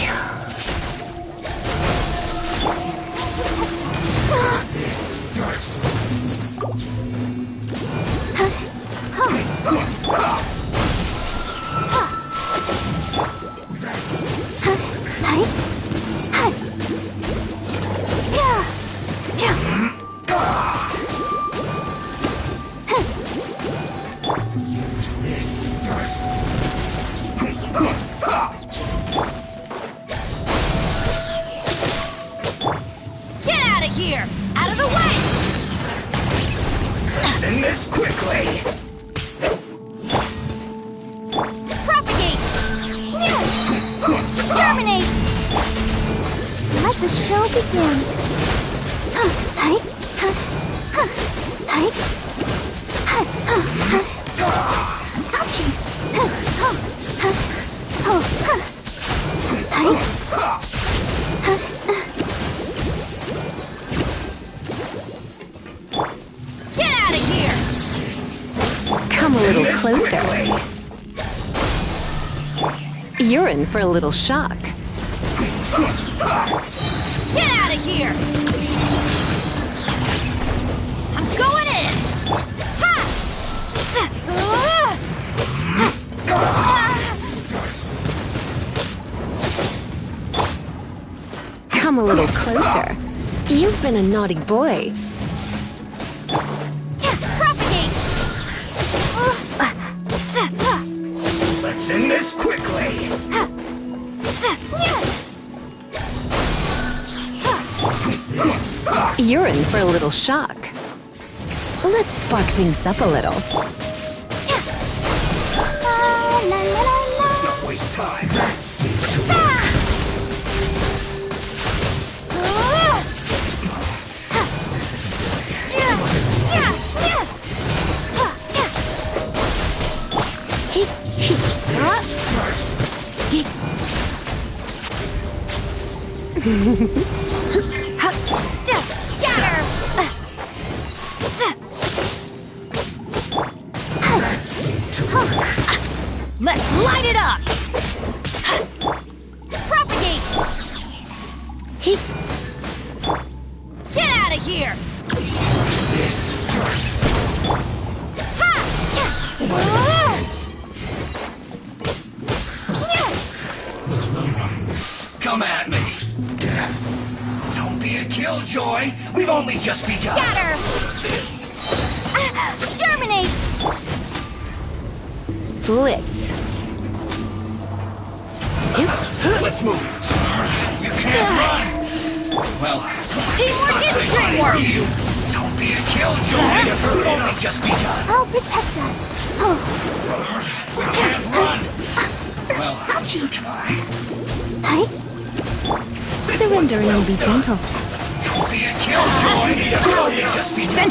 This first. Use this first. Get out of here! Out of the way! Let's end this quickly. Propagate! Exterminate! Let the show begin. Get out of here! Come a little closer. You're in for a little shock. Get out of here! I'm going in! Come a little closer. You've been a naughty boy. Propagate! Let's end this quickly. You're in for a little shock. Let's spark things up a little. Let's not waste time. That seems to work. Let's light it up! Propagate! Get out of here! This first. Come at me. Death. Don't be a killjoy. We've only just begun. Scatter! Exterminate! Blitz. Let's move. You can't run. Well, Teamwork is dreamwork! don't be a killjoy. We've only just begun. I'll protect us. We can't run. Well, can I? Surrendering and be gentle. Don't be a killjoy. We've only just begun.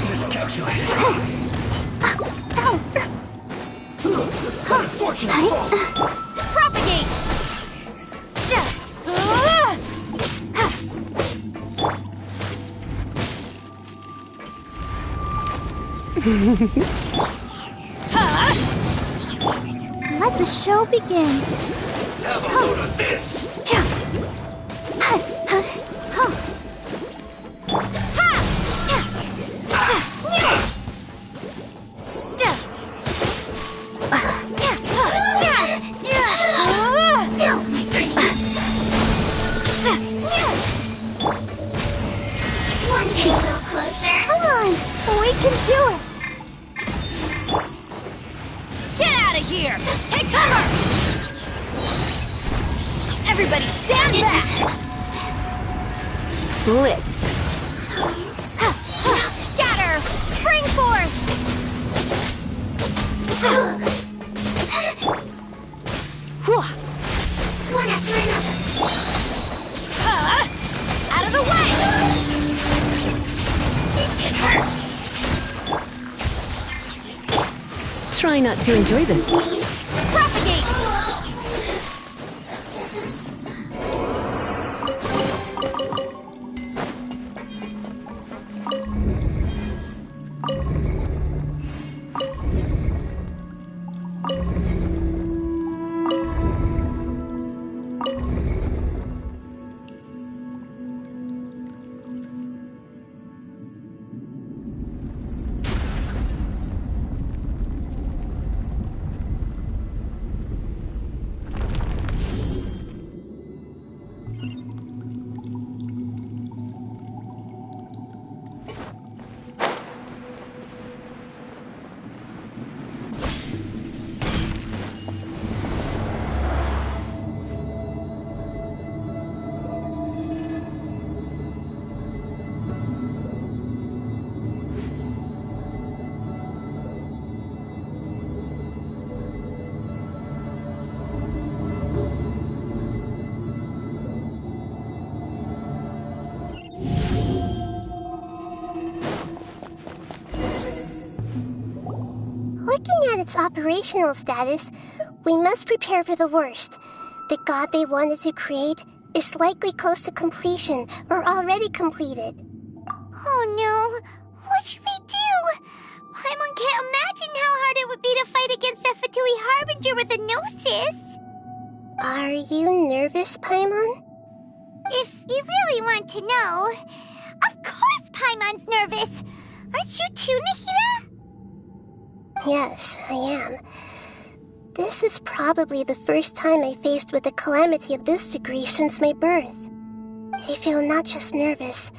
Miscalculated. Unfortunate fault. Propagate! Let the show begin. Have a load of this. Everybody stand back! Blitz. Scatter! Spring forth! One after another. Out of the way! This can hurt. Try not to enjoy this. Propagate! Looking at its operational status, we must prepare for the worst. The god they wanted to create is likely close to completion or already completed. Oh no, what should we do? Paimon can't imagine how hard it would be to fight against a Fatui Harbinger with a Gnosis. Are you nervous, Paimon? If you really want to know, of course Paimon's nervous. Aren't you too, Nahida? Yes, I am. This is probably the first time I faced with a calamity of this degree since my birth. I feel not just nervous,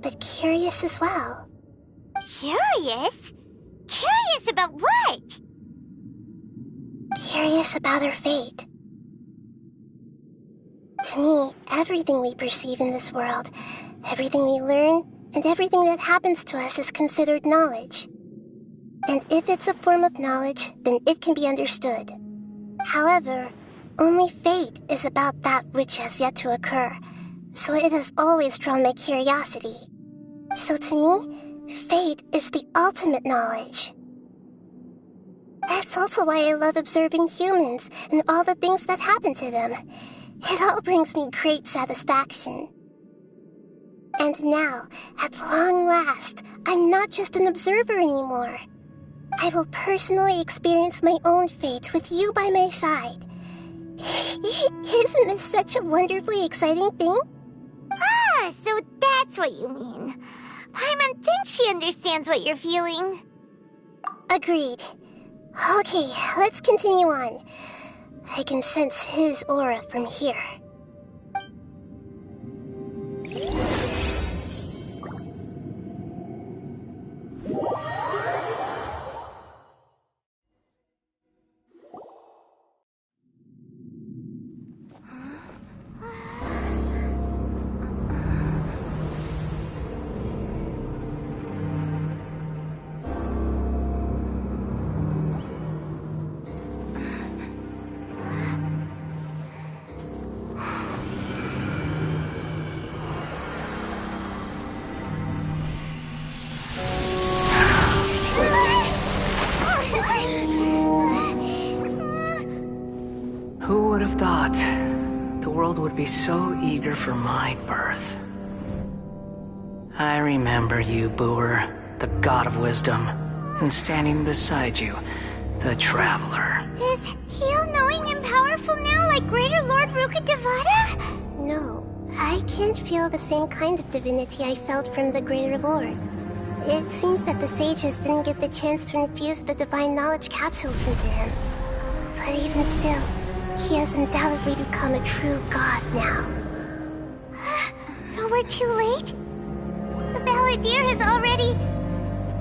but curious as well. Curious? Curious about what? Curious about our fate. To me, everything we perceive in this world, everything we learn, and everything that happens to us is considered knowledge. And if it's a form of knowledge, then it can be understood. However, only fate is about that which has yet to occur, so it has always drawn my curiosity. So to me, fate is the ultimate knowledge. That's also why I love observing humans and all the things that happen to them. It all brings me great satisfaction. And now, at long last, I'm not just an observer anymore. I will personally experience my own fate with you by my side. Isn't this such a wonderfully exciting thing? Ah, so that's what you mean. Paimon thinks she understands what you're feeling. Agreed. Okay, let's continue on. I can sense his aura from here. Who would have thought the world would be so eager for my birth? I remember you, Booer, the god of wisdom, and standing beside you, the traveler. Is he all-knowing and powerful now like Greater Lord Rukkhadevata? No, I can't feel the same kind of divinity I felt from the Greater Lord. It seems that the sages didn't get the chance to infuse the divine knowledge capsules into him. But even still, he has undoubtedly become a true god now. So we're too late? The Balladeer has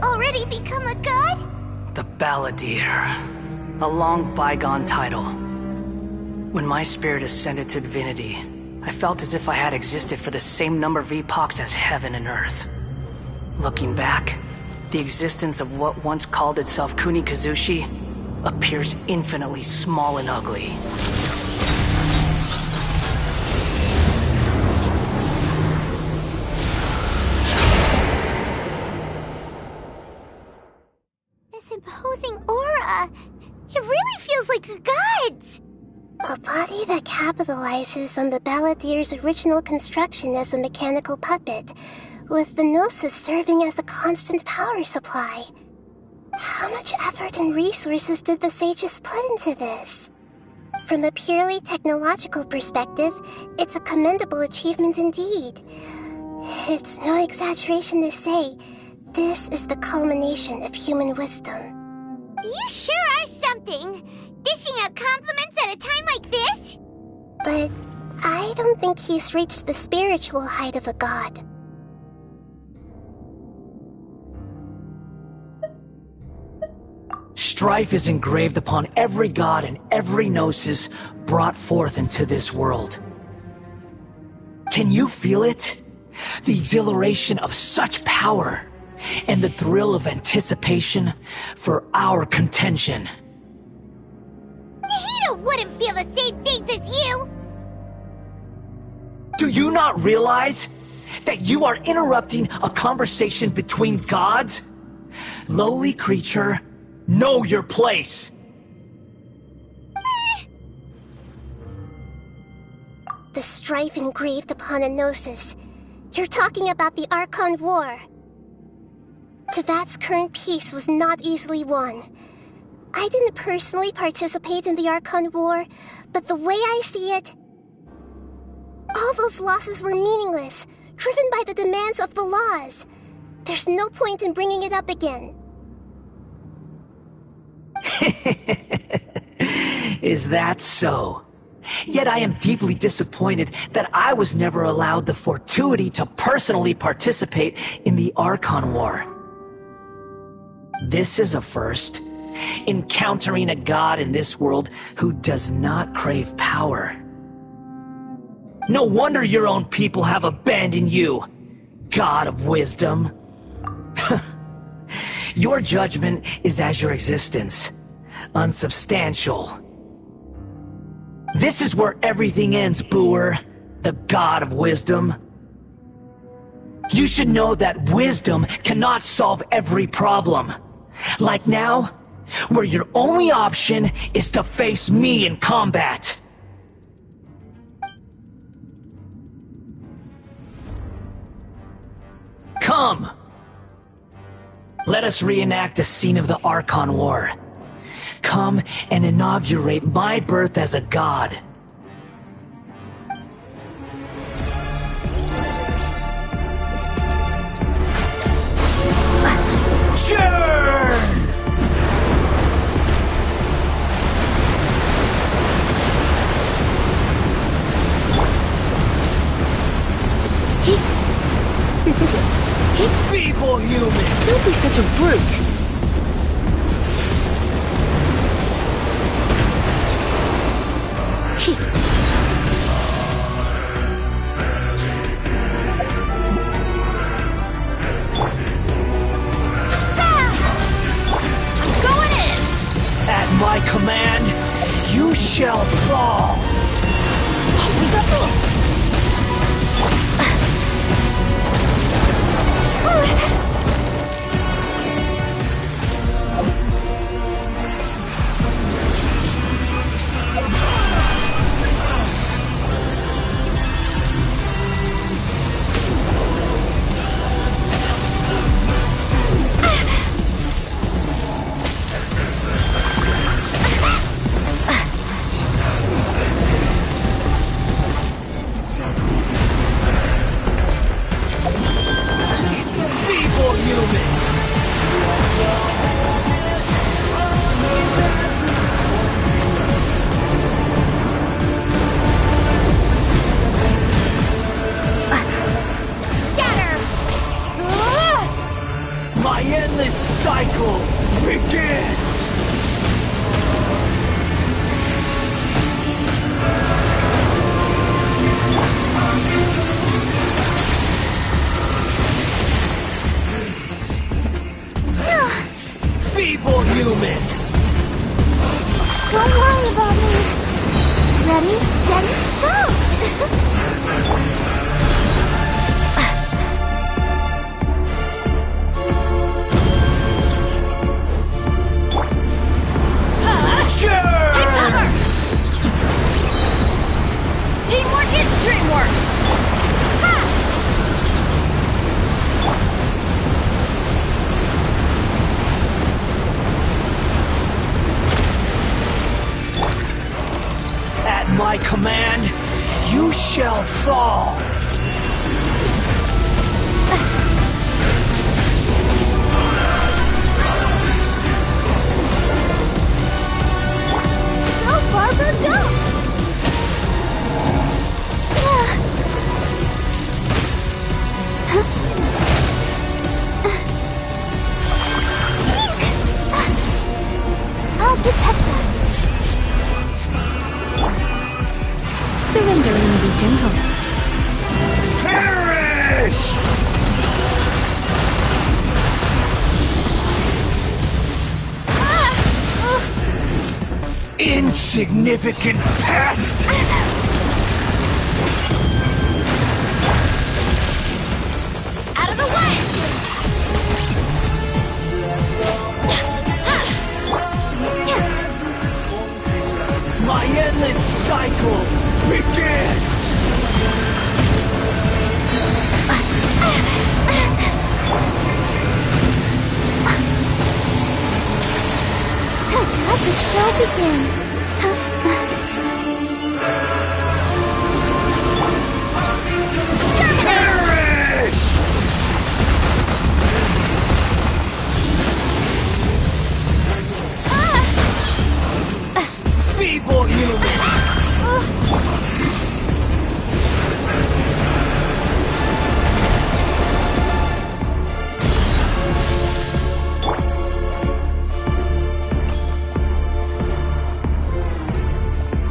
already become a god? The Balladeer. A long bygone title. When my spirit ascended to divinity, I felt as if I had existed for the same number of epochs as heaven and earth. Looking back, the existence of what once called itself Kunikazushi appears infinitely small and ugly. This imposing aura, it really feels like the gods! A body that capitalizes on the Balladeer's original construction as a mechanical puppet, with the Gnosis serving as a constant power supply. How much effort and resources did the sages put into this? From a purely technological perspective, it's a commendable achievement indeed. It's no exaggeration to say, this is the culmination of human wisdom. You sure are something! Dishing out compliments at a time like this? But I don't think he's reached the spiritual height of a god. Strife is engraved upon every god and every gnosis brought forth into this world. Can you feel it? The exhilaration of such power, and the thrill of anticipation for our contention. Nahida wouldn't feel the same things as you! Do you not realize that you are interrupting a conversation between gods? Lowly creature, know your place! The strife engraved upon a gnosis. You're talking about the Archon War. Tevat's current peace was not easily won. I didn't personally participate in the Archon War, but the way I see it, all those losses were meaningless, driven by the demands of the laws. There's no point in bringing it up again. Is that so? Yet I am deeply disappointed that I was never allowed the fortuity to personally participate in the Archon War. This is a first. Encountering a god in this world who does not crave power. No wonder your own people have abandoned you, God of Wisdom. Your judgment is as your existence, unsubstantial. This is where everything ends, Booer, the God of Wisdom. You should know that wisdom cannot solve every problem. Like now, where your only option is to face me in combat. Come! Let us reenact a scene of the Archon War. Come and inaugurate my birth as a god. Churn! Feeble human! Don't be such a brute! I'm going in! At my command, you shall fall! Ready, steady, go! Sure! Take cover! Teamwork is dreamwork! Ha! At my command, you shall fall! Go, Barbara, go! I'll protect us. Surrendering will be gentle. Perish! Insignificant pest! Out of the way! My endless cycle begins! Let the show begin. Perish! Feeble human!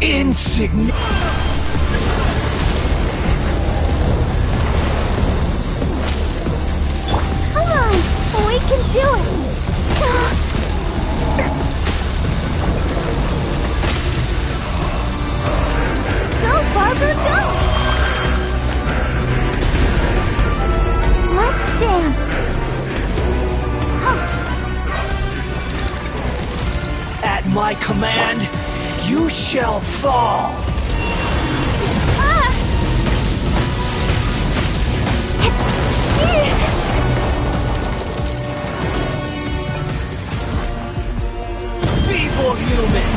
Insignificant. Come on, we can do it. Go, Barbara, go! Let's dance. At my command, you shall fall! Feeble human!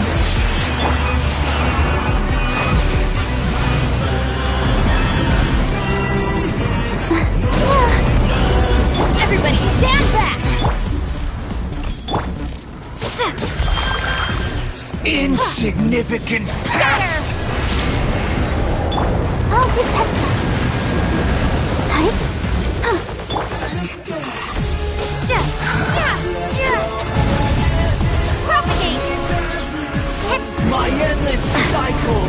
Everybody stand back! Insignificant pest! I'll protect us. Propagate! My endless cycle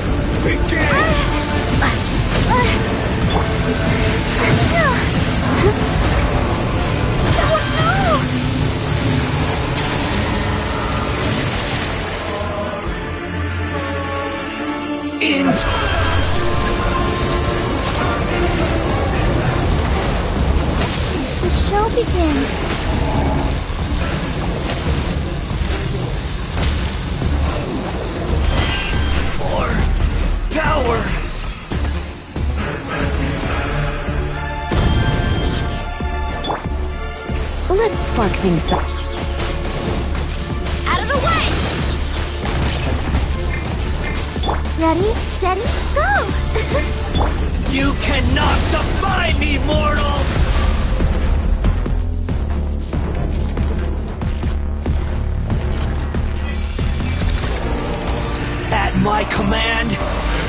begins! The show begins. More power! Let's spark things up. Out of the way! Ready, steady, go! You cannot defy me, mortal! At my command,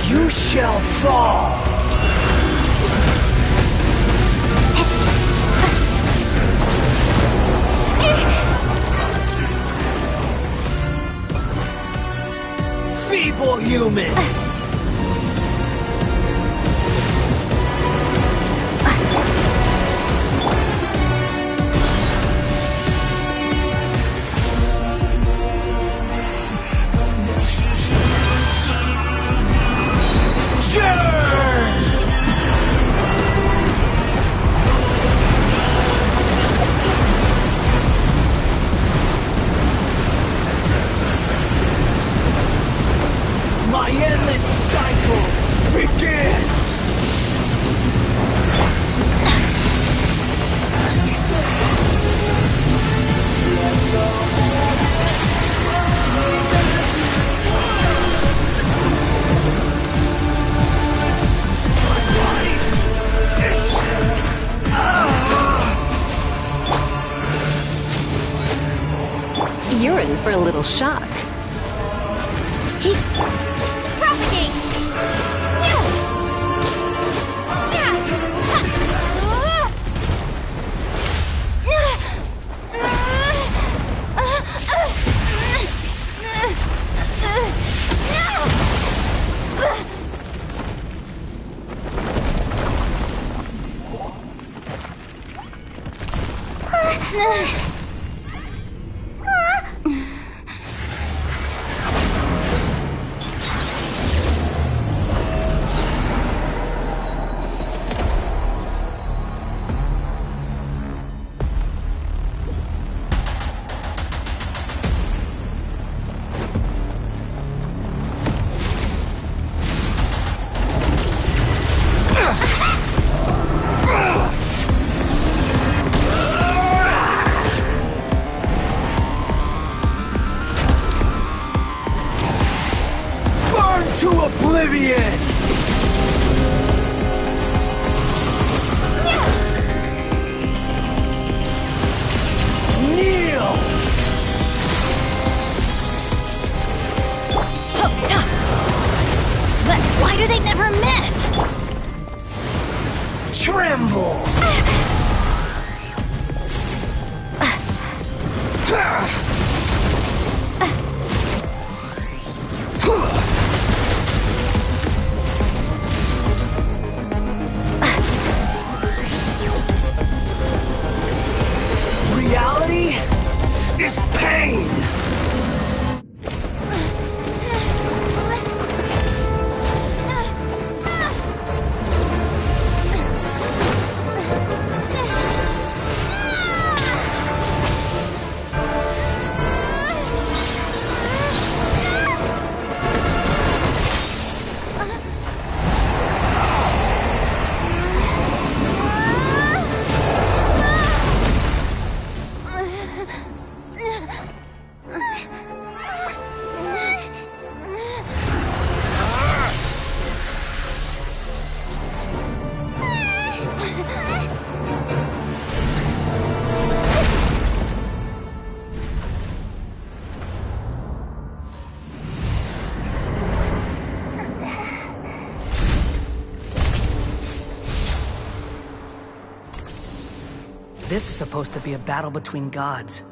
you shall fall! Feeble human! My endless cycle begins! You're in for a little shock. Propagate! To oblivion! Kneel! But why do they never miss? Tremble! Reality is pain! This is supposed to be a battle between gods,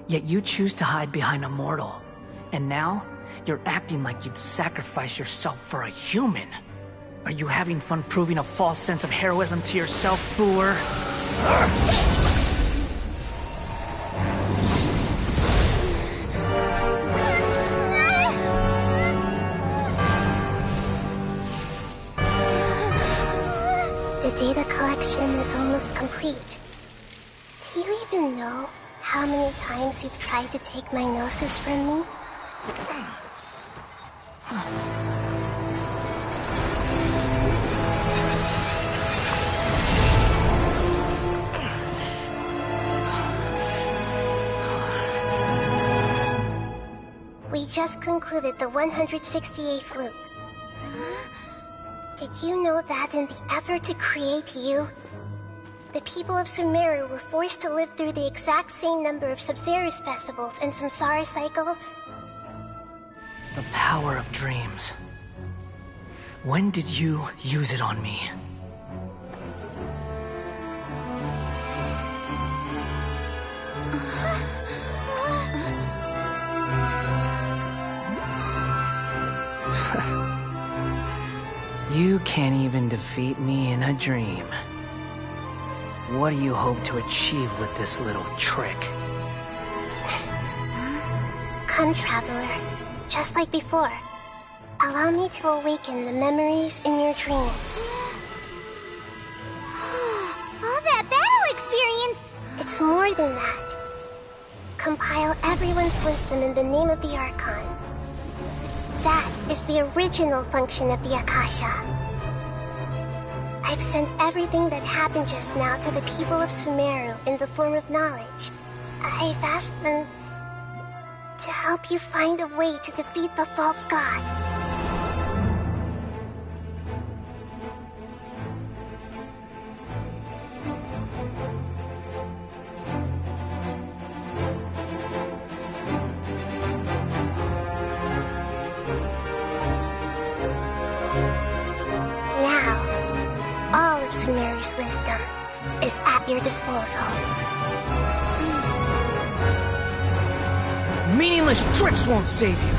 yet you choose to hide behind a mortal. And now, you're acting like you'd sacrifice yourself for a human. Are you having fun proving a false sense of heroism to yourself, Booer? The data collection is almost complete. Do you even know how many times you've tried to take my gnosis from me? We just concluded the 168th loop. Did you know that in the effort to create you, the people of Sumeru were forced to live through the exact same number of Sub-Zerus festivals and Samsara cycles? The power of dreams. When did you use it on me? You can't even defeat me in a dream. What do you hope to achieve with this little trick? Come, Traveler. Just like before. Allow me to awaken the memories in your dreams. All that battle experience! It's more than that. Compile everyone's wisdom in the name of the Archon. That is the original function of the Akasha. I've sent everything that happened just now to the people of Sumeru in the form of knowledge. I've asked them to help you find a way to defeat the false god. Sumeru's wisdom is at your disposal. Meaningless tricks won't save you.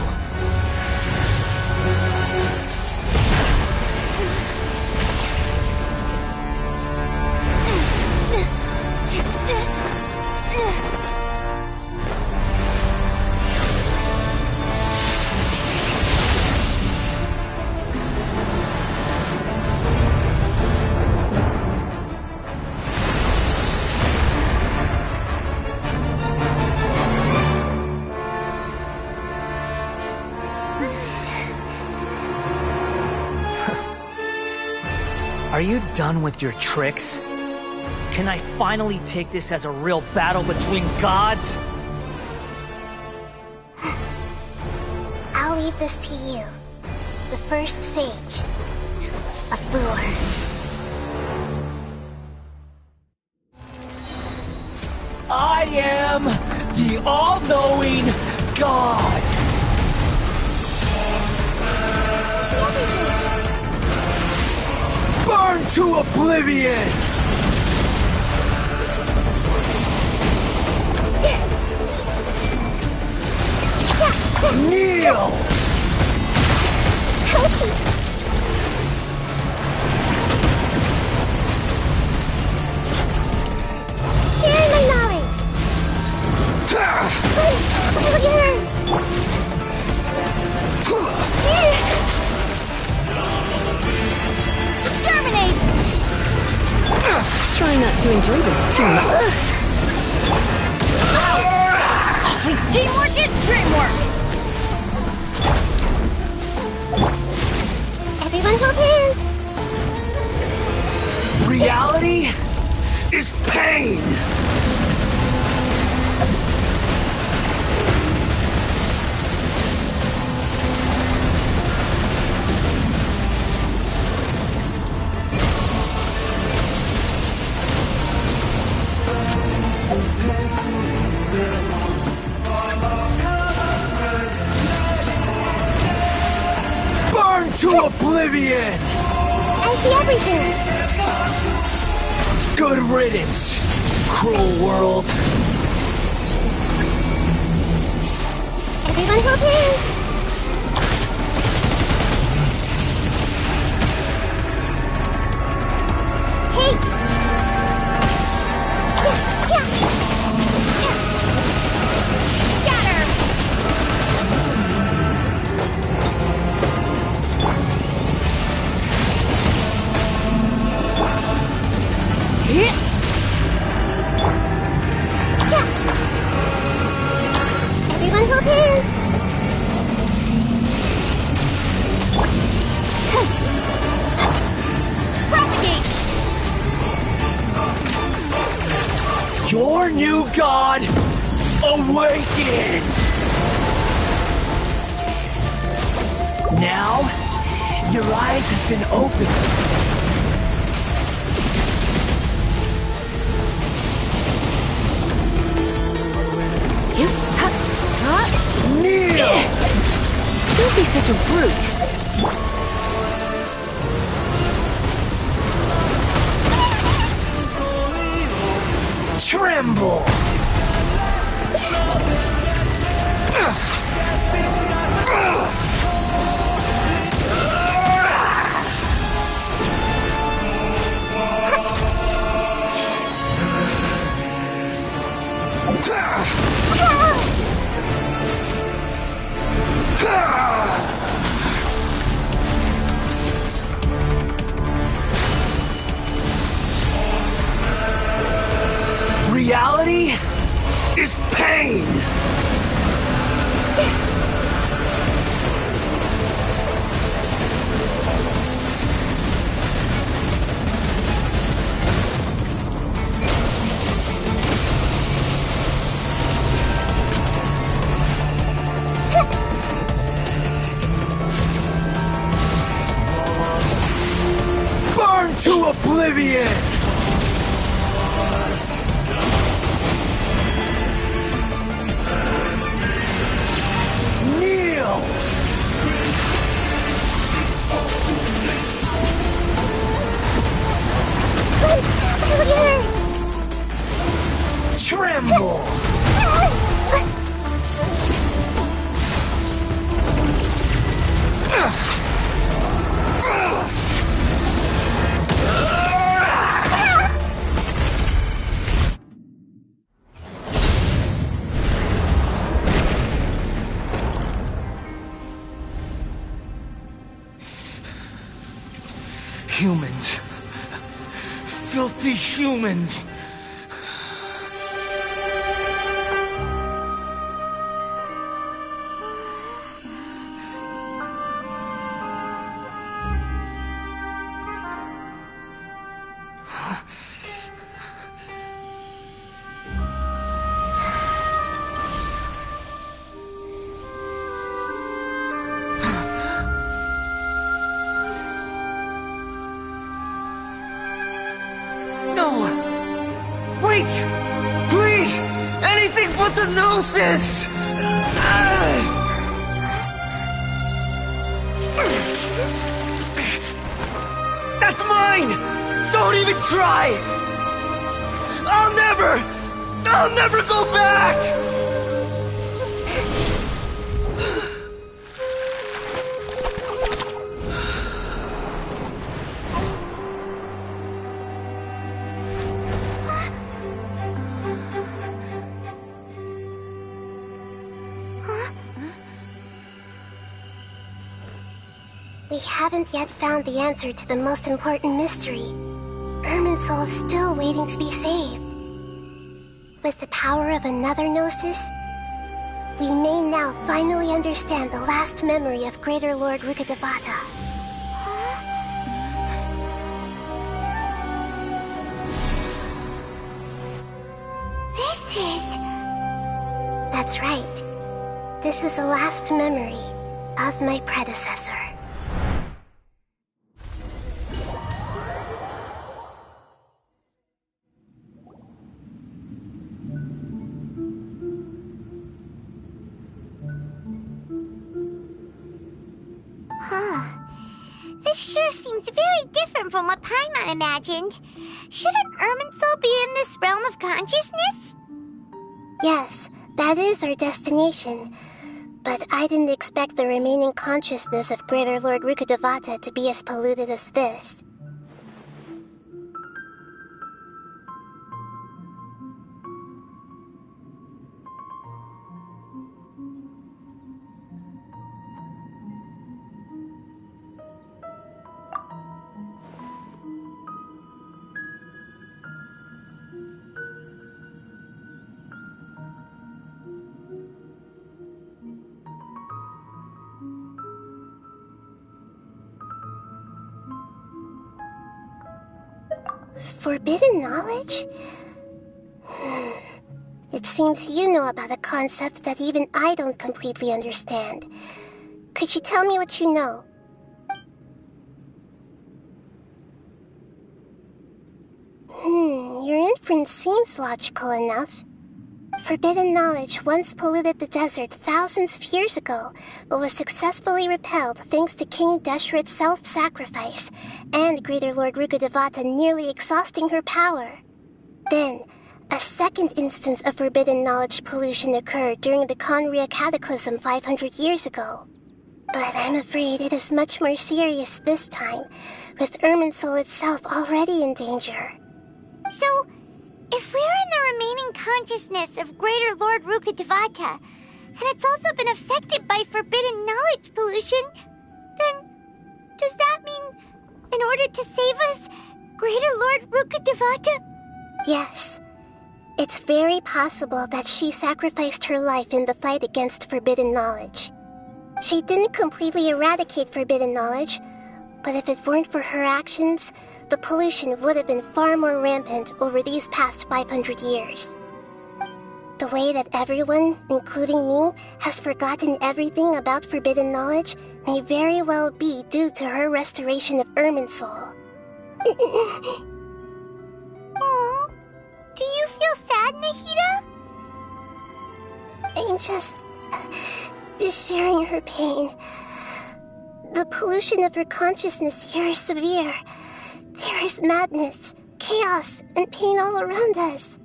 Are you done with your tricks? Can I finally take this as a real battle between gods? I'll leave this to you, the first sage of Boor. I am the all-knowing God! Burn to oblivion! Kneel! Share my knowledge! Exterminate! Try not to enjoy this too much. Teamwork is dreamwork! Everyone hold hands! Reality is pain! Burn to oblivion! I see everything! Good riddance, cruel world. Everyone hold hands! Hey! Scatter! Everyone hold hands! Propagate! Your new god awakens! Now, your eyes have been opened. Kneel! Don't be such a brute. Tremble! insane! Burn to oblivion! Kneel! Tremble! Humans. Filthy humans. No! Wait! Please! Anything but the Gnosis! That's mine! Don't even try! I'll never go back! We haven't yet found the answer to the most important mystery. Irminsul is still waiting to be saved. With the power of another Gnosis, we may now finally understand the last memory of Greater Lord Rukkhadevata. This is... That's right. This is the last memory of my predecessor. This sure seems very different from what Paimon imagined. Shouldn't Irminsul be in this realm of consciousness? Yes, that is our destination. But I didn't expect the remaining consciousness of Greater Lord Rukkhadevata to be as polluted as this. Forbidden knowledge? It seems you know about a concept that even I don't completely understand. Could you tell me what you know? Your inference seems logical enough. Forbidden knowledge once polluted the desert thousands of years ago, but was successfully repelled thanks to King Deshret's self-sacrifice, and Greater Lord Rukkhadevata nearly exhausting her power. Then, a second instance of forbidden knowledge pollution occurred during the Conria Cataclysm 500 years ago. But I'm afraid it is much more serious this time, with Irminsul itself already in danger. So, if we're in the remaining consciousness of Greater Lord Rukkhadevata, and it's also been affected by forbidden knowledge pollution, then does that mean, in order to save us, Greater Lord Rukkhadevata? Yes. It's very possible that she sacrificed her life in the fight against forbidden knowledge. She didn't completely eradicate forbidden knowledge, but if it weren't for her actions, the pollution would have been far more rampant over these past 500 years. The way that everyone, including me, has forgotten everything about forbidden knowledge may very well be due to her restoration of Irminsul. Aww. Do you feel sad, Nahida? I'm just sharing her pain. The pollution of her consciousness here is severe. There is madness, chaos, and pain all around us.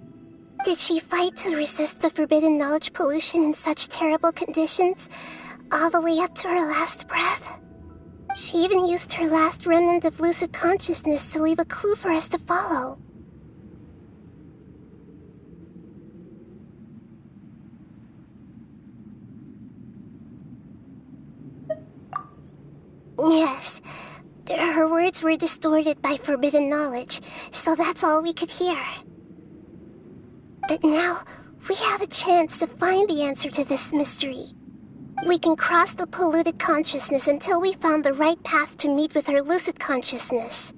Did she fight to resist the forbidden knowledge pollution in such terrible conditions, all the way up to her last breath? She even used her last remnant of lucid consciousness to leave a clue for us to follow. Yes, her words were distorted by forbidden knowledge, so that's all we could hear. But now, we have a chance to find the answer to this mystery. We can cross the polluted consciousness until we found the right path to meet with her lucid consciousness.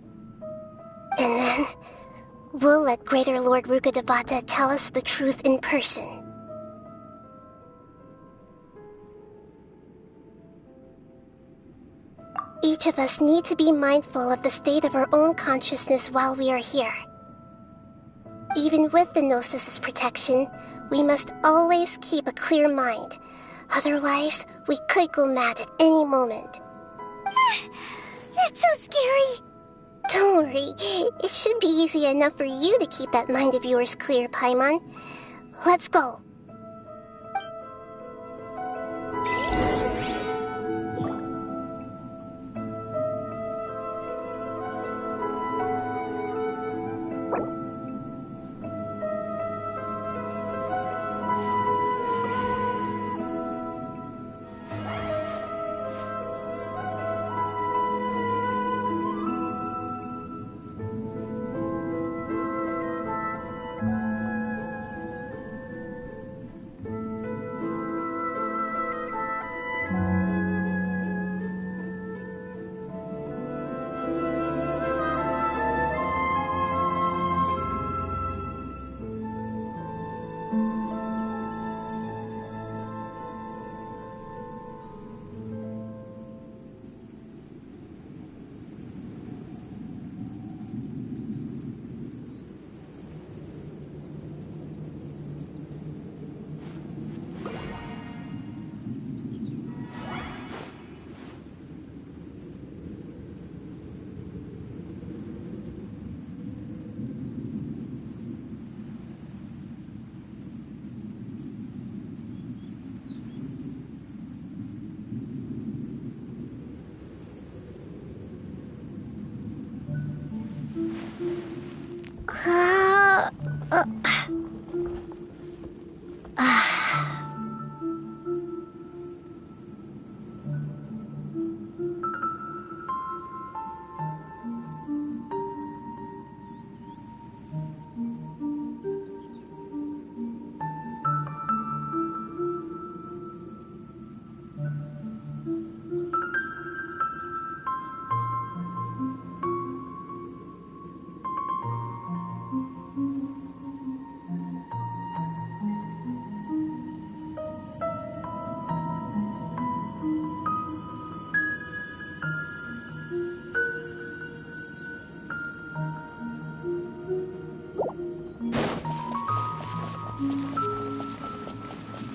And then, we'll let Greater Lord Rukkhadevata tell us the truth in person. Each of us need to be mindful of the state of our own consciousness while we are here. Even with the Gnosis' protection, we must always keep a clear mind. Otherwise, we could go mad at any moment. That's so scary. Don't worry, it should be easy enough for you to keep that mind of yours clear, Paimon. Let's go.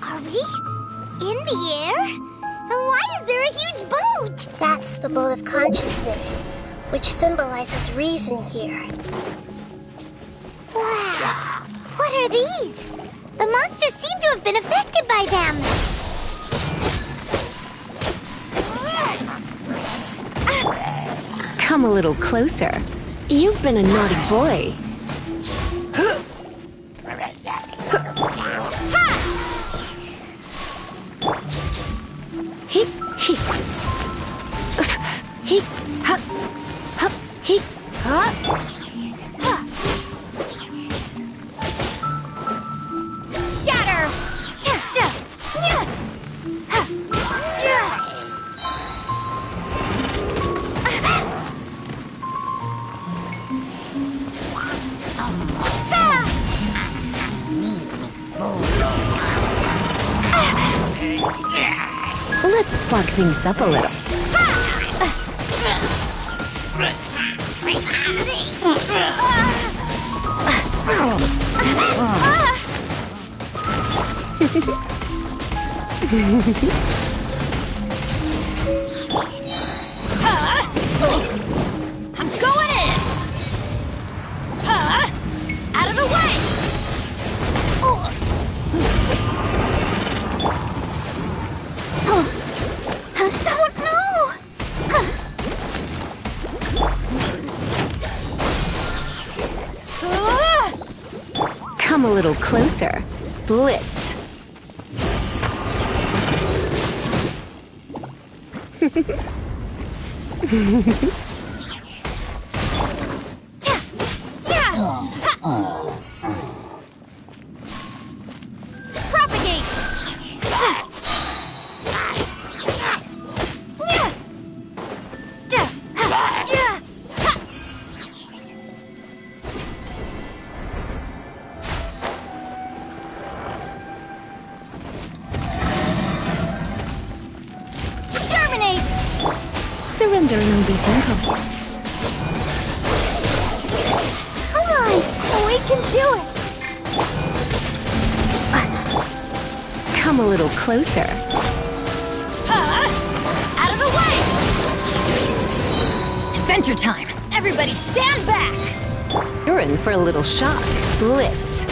Are we in the air? And why is there a huge boat? That's the boat of consciousness, which symbolizes reason here. Wow. What are these? The monsters seem to have been affected by them. Come a little closer. You've been a naughty boy. spark things up a little. I'm going in! Out of the way! Don't know! Come a little closer. Blitz. Propagate! Germinate! Surrender and be gentle. Come on! We can do it! Come a little closer. Out of the way! Adventure time! Everybody stand back! You're in for a little shock. Blitz.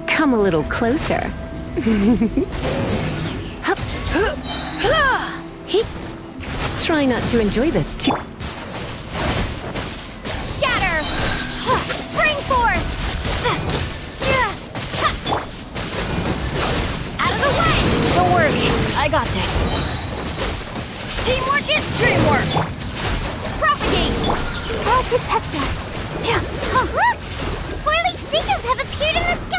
Come a little closer. Try not to enjoy this too. Scatter! Spring force! Out of the way! Don't worry, I got this. Teamwork is dreamwork! Propagate! I'll protect us. Oh, look! 4-leaf sigils have appeared in the sky!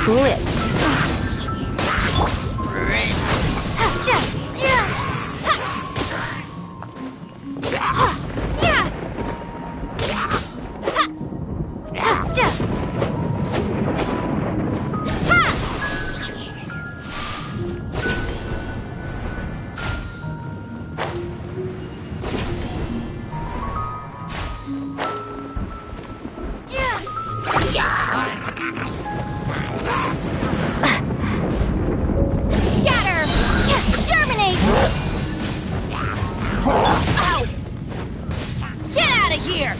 Blitz. Scatter! Germinate! Ow! Get out of here!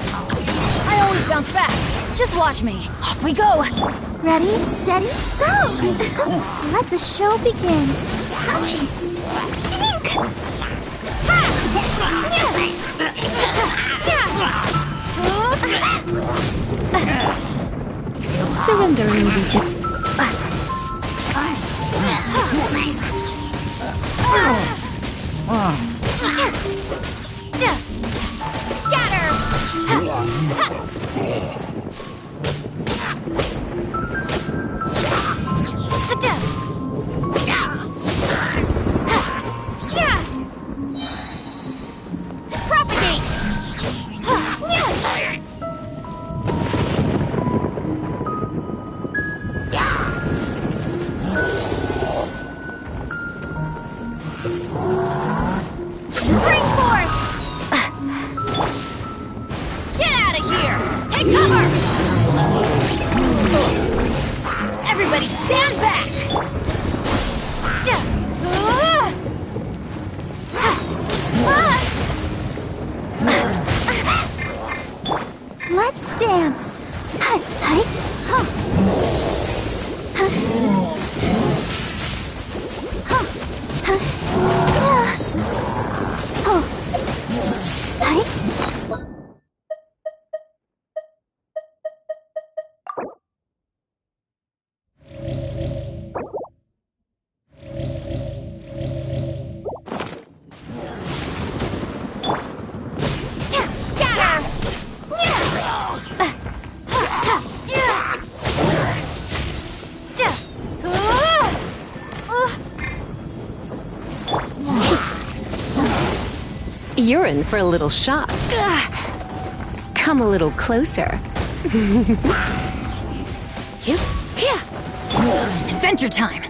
I always bounce back. Just watch me. Off we go! Ready, steady, go! Let the show begin. Ouchie! Ink! Surrender and be gentle. Spring forth! Get out of here! Take cover! Everybody stand back! Let's dance. Hi, hi, huh. Huh. Huh. Huh. Oh. Hi. You're in for a little shock. Come a little closer. Adventure time!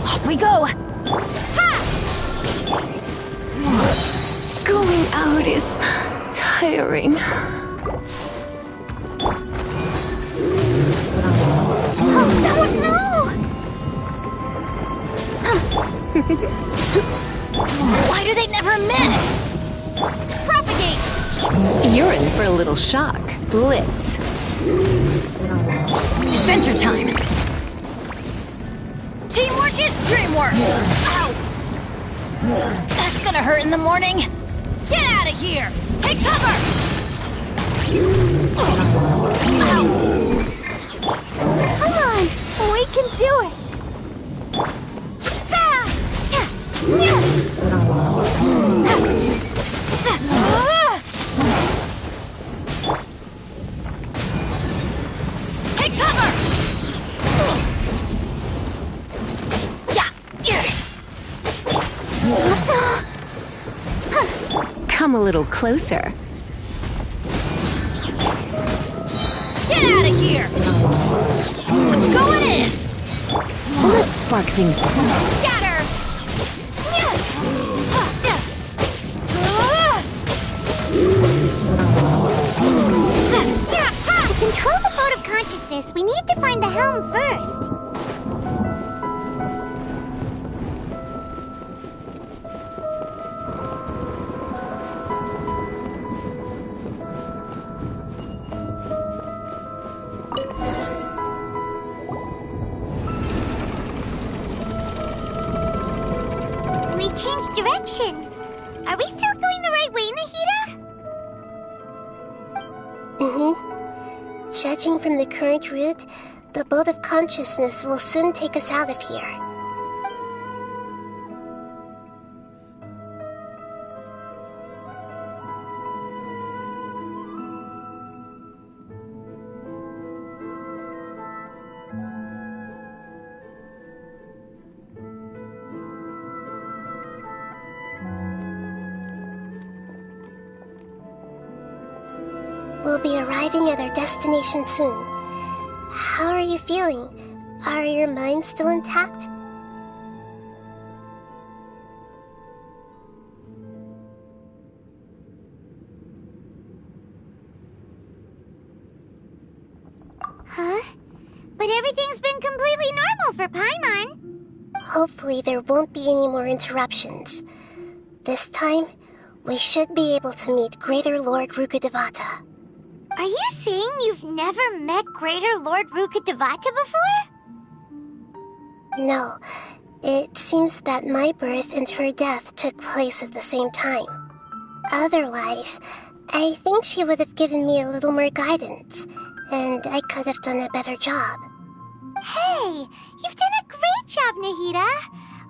Off we go! Going out is tiring. Why do they never miss? Propagate! You're in for a little shock. Blitz. Adventure time! Teamwork is dreamwork! Ow! That's gonna hurt in the morning! Get out of here! Take cover! Ow! Come on, we can do it. Take cover! Come a little closer. Get out of here! I'm going in! Let's spark things up. Scatter! To control the boat of consciousness, we need to find the helm first. We changed direction. Are we still going the right way, Nahida? Judging from the current route, the boat of consciousness will soon take us out of here. We'll be arriving at our destination soon. How are you feeling? Are your minds still intact? Huh? But everything's been completely normal for Paimon. Hopefully there won't be any more interruptions. This time, we should be able to meet Greater Lord Rukkhadevata. Are you saying you've never met Greater Lord Rukkhadevata before? No. It seems that my birth and her death took place at the same time. Otherwise, I think she would have given me a little more guidance, and I could have done a better job. Hey, you've done a great job, Nahida.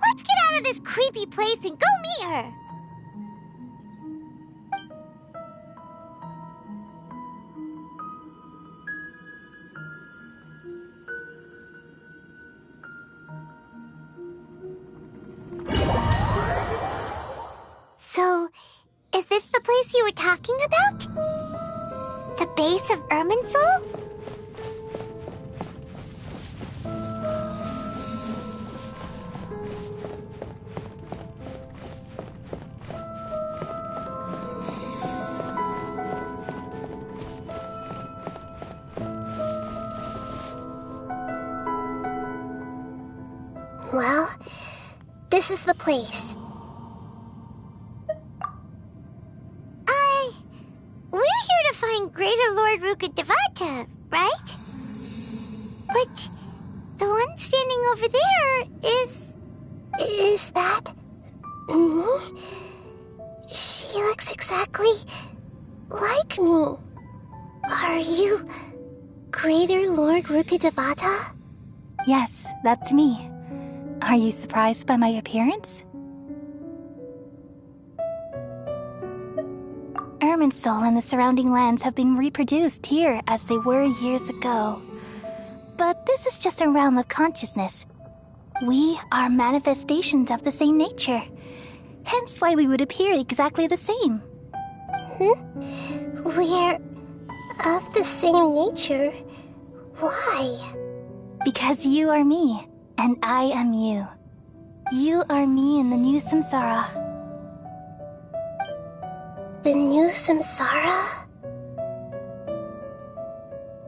Let's get out of this creepy place and go meet her. So, is this the place you were talking about? The base of Irminsul? Well, this is the place. We're here to find Greater Lord Rukkhadevata, right? But the one standing over there is... Is that... me? She looks exactly like me. Are you Greater Lord Rukkhadevata? Yes, that's me. Are you surprised by my appearance? Irminsul and the surrounding lands have been reproduced here as they were years ago. But this is just a realm of consciousness. We are manifestations of the same nature. Hence why we would appear exactly the same. We're of the same nature? Why? Because you are me, and I am you. You are me in the new samsara. The new samsara?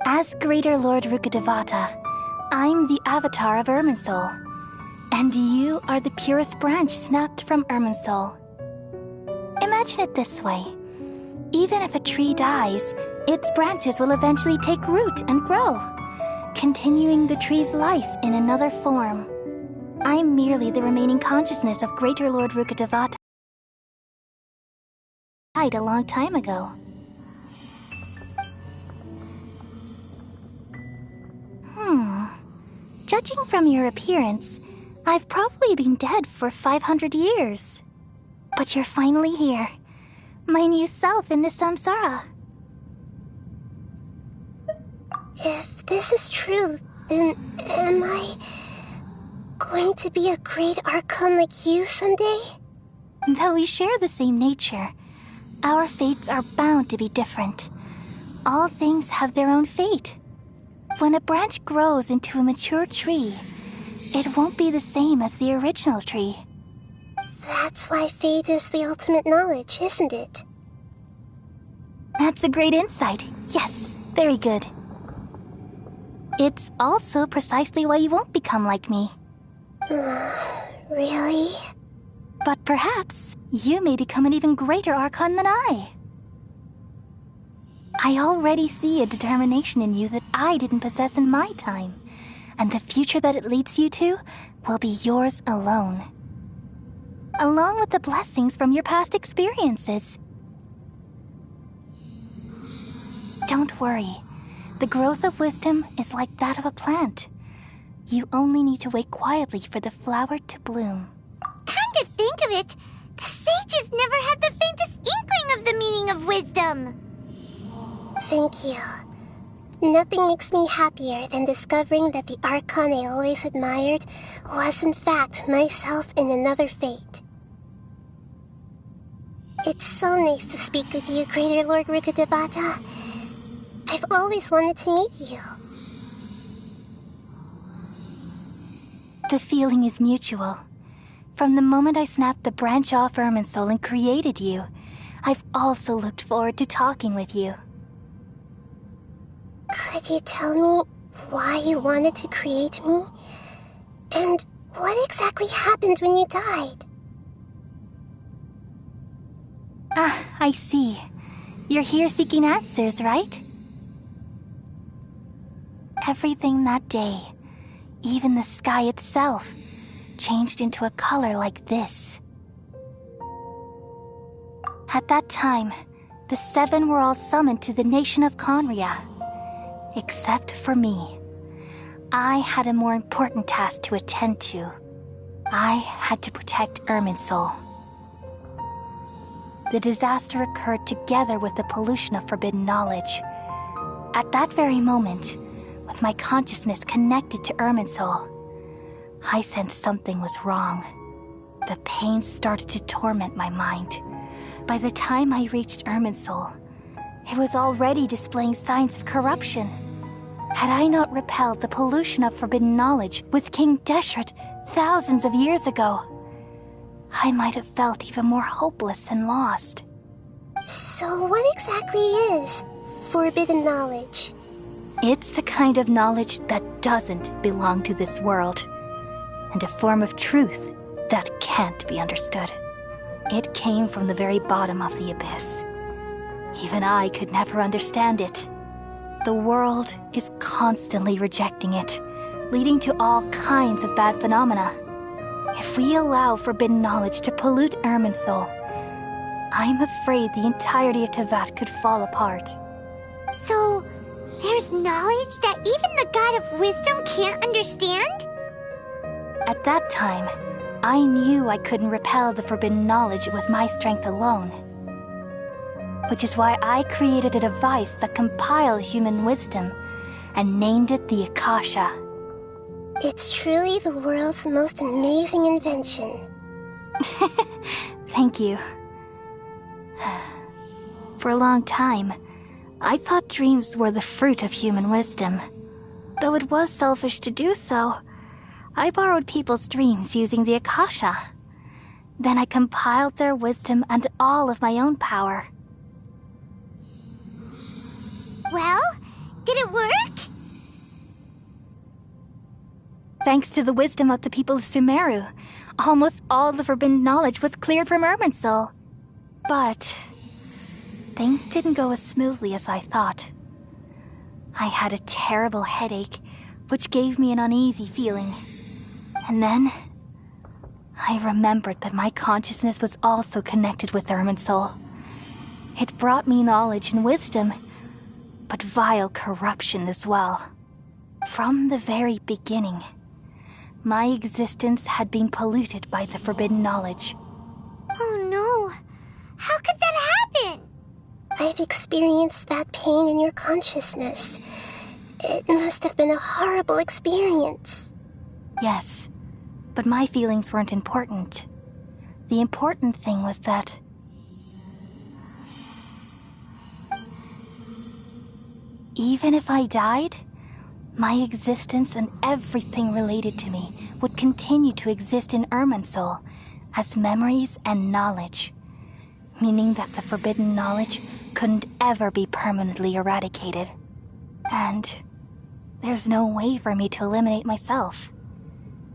As Greater Lord Rukkhadevata, I'm the avatar of Irminsul, and you are the purest branch snapped from Irminsul. Imagine it this way. Even if a tree dies, its branches will eventually take root and grow, continuing the tree's life in another form. I'm merely the remaining consciousness of Greater Lord Rukkhadevata. Died a long time ago. Judging from your appearance, I've probably been dead for 500 years. But you're finally here. My new self in the samsara. If this is true, then am I going to be a great Archon like you someday? Though we share the same nature, our fates are bound to be different. All things have their own fate. When a branch grows into a mature tree, it won't be the same as the original tree. That's why fate is the ultimate knowledge, isn't it? That's a great insight. Yes, very good. It's also precisely why you won't become like me. Really? But perhaps you may become an even greater Archon than I. I already see a determination in you that I didn't possess in my time, and the future that it leads you to will be yours alone. Along with the blessings from your past experiences. Don't worry. The growth of wisdom is like that of a plant. You only need to wait quietly for the flower to bloom. Come to think of it, the sages never had the faintest inkling of the meaning of wisdom. Thank you. Nothing makes me happier than discovering that the Archon I always admired was in fact myself in another fate. It's so nice to speak with you, Greater Lord Rukkhadevata. I've always wanted to meet you. The feeling is mutual. From the moment I snapped the branch off Irminsul and created you, I've also looked forward to talking with you. Could you tell me why you wanted to create me? And what exactly happened when you died? Ah, I see. You're here seeking answers, right? Everything that day, even the sky itself, changed into a color like this. At that time, the seven were all summoned to the nation of Conria. Except for me. I had a more important task to attend to. I had to protect Irminsul. The disaster occurred together with the pollution of forbidden knowledge. At that very moment, with my consciousness connected to Irminsul, I sensed something was wrong. The pain started to torment my mind. By the time I reached Irminsul, it was already displaying signs of corruption. Had I not repelled the pollution of forbidden knowledge with King Deshret thousands of years ago, I might have felt even more hopeless and lost. So what exactly is forbidden knowledge? It's a kind of knowledge that doesn't belong to this world. and a form of truth that can't be understood. It came from the very bottom of the abyss. Even I could never understand it. The world is constantly rejecting it, leading to all kinds of bad phenomena. If we allow forbidden knowledge to pollute Irminsul, I'm afraid the entirety of Tevat could fall apart. So, there's knowledge that even the God of Wisdom can't understand? At that time, I knew I couldn't repel the forbidden knowledge with my strength alone. Which is why I created a device that compiled human wisdom and named it the Akasha. It's truly the world's most amazing invention. Thank you. For a long time, I thought dreams were the fruit of human wisdom. Though it was selfish to do so, I borrowed people's dreams using the Akasha. Then I compiled their wisdom and all of my own power. Well, did it work? Thanks to the wisdom of the people of Sumeru, almost all the forbidden knowledge was cleared from Irminsul. But things didn't go as smoothly as I thought. I had a terrible headache, which gave me an uneasy feeling. And then I remembered that my consciousness was also connected with Irminsul. It brought me knowledge and wisdom, but vile corruption as well. From the very beginning, my existence had been polluted by the forbidden knowledge. Oh no! How could that happen? I've experienced that pain in your consciousness. It must have been a horrible experience. Yes, but my feelings weren't important. The important thing was that even if I died, my existence and everything related to me would continue to exist in Irminsul as memories and knowledge, meaning that the forbidden knowledge couldn't ever be permanently eradicated. And there's no way for me to eliminate myself.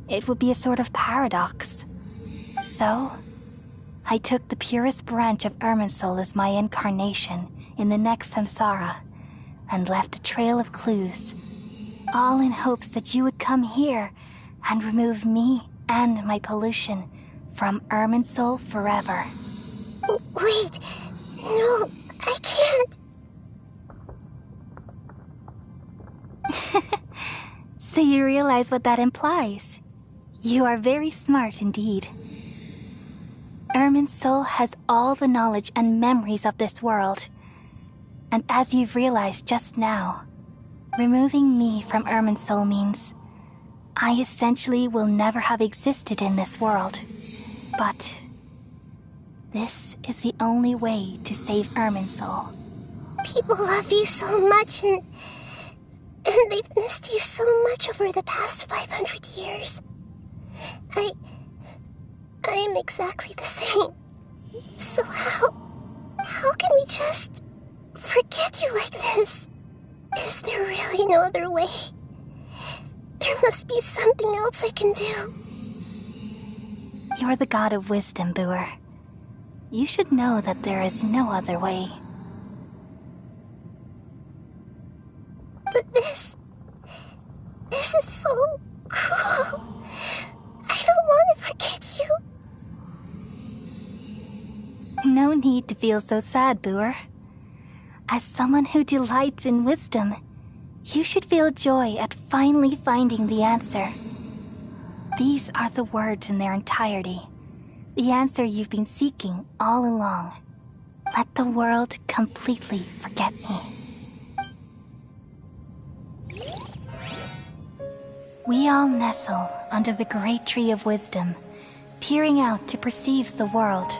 It would be a sort of paradox. So, I took the purest branch of Irminsul as my incarnation in the next samsara and left a trail of clues, all in hopes that you would come here and remove me and my pollution from Irminsul forever. Wait, no, I can't. So you realize what that implies? You are very smart indeed. Irminsul has all the knowledge and memories of this world. And as you've realized just now, removing me from Irminsul means I essentially will never have existed in this world. But this is the only way to save Irminsul. People love you so much and they've missed you so much over the past 500 years. I am exactly the same. So how can we just forget you like this? Is there really no other way? There must be something else I can do. You're the god of wisdom, Boer. You should know that there is no other way. But this is so cruel. I don't want to forget you. No need to feel so sad, Boer. As someone who delights in wisdom, you should feel joy at finally finding the answer. These are the words in their entirety. The answer you've been seeking all along. Let the world completely forget me. We all nestle under the great tree of wisdom, peering out to perceive the world.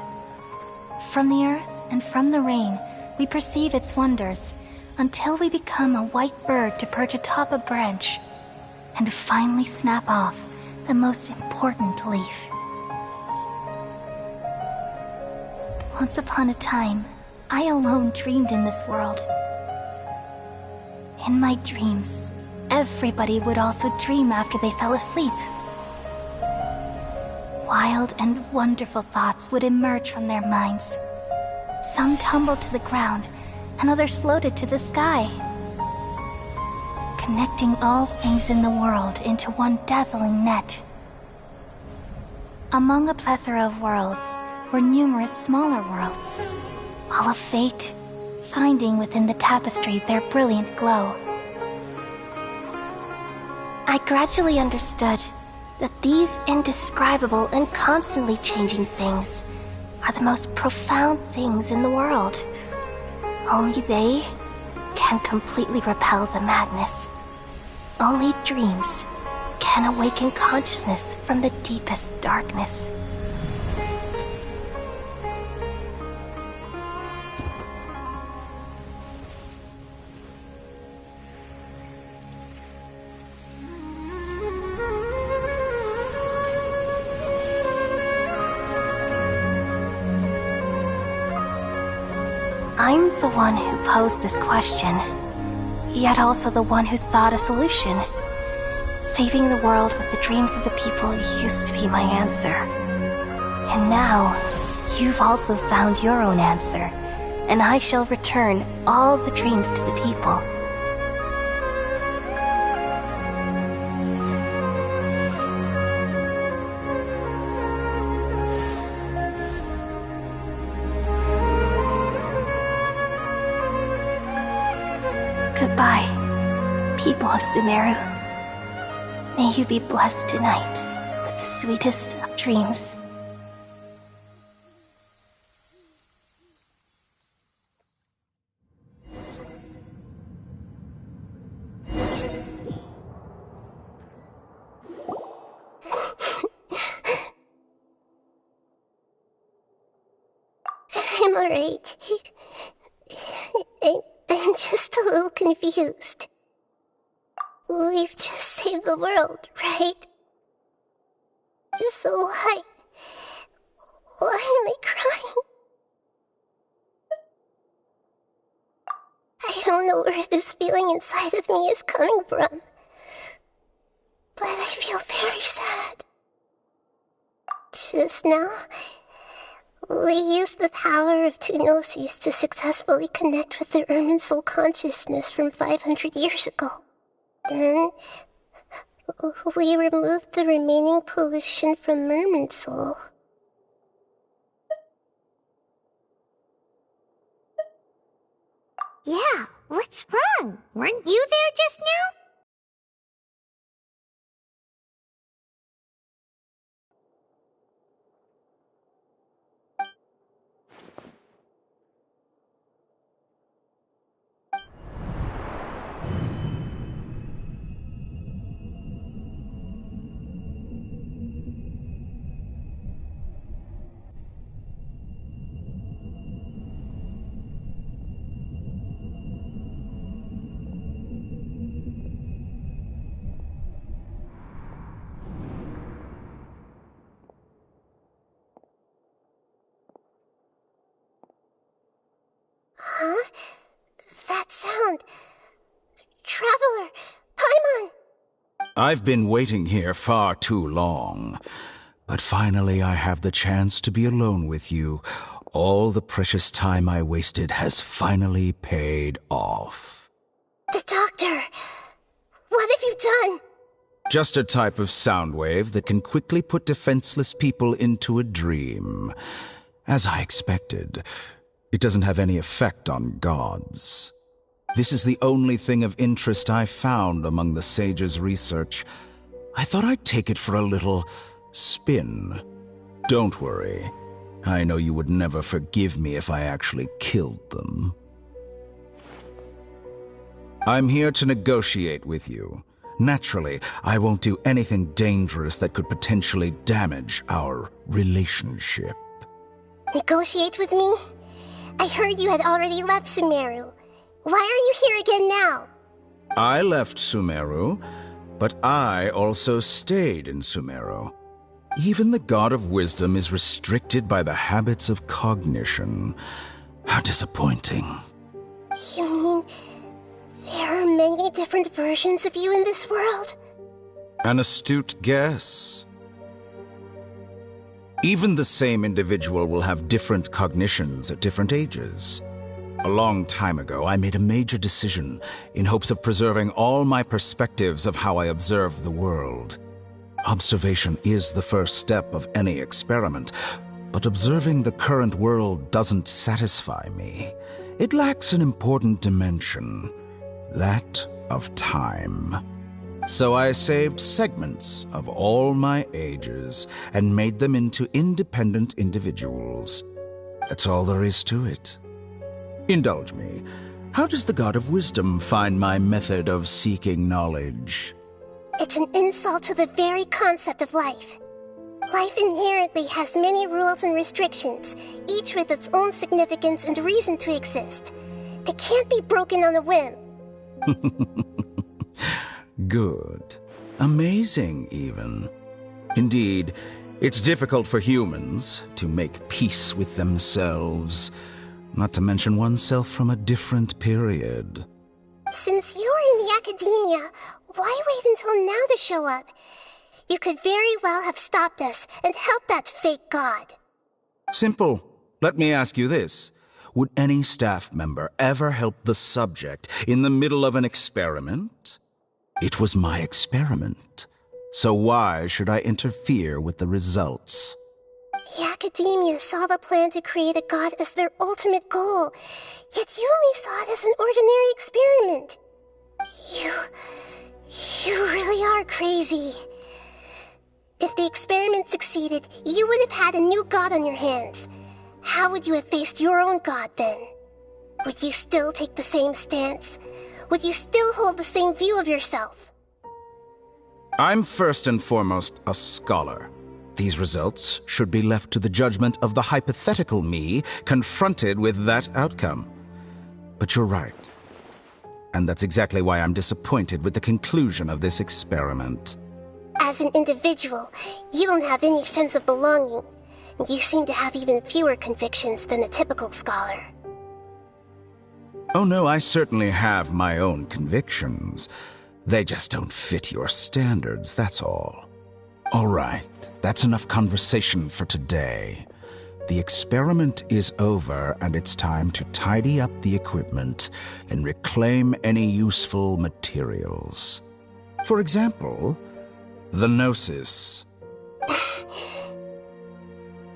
From the earth and from the rain, we perceive its wonders, until we become a white bird to perch atop a branch, and finally snap off the most important leaf. Once upon a time, I alone dreamed in this world. In my dreams, everybody would also dream after they fell asleep. Wild and wonderful thoughts would emerge from their minds. Some tumbled to the ground, and others floated to the sky, connecting all things in the world into one dazzling net. Among a plethora of worlds were numerous smaller worlds, all of fate, finding within the tapestry their brilliant glow. I gradually understood that these indescribable and constantly changing things are the most profound things in the world. Only they can completely repel the madness. Only dreams can awaken consciousness from the deepest darkness. I'm the one who posed this question, yet also the one who sought a solution. Saving the world with the dreams of the people used to be my answer. And now, you've also found your own answer, and I shall return all the dreams to the people. Goodbye, people of Sumeru. May you be blessed tonight with the sweetest of dreams. I'm alright. I'm just a little confused. We've just saved the world, right? So why am I crying? I don't know where this feeling inside of me is coming from, but I feel very sad. Just now, we used the power of two gnosis to successfully connect with the Ermin soul consciousness from 500 years ago. Then, we removed the remaining pollution from Ermin soul. Yeah, what's wrong? Weren't you there just now? Huh? That sound. Traveler! Paimon! I've been waiting here far too long. But finally I have the chance to be alone with you. All the precious time I wasted has finally paid off. The doctor! What have you done? Just a type of sound wave that can quickly put defenseless people into a dream. As I expected, it doesn't have any effect on gods. This is the only thing of interest I found among the sage's research. I thought I'd take it for a little spin. Don't worry. I know you would never forgive me if I actually killed them. I'm here to negotiate with you. Naturally, I won't do anything dangerous that could potentially damage our relationship. Negotiate with me? I heard you had already left Sumeru. Why are you here again now? I left Sumeru, but I also stayed in Sumeru. Even the God of Wisdom is restricted by the habits of cognition. How disappointing. You mean there are many different versions of you in this world? An astute guess. Even the same individual will have different cognitions at different ages. A long time ago, I made a major decision in hopes of preserving all my perspectives of how I observed the world. Observation is the first step of any experiment, but observing the current world doesn't satisfy me. It lacks an important dimension, that of time. So I saved segments of all my ages and made them into independent individuals. That's all there is to it. Indulge me. How does the God of Wisdom find my method of seeking knowledge? It's an insult to the very concept of life. Life inherently has many rules and restrictions, each with its own significance and reason to exist. It can't be broken on a whim. Good. Amazing, even. Indeed, it's difficult for humans to make peace with themselves, not to mention oneself from a different period. Since you're in the academia, why wait until now to show up? You could very well have stopped us and helped that fake god. Simple. Let me ask you this. Would any staff member ever help the subject in the middle of an experiment? It was my experiment. So why should I interfere with the results? The academia saw the plan to create a god as their ultimate goal, yet you only saw it as an ordinary experiment. You really are crazy. If the experiment succeeded, you would have had a new god on your hands. How would you have faced your own god then? Would you still take the same stance? Would you still hold the same view of yourself? I'm first and foremost a scholar. These results should be left to the judgment of the hypothetical me confronted with that outcome. But you're right. And that's exactly why I'm disappointed with the conclusion of this experiment. As an individual, you don't have any sense of belonging. You seem to have even fewer convictions than a typical scholar. Oh no, I certainly have my own convictions. They just don't fit your standards, that's all. All right, that's enough conversation for today. The experiment is over, and it's time to tidy up the equipment and reclaim any useful materials. For example, the Gnosis.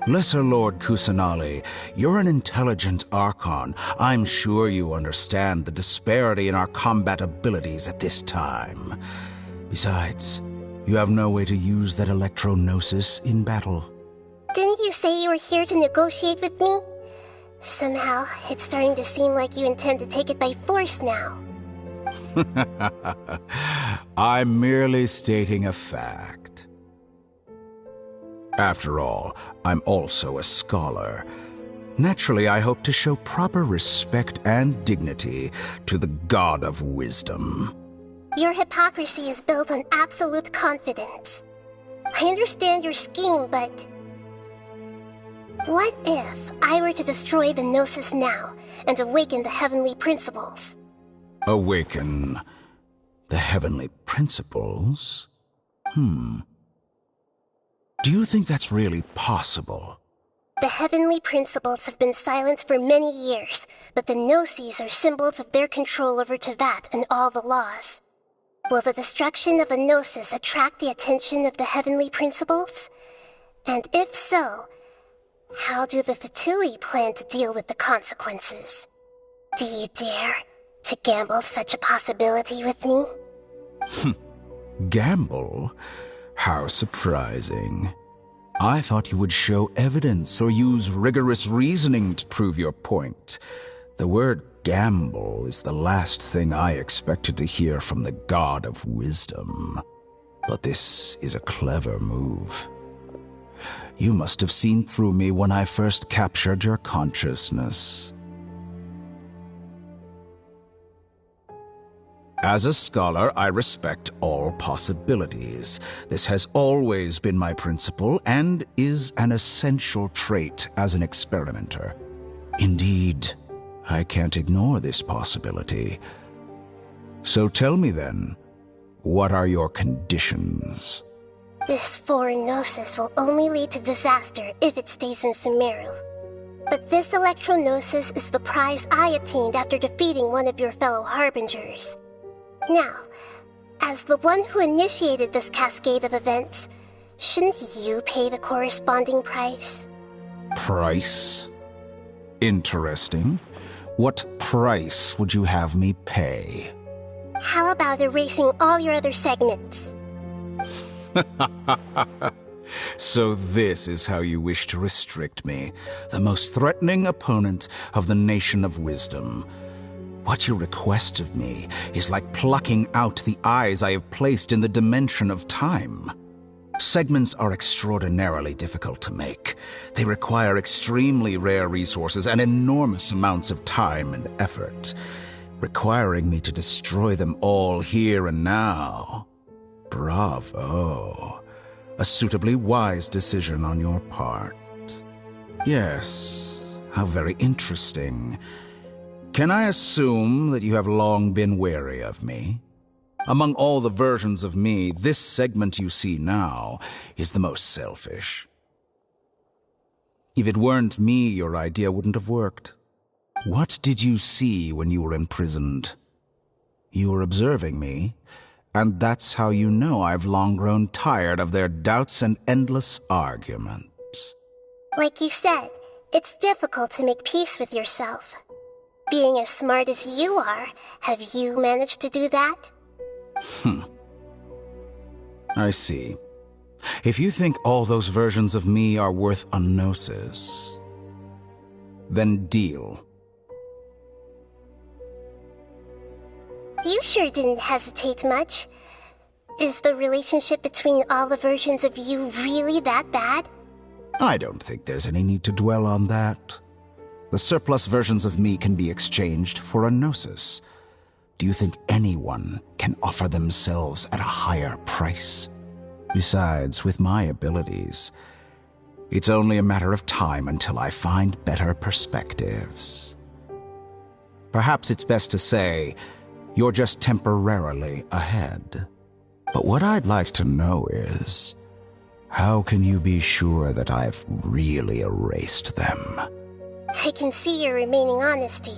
Lesser Lord Kusanali, you're an intelligent Archon. I'm sure you understand the disparity in our combat abilities at this time. Besides, you have no way to use that Electro-Gnosis in battle. Didn't you say you were here to negotiate with me? Somehow, it's starting to seem like you intend to take it by force now. I'm merely stating a fact. After all, I'm also a scholar. Naturally, I hope to show proper respect and dignity to the God of Wisdom. Your hypocrisy is built on absolute confidence. I understand your scheme, but... what if I were to destroy the Gnosis now and awaken the heavenly principles? Awaken the heavenly principles? Do you think that's really possible? The heavenly principles have been silent for many years, but the Gnosis are symbols of their control over Tevat and all the laws. Will the destruction of a Gnosis attract the attention of the heavenly principles? And if so, how do the Fatui plan to deal with the consequences? Do you dare to gamble such a possibility with me? Gamble? How surprising. I thought you would show evidence or use rigorous reasoning to prove your point. The word gamble is the last thing I expected to hear from the God of Wisdom. But this is a clever move. You must have seen through me when I first captured your consciousness. As a scholar, I respect all possibilities. This has always been my principle and is an essential trait as an experimenter. Indeed, I can't ignore this possibility. So tell me then, what are your conditions? This foreign gnosis will only lead to disaster if it stays in Sumeru. But this electro-gnosis is the prize I obtained after defeating one of your fellow harbingers. Now, as the one who initiated this cascade of events, shouldn't you pay the corresponding price? Price? Interesting. What price would you have me pay? How about erasing all your other segments? So this is how you wish to restrict me, the most threatening opponent of the Nation of Wisdom. What you request of me is like plucking out the eyes I have placed in the dimension of time. Segments are extraordinarily difficult to make. They require extremely rare resources and enormous amounts of time and effort, requiring me to destroy them all here and now. Bravo. A suitably wise decision on your part. Yes, how very interesting. Can I assume that you have long been wary of me? Among all the versions of me, this segment you see now is the most selfish. If it weren't me, your idea wouldn't have worked. What did you see when you were imprisoned? You were observing me, and that's how you know I've long grown tired of their doubts and endless arguments. Like you said, it's difficult to make peace with yourself. Being as smart as you are, have you managed to do that? I see. If you think all those versions of me are worth a gnosis, then deal. You sure didn't hesitate much. Is the relationship between all the versions of you really that bad? I don't think there's any need to dwell on that. The surplus versions of me can be exchanged for a gnosis. Do you think anyone can offer themselves at a higher price? Besides, with my abilities, it's only a matter of time until I find better perspectives. Perhaps it's best to say, you're just temporarily ahead. But what I'd like to know is, how can you be sure that I've really erased them? I can see your remaining honesty.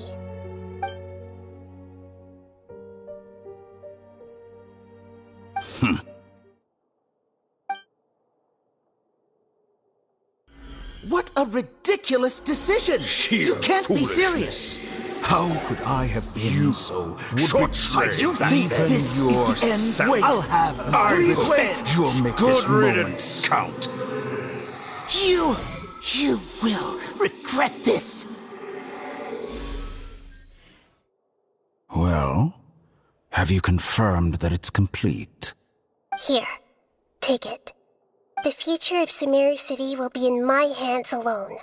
What a ridiculous decision! You can't be serious! How could I have been so short-sighted? You think this is the end? Wait, I'll have Please wait. You'll make this moment count. You will regret this. Well, have you confirmed that it's complete? Here, take it. The future of Sumeru City will be in my hands alone.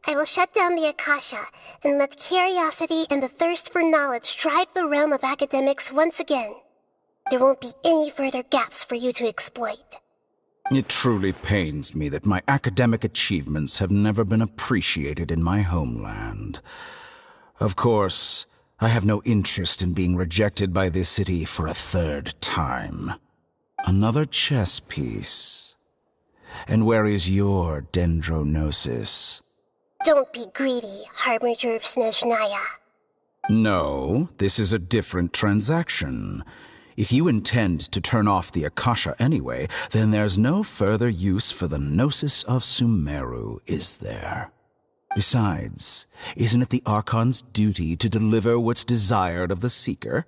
I will shut down the Akasha and let curiosity and the thirst for knowledge drive the realm of academics once again. There won't be any further gaps for you to exploit. It truly pains me that my academic achievements have never been appreciated in my homeland. Of course, I have no interest in being rejected by this city for a third time. Another chess piece. And where is your dendrognosis? Don't be greedy, Harbinger of Snezhnaya. No, this is a different transaction. If you intend to turn off the Akasha anyway, then there's no further use for the Gnosis of Sumeru, is there? Besides, isn't it the Archon's duty to deliver what's desired of the Seeker?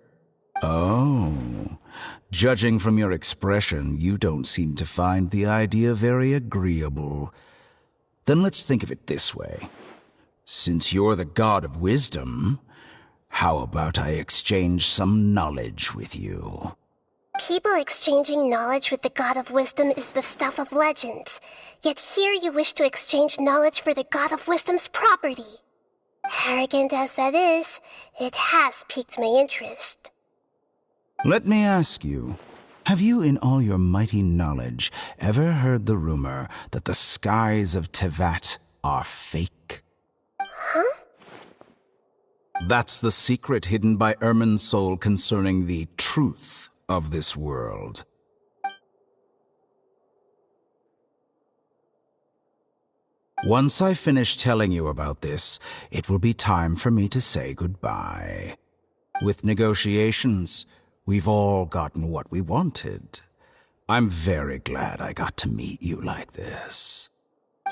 Oh, judging from your expression, you don't seem to find the idea very agreeable. Then let's think of it this way. Since you're the God of Wisdom, how about I exchange some knowledge with you? People exchanging knowledge with the God of Wisdom is the stuff of legends. Yet here you wish to exchange knowledge for the God of Wisdom's property. Arrogant as that is, it has piqued my interest. Let me ask you, have you in all your mighty knowledge ever heard the rumor that the skies of Tevat are fake? Huh? That's the secret hidden by Irminsul concerning the truth of this world. Once I finish telling you about this, it will be time for me to say goodbye. With negotiations, we've all gotten what we wanted. I'm very glad I got to meet you like this.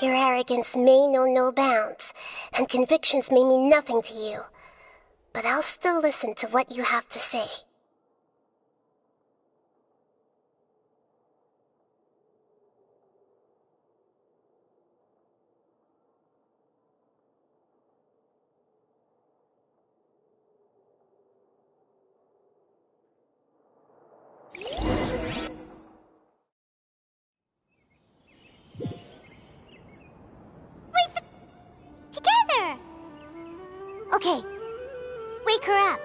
Your arrogance may know no bounds, and convictions may mean nothing to you. But I'll still listen to what you have to say. Together! Okay, wake her up.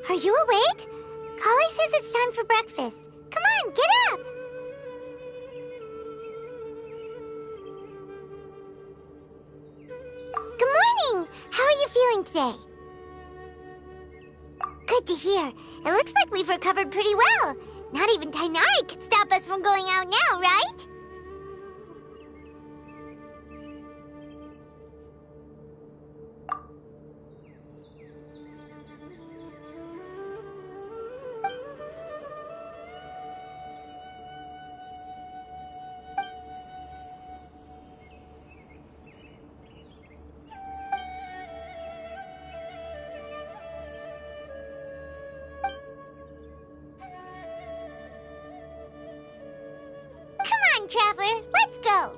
Are you awake? Kali says it's time for breakfast. Come on, get up! Good morning! How are you feeling today? Good to hear. It looks like we've recovered pretty well. Not even Tainari could stop us from going out now, right? Come on, Traveler, let's go!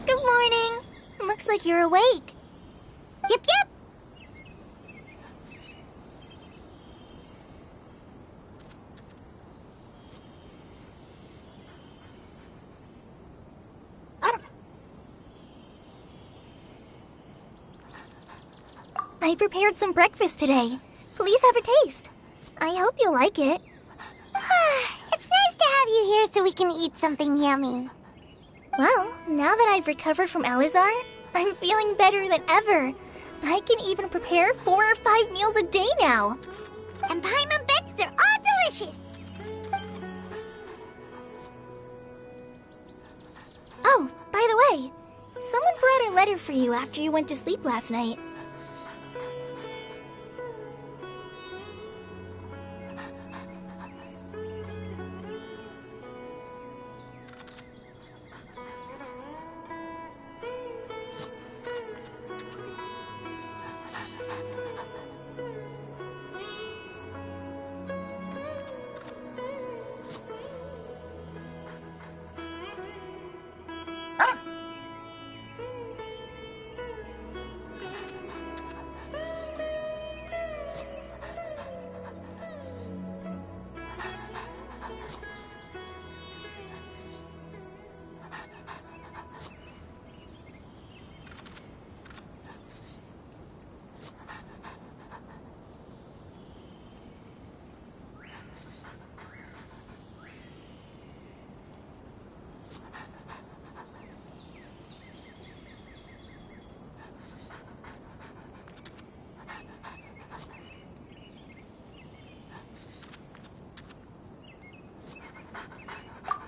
Good morning. Looks like you're awake. Yep, yep. I prepared some breakfast today. Please have a taste. I hope you'll like it. It's nice to have you here so we can eat something yummy. Well, now that I've recovered from Elazar, I'm feeling better than ever. I can even prepare 4 or 5 meals a day now. And Paimon bets they're all delicious. Oh, by the way, someone brought a letter for you after you went to sleep last night.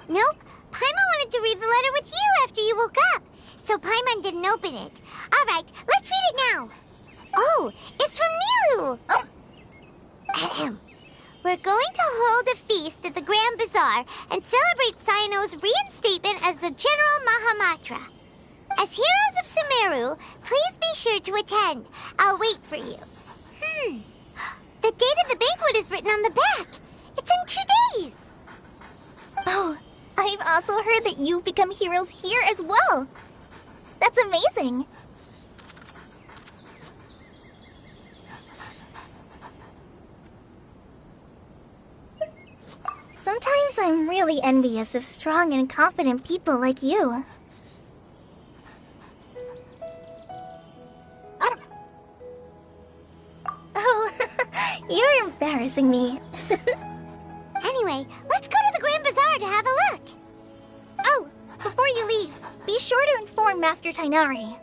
Nope. Paimon wanted to read the letter with you after you woke up, so Paimon didn't open it. All right, let's read it now. Oh, it's from Nilu. Ahem. We're going to hold a feast at the Grand Bazaar and celebrate Cyano's reinstatement as the General Mahamatra. As heroes of Sumeru, please be sure to attend. I'll wait for you. The date of the banquet is written on the back. It's in 2 days. Oh, I've also heard that you've become heroes here as well. That's amazing. Sometimes I'm really envious of strong and confident people like you. Oh, you're embarrassing me. Anyway, let's go to the Grand Bazaar to have a look. Oh, before you leave, be sure to inform Master Tainari.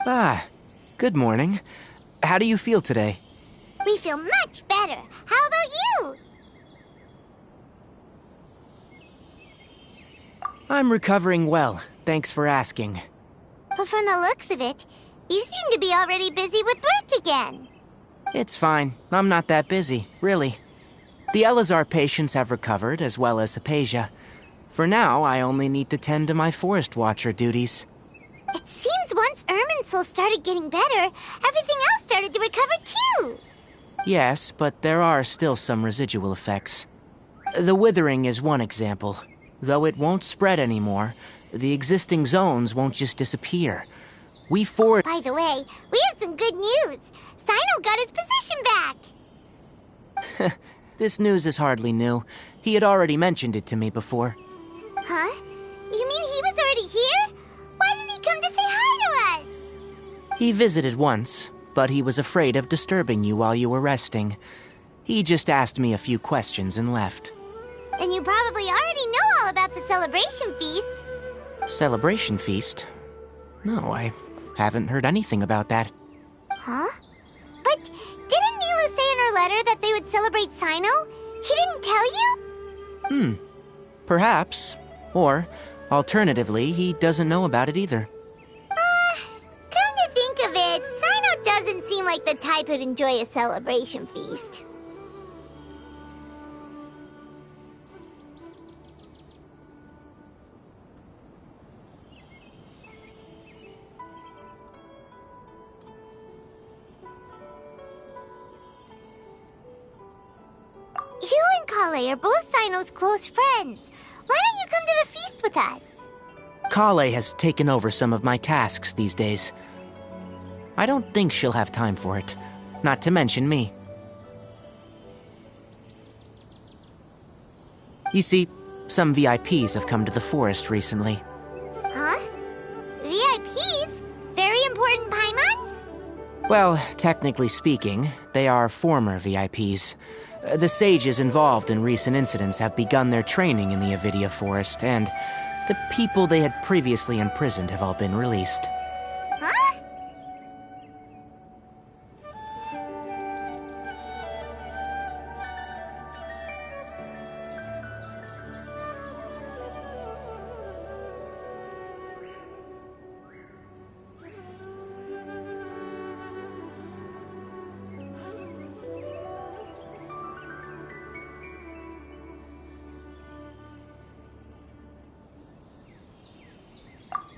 Ah, good morning. How do you feel today? We feel much better. How about you? I'm recovering well, thanks for asking. But from the looks of it, you seem to be already busy with work again. It's fine. I'm not that busy, really. The Elazar patients have recovered, as well as Hypatia. For now, I only need to tend to my Forest Watcher duties. It seems once Irminsul started getting better, everything else started to recover too. Yes, but there are still some residual effects. The withering is one example. Though it won't spread anymore, the existing zones won't just disappear. By the way, we have some good news. Sino got his position back. This news is hardly new. He had already mentioned it to me before. Huh? You mean he was already here? Why didn't he come to say hi to us? He visited once, but he was afraid of disturbing you while you were resting. He just asked me a few questions and left. Then you probably already know all about the celebration feast. Celebration feast? No, I haven't heard anything about that. Huh? But didn't Nilu say in her letter that they would celebrate Sino? He didn't tell you? Perhaps. Or, alternatively, he doesn't know about it either. Come to think of it, Sino doesn't seem like the type who'd enjoy a celebration feast. You and Kale are both Sino's close friends. Why don't you come to the feast with us? Kale has taken over some of my tasks these days. I don't think she'll have time for it. Not to mention me. You see, some VIPs have come to the forest recently. Huh? VIPs? Very important Paimons? Well, technically speaking, they are former VIPs. The sages involved in recent incidents have begun their training in the Avidia Forest, and the people they had previously imprisoned have all been released. Huh?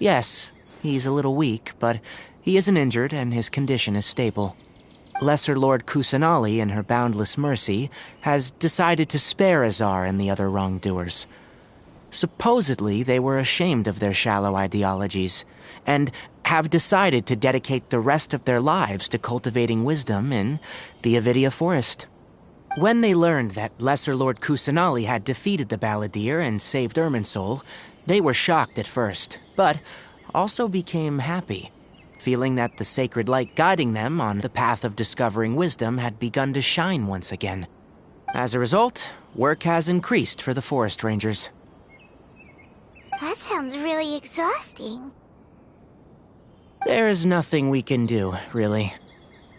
Yes, he's a little weak, but he isn't injured and his condition is stable. Lesser Lord Kusanali, in her boundless mercy, has decided to spare Azar and the other wrongdoers. Supposedly, they were ashamed of their shallow ideologies, and have decided to dedicate the rest of their lives to cultivating wisdom in the Avidia Forest. When they learned that Lesser Lord Kusanali had defeated the Balladeer and saved Irminsul, they were shocked at first, but also became happy, feeling that the sacred light guiding them on the path of discovering wisdom had begun to shine once again. As a result, work has increased for the forest rangers. That sounds really exhausting. There is nothing we can do, really.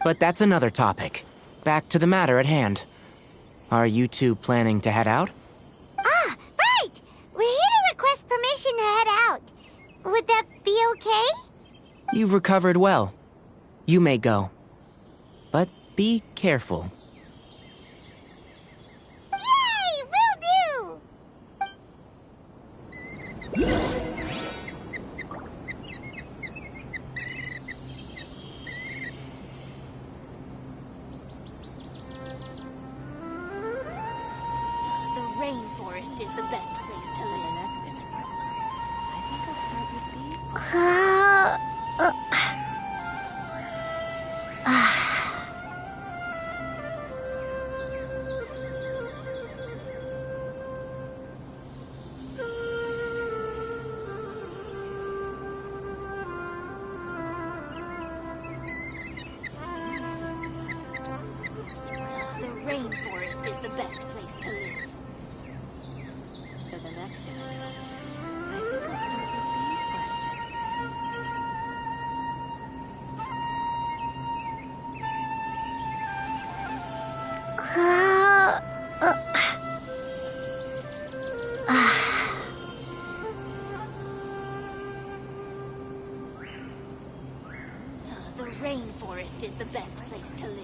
But that's another topic. Back to the matter at hand. Are you two planning to head out? Ah, right! We're here to request permission to head out. Would that be okay? You've recovered well. You may go. But be careful. Yay! Will do! The rainforest is the best place to live. I think I'll start with these. The rainforest is the best place to live. For the next interview, I think I'll start with these questions. rainforest is the best place to live.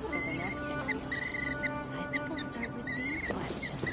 For the next interview, I think I'll start with these questions.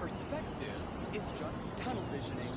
Perspective is just tunnel visioning.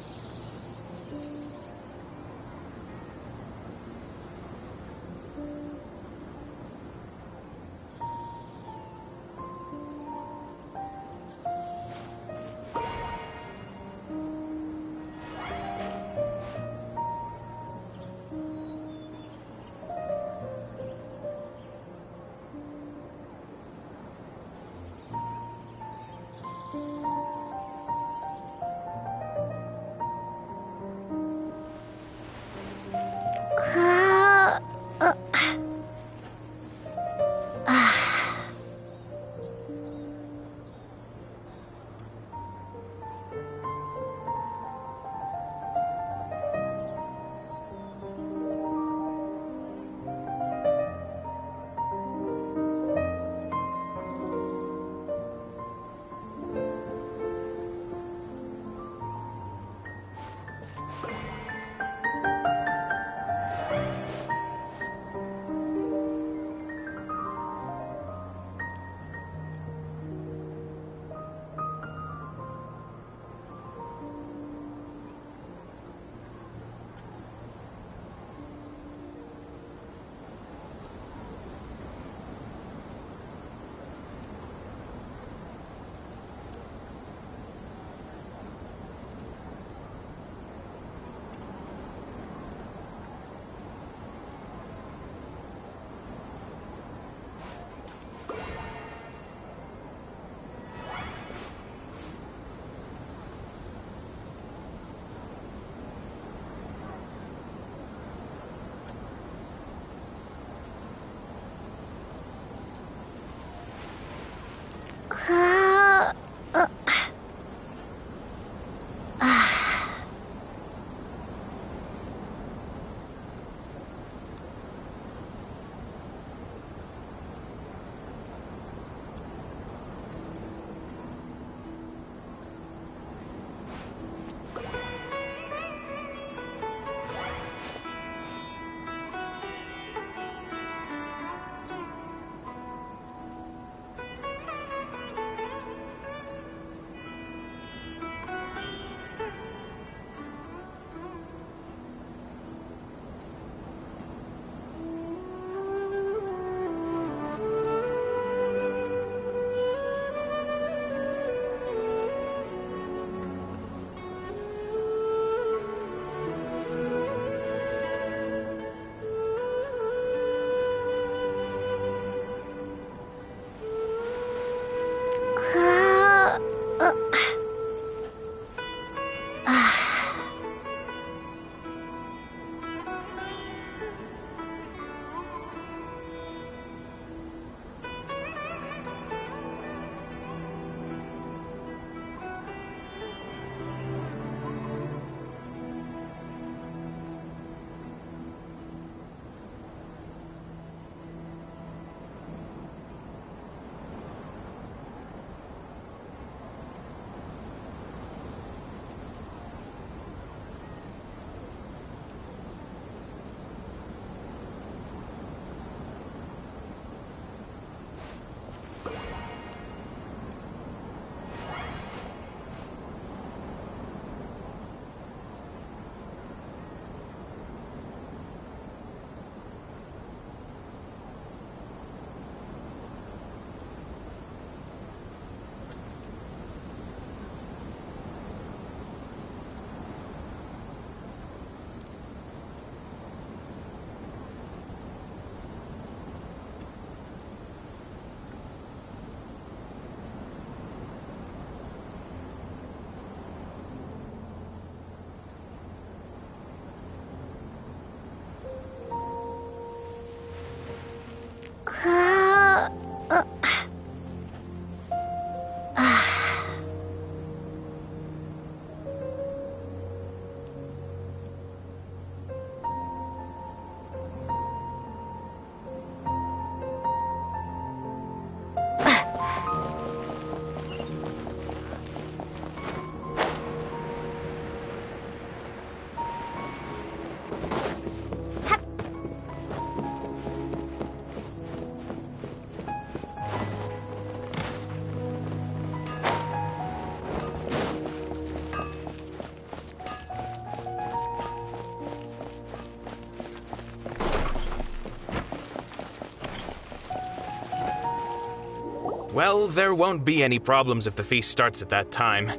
Well, there won't be any problems if the feast starts at that time.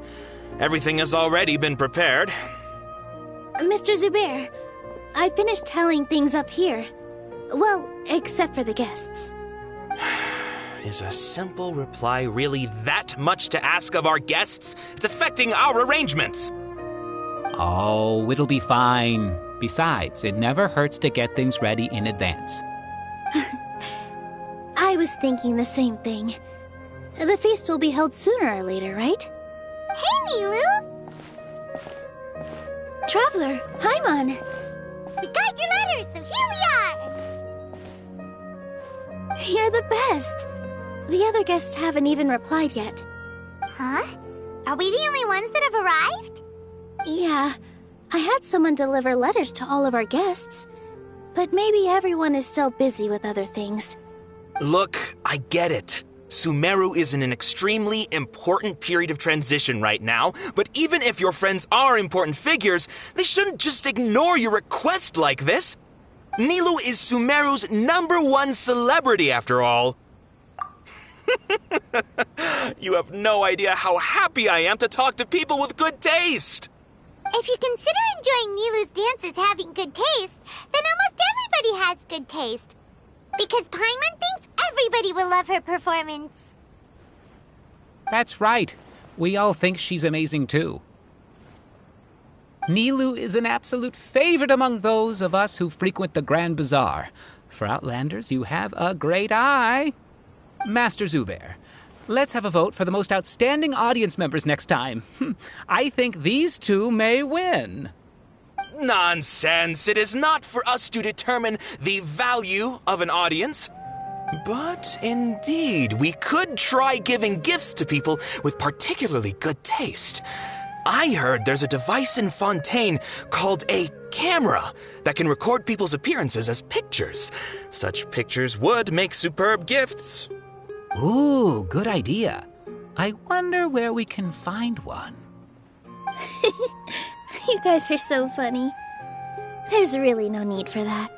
Everything has already been prepared. Mr. Zubair, I finished tallying things up here. Well, except for the guests. Is a simple reply really that much to ask of our guests? It's affecting our arrangements. Oh, it'll be fine. Besides, it never hurts to get things ready in advance. I was thinking the same thing. The feast will be held sooner or later, right? Hey, Nilu! Traveler, Paimon! We got your letters, so here we are! You're the best! The other guests haven't even replied yet. Huh? Are we the only ones that have arrived? Yeah, I had someone deliver letters to all of our guests. But maybe everyone is still busy with other things. Look, I get it. Sumeru is in an extremely important period of transition right now, but even if your friends are important figures, they shouldn't just ignore your request like this. Nilu is Sumeru's #1 celebrity, after all. You have no idea how happy I am to talk to people with good taste. If you consider enjoying Nilu's dances having good taste, then almost everybody has good taste. Because Paimon thinks everybody will love her performance. That's right. We all think she's amazing too. Nilu is an absolute favorite among those of us who frequent the Grand Bazaar. For Outlanders, you have a great eye. Master Zubair, let's have a vote for the most outstanding audience members next time. I think these two may win. Nonsense! It is not for us to determine the value of an audience. But indeed, we could try giving gifts to people with particularly good taste. I heard there's a device in Fontaine called a camera that can record people's appearances as pictures. Such pictures would make superb gifts. Ooh, good idea. I wonder where we can find one. You guys are so funny. There's really no need for that.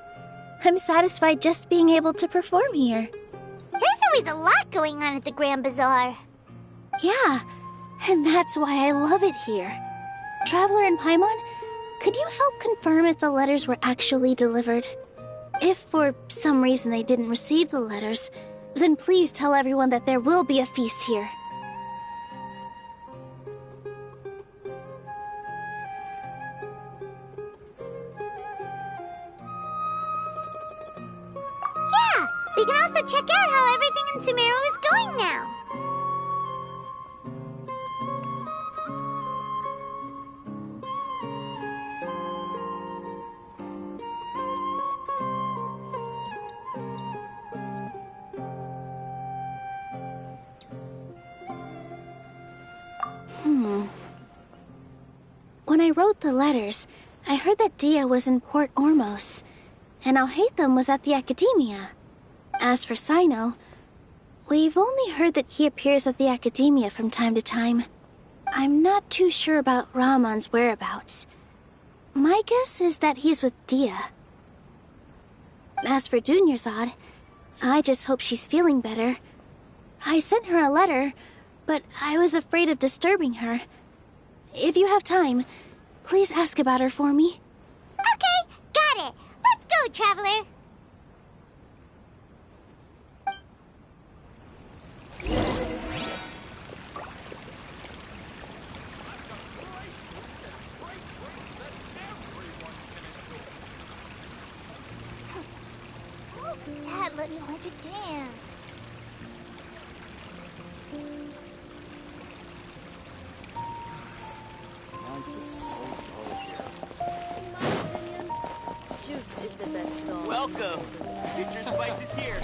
I'm satisfied just being able to perform here. There's always a lot going on at the Grand Bazaar. Yeah, and that's why I love it here. Traveler and Paimon, could you help confirm if the letters were actually delivered? If for some reason they didn't receive the letters, then please tell everyone that there will be a feast here. Yeah, we can also check out how everything in Sumeru is going now. When I wrote the letters, I heard that Dia was in Port Ormos, and Alhaitham was at the Academia. As for Sino, we've only heard that he appears at the Academia from time to time. I'm not too sure about Rahman's whereabouts. My guess is that he's with Dia. As for Dunyarzad, I just hope she's feeling better. I sent her a letter, but I was afraid of disturbing her. If you have time, please ask about her for me. Okay, got it. Let's go, Traveler. Dad, let me learn to dance. Life is so dull here. In my opinion, Shoots is the best stall. Welcome! Future Spice is here.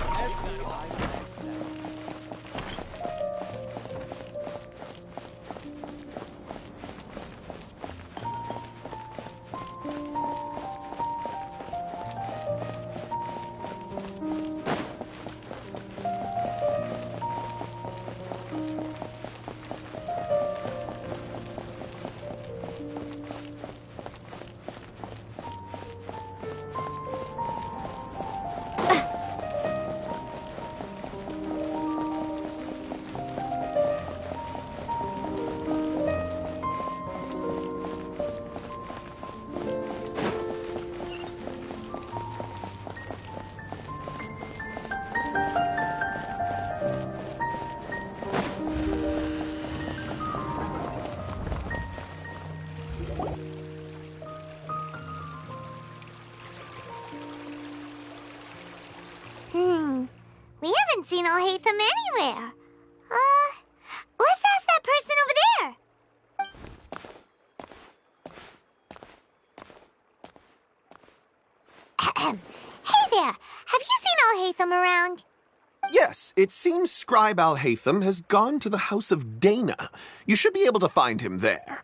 haven't seen Alhaitham anywhere. Let's ask that person over there. Hey there, have you seen Alhaitham around? Yes, it seems Scribe Alhaitham has gone to the House of Dana. You should be able to find him there.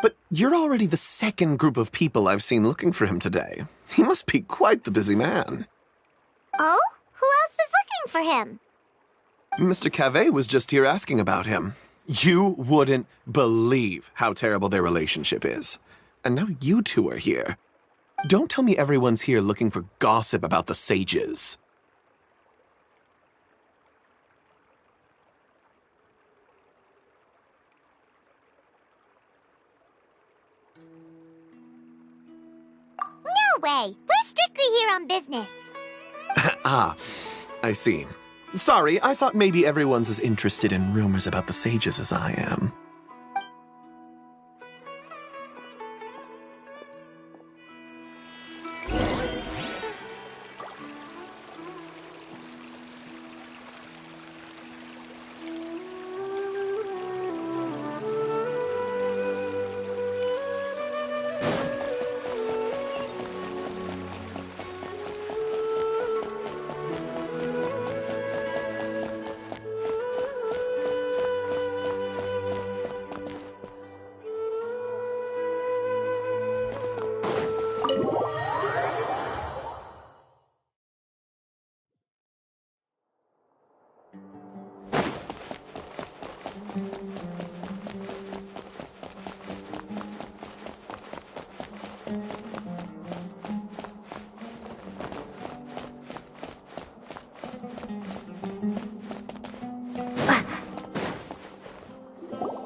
But you're already the second group of people I've seen looking for him today. He must be quite the busy man. Oh? Who else was looking for him? Mr. Cavey was just here asking about him. You wouldn't believe how terrible their relationship is. And now you two are here. Don't tell me everyone's here looking for gossip about the sages. No way! We're strictly here on business. Ah, I see. Sorry, I thought maybe everyone's as interested in rumors about the sages as I am.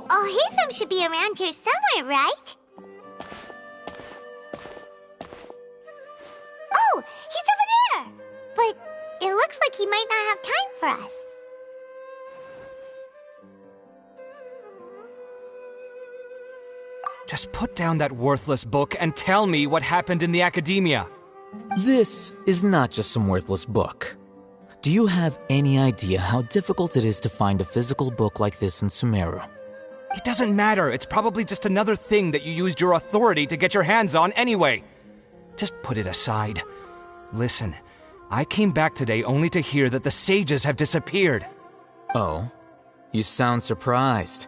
Alhaitham should be around here somewhere, right? Oh, he's over there! But it looks like he might not have time for us. Just put down that worthless book and tell me what happened in the academia. This is not just some worthless book. Do you have any idea how difficult it is to find a physical book like this in Sumeru? It doesn't matter. It's probably just another thing that you used your authority to get your hands on anyway. Just put it aside. Listen, I came back today only to hear that the sages have disappeared. Oh? You sound surprised.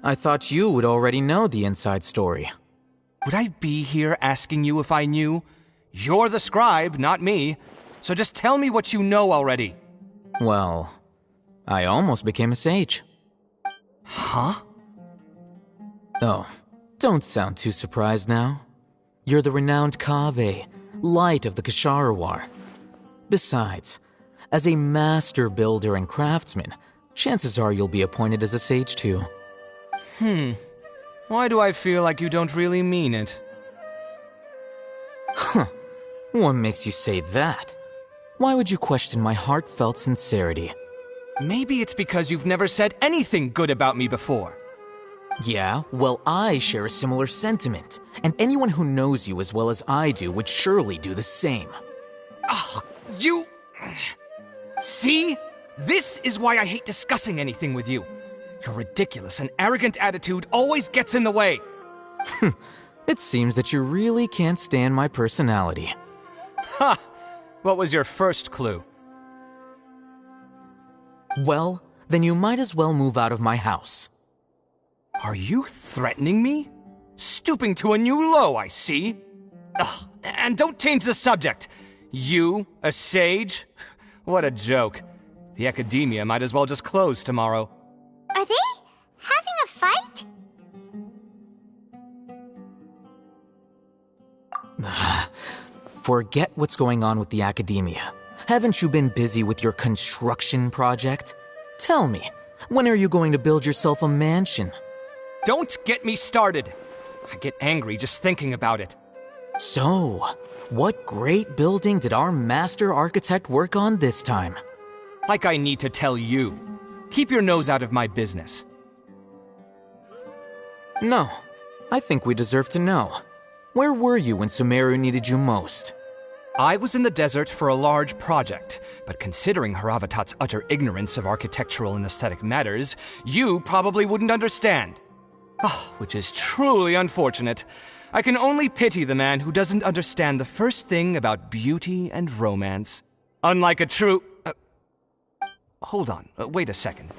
I thought you would already know the inside story. Would I be here asking you if I knew? You're the scribe, not me. So just tell me what you know already. Well, I almost became a sage. Huh? Oh, don't sound too surprised now. You're the renowned Kaveh, light of the Ksharawar. Besides, as a master builder and craftsman, chances are you'll be appointed as a sage too. Why do I feel like you don't really mean it? Huh. What makes you say that? Why would you question my heartfelt sincerity? Maybe it's because you've never said anything good about me before. Yeah, well, I share a similar sentiment, and anyone who knows you as well as I do would surely do the same. Oh, you... See? This is why I hate discussing anything with you. Your ridiculous and arrogant attitude always gets in the way. It seems that you really can't stand my personality. Ha! What was your first clue? Well, then you might as well move out of my house. Are you threatening me? Stooping to a new low, I see. Ugh, and don't change the subject. You, a sage? What a joke. The academia might as well just close tomorrow. Are they having a fight? Forget what's going on with the academia. Haven't you been busy with your construction project? Tell me, when are you going to build yourself a mansion? Don't get me started. I get angry just thinking about it. So, what great building did our master architect work on this time? Like I need to tell you. Keep your nose out of my business. No, I think we deserve to know. Where were you when Sumeru needed you most? I was in the desert for a large project, but considering Haravatat's utter ignorance of architectural and aesthetic matters, you probably wouldn't understand. Which is truly unfortunate. I can only pity the man who doesn't understand the first thing about beauty and romance. Unlike a true... hold on, wait a second.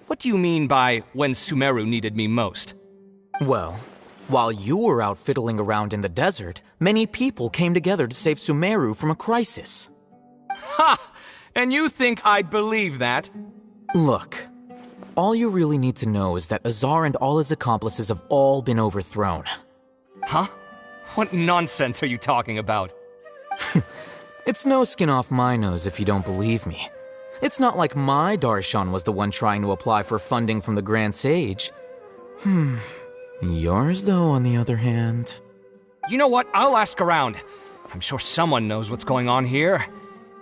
What do you mean by when Sumeru needed me most? Well, while you were out fiddling around in the desert, many people came together to save Sumeru from a crisis. Ha! And you think I'd believe that? Look, all you really need to know is that Azar and all his accomplices have all been overthrown. Huh? What nonsense are you talking about? It's no skin off my nose if you don't believe me. It's not like my Darshan was the one trying to apply for funding from the Grand Sage. Yours, though, on the other hand... You know what? I'll ask around. I'm sure someone knows what's going on here.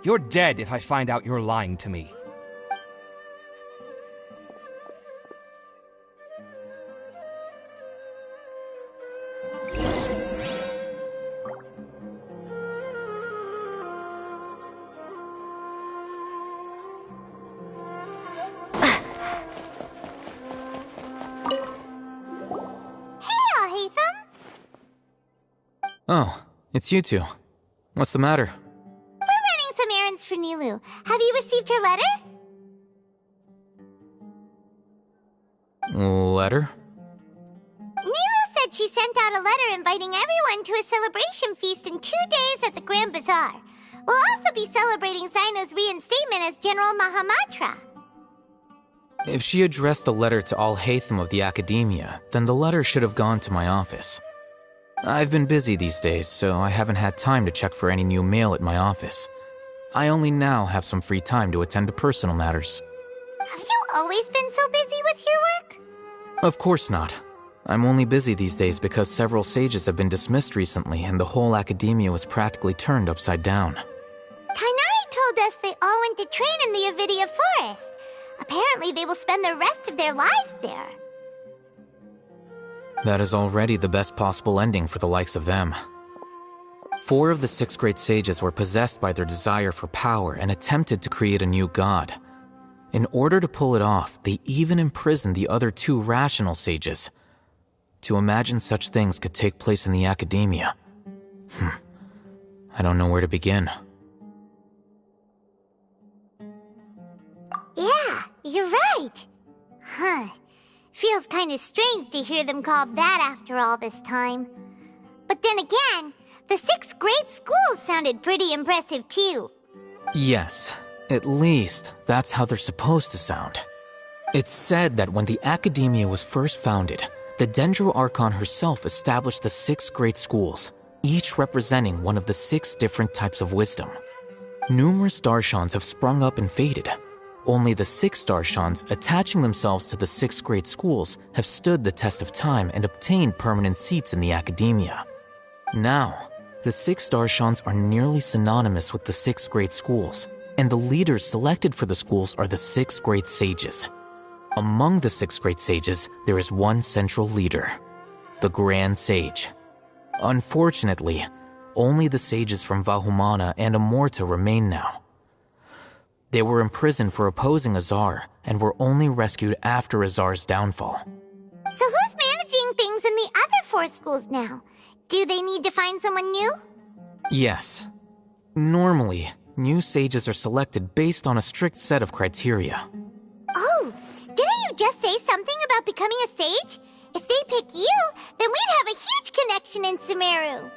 You're dead if I find out you're lying to me. Oh, it's you two. What's the matter? We're running some errands for Nilu. Have you received her letter? Letter? Nilu said she sent out a letter inviting everyone to a celebration feast in 2 days at the Grand Bazaar. We'll also be celebrating Zaino's reinstatement as General Mahamatra. If she addressed the letter to all Hatham of the Academia, then the letter should have gone to my office. I've been busy these days, so I haven't had time to check for any new mail at my office. I only now have some free time to attend to personal matters. Have you always been so busy with your work? Of course not. I'm only busy these days because several sages have been dismissed recently and the whole academia was practically turned upside down. Kainari told us they all went to train in the Avidia Forest. Apparently they will spend the rest of their lives there. That is already the best possible ending for the likes of them. 4 of the 6 great sages were possessed by their desire for power and attempted to create a new god. In order to pull it off, they even imprisoned the other 2 rational sages. To imagine such things could take place in the academia. I don't know where to begin. Yeah, you're right. Feels kind of strange to hear them called that after all this time. But then again, the 6 great schools sounded pretty impressive too. Yes, at least that's how they're supposed to sound. It's said that when the Academia was first founded, the Dendro Archon herself established the 6 great schools, each representing one of the 6 different types of wisdom. Numerous Darshans have sprung up and faded. Only the 6 Darshans, attaching themselves to the 6 great schools, have stood the test of time and obtained permanent seats in the Academia. Now, the 6 Darshans are nearly synonymous with the 6 great schools, and the leaders selected for the schools are the 6 great sages. Among the 6 great sages, there is one central leader, the Grand Sage. Unfortunately, only the sages from Vahumana and Amorta remain now. They were imprisoned for opposing Azar, and were only rescued after Azar's downfall. So who's managing things in the other 4 schools now? Do they need to find someone new? Yes. Normally, new sages are selected based on a strict set of criteria. Oh, didn't you just say something about becoming a sage? If they pick you, then we'd have a huge connection in Sumeru.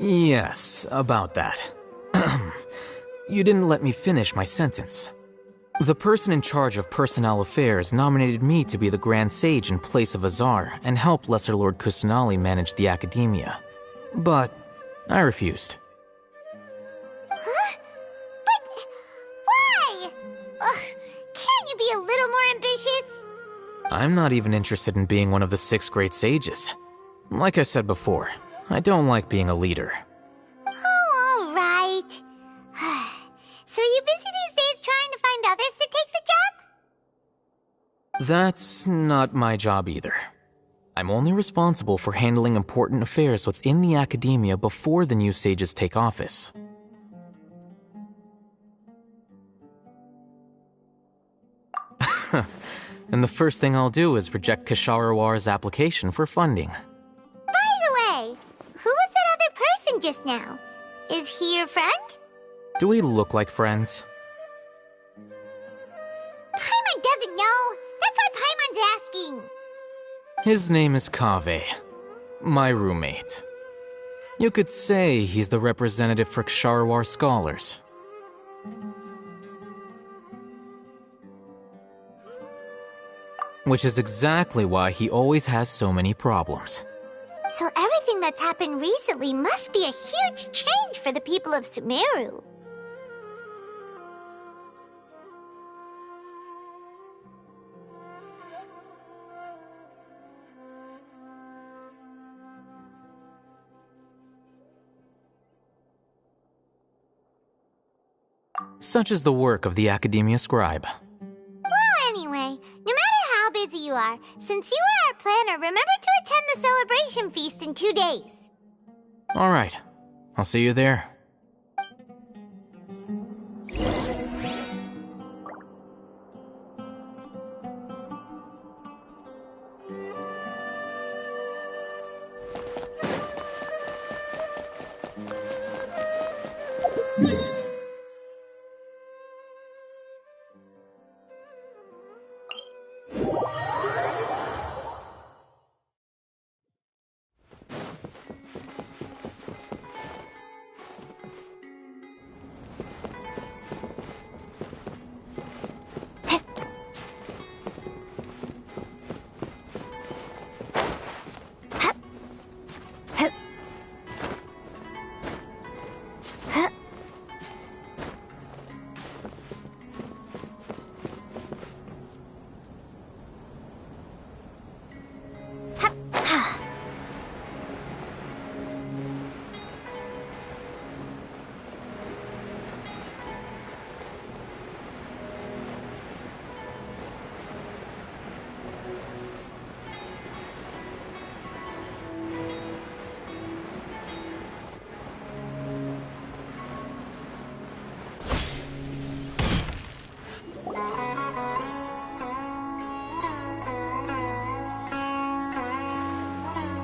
Yes, about that. You didn't let me finish my sentence. The person in charge of personnel affairs nominated me to be the Grand Sage in place of Azar and help Lesser Lord Kusanali manage the Academia. But I refused. Huh? But why? Can't you be a little more ambitious? I'm not even interested in being one of the 6 great sages. Like I said before, I don't like being a leader. Oh, all right. So are you busy these days trying to find others to take the That's not my job either. I'm only responsible for handling important affairs within the academia before the new sages take office. And the first thing I'll do is reject Kasharawar's application for funding. By the way, who was that other person just now? Is he your friend? Do we look like friends? Paimon doesn't know. That's why Paimon's asking. His name is Kaveh, my roommate. You could say he's the representative for Ksharawar scholars. Which is exactly why he always has so many problems. So everything that's happened recently must be a huge change for the people of Sumeru. Such is the work of the Academia Scribe. Well, anyway, no matter how busy you are, since you are our planner, remember to attend the celebration feast in 2 days. Alright, I'll see you there.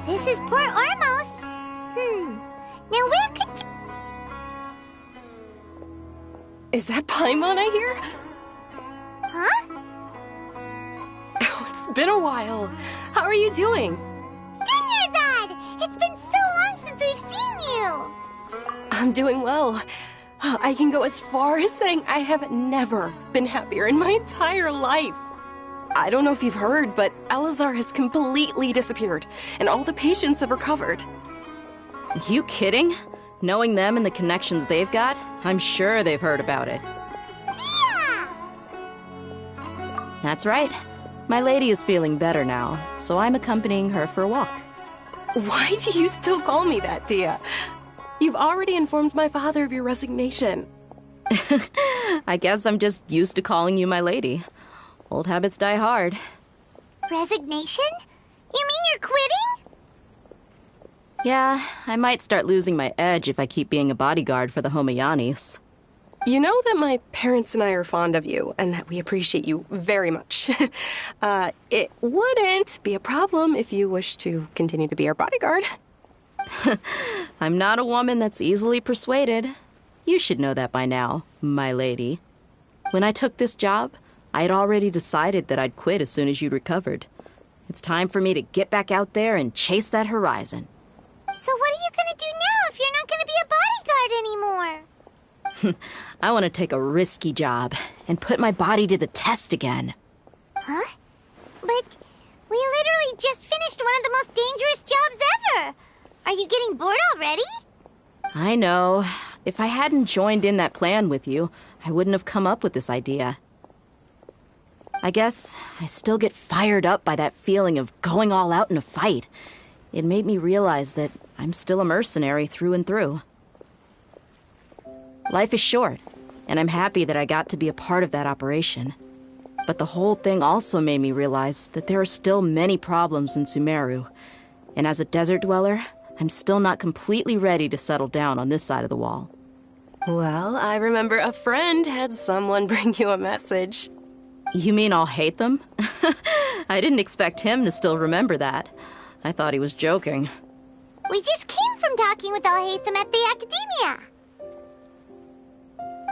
This is Port Ormos. Now where could... Is that Paimon I hear? Huh? Oh, it's been a while. How are you doing? Dunyarzad! It's been so long since we've seen you! I'm doing well. I can go as far as saying I have never been happier in my entire life. I don't know if you've heard, but Elazar has completely disappeared, and all the patients have recovered. You kidding? Knowing them and the connections they've got, I'm sure they've heard about it. Yeah! That's right. My lady is feeling better now, so I'm accompanying her for a walk. Why do you still call me that, Dia? You've already informed my father of your resignation. I guess I'm just used to calling you my lady. Old habits die hard. Resignation? You mean you're quitting? Yeah, I might start losing my edge if I keep being a bodyguard for the Homayanis. You know that my parents and I are fond of you, and that we appreciate you very much. It wouldn't be a problem if you wish to continue to be our bodyguard. I'm not a woman that's easily persuaded. You should know that by now, my lady. When I took this job, I had already decided that I'd quit as soon as you'd recovered. It's time for me to get back out there and chase that horizon. So what are you gonna do now if you're not gonna be a bodyguard anymore? I want to take a risky job and put my body to the test again. Huh? But we literally just finished one of the most dangerous jobs ever. Are you getting bored already? I know. If I hadn't joined in that plan with you, I wouldn't have come up with this idea. I guess I still get fired up by that feeling of going all out in a fight. It made me realize that I'm still a mercenary through and through. Life is short, and I'm happy that I got to be a part of that operation. But the whole thing also made me realize that there are still many problems in Sumeru. And as a desert dweller, I'm still not completely ready to settle down on this side of the wall. Well, I remember a friend had someone bring you a message. You mean I'll hate them? I didn't expect him to still remember that. I thought he was joking. We just came from talking with Alhaitham at the Academia.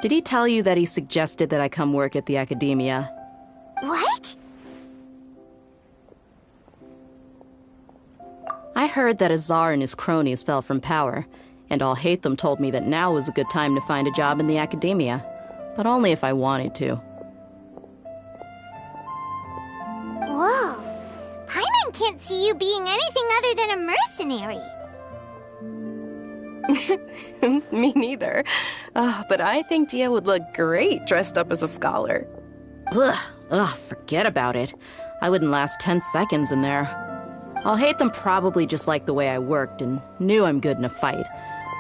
Did he tell you that he suggested that I come work at the Academia? What? I heard that Azar and his cronies fell from power, and Alhaitham told me that now was a good time to find a job in the Academia, but only if I wanted to. Whoa. Paimon can't see you being anything other than a mercenary. Me neither. But I think Dia would look great dressed up as a scholar. Ugh, forget about it. I wouldn't last 10 seconds in there. Alhaitham probably just liked the way I worked and knew I'm good in a fight,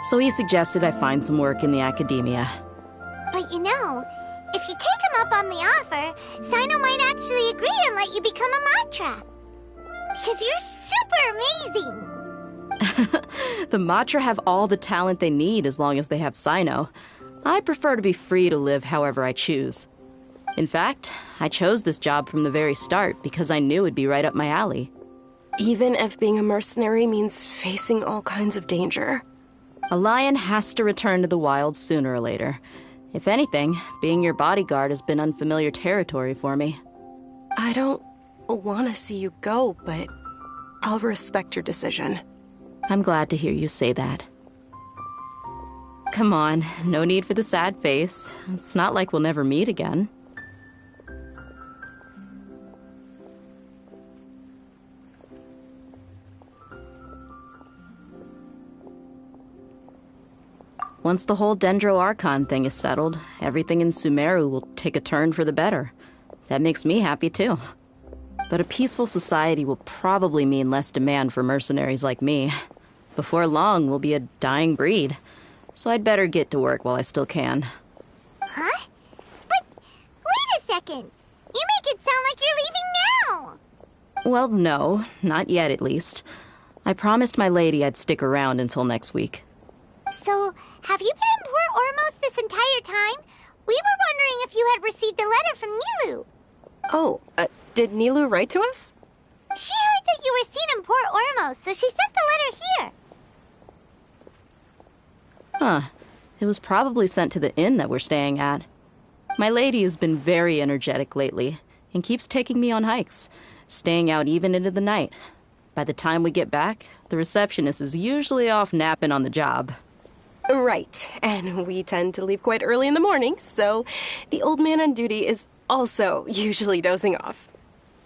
so he suggested I find some work in the Academia. But you know, if you take him up on the offer, Sino might actually agree and let you become a Matra. Because you're super amazing! The Matra have all the talent they need as long as they have Sino. I prefer to be free to live however I choose. In fact, I chose this job from the very start because I knew it'd be right up my alley. Even if being a mercenary means facing all kinds of danger. A lion has to return to the wild sooner or later. If anything, being your bodyguard has been unfamiliar territory for me. I don't want to see you go, but I'll respect your decision. I'm glad to hear you say that. Come on, no need for the sad face. It's not like we'll never meet again. Once the whole Dendro Archon thing is settled, everything in Sumeru will take a turn for the better. That makes me happy too. But a peaceful society will probably mean less demand for mercenaries like me. Before long, we'll be a dying breed. So I'd better get to work while I still can. Huh? But wait a second. You make it sound like you're leaving now. Well, no, not yet at least. I promised my lady I'd stick around until next week. So, have you been in Port Ormos this entire time? We were wondering if you had received a letter from Nilu. Oh, did Nilu write to us? She heard that you were seen in Port Ormos, so she sent the letter here. Huh. It was probably sent to the inn that we're staying at. My lady has been very energetic lately, and keeps taking me on hikes, staying out even into the night. By the time we get back, the receptionist is usually off napping on the job. Right, and we tend to leave quite early in the morning, so the old man on duty is also usually dozing off.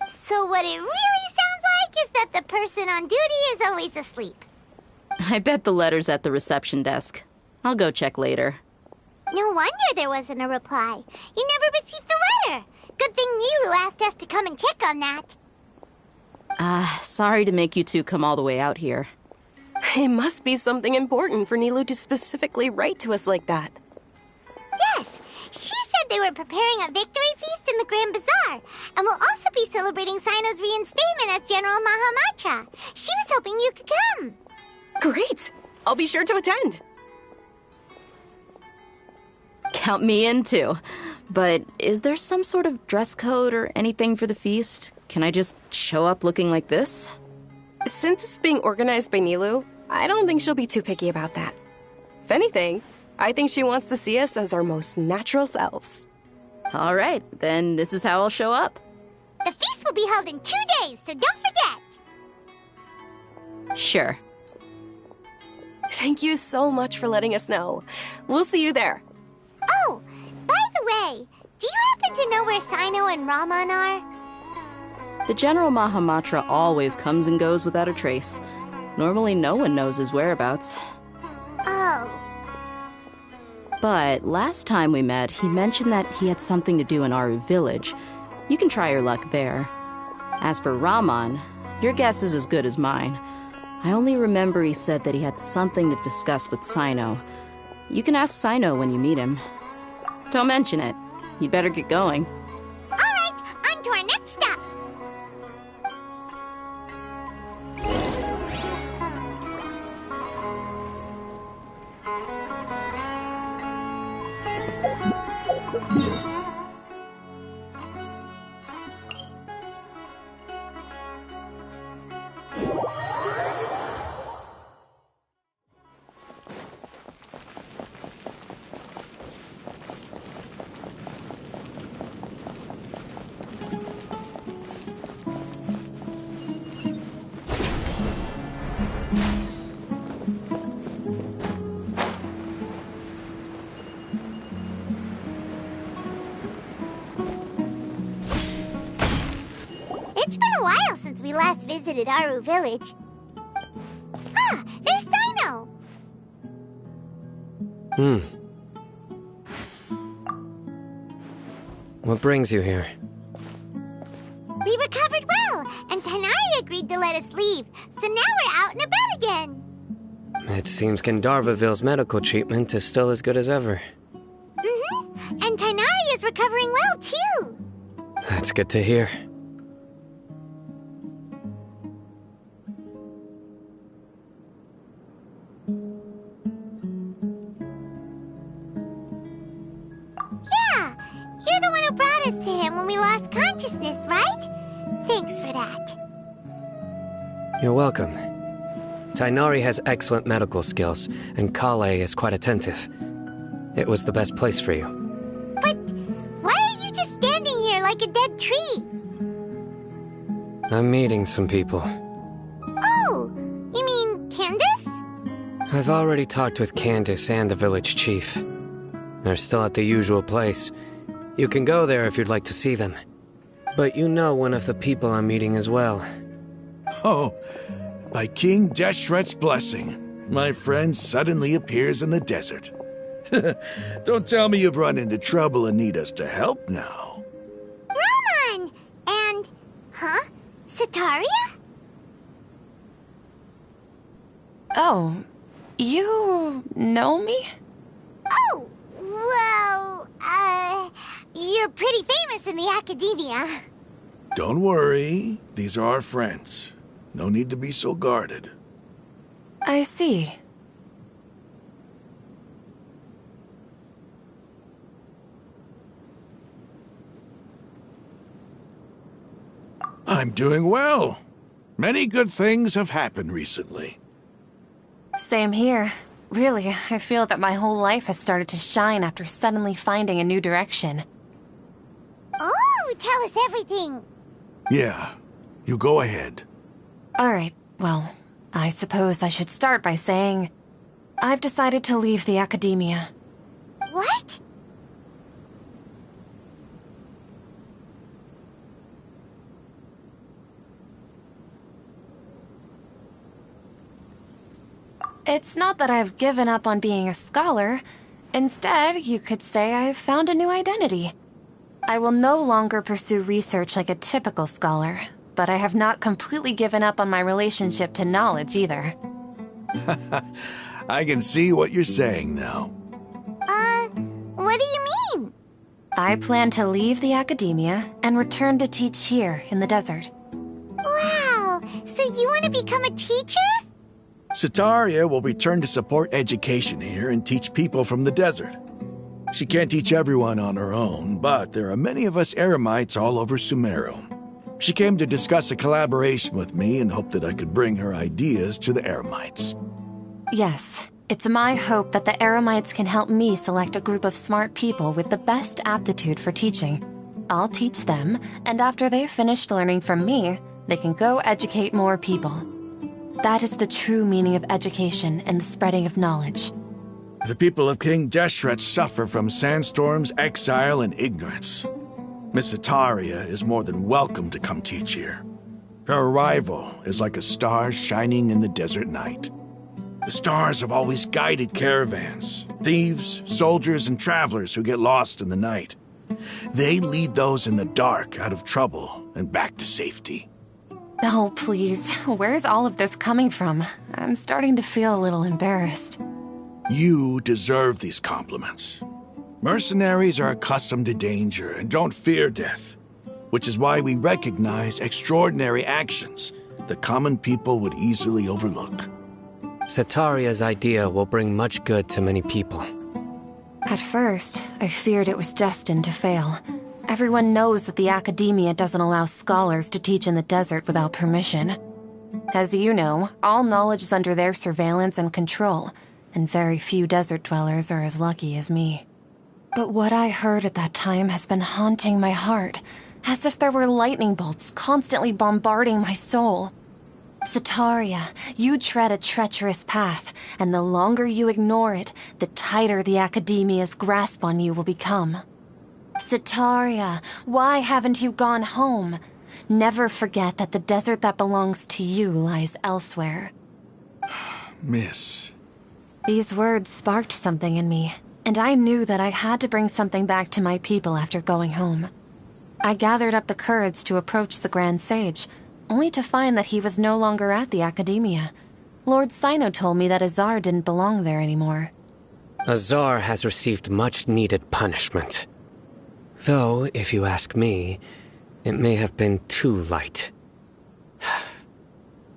So what it really sounds like is that the person on duty is always asleep. I bet the letter's at the reception desk. I'll go check later. No wonder there wasn't a reply. You never received the letter. Good thing Nilu asked us to come and check on that. Sorry to make you two come all the way out here. It must be something important for Nilu to specifically write to us like that. Yes, she said they were preparing a victory feast in the Grand Bazaar, and will also be celebrating Sino's reinstatement as General Mahamatra. She was hoping you could come. Great! I'll be sure to attend. Count me in too. But is there some sort of dress code or anything for the feast? Can I just show up looking like this? Since it's being organized by Nilu, I don't think she'll be too picky about that. If anything, I think she wants to see us as our most natural selves. All right, then this is how I'll show up. The feast will be held in 2 days, so don't forget. Sure. Thank you so much for letting us know. We'll see you there. Oh, by the way, do you happen to know where Sino and Raman are? The General Mahamatra always comes and goes without a trace. Normally no one knows his whereabouts. Oh. But last time we met, he mentioned that he had something to do in Aru village. You can try your luck there. As for Raman, your guess is as good as mine. I only remember he said that he had something to discuss with Sino. You can ask Sino when you meet him. Don't mention it. You'd better get going. All right, It's been a while since we last visited Aru Village. Ah, there's Sino! What brings you here? We recovered well, and Tanari agreed to let us leave, so now we're out and about again. It seems Gandharvaville's medical treatment is still as good as ever. Mm-hmm, and Tanari is recovering well, too. That's good to hear. Yeah, you're the one who brought us to him when we lost consciousness, right? Thanks for that. You're welcome. Tainari has excellent medical skills, and Kale is quite attentive. It was the best place for you. But why are you just standing here like a dead tree? I'm meeting some people. Oh, you mean Candace? I've already talked with Candace and the village chief. They're still at the usual place. You can go there if you'd like to see them. But you know one of the people I'm meeting as well. Oh, by King Deshret's blessing, my friend suddenly appears in the desert. Don't tell me you've run into trouble and need us to help now. Roman! And... huh? Sataria? Oh, you know me? Oh, well, you're pretty famous in the academia. Don't worry, these are our friends. No need to be so guarded. I see. I'm doing well. Many good things have happened recently. Same here. Really, I feel that my whole life has started to shine after suddenly finding a new direction. Oh, tell us everything. Yeah, you go ahead. Alright, well, I suppose I should start by saying I've decided to leave the academia. What? It's not that I've given up on being a scholar. Instead, you could say I've found a new identity. I will no longer pursue research like a typical scholar, but I have not completely given up on my relationship to knowledge either. I can see what you're saying now. What do you mean? I plan to leave the academia and return to teach here in the desert. Wow, so you want to become a teacher? Sataria will return to support education here and teach people from the desert. She can't teach everyone on her own, but there are many of us Eremites all over Sumeru. She came to discuss a collaboration with me and hoped that I could bring her ideas to the Eremites. Yes, it's my hope that the Eremites can help me select a group of smart people with the best aptitude for teaching. I'll teach them, and after they've finished learning from me, they can go educate more people. That is the true meaning of education and the spreading of knowledge. The people of King Deshret suffer from sandstorms, exile, and ignorance. Miss Sataria is more than welcome to come teach here. Her arrival is like a star shining in the desert night. The stars have always guided caravans, thieves, soldiers, and travelers who get lost in the night. They lead those in the dark out of trouble and back to safety. Oh, please. Where's all of this coming from? I'm starting to feel a little embarrassed. You deserve these compliments. Mercenaries are accustomed to danger and don't fear death, which is why we recognize extraordinary actions that common people would easily overlook. Sataria's idea will bring much good to many people. At first, I feared it was destined to fail. Everyone knows that the academia doesn't allow scholars to teach in the desert without permission. As you know, all knowledge is under their surveillance and control, and very few desert dwellers are as lucky as me. But what I heard at that time has been haunting my heart, as if there were lightning bolts constantly bombarding my soul. Sataria, you tread a treacherous path, and the longer you ignore it, the tighter the academia's grasp on you will become. Sataria, why haven't you gone home? Never forget that the desert that belongs to you lies elsewhere. Miss. These words sparked something in me, and I knew that I had to bring something back to my people after going home. I gathered up the courage to approach the Grand Sage, only to find that he was no longer at the Academia. Lord Sino told me that Azar didn't belong there anymore. Azar has received much-needed punishment. Though, if you ask me, it may have been too light.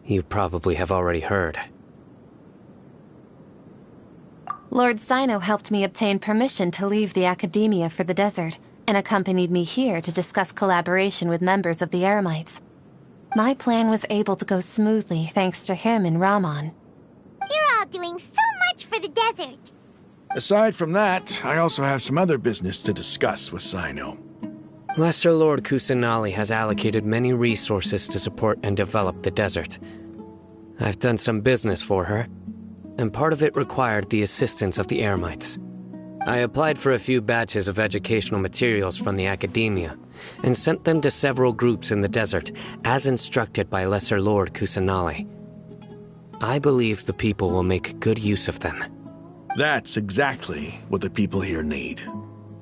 You probably have already heard. Lord Sino helped me obtain permission to leave the Academia for the desert, and accompanied me here to discuss collaboration with members of the Eremites. My plan was able to go smoothly thanks to him and Rahman. You're all doing so much for the desert. Aside from that, I also have some other business to discuss with Sino. Lesser Lord Kusanali has allocated many resources to support and develop the desert. I've done some business for her, and part of it required the assistance of the Eremites. I applied for a few batches of educational materials from the Academia, and sent them to several groups in the desert, as instructed by Lesser Lord Kusanali. I believe the people will make good use of them. That's exactly what the people here need.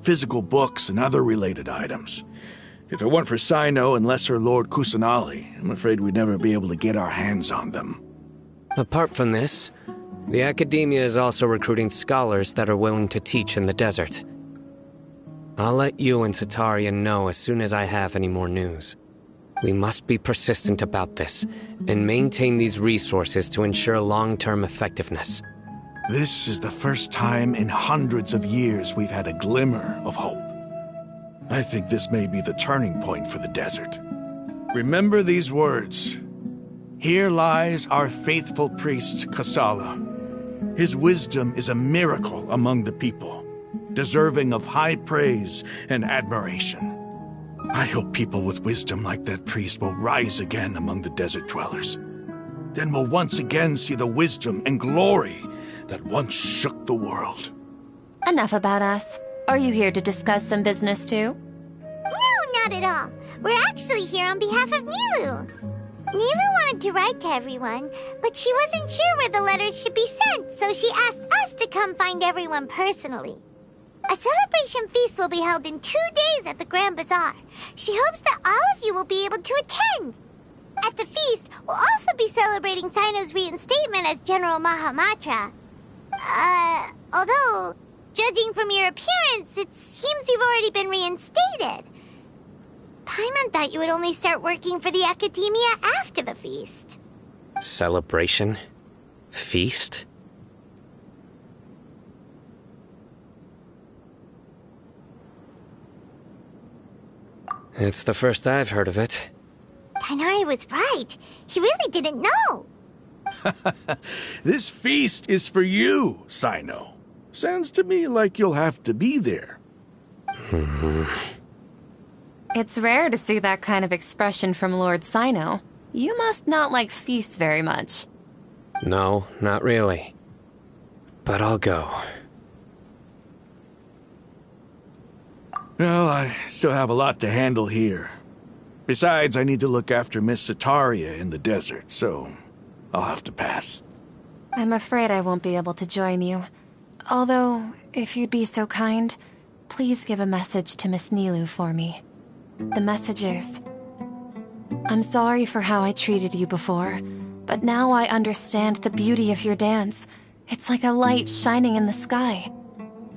Physical books and other related items. If it weren't for Sino and Lesser Lord Kusanali, I'm afraid we'd never be able to get our hands on them. Apart from this, the Academia is also recruiting scholars that are willing to teach in the desert. I'll let you and Sataria know as soon as I have any more news. We must be persistent about this, and maintain these resources to ensure long-term effectiveness. This is the first time in hundreds of years we've had a glimmer of hope. I think this may be the turning point for the desert. Remember these words. Here lies our faithful priest, Kasala. His wisdom is a miracle among the people, deserving of high praise and admiration. I hope people with wisdom like that priest will rise again among the desert dwellers. Then we'll once again see the wisdom and glory that once shook the world. Enough about us. Are you here to discuss some business too? No, not at all. We're actually here on behalf of Nilu. Nilu wanted to write to everyone, but she wasn't sure where the letters should be sent, so she asked us to come find everyone personally. A celebration feast will be held in 2 days at the Grand Bazaar. She hopes that all of you will be able to attend. At the feast, we'll also be celebrating Sino's reinstatement as General Mahamatra. Although, judging from your appearance, it seems you've already been reinstated. Paimon thought you would only start working for the Academia after the feast. Celebration? Feast? It's the first I've heard of it. Tighnari was right. He really didn't know. This feast is for you, Sino. Sounds to me like you'll have to be there. It's rare to see that kind of expression from Lord Sino. You must not like feasts very much. No, not really. But I'll go. Well, I still have a lot to handle here. Besides, I need to look after Miss Sataria in the desert, so I'll have to pass. I'm afraid I won't be able to join you. Although, if you'd be so kind, please give a message to Miss Nilu for me. The message is, I'm sorry for how I treated you before, but now I understand the beauty of your dance. It's like a light shining in the sky.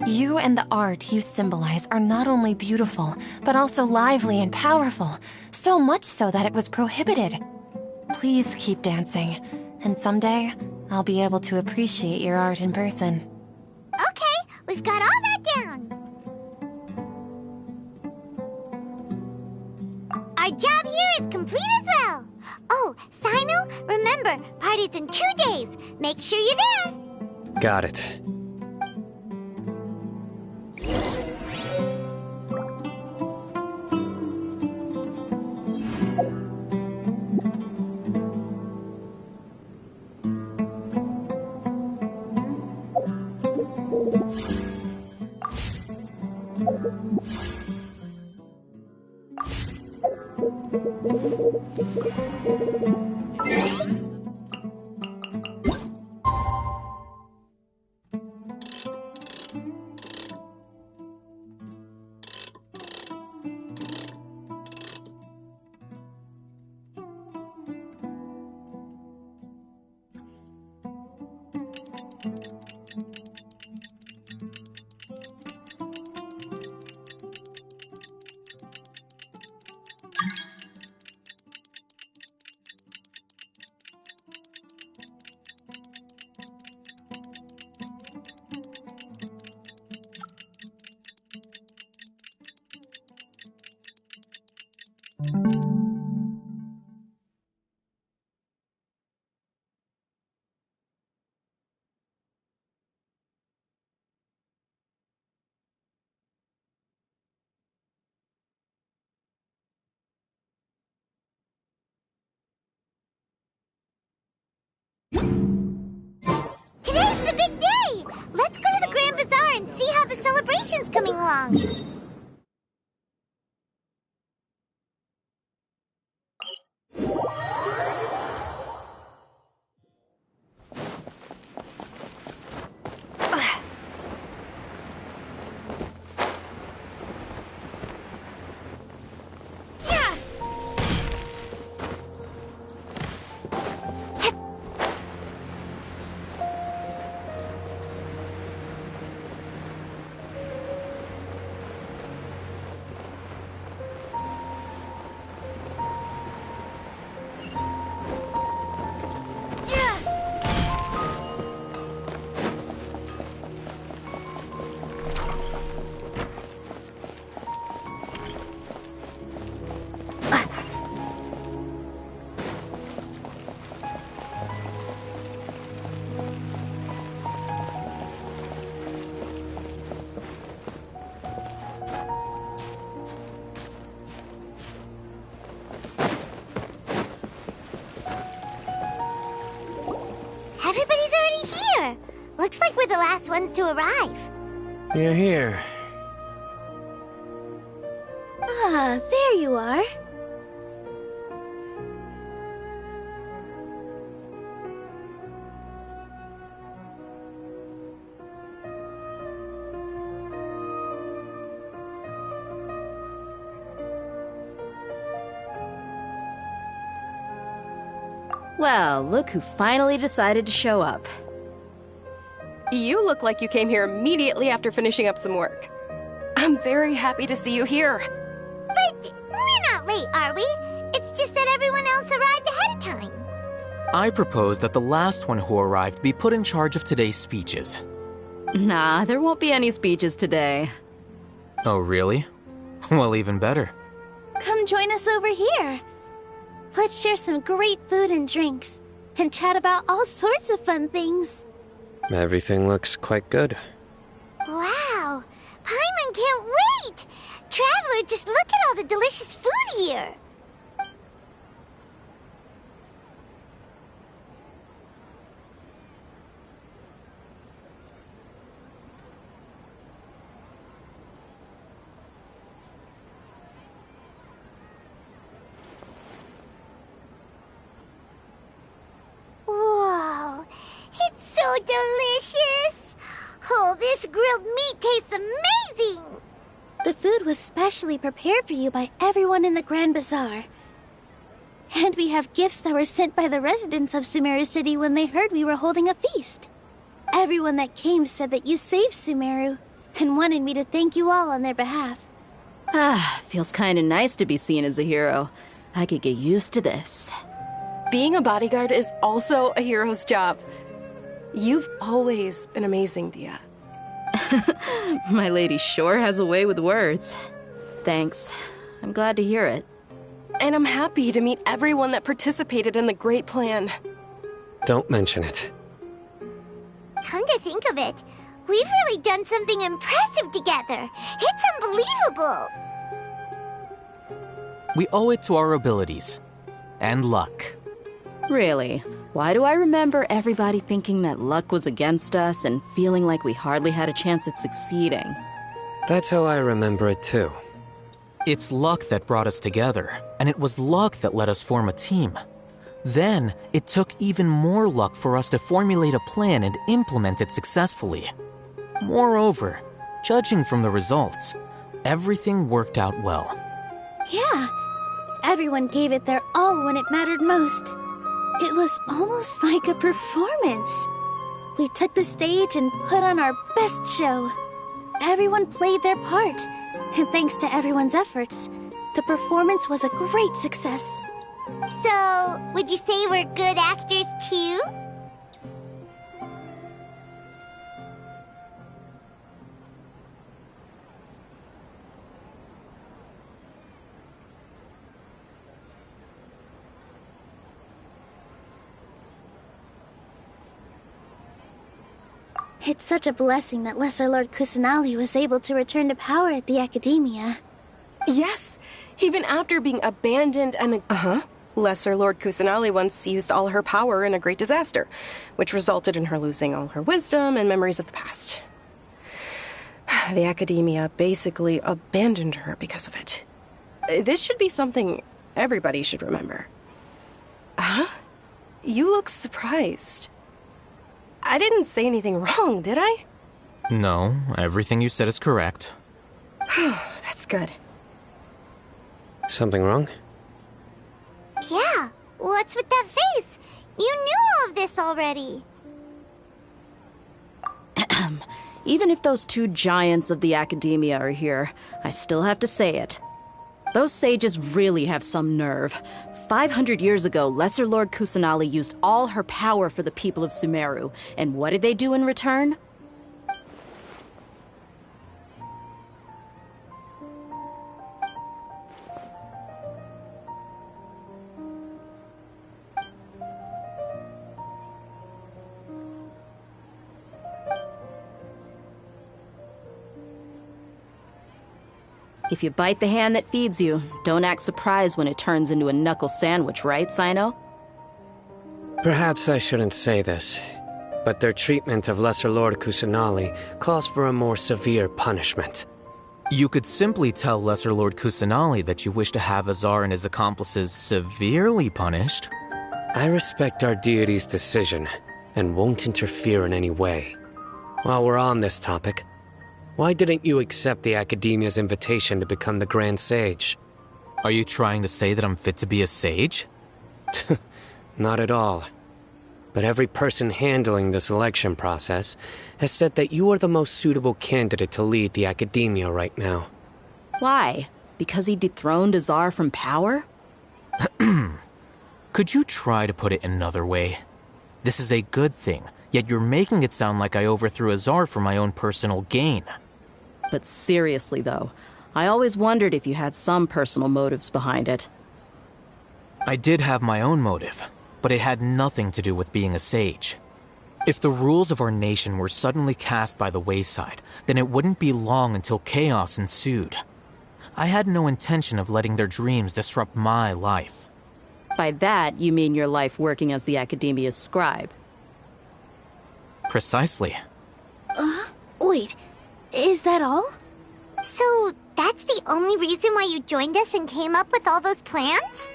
You and the art you symbolize are not only beautiful, but also lively and powerful, so much so that it was prohibited. Please keep dancing, and someday I'll be able to appreciate your art in person. Okay, we've got all that down. party's in 2 days. Make sure you're there. Got it. Today's the big day! Let's go to the Grand Bazaar and see how the celebration's coming along. Everybody's already here. Looks like we're the last ones to arrive. You're here. Ah, there you are. Well, look who finally decided to show up. You look like you came here immediately after finishing up some work. I'm very happy to see you here. But we're not late, are we? It's just that everyone else arrived ahead of time. I propose that the last one who arrived be put in charge of today's speeches. Nah, there won't be any speeches today. Oh, really? Well, even better. Come join us over here. Let's share some great food and drinks, and chat about all sorts of fun things. Everything looks quite good. Wow! Paimon can't wait! Traveler, just look at all the delicious food here! Whoa! It's so delicious! Oh, this grilled meat tastes amazing! The food was specially prepared for you by everyone in the Grand Bazaar. And we have gifts that were sent by the residents of Sumeru City when they heard we were holding a feast. Everyone that came said that you saved Sumeru, and wanted me to thank you all on their behalf. Ah, feels kinda nice to be seen as a hero. I could get used to this. Being a bodyguard is also a hero's job. You've always been amazing, Dia. My lady sure has a way with words. Thanks. I'm glad to hear it. And I'm happy to meet everyone that participated in the great plan. Don't mention it. Come to think of it, we've really done something impressive together. It's unbelievable. We owe it to our abilities. And luck. Really? Why do I remember everybody thinking that luck was against us and feeling like we hardly had a chance of succeeding? That's how I remember it too. It's luck that brought us together, and it was luck that let us form a team. Then, it took even more luck for us to formulate a plan and implement it successfully. Moreover, judging from the results, everything worked out well. Yeah, everyone gave it their all when it mattered most. It was almost like a performance. We took the stage and put on our best show. Everyone played their part, and thanks to everyone's efforts, the performance was a great success. So, would you say we're good actors too? It's such a blessing that Lesser Lord Kusanali was able to return to power at the Academia. Yes, even after being abandoned and... Lesser Lord Kusanali once used all her power in a great disaster, which resulted in her losing all her wisdom and memories of the past. The Academia basically abandoned her because of it. This should be something everybody should remember. Huh? You look surprised. I didn't say anything wrong, did I? No, everything you said is correct. That's good. Something wrong? Yeah, what's with that face? You knew all of this already. Even if those two giants of the Academia are here, I still have to say it. Those sages really have some nerve. 500 years ago, Lesser Lord Kusanali used all her power for the people of Sumeru. And what did they do in return? If you bite the hand that feeds you, don't act surprised when it turns into a knuckle sandwich, right, Sino? Perhaps I shouldn't say this, but their treatment of Lesser Lord Kusanali calls for a more severe punishment. You could simply tell Lesser Lord Kusanali that you wish to have Azar and his accomplices severely punished. I respect our deity's decision, and won't interfere in any way. While we're on this topic, why didn't you accept the Academia's invitation to become the Grand Sage? Are you trying to say that I'm fit to be a sage? Not at all. But every person handling the selection process has said that you are the most suitable candidate to lead the Academia right now. Why? Because he dethroned Azar from power? Could you try to put it another way? This is a good thing, yet you're making it sound like I overthrew Azar for my own personal gain. But seriously, though, I always wondered if you had some personal motives behind it. I did have my own motive, but it had nothing to do with being a sage. If the rules of our nation were suddenly cast by the wayside, then it wouldn't be long until chaos ensued. I had no intention of letting their dreams disrupt my life. By that, you mean your life working as the Academia's scribe? Precisely. Wait, is that all? So, that's the only reason why you joined us and came up with all those plans?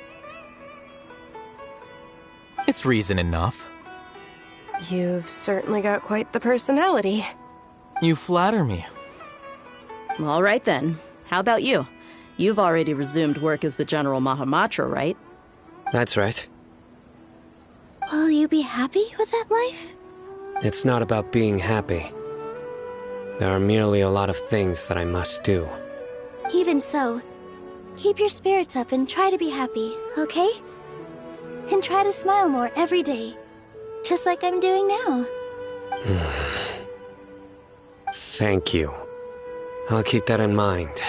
It's reason enough. You've certainly got quite the personality. You flatter me. All right then. How about you? You've already resumed work as the General Mahamatra, right? That's right. Will you be happy with that life? It's not about being happy. There are merely a lot of things that I must do. Even so, keep your spirits up and try to be happy, okay? And try to smile more every day, just like I'm doing now. Thank you. I'll keep that in mind.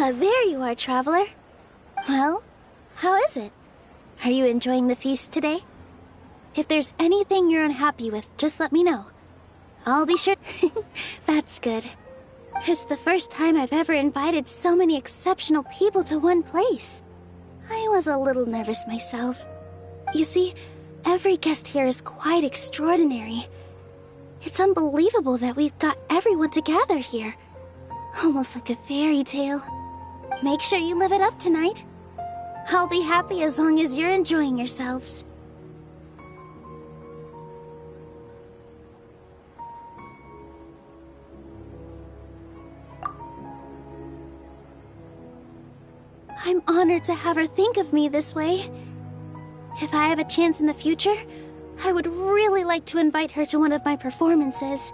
Ah, there you are, traveler. Well, how is it? Are you enjoying the feast today? If there's anything you're unhappy with, just let me know. I'll be sure. That's good. It's the first time I've ever invited so many exceptional people to one place. I was a little nervous myself. You see, every guest here is quite extraordinary. It's unbelievable that we've got everyone together here. Almost like a fairy tale. Make sure you live it up tonight. I'll be happy as long as you're enjoying yourselves. I'm honored to have her think of me this way. If I have a chance in the future, I would really like to invite her to one of my performances.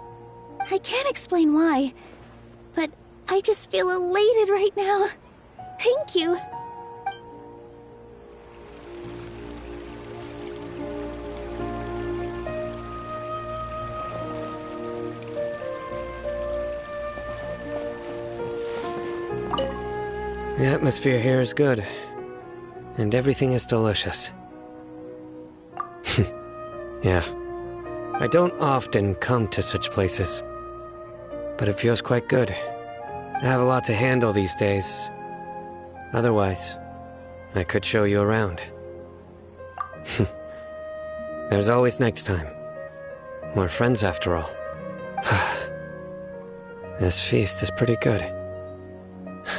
I can't explain why, but I just feel elated right now. Thank you. The atmosphere here is good, and everything is delicious. Yeah, I don't often come to such places, but it feels quite good. I have a lot to handle these days. Otherwise, I could show you around. There's always next time. We're friends after all. This feast is pretty good.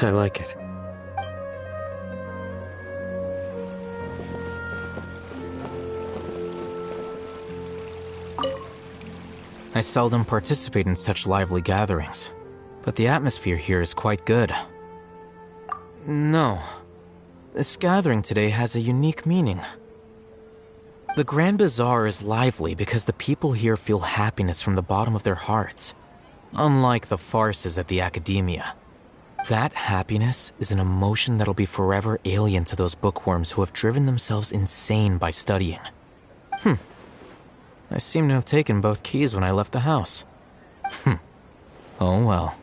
I like it. I seldom participate in such lively gatherings, but the atmosphere here is quite good. No, this gathering today has a unique meaning. The Grand Bazaar is lively because the people here feel happiness from the bottom of their hearts, unlike the farces at the Academia. That happiness is an emotion that'll be forever alien to those bookworms who have driven themselves insane by studying. I seem to have taken both keys when I left the house. Oh well.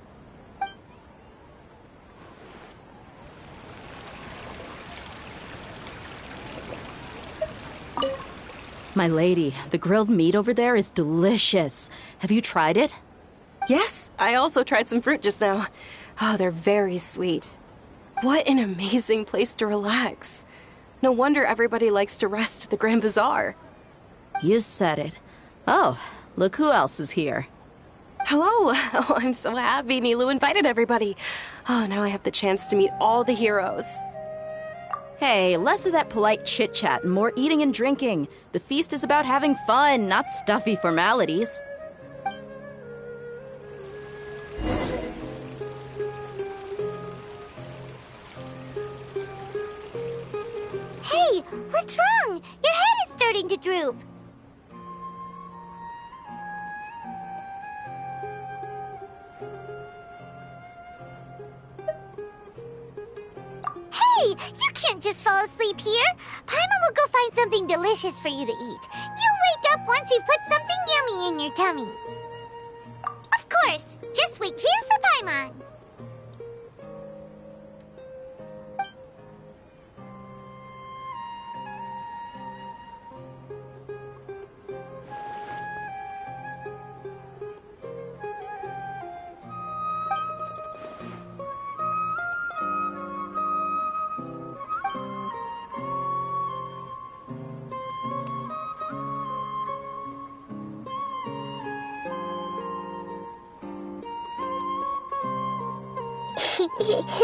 My lady, the grilled meat over there is delicious. Have you tried it? Yes, I also tried some fruit just now. Oh, they're very sweet. What an amazing place to relax. No wonder everybody likes to rest at the Grand Bazaar. You said it. Oh, look who else is here. Hello. Oh, I'm so happy Nilu invited everybody. Oh, now I have the chance to meet all the heroes. Hey, less of that polite chit-chat and more eating and drinking. The feast is about having fun, not stuffy formalities. Hey, what's wrong? Your head is starting to droop. Hey, you can't just fall asleep here. Paimon will go find something delicious for you to eat. You'll wake up once you've put something yummy in your tummy. Of course, just wait here for Paimon.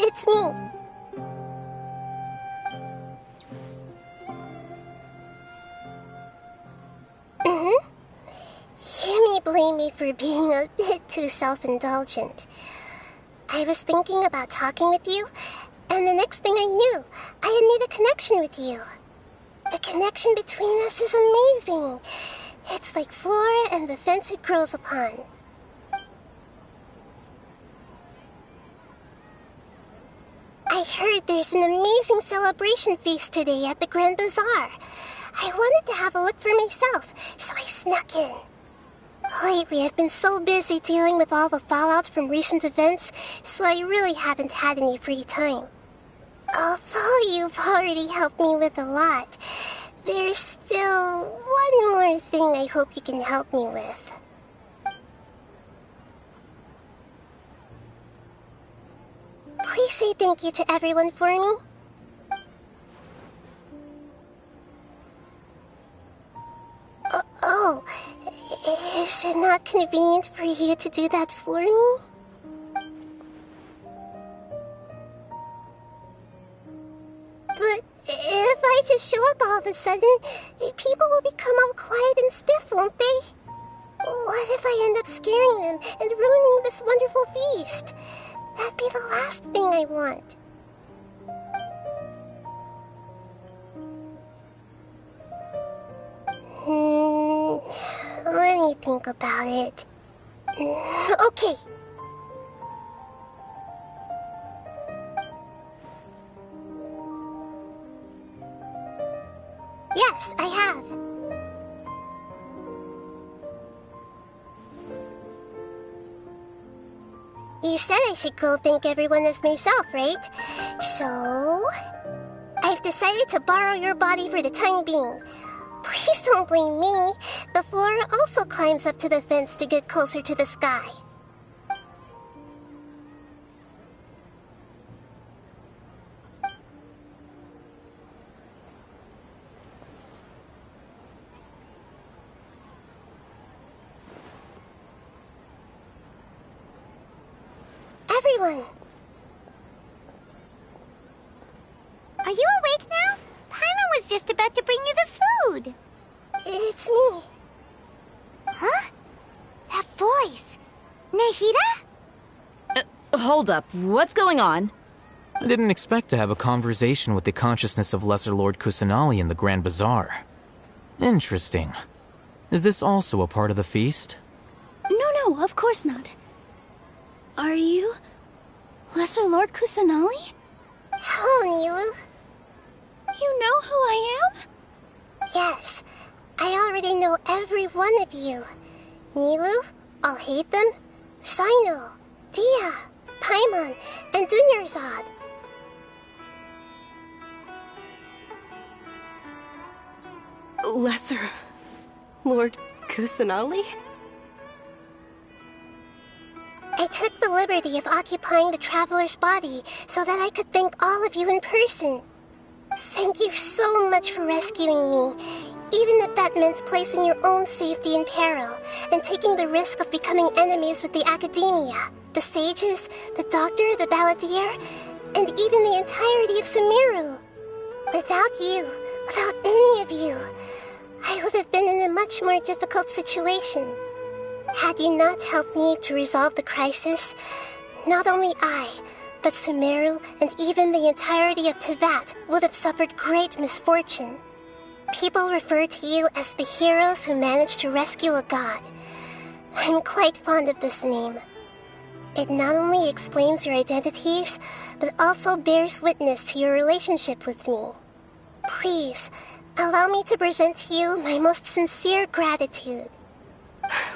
It's me. You may blame me for being a bit too self-indulgent. I was thinking about talking with you, and the next thing I knew, I had made a connection with you. The connection between us is amazing. It's like flora and the fence it grows upon. I heard there's an amazing celebration feast today at the Grand Bazaar. I wanted to have a look for myself, so I snuck in. Lately, I've been so busy dealing with all the fallout from recent events, so I really haven't had any free time. Although you've already helped me with a lot, there's still one more thing I hope you can help me with. Please say thank you to everyone for me. Oh, is it not convenient for you to do that for me? But if I just show up all of a sudden, people will become all quiet and stiff, won't they? What if I end up scaring them and ruining this wonderful feast? That'd be the last thing I want. Let me think about it. Okay. Yes, I have. You said I should go thank everyone as myself, right? So, I've decided to borrow your body for the time being. Please don't blame me. The flora also climbs up to the fence to get closer to the sky. Everyone! Are you awake now? Paimon was just about to bring you the food. It's me. Huh? That voice. Nahida? Hold up. What's going on? I didn't expect to have a conversation with the consciousness of Lesser Lord Kusanali in the Grand Bazaar. Interesting. Is this also a part of the feast? No, of course not. Are you Lesser Lord Kusanali? Hello, Nilu. You know who I am? Yes, I already know every one of you. Nilu, Alhaitham, Sino, Dia, Paimon, and Dunyarzad. Lesser Lord Kusanali? I took the liberty of occupying the traveler's body so that I could thank all of you in person. Thank you so much for rescuing me, even if that meant placing your own safety in peril and taking the risk of becoming enemies with the academia, the sages, the doctor, the balladeer, and even the entirety of Sumeru. Without you, without any of you, I would have been in a much more difficult situation. Had you not helped me to resolve the crisis, not only I, but Sumeru and even the entirety of Tevat would have suffered great misfortune. People refer to you as the heroes who managed to rescue a god. I'm quite fond of this name. It not only explains your identities, but also bears witness to your relationship with me. Please, allow me to present to you my most sincere gratitude.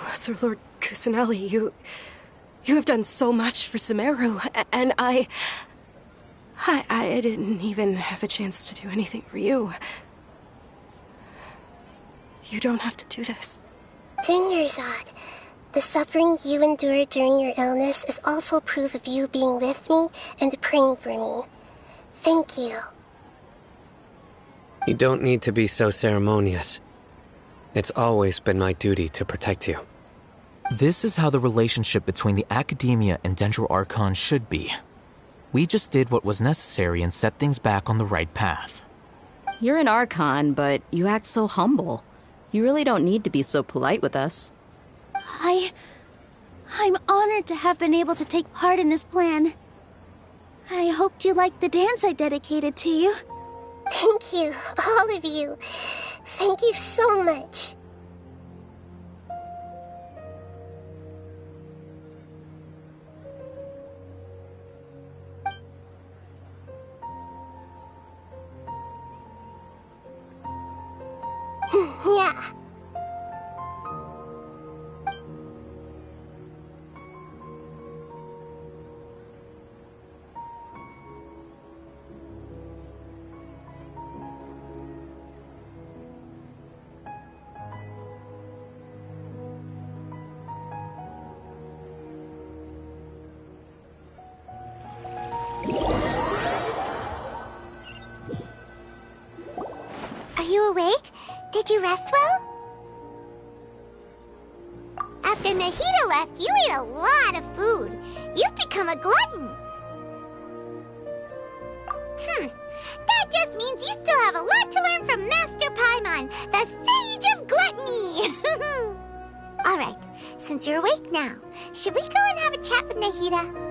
Lesser Lord Kusanali, you have done so much for Sumeru, and I didn't even have a chance to do anything for you. You don't have to do this. Dunyarzad, the suffering you endured during your illness is also proof of you being with me and praying for me. Thank you. You don't need to be so ceremonious. It's always been my duty to protect you. This is how the relationship between the Academia and Dendro Archon should be. We just did what was necessary and set things back on the right path. You're an Archon, but you act so humble. You really don't need to be so polite with us. I'm honored to have been able to take part in this plan. I hoped you liked the dance I dedicated to you. Thank you, all of you. Thank you so much. Yeah. Are you awake? Did you rest well? After Nahida left, you ate a lot of food. You've become a glutton. That just means you still have a lot to learn from Master Paimon, the Sage of Gluttony. Alright, since you're awake now, should we go and have a chat with Nahida?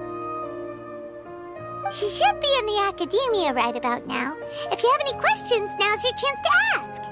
She should be in the academia right about now. If you have any questions, now's your chance to ask.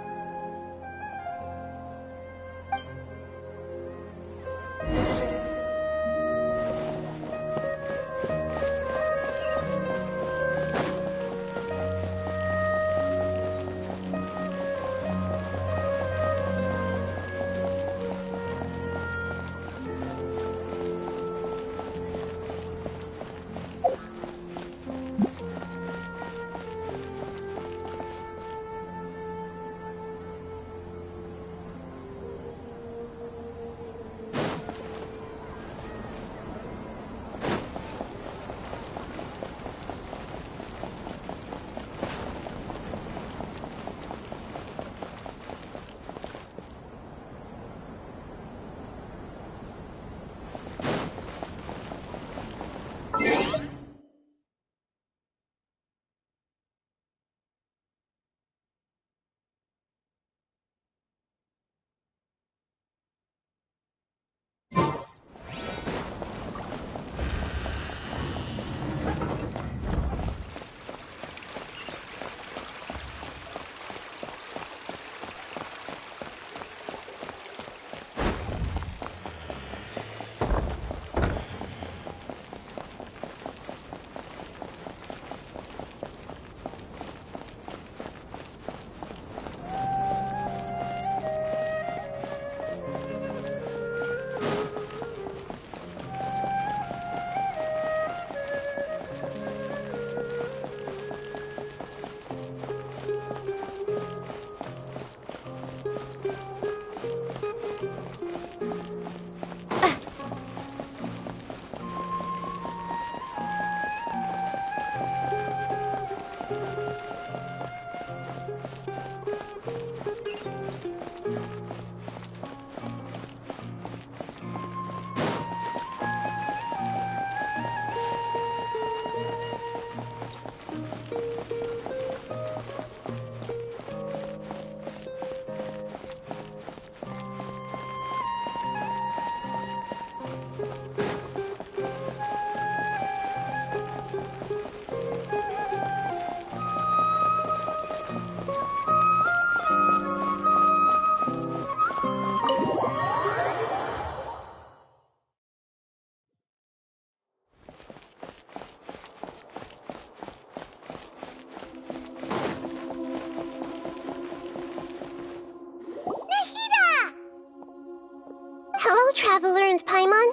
Traveler and Paimon?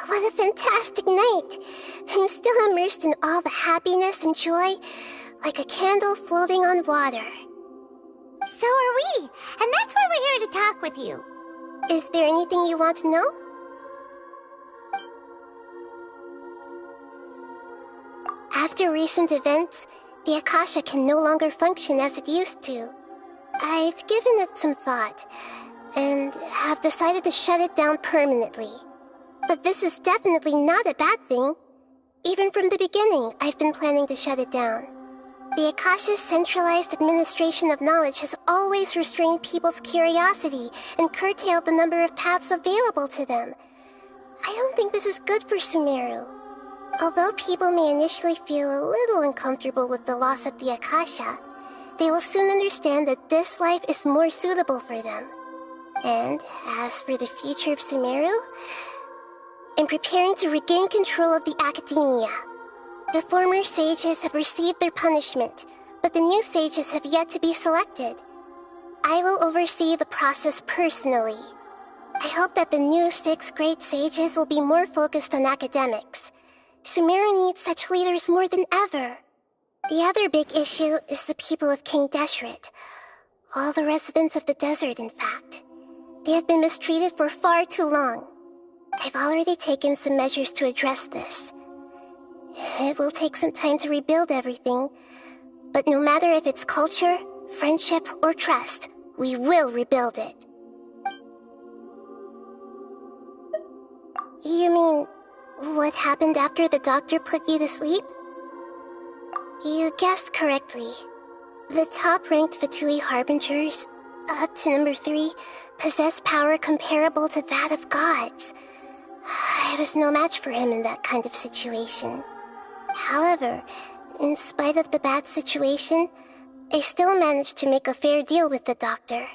What a fantastic night! I'm still immersed in all the happiness and joy, like a candle floating on water. So are we, and that's why we're here to talk with you. Is there anything you want to know? After recent events, the Akasha can no longer function as it used to. I've given it some thought, and have decided to shut it down permanently. But this is definitely not a bad thing. Even from the beginning, I've been planning to shut it down. The Akasha's centralized administration of knowledge has always restrained people's curiosity and curtailed the number of paths available to them. I don't think this is good for Sumeru. Although people may initially feel a little uncomfortable with the loss of the Akasha, they will soon understand that this life is more suitable for them. And as for the future of Sumeru, I'm preparing to regain control of the academia. The former sages have received their punishment, but the new sages have yet to be selected. I will oversee the process personally. I hope that the new 6 great sages will be more focused on academics. Sumeru needs such leaders more than ever. The other big issue is the people of King Deshret. All the residents of the desert, in fact. They have been mistreated for far too long. I've already taken some measures to address this. It will take some time to rebuild everything, But no matter if it's culture, friendship, or trust, we will rebuild it. You mean, what happened after the doctor put you to sleep? You guessed correctly. The top-ranked Fatui Harbingers, up to number 3, possess power comparable to that of gods. I was no match for him in that kind of situation. However, in spite of the bad situation, I still managed to make a fair deal with the doctor.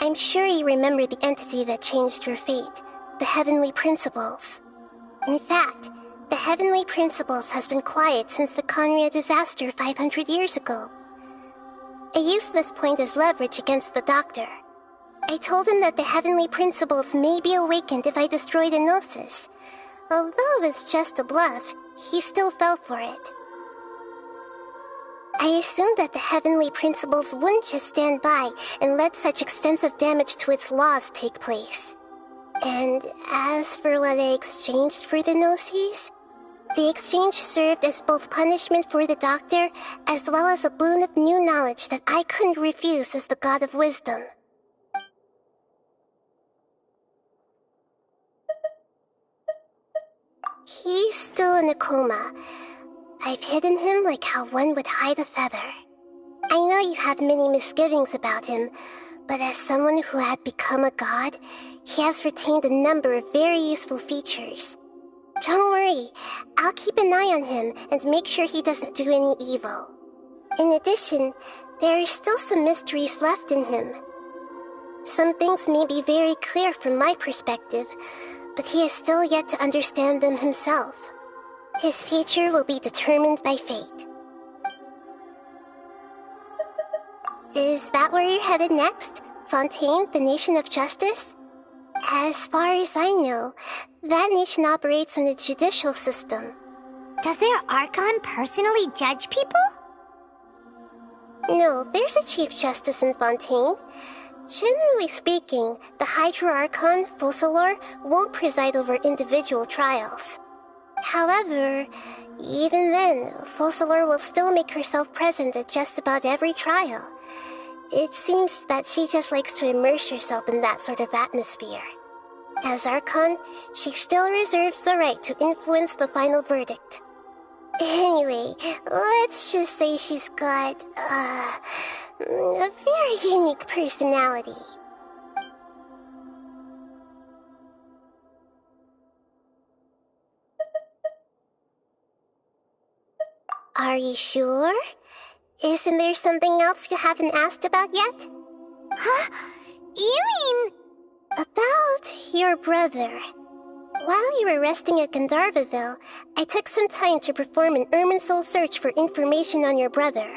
I'm sure you remember the entity that changed your fate, the Heavenly Principles. In fact, the Heavenly Principles has been quiet since the Conria disaster 500 years ago. I used this point as leverage against the doctor. I told him that the Heavenly Principles may be awakened if I destroy the Gnosis. Although it was just a bluff, he still fell for it. I assumed that the Heavenly Principles wouldn't just stand by and let such extensive damage to its laws take place. And as for what I exchanged for the Gnosis, the exchange served as both punishment for the doctor, as well as a boon of new knowledge that I couldn't refuse as the God of Wisdom. He's still in a coma. I've hidden him like how one would hide a feather. I know you have many misgivings about him, but as someone who had become a god, he has retained a number of very useful features. Don't worry, I'll keep an eye on him and make sure he doesn't do any evil. In addition, there are still some mysteries left in him. Some things may be very clear from my perspective, but he has still yet to understand them himself. His future will be determined by fate. Is that where you're headed next? Fontaine, the Nation of Justice? As far as I know, that nation operates in a judicial system. Does their Archon personally judge people? No, there's a Chief Justice in Fontaine. Generally speaking, the Hydra Archon, Focalor, won't preside over individual trials. However, even then, Focalor will still make herself present at just about every trial. It seems that she just likes to immerse herself in that sort of atmosphere. As Archon, she still reserves the right to influence the final verdict. Anyway, let's just say she's got, a very unique personality. Are you sure? Isn't there something else you haven't asked about yet? Huh? You mean... About your brother. While you were resting at Gandharvaville, I took some time to perform an Irminsul search for information on your brother.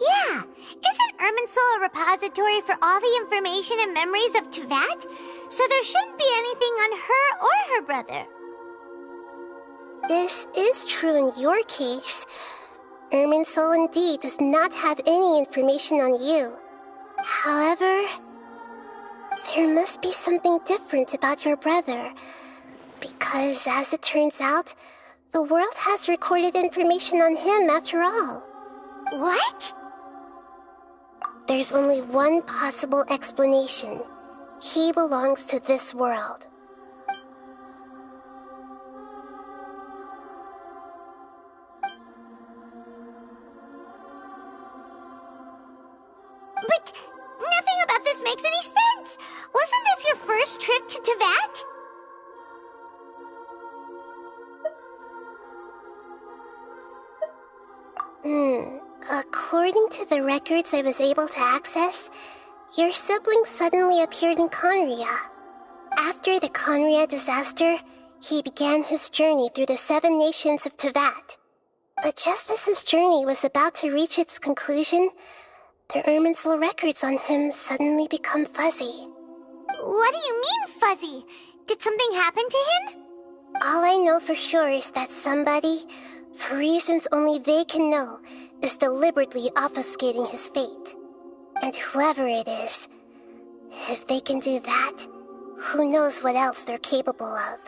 Yeah! Isn't Irminsul a repository for all the information and memories of Teyvat? So there shouldn't be anything on her or her brother. This is true in your case. Irminsul indeed does not have any information on you. However, there must be something different about your brother. Because, as it turns out, the world has recorded information on him after all. What? There's only one possible explanation. He belongs to this world. But nothing about this makes any sense! Wasn't this your first trip to Teyvat? According to the records I was able to access, your sibling suddenly appeared in Conria. After the Conria disaster, he began his journey through the 7 nations of Teyvat. But just as his journey was about to reach its conclusion, the Irminsul records on him suddenly become fuzzy. What do you mean, fuzzy? Did something happen to him? All I know for sure is that somebody, for reasons only they can know, is deliberately obfuscating his fate. And whoever it is, if they can do that, who knows what else they're capable of.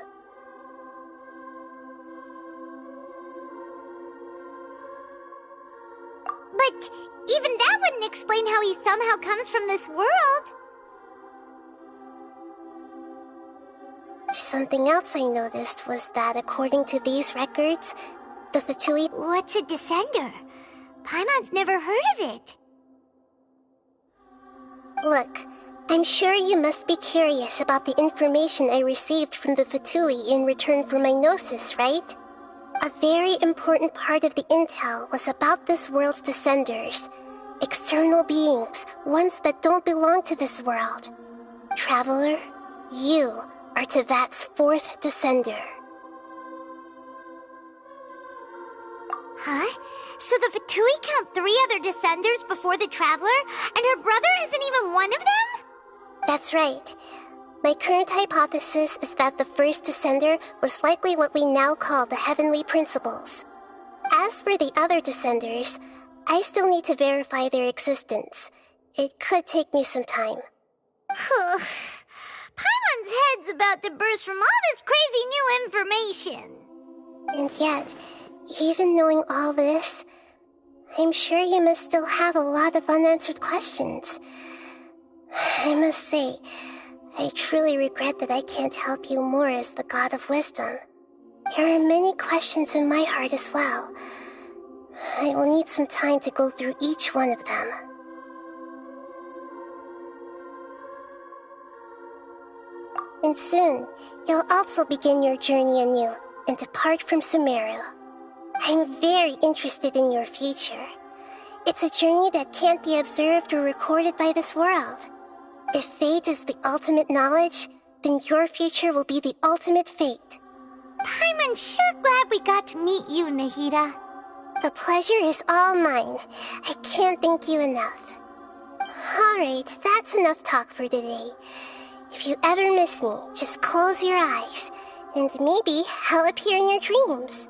But even that wouldn't explain how he somehow comes from this world. Something else I noticed was that according to these records, the Fatui... What's a descender? Paimon's never heard of it. Look, I'm sure you must be curious about the information I received from the Fatui in return for my gnosis, right? A very important part of the intel was about this world's descenders. External beings, ones that don't belong to this world. Traveler, you are Tevat's fourth descender. Huh? So the Fatui count 3 other descenders before the Traveler, and her brother isn't even one of them? That's right. My current hypothesis is that the first descender was likely what we now call the Heavenly Principles. As for the other descenders, I still need to verify their existence. It could take me some time. Paimon's head's about to burst from all this crazy new information. And yet, even knowing all this, I'm sure you must still have a lot of unanswered questions. I must say, I truly regret that I can't help you more as the God of Wisdom. There are many questions in my heart as well. I will need some time to go through each one of them. And soon, you'll also begin your journey anew and depart from Sumeru. I'm very interested in your future. It's a journey that can't be observed or recorded by this world. If fate is the ultimate knowledge, then your future will be the ultimate fate. Paimon's sure glad we got to meet you, Nahida. The pleasure is all mine. I can't thank you enough. Alright, that's enough talk for today. If you ever miss me, just close your eyes, and maybe I'll appear in your dreams.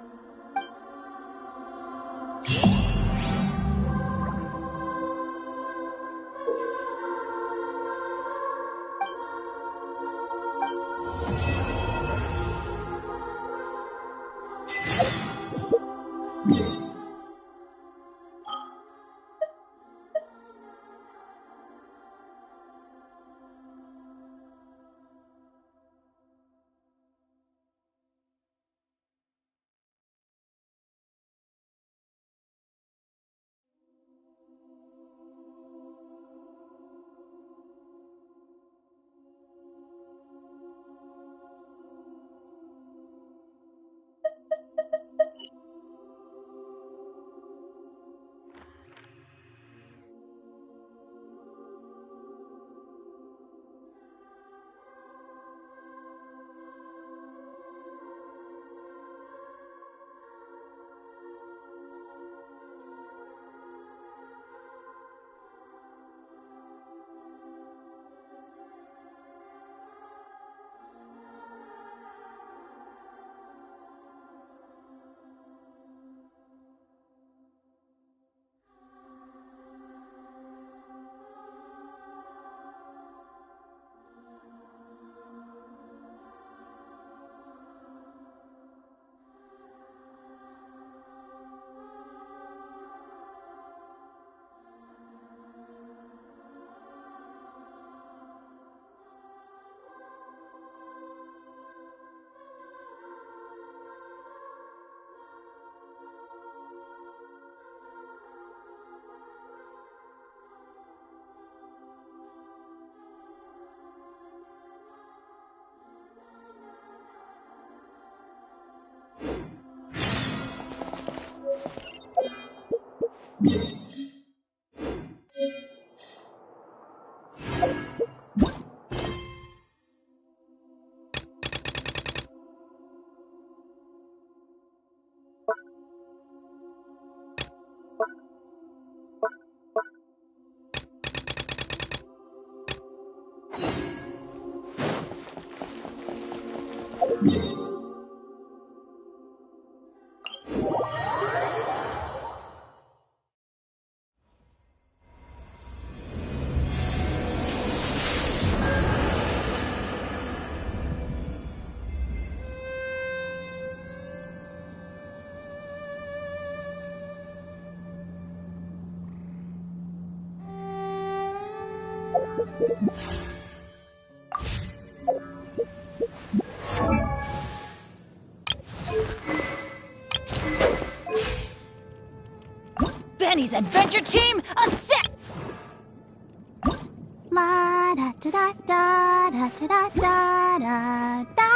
Benny's adventure team, a set! La da da da da da da da da da.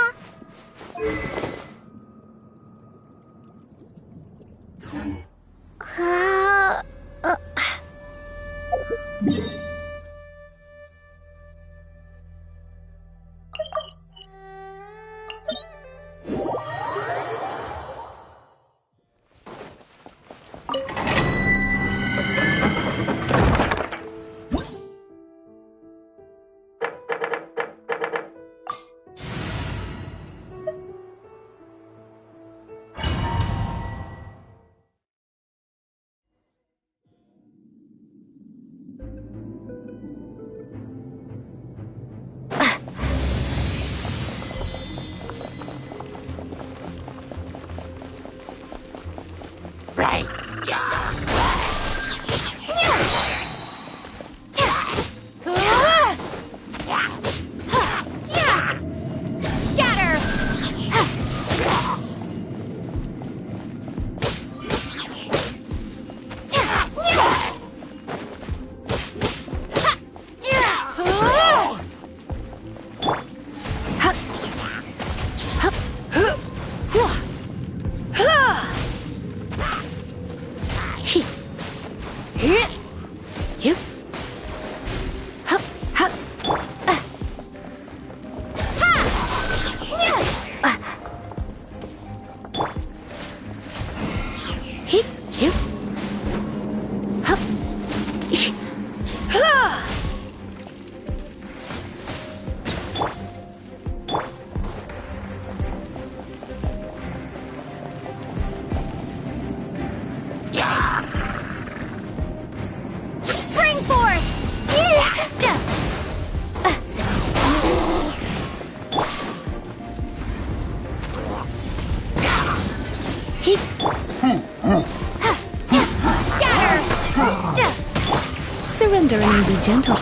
Surrender and be gentle.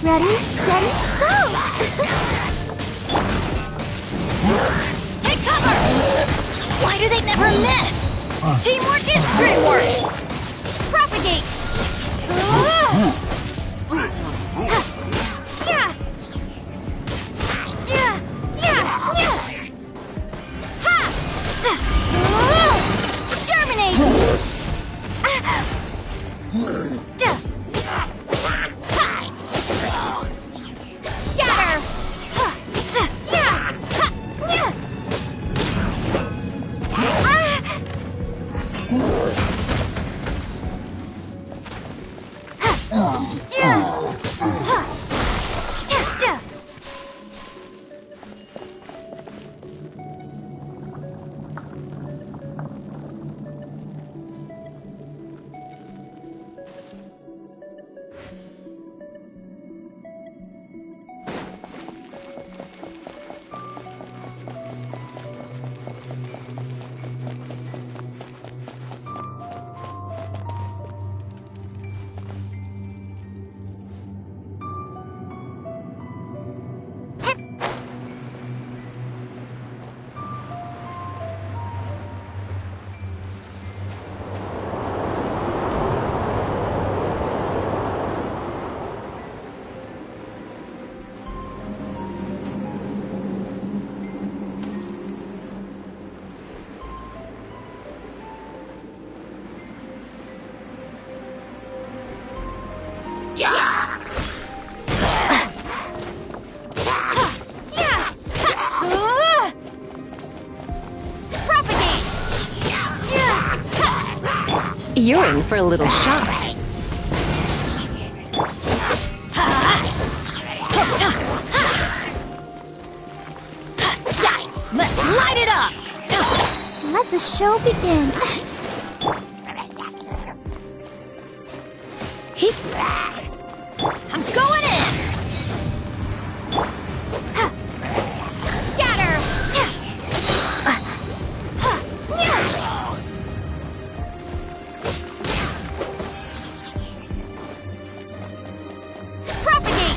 Ready, steady, go! Take cover! Why do they never miss? Teamwork is dreamwork! Propagate! Germinate! You're in for a little shock. Let's light it up! Let the show begin. I'm going in! Scatter! Propagate!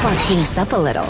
spark things up a little.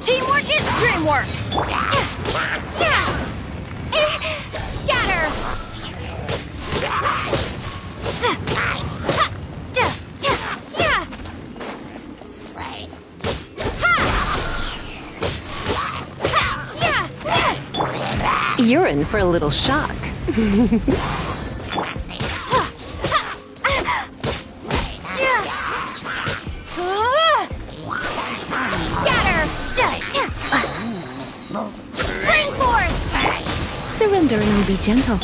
Teamwork is dreamwork! Scatter! You're in for a little shock. Surrender and be gentle.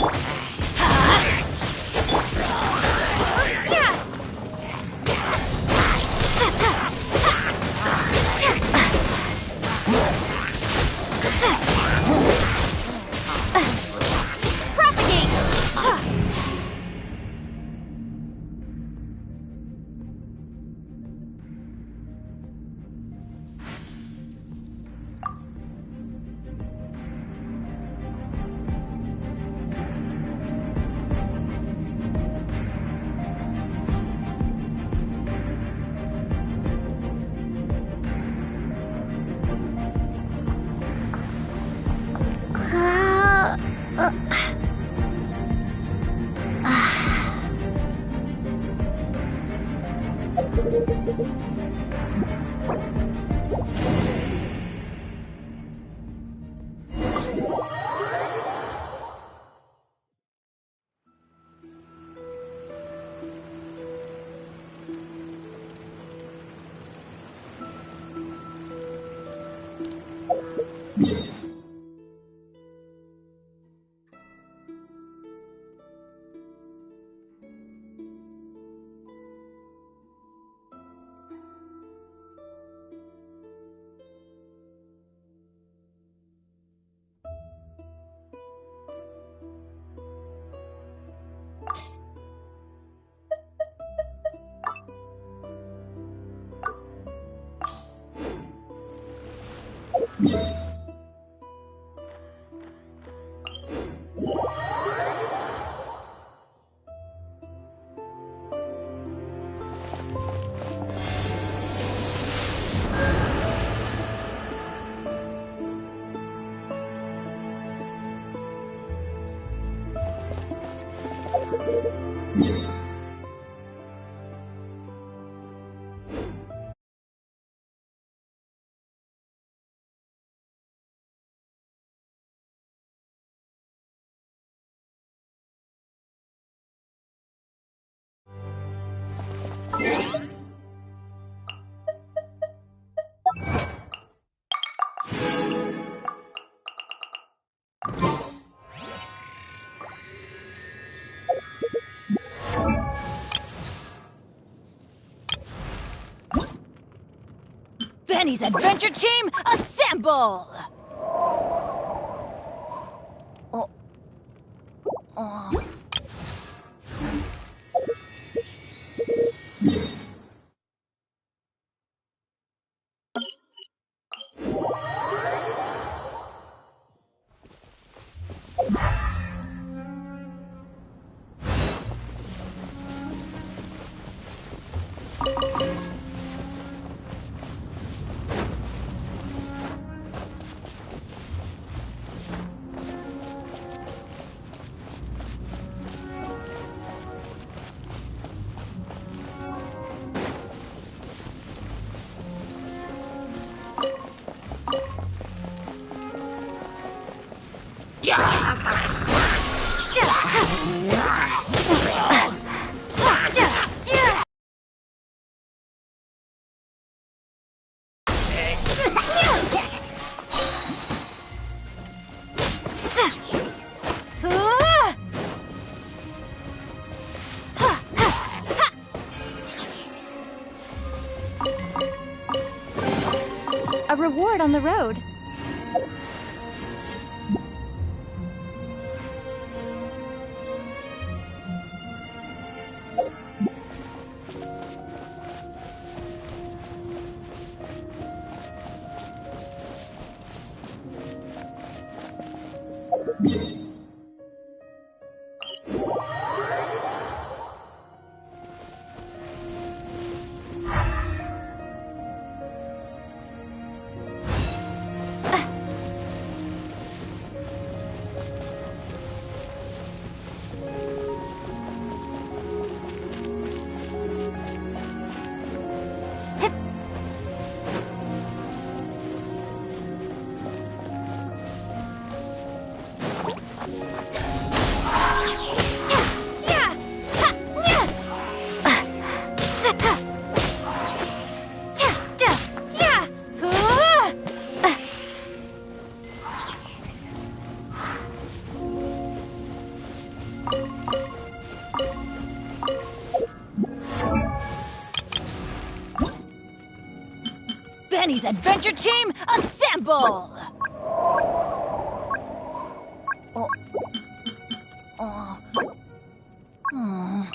Benny's adventure team, assemble! a reward on the road. Benny's Adventure Team, assemble! Oh. Oh. Oh.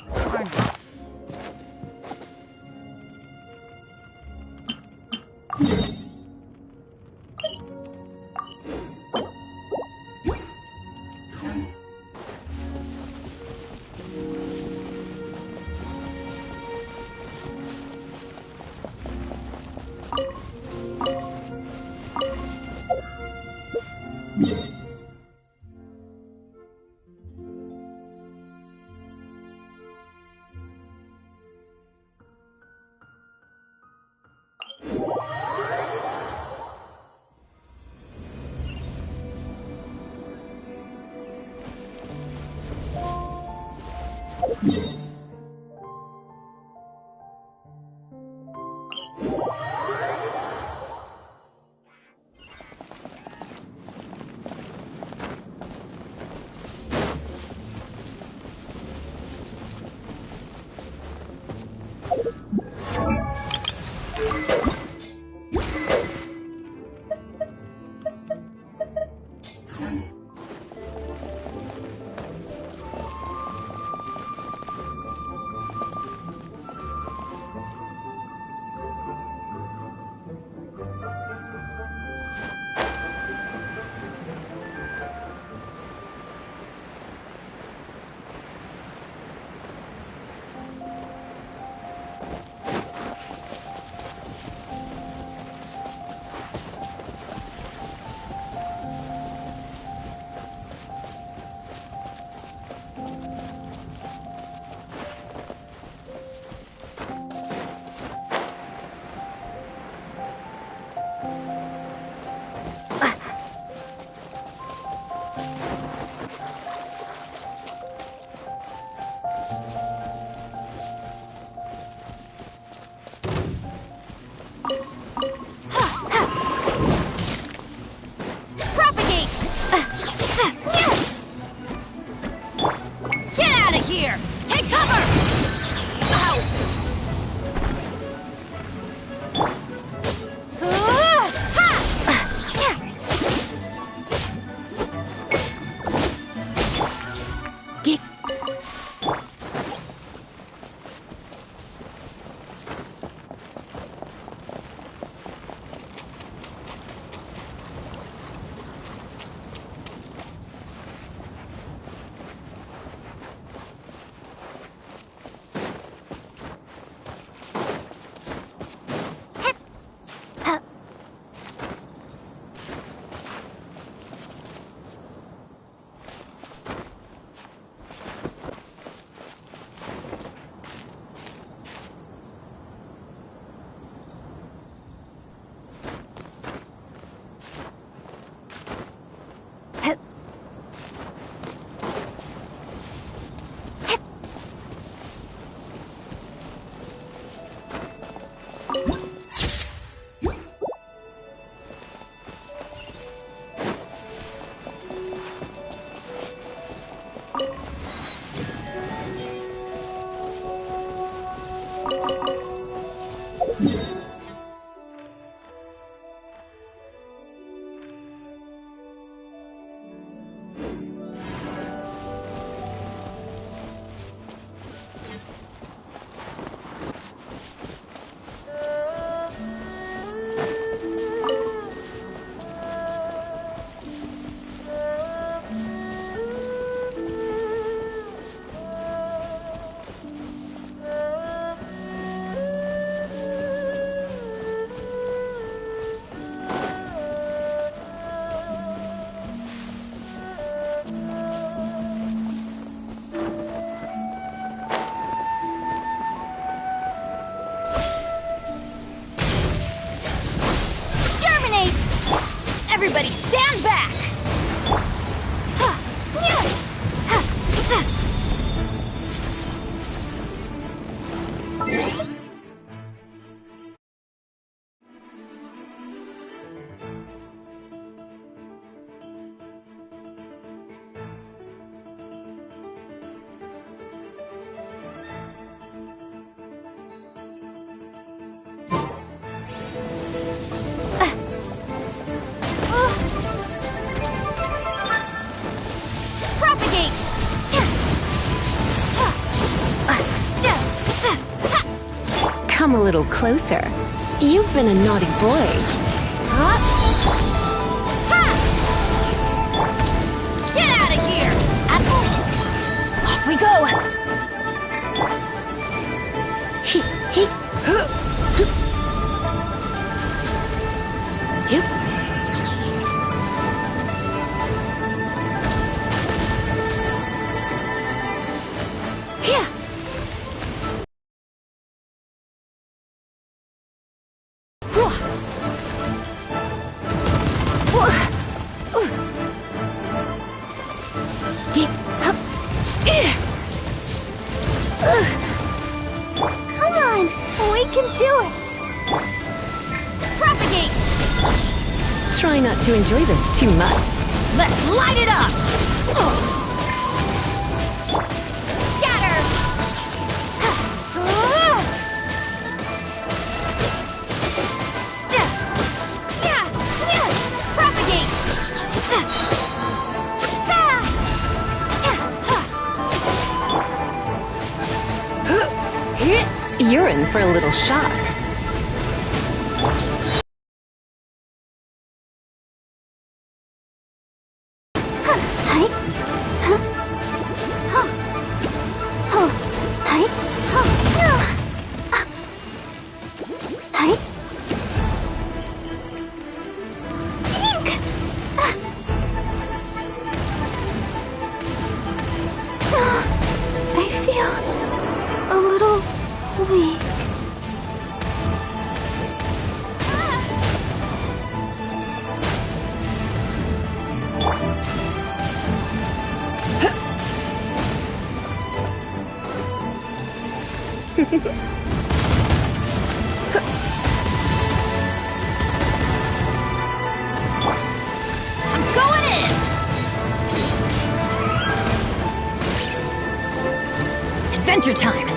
Everybody stand back! Come a little closer. You've been a naughty boy. Get out of here! Off we go! Come on, we can do it. Propagate! Try not to enjoy this too much. Let's light it up! Scatter! Propagate! You're in for a little shock. I feel a little weak. I'm going in! Adventure time!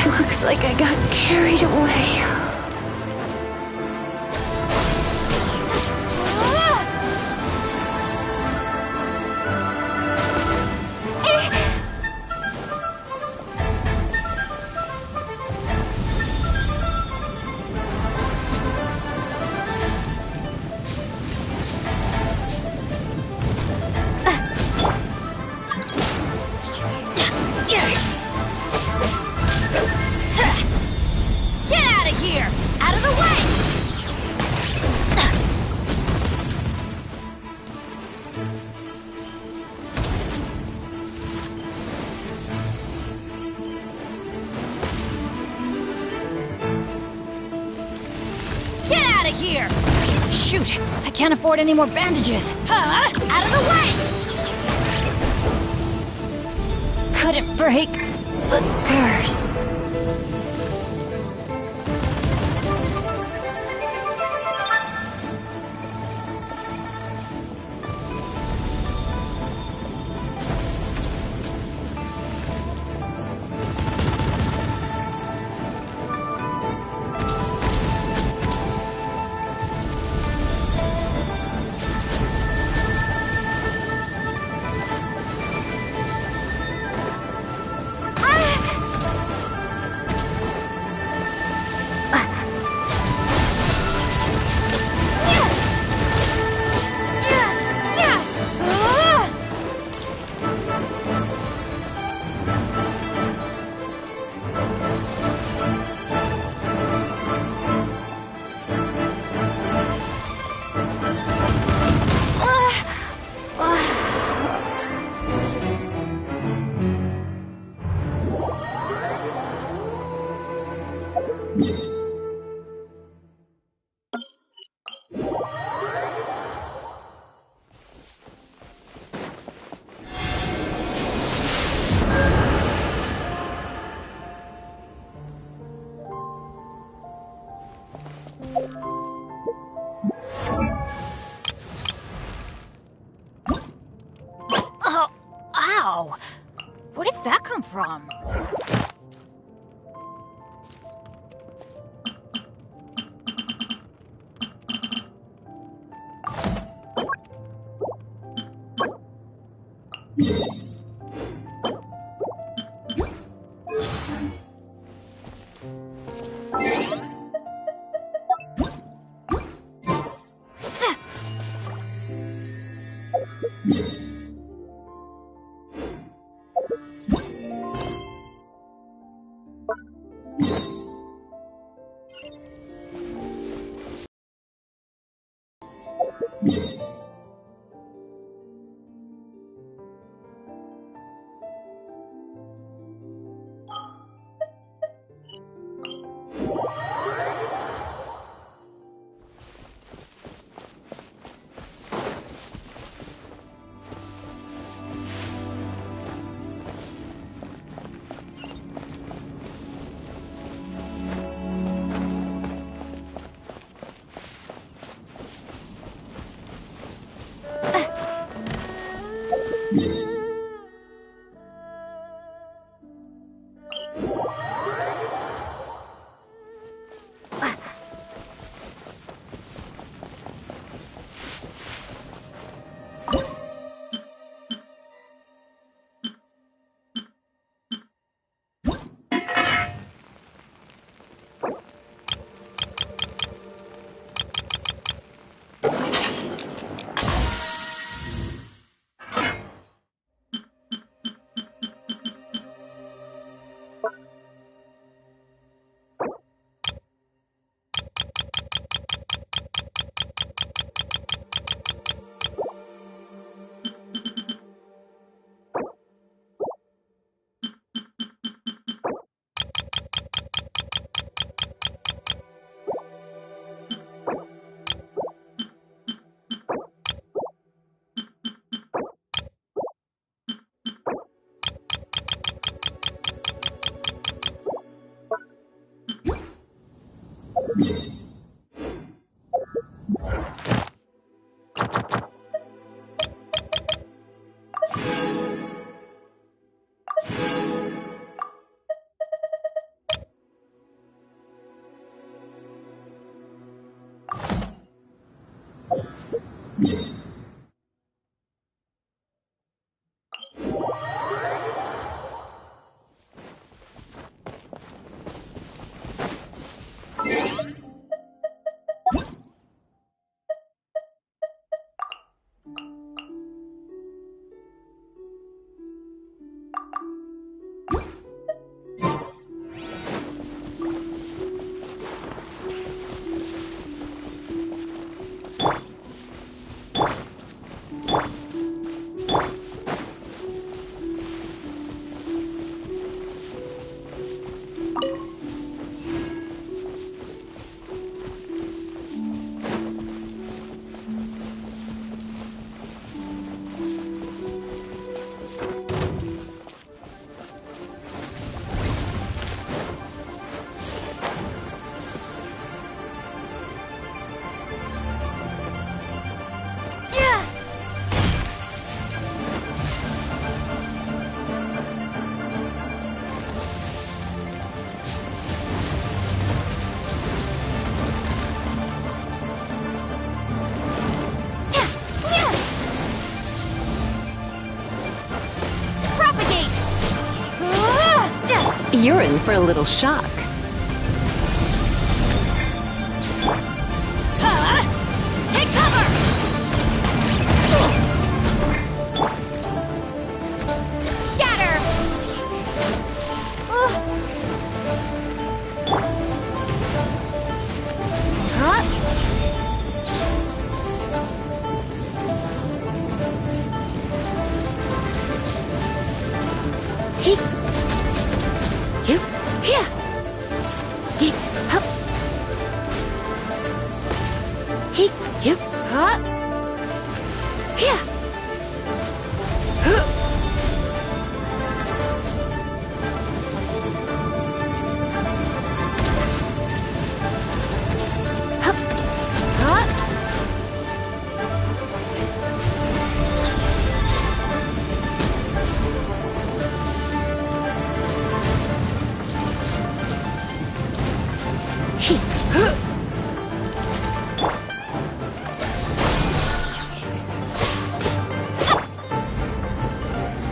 Looks like I got carried away. Here! Shoot! I can't afford any more bandages! Out of the way! Couldn't break the curse. Whoa! Where did that come from? You're in for a little shock. Take cover! Scatter!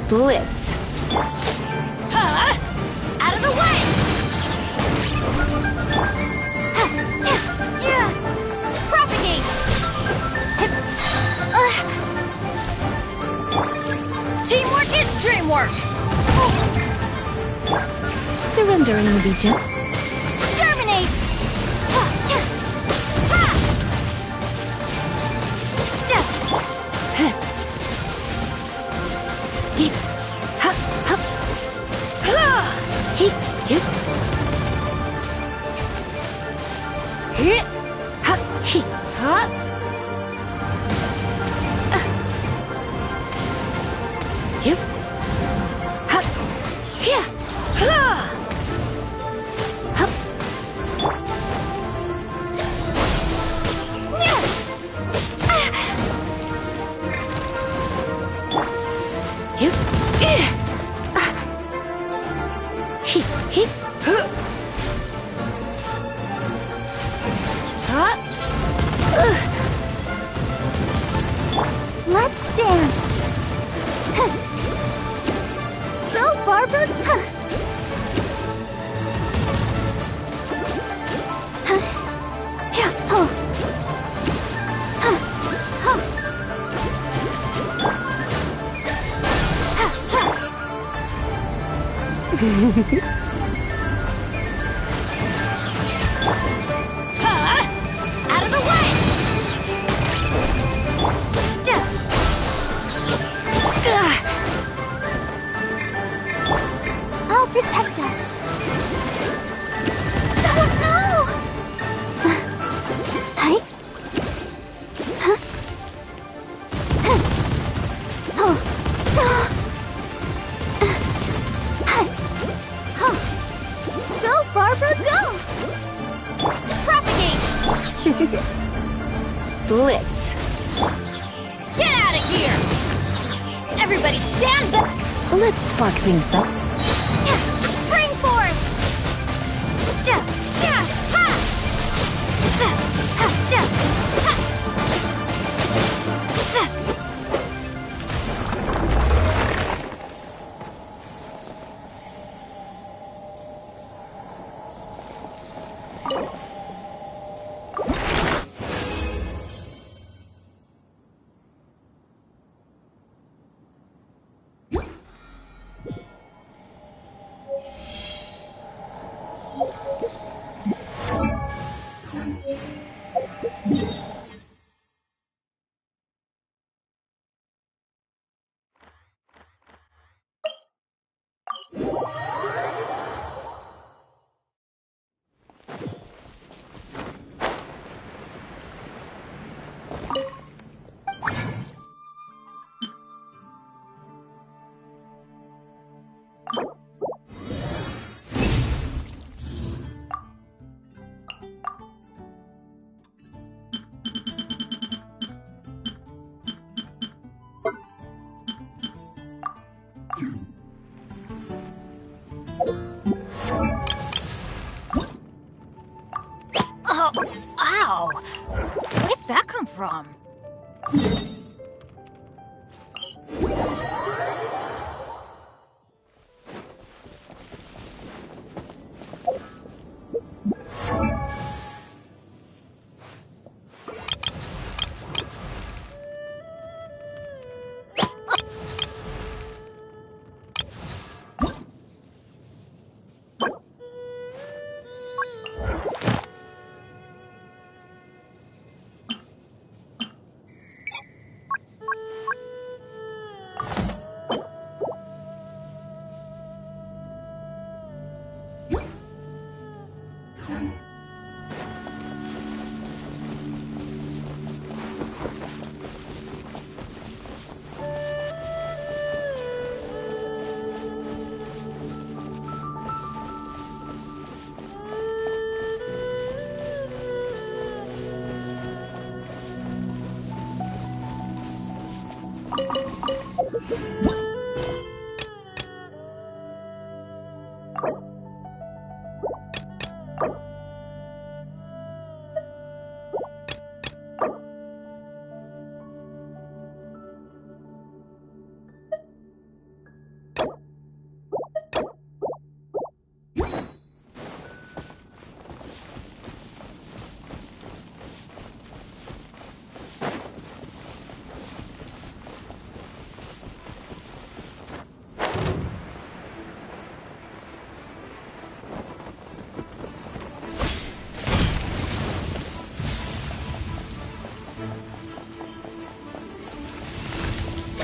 Blitz. Out of the way! Propagate! Teamwork is dreamwork! Surrendering Legion. Germinate! Let's dance. Go, Barbara. Out of the way! I'll protect us. Oh, no! Hi. Huh? Oh. Go, Barbara, go! Propagate! Blitz. Get out of here! Everybody stand back! Let's spark things up. Springboard! Oh, ow! Where did that come from?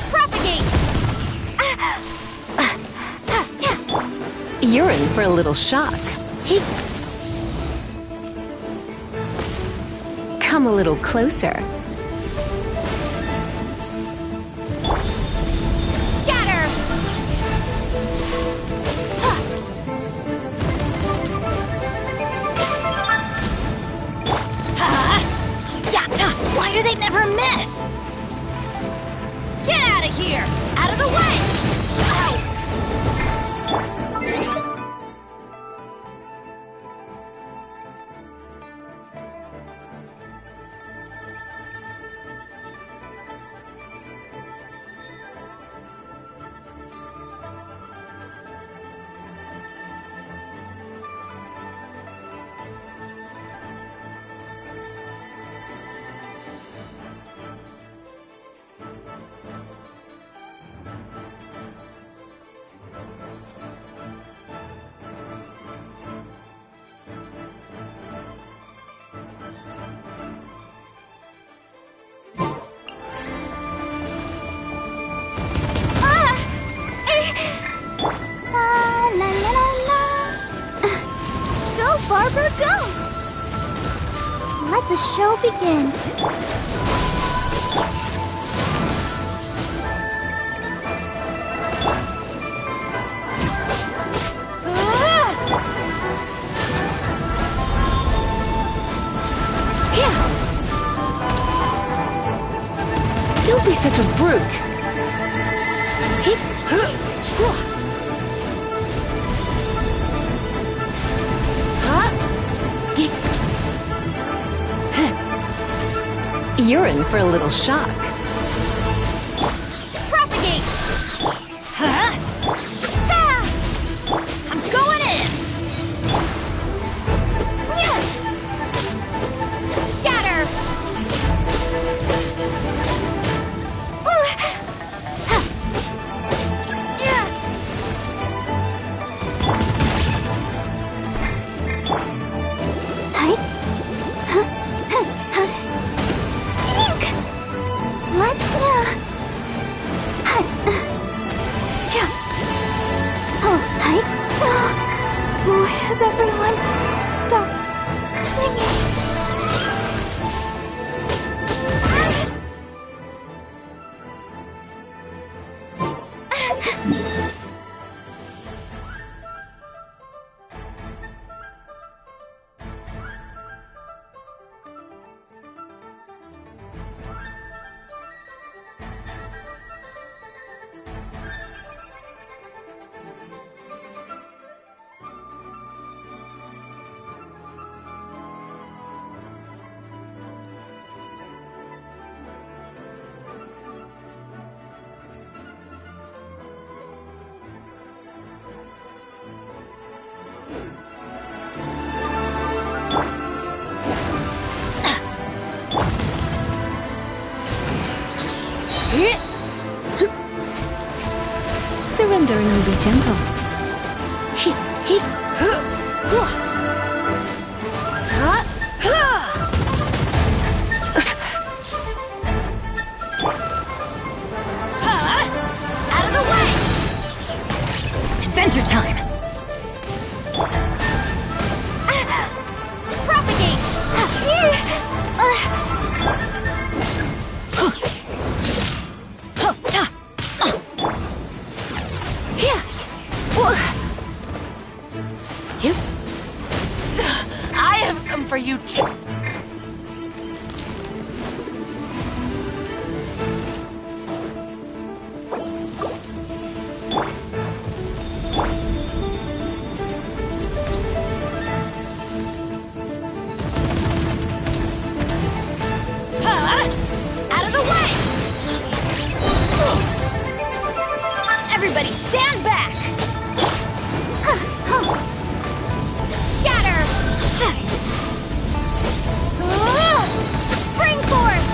Propagate! You're in for a little shock. Come a little closer. Scatter! Why do they never miss? Get out of here! Out of the way! Ow! Barbara, go! Let the show begin. Don't be such a brute. You're in for a little shock. Propagate! Huh? Ah! I'm going in! Yeah! Scatter! Has everyone stopped singing? Surrendering will be gentle. Out of the way! Adventure time! Propagate! I have some for you too. Out of the way! Everybody stand back! Scatter! Spring forth!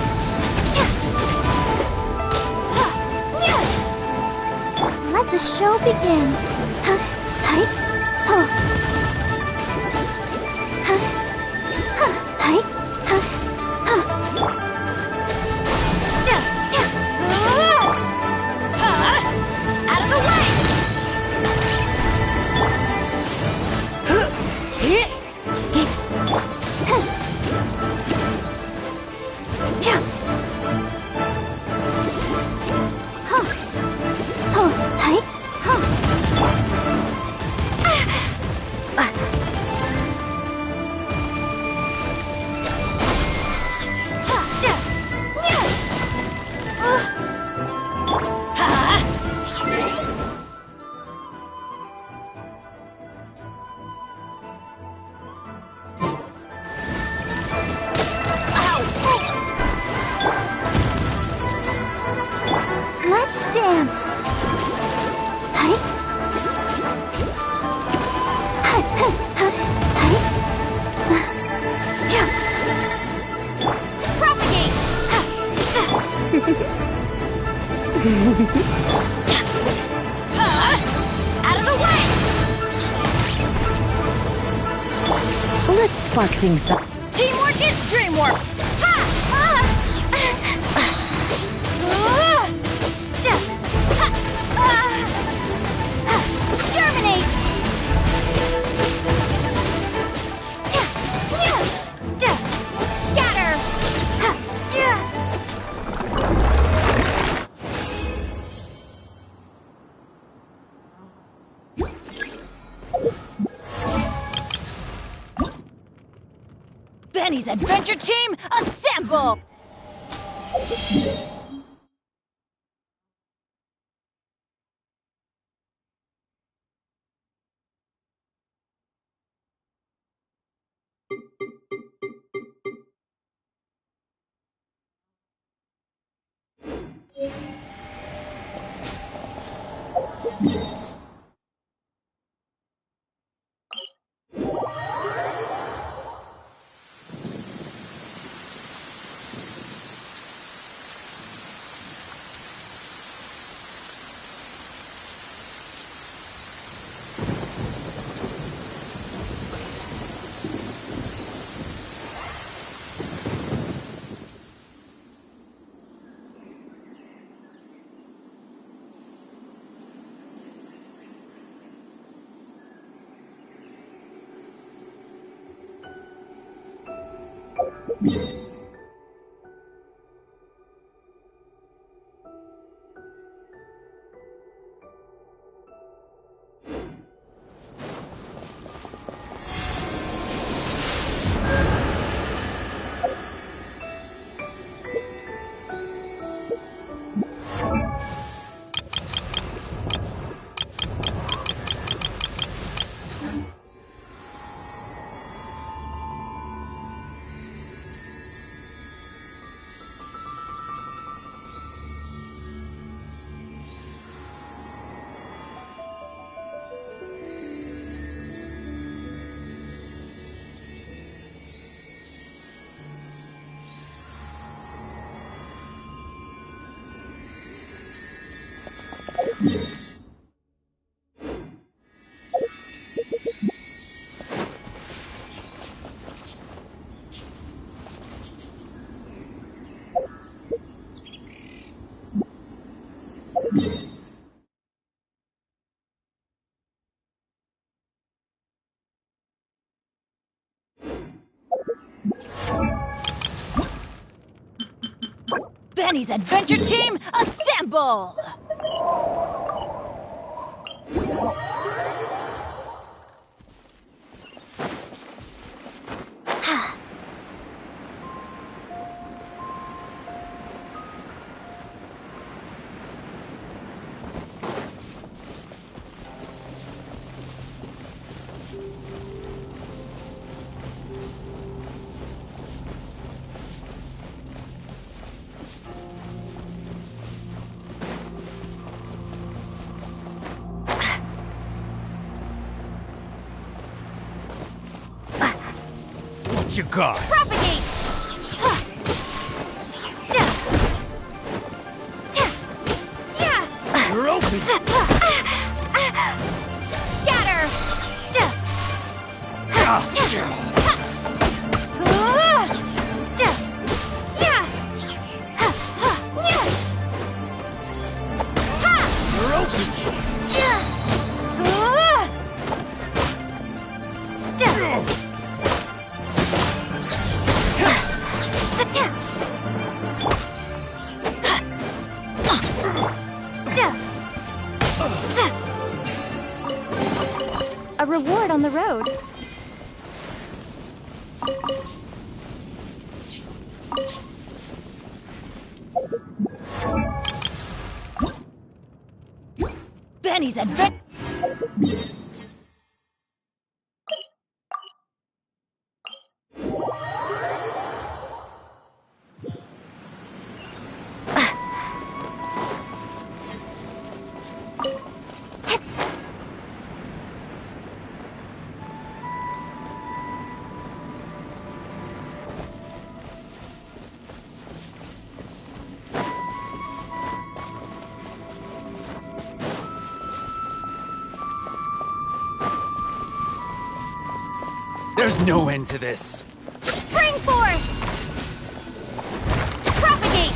Let the show begin. Let's dance. Propagate! Out of the way! Let's spark things up. Teamwork is dreamwork! Germinate! Scatter! Benny's Adventure Team, assemble! Benny's Adventure Team, assemble! What you got? Propagate! You're open! Scatter! You're open! down the road. Benny's adventure. There's no end to this. Spring forth! Propagate!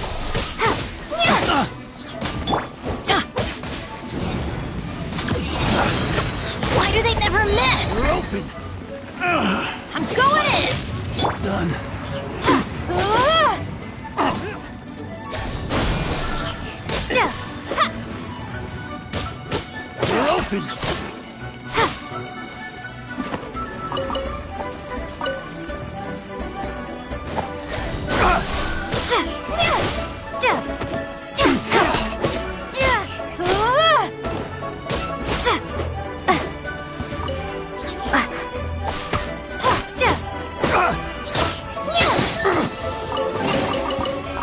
Why do they never miss? We're open. I'm going in! Done. We're open.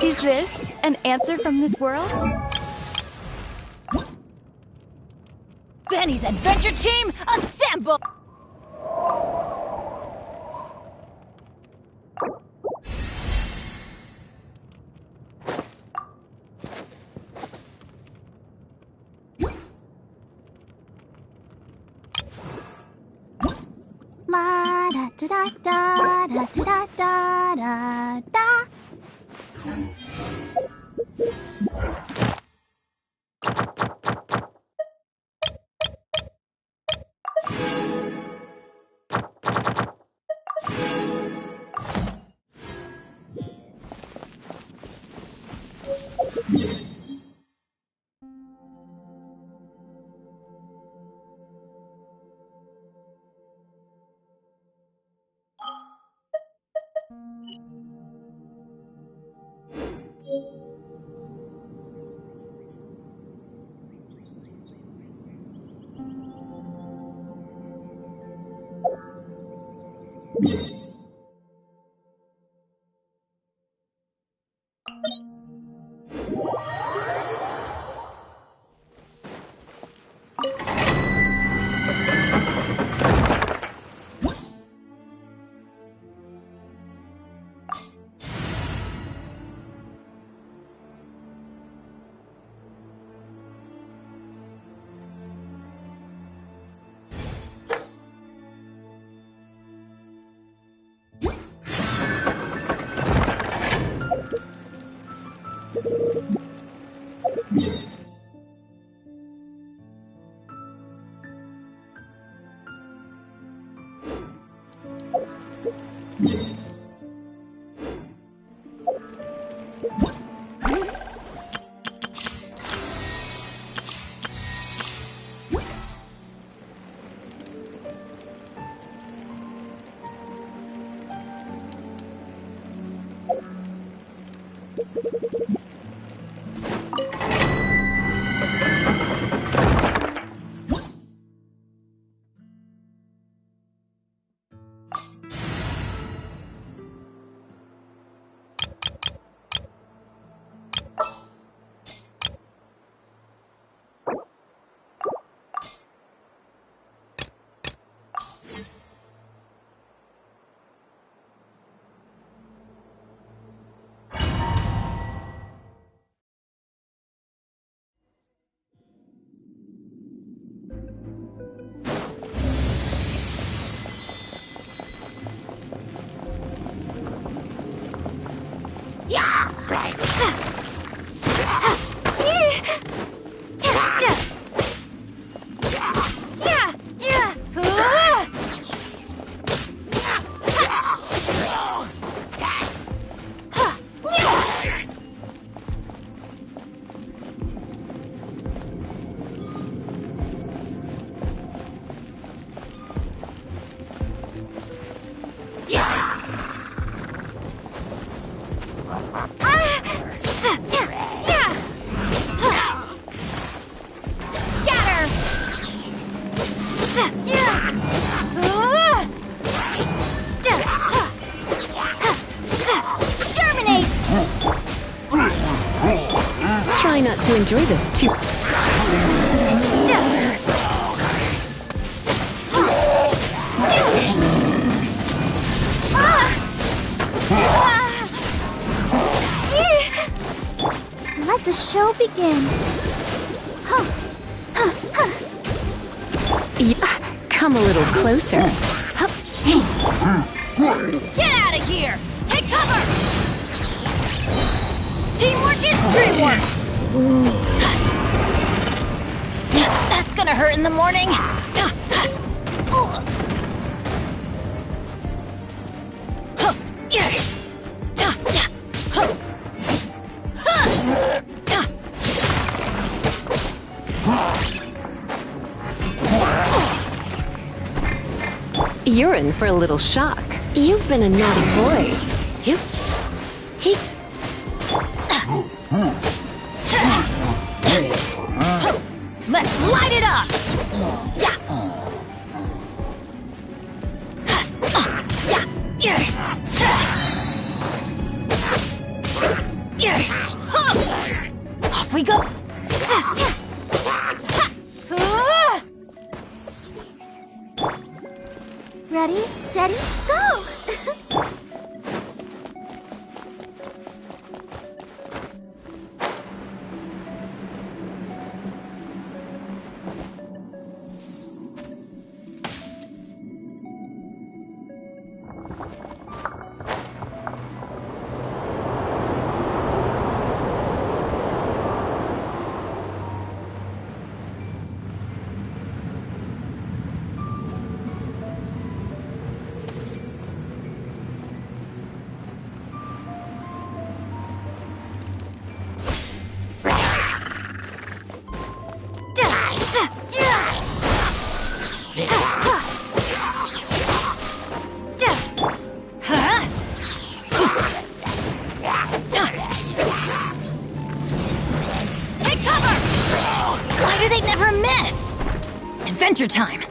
Is this an answer from this world? Benny's adventure team, assemble! La da da da da da da da da. Try not to enjoy this too. Let the show begin. Come a little closer. Get out of here! Take cover! Teamwork is dreamwork! That's gonna hurt in the morning. You're in for a little shock. You've been a naughty boy. Let's light it up! Off we go! Ready, steady, go! Adventure time!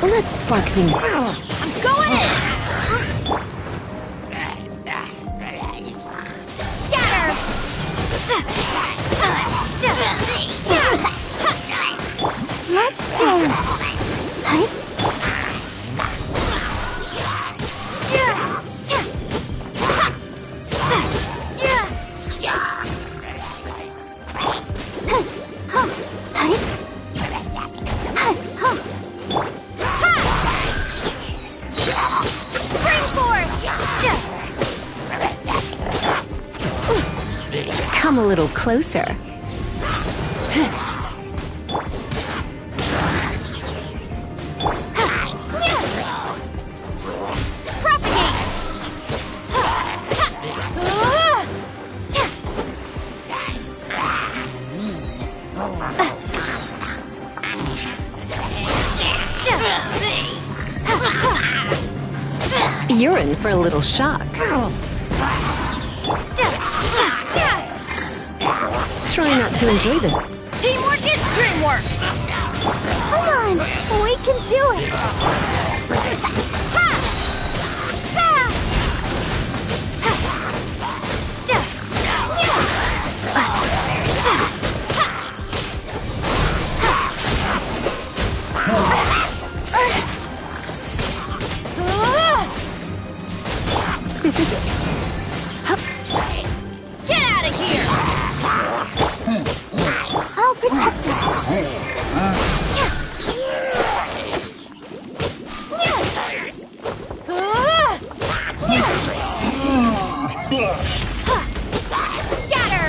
Let's spark things. I'm going in! Let's dance. Come a little closer. You're in for a little shock. Try not to enjoy this. Teamwork is dreamwork! Come on, we can do it! Get out of here! I'll protect us. Scatter!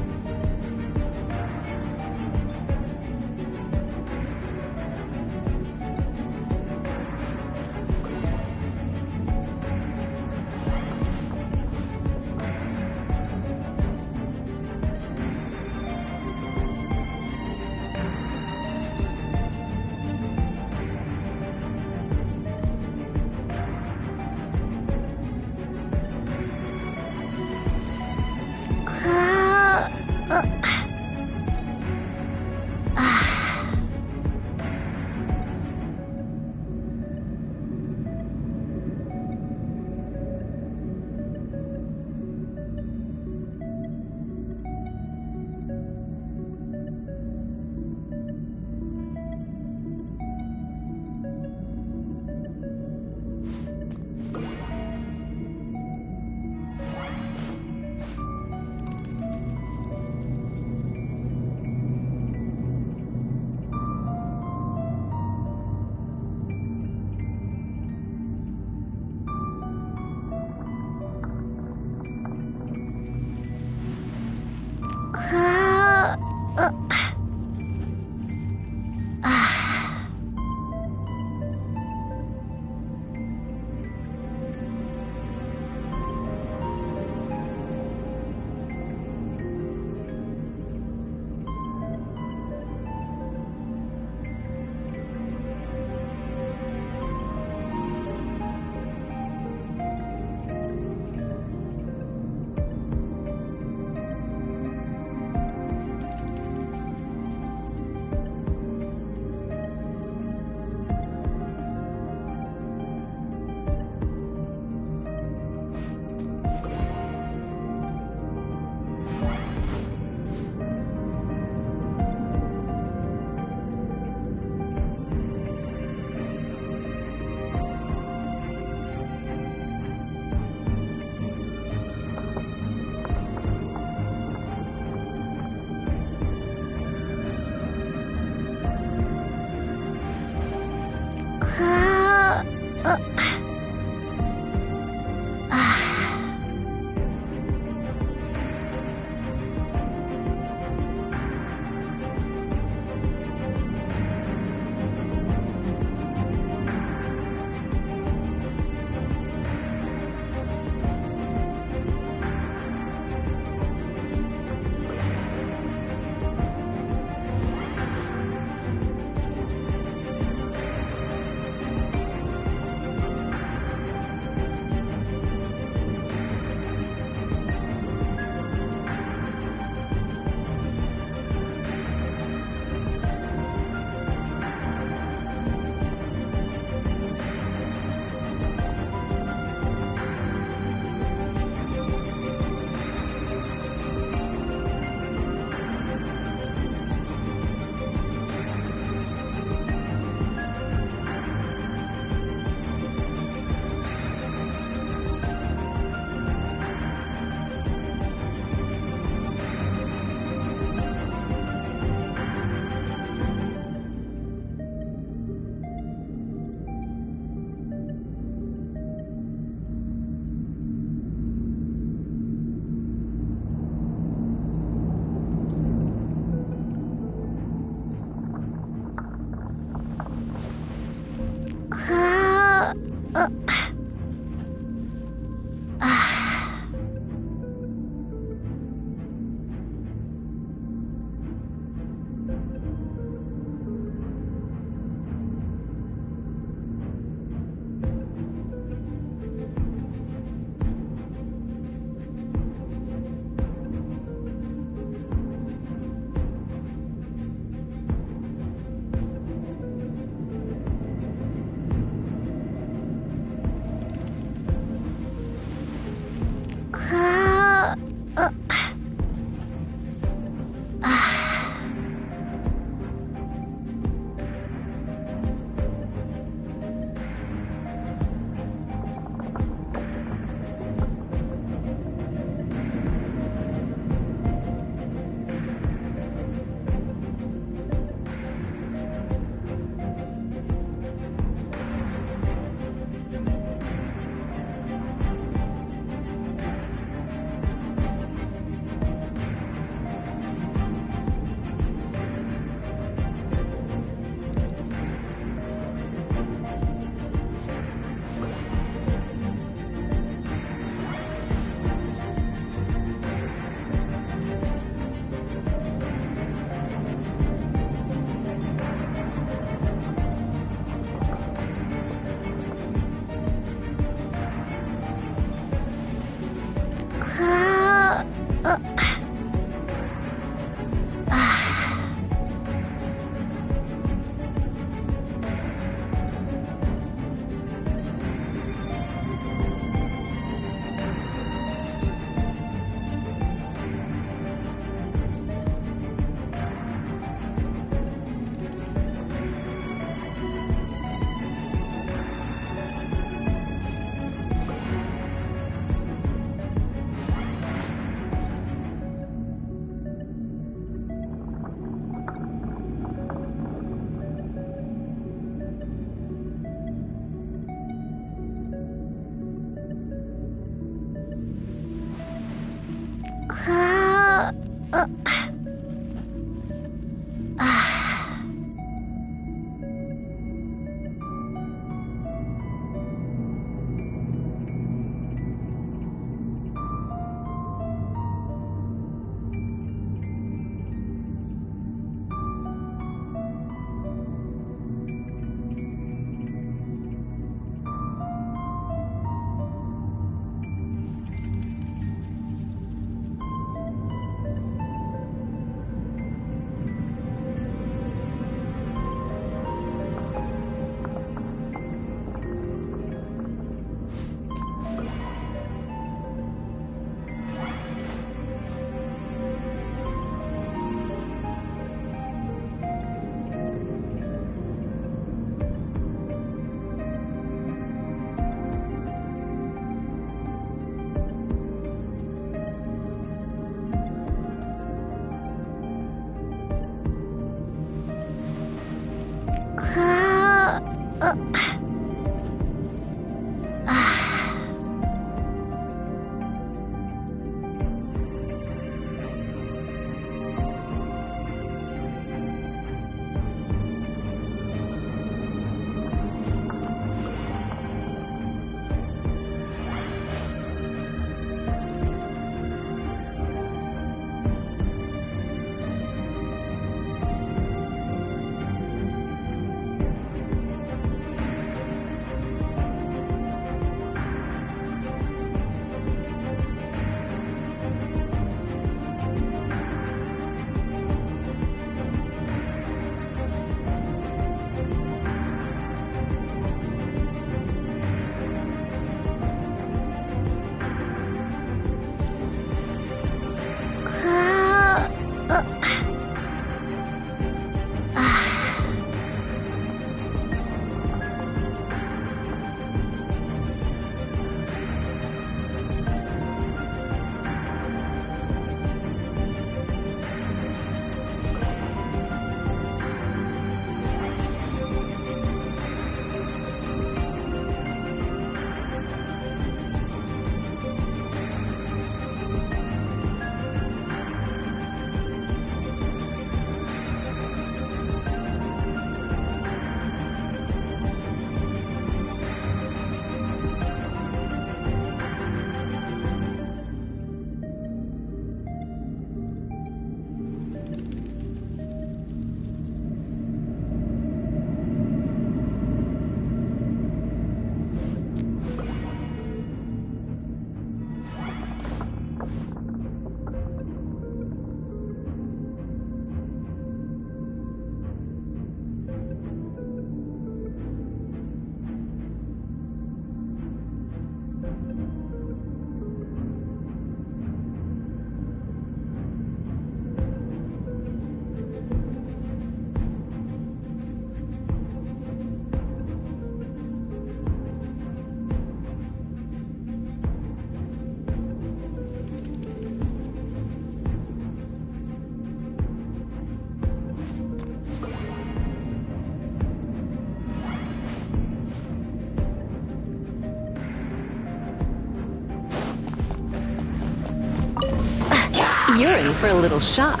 You're in for a little shock.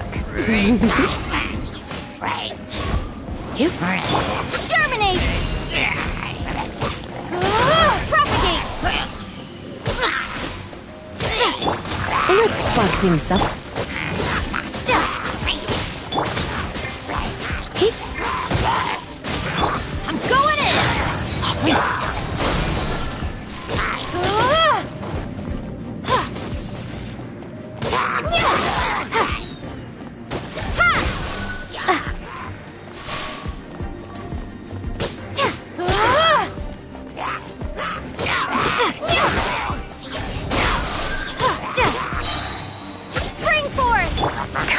Exterminate! Propagate! Let's spark things up. I'm going in! Yeah!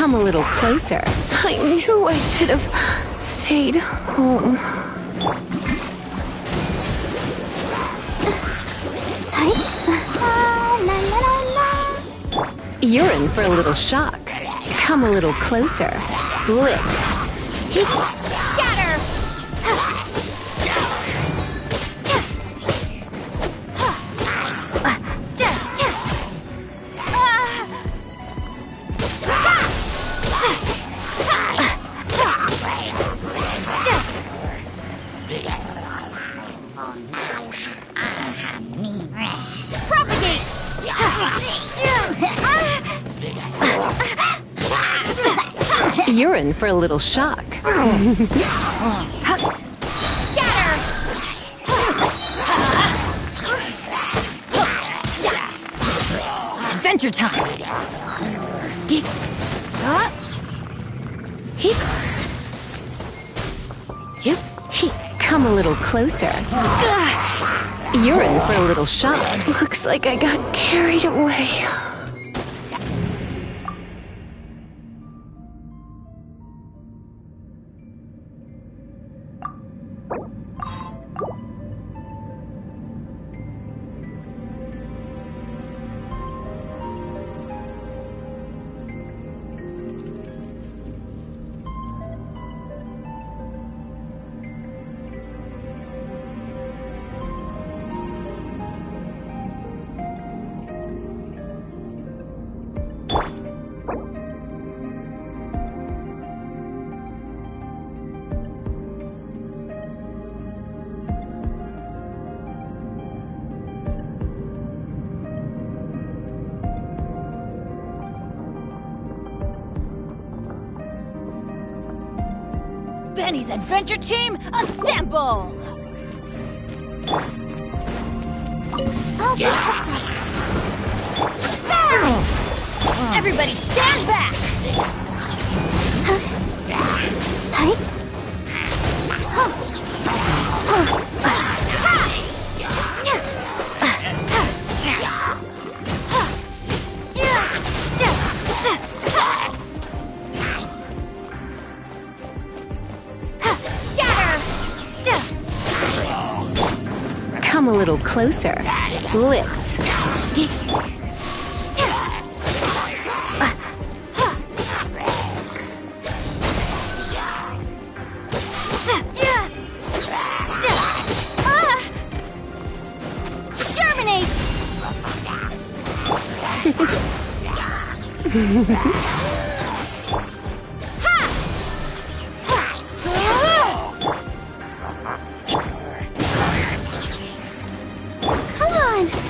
come a little closer. I knew I should have stayed home. You're in for a little shock. Come a little closer. Blitz. Scatter! You're in for a little shock. Adventure time! Come a little closer. You're in for a little shock. Looks like I got carried away. Benny's adventure team, assemble! I'll protect us. Everybody stand back! Come a little closer. Blitz. Germinate!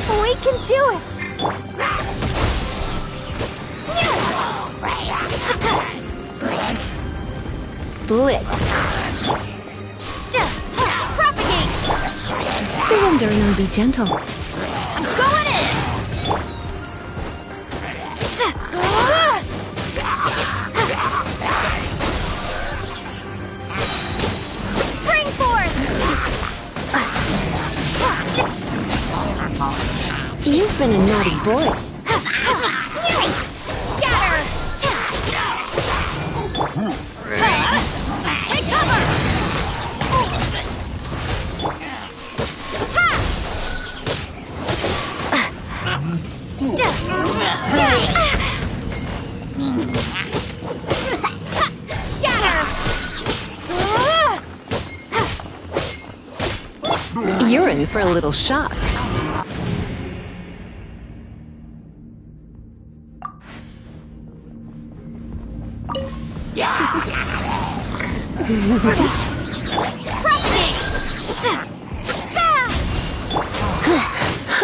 We can do it! Blitz. Propagate! Surrendering will be gentle. I'm going in! Spring forth! You've been a naughty boy. Scatter! Take cover! You're in for a little shock.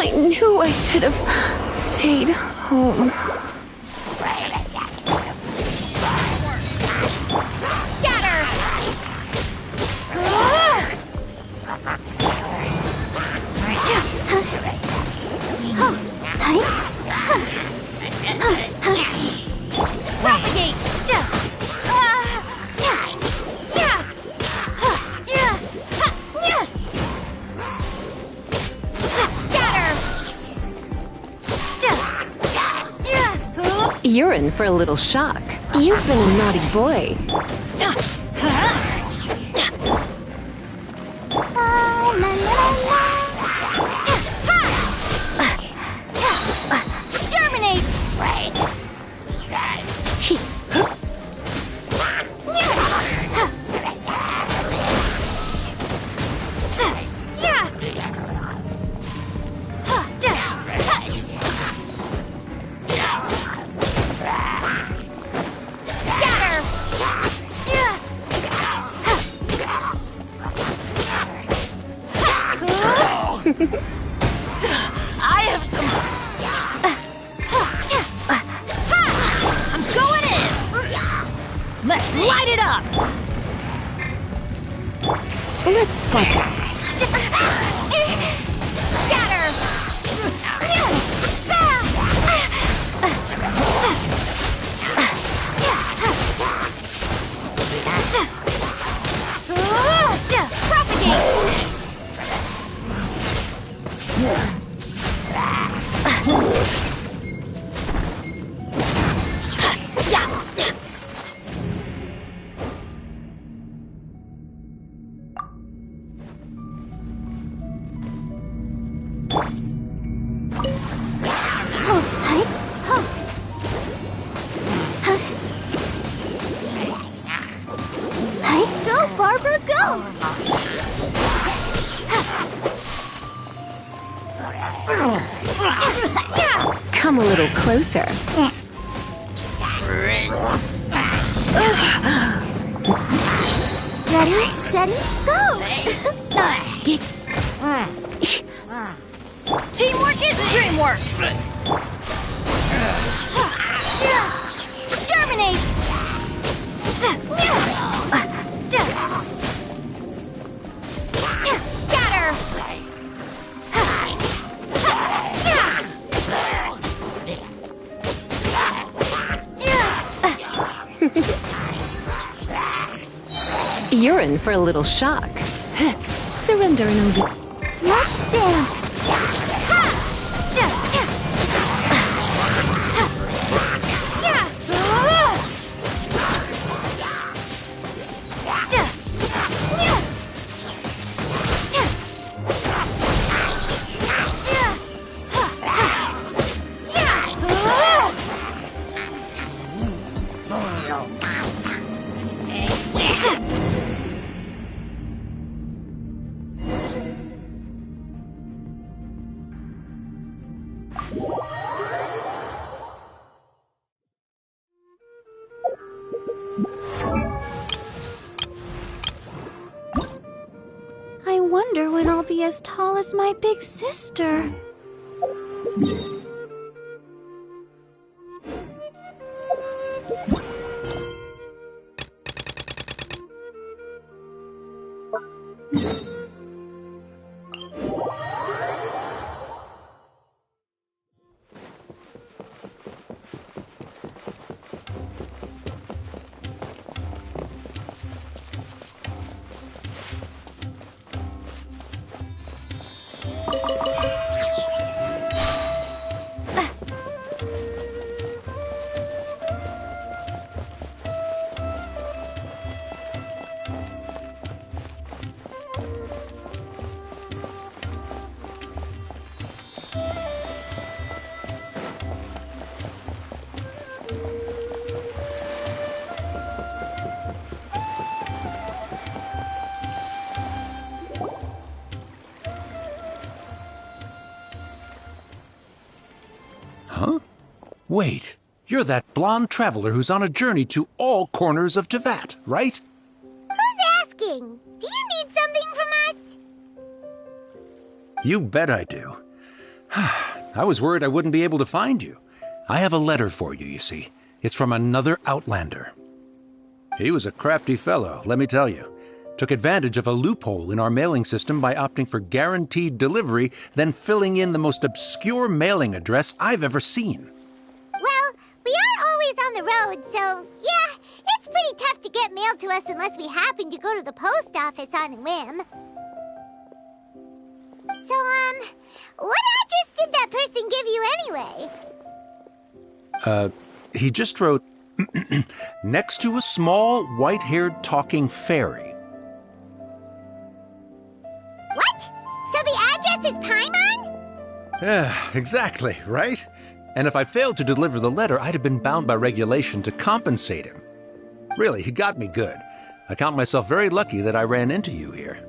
I knew I should have stayed home. You're in for a little shock. You've been a naughty boy. Germinate! I have some. I'm going in. Let's light it up. Let's sparkle. Go, Barbara, go! Come a little closer. Ready, steady, go! Teamwork is dreamwork. Germinate! Scatter! You're in for a little shock. Surrender and obey. Let's dance! I wonder when I'll be as tall as my big sister. Huh? Wait, you're that blonde traveler who's on a journey to all corners of Teyvat, right? Who's asking? Do you need something from us? You bet I do. I was worried I wouldn't be able to find you. I have a letter for you, you see. It's from another Outlander. He was a crafty fellow, let me tell you. Took advantage of a loophole in our mailing system by opting for guaranteed delivery, then filling in the most obscure mailing address I've ever seen. Well, we are always on the road, so yeah, it's pretty tough to get mail to us unless we happen to go to the post office on a whim. So, what address did that person give you anyway? He just wrote, Next to a small, white-haired talking fairy. What? So the address is Paimon? Yeah, exactly, right? And if I failed to deliver the letter, I'd have been bound by regulation to compensate him. Really, he got me good. I count myself very lucky that I ran into you here.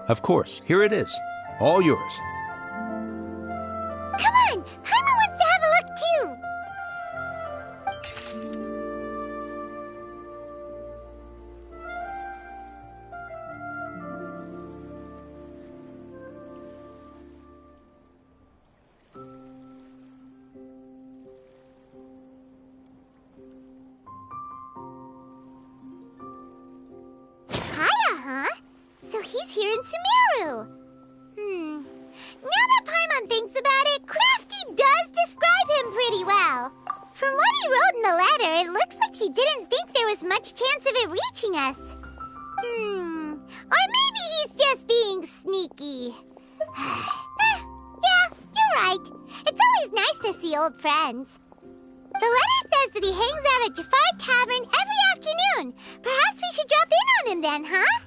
Of course, here it is. All yours. Come on! Paimon wants to have a look too! Kaya, huh? So he's here in Sumeru. Now that Paimon thinks about it, Crafty does describe him pretty well. From what he wrote in the letter, it looks like he didn't think there was much chance of it reaching us. Or maybe he's just being sneaky. Yeah, you're right. It's always nice to see old friends. The letter says that he hangs out at Jafar Tavern every afternoon. Perhaps we should drop in on him then, huh?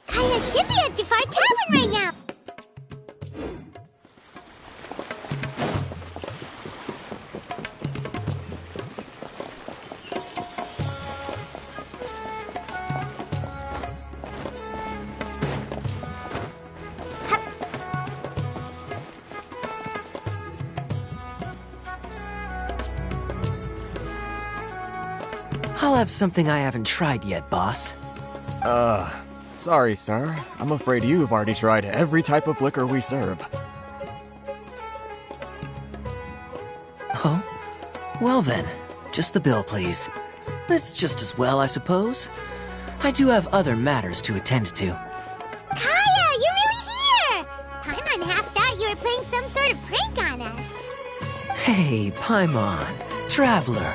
Kaya should be at Jafar Tavern right now. I'll have something I haven't tried yet, boss. Sorry, sir. I'm afraid you've already tried every type of liquor we serve. Oh? Well then, just the bill, please. That's just as well, I suppose. I do have other matters to attend to. Kaya, you're really here! Paimon half thought you were playing some sort of prank on us. Hey, Paimon, traveler.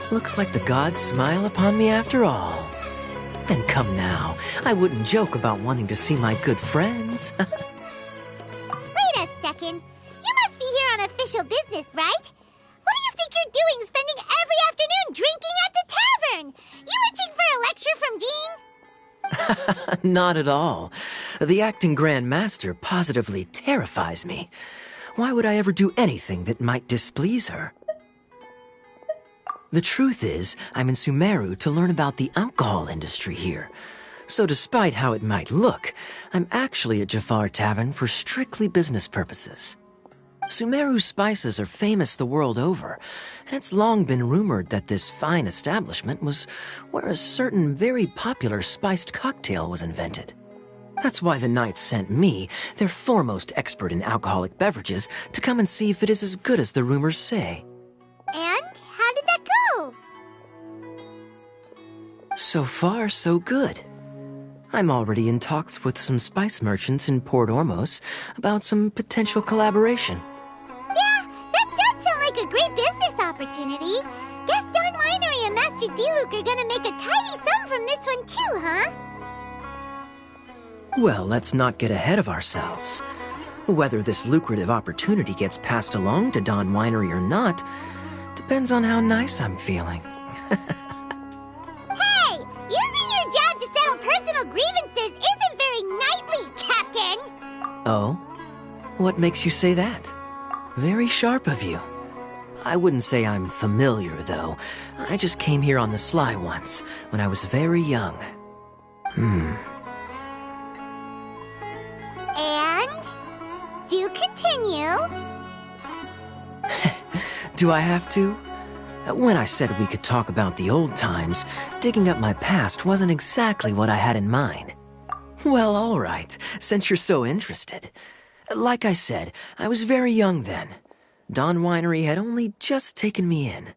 Looks like the gods smile upon me after all. And come now, I wouldn't joke about wanting to see my good friends. Wait a second. You must be here on official business, right? What do you think you're doing spending every afternoon drinking at the tavern? You itching for a lecture from Jean? Not at all. The acting Grand Master positively terrifies me. Why would I ever do anything that might displease her? The truth is, I'm in Sumeru to learn about the alcohol industry here. So despite how it might look, I'm actually at Jafar Tavern for strictly business purposes. Sumeru spices are famous the world over, and it's long been rumored that this fine establishment was where a certain very popular spiced cocktail was invented. That's why the Knights sent me, their foremost expert in alcoholic beverages, to come and see if it is as good as the rumors say. And how did that go? So far, so good. I'm already in talks with some spice merchants in Port Ormos about some potential collaboration. Yeah, that does sound like a great business opportunity. Guess Don Winery and Master D-Luke are gonna make a tidy sum from this one too, huh? Well, let's not get ahead of ourselves. Whether this lucrative opportunity gets passed along to Don Winery or not depends on how nice I'm feeling. Hey! Using your job to settle personal grievances isn't very knightly, Captain! Oh? What makes you say that? Very sharp of you. I wouldn't say I'm familiar, though. I just came here on the sly once, when I was very young. And? Do continue. Do I have to? When I said we could talk about the old times, digging up my past wasn't exactly what I had in mind. Well, all right, since you're so interested. Like I said, I was very young then. Don Winery had only just taken me in.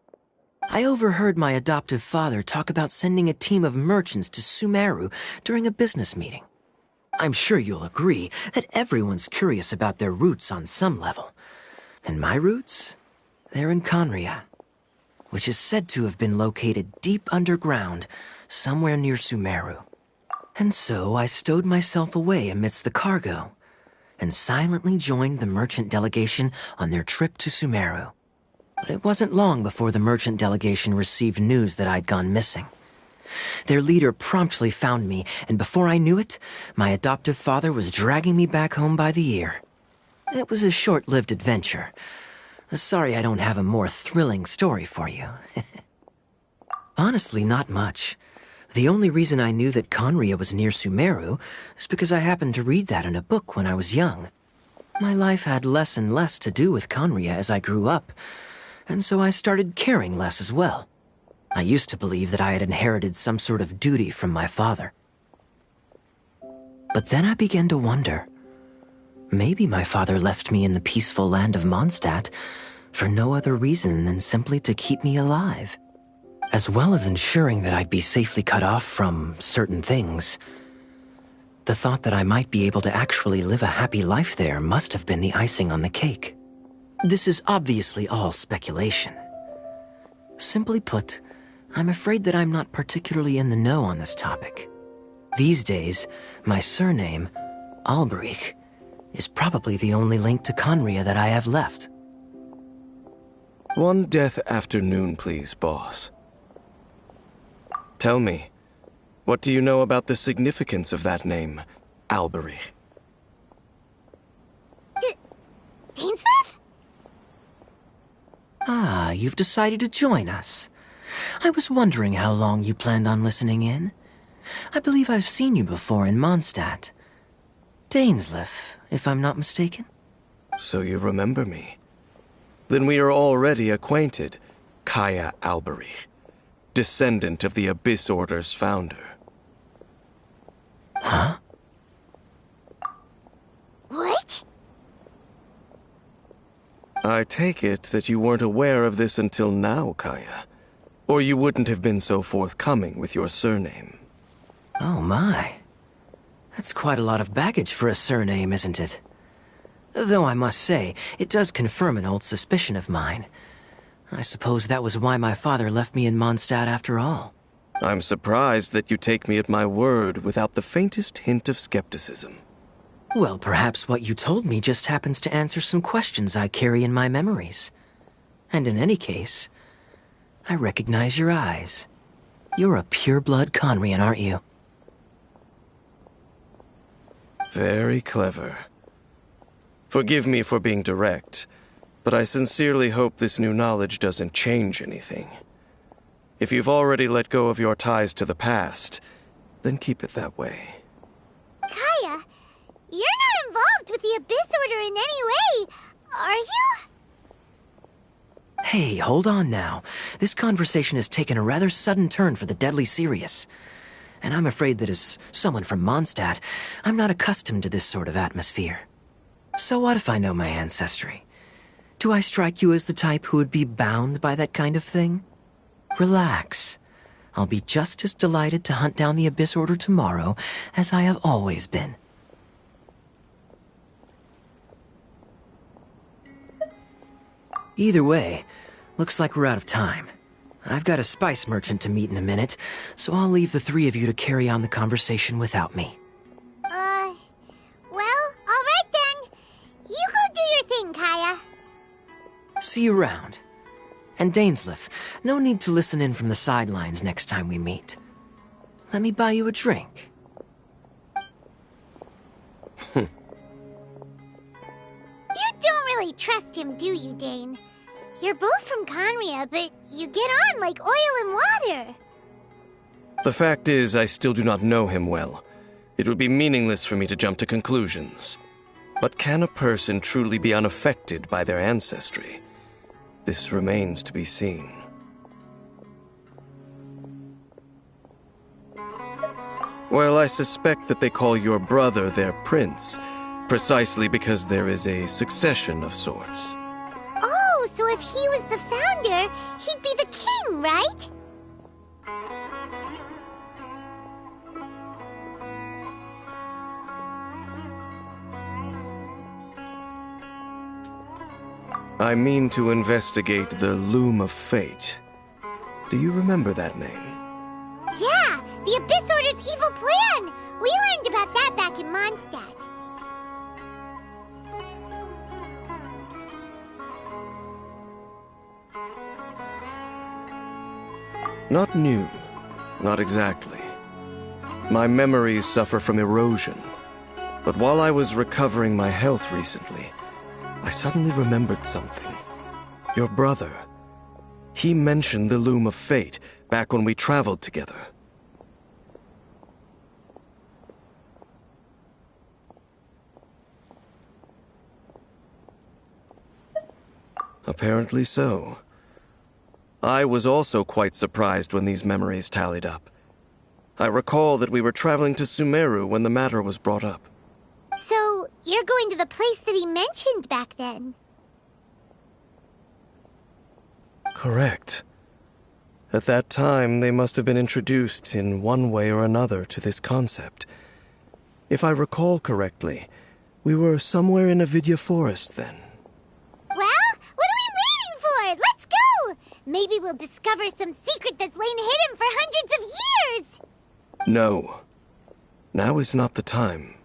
I overheard my adoptive father talk about sending a team of merchants to Sumeru during a business meeting. I'm sure you'll agree that everyone's curious about their roots on some level. And my roots? They're in Conria, which is said to have been located deep underground, somewhere near Sumeru. And so I stowed myself away amidst the cargo, and silently joined the merchant delegation on their trip to Sumeru. But it wasn't long before the merchant delegation received news that I'd gone missing. Their leader promptly found me, and before I knew it, my adoptive father was dragging me back home by the ear. It was a short-lived adventure. Sorry I don't have a more thrilling story for you. Honestly, not much. The only reason I knew that Conria was near Sumeru is because I happened to read that in a book when I was young. My life had less and less to do with Conria as I grew up, and so I started caring less as well. I used to believe that I had inherited some sort of duty from my father. But then I began to wonder. Maybe my father left me in the peaceful land of Mondstadt for no other reason than simply to keep me alive. As well as ensuring that I'd be safely cut off from certain things. The thought that I might be able to actually live a happy life there must have been the icing on the cake. This is obviously all speculation. Simply put, I'm afraid that I'm not particularly in the know on this topic. These days, my surname, Alberich, is probably the only link to Conria that I have left. One death afternoon, please, boss. Tell me, what do you know about the significance of that name, Alberich? Dainsmith? Ah, you've decided to join us. I was wondering how long you planned on listening in. I believe I've seen you before in Mondstadt. Dainsleif, if I'm not mistaken. So you remember me. Then we are already acquainted, Kaya Alberich, descendant of the Abyss Order's founder. Huh? What? I take it that you weren't aware of this until now, Kaya. Or you wouldn't have been so forthcoming with your surname. Oh my. That's quite a lot of baggage for a surname, isn't it? Though I must say, it does confirm an old suspicion of mine. I suppose that was why my father left me in Mondstadt after all. I'm surprised that you take me at my word without the faintest hint of skepticism. Well, perhaps what you told me just happens to answer some questions I carry in my memories. And in any case, I recognize your eyes. You're a pure-blood Conrian, aren't you? Very clever. Forgive me for being direct, but I sincerely hope this new knowledge doesn't change anything. If you've already let go of your ties to the past, then keep it that way. Kaya, you're not involved with the Abyss Order in any way, are you? Hey, hold on now. This conversation has taken a rather sudden turn for the deadly serious. And I'm afraid that as someone from Mondstadt, I'm not accustomed to this sort of atmosphere. So what if I know my ancestry? Do I strike you as the type who would be bound by that kind of thing? Relax. I'll be just as delighted to hunt down the Abyss Order tomorrow as I have always been. Either way, looks like we're out of time. I've got a spice merchant to meet in a minute, so I'll leave the three of you to carry on the conversation without me. see you around. And Dainsleif, no need to listen in from the sidelines next time we meet. Let me buy you a drink. You don't really trust him, do you, Dane? You're both from Conria, but you get on like oil and water. The fact is, I still do not know him well. It would be meaningless for me to jump to conclusions. But can a person truly be unaffected by their ancestry? This remains to be seen. Well, I suspect that they call your brother their prince, precisely because there is a succession of sorts. Oh, so if he was the founder, he'd be the king, right? I mean to investigate the Loom of Fate. Do you remember that name? Yeah, the Abyss Order's evil plan! We learned about that back in Mondstadt. Not new. Not exactly. My memories suffer from erosion. But while I was recovering my health recently, I suddenly remembered something. Your brother. He mentioned the Loom of Fate back when we traveled together. Apparently so. I was also quite surprised when these memories tallied up. I recall that we were traveling to Sumeru when the matter was brought up. So, you're going to the place that he mentioned back then? Correct. At that time, they must have been introduced in one way or another to this concept. If I recall correctly, we were somewhere in Avidya Forest then. Well, what are we waiting for? Let's go! Maybe we'll discover some secret that's lain hidden for hundreds of years! No. Now is not the time.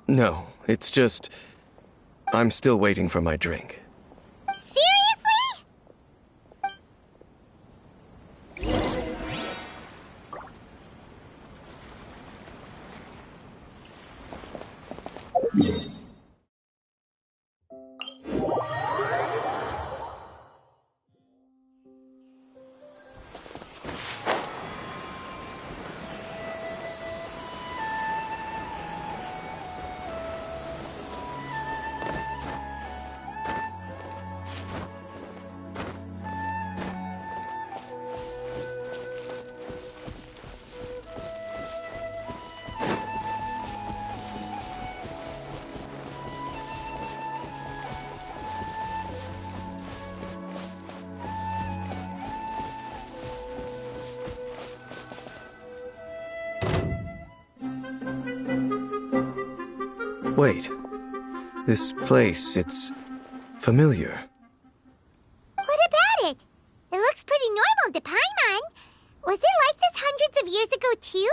No, it's just... I'm still waiting for my drink. Seriously? Wait. This place, it's familiar. What about it? It looks pretty normal to Paimon. Was it like this hundreds of years ago, too?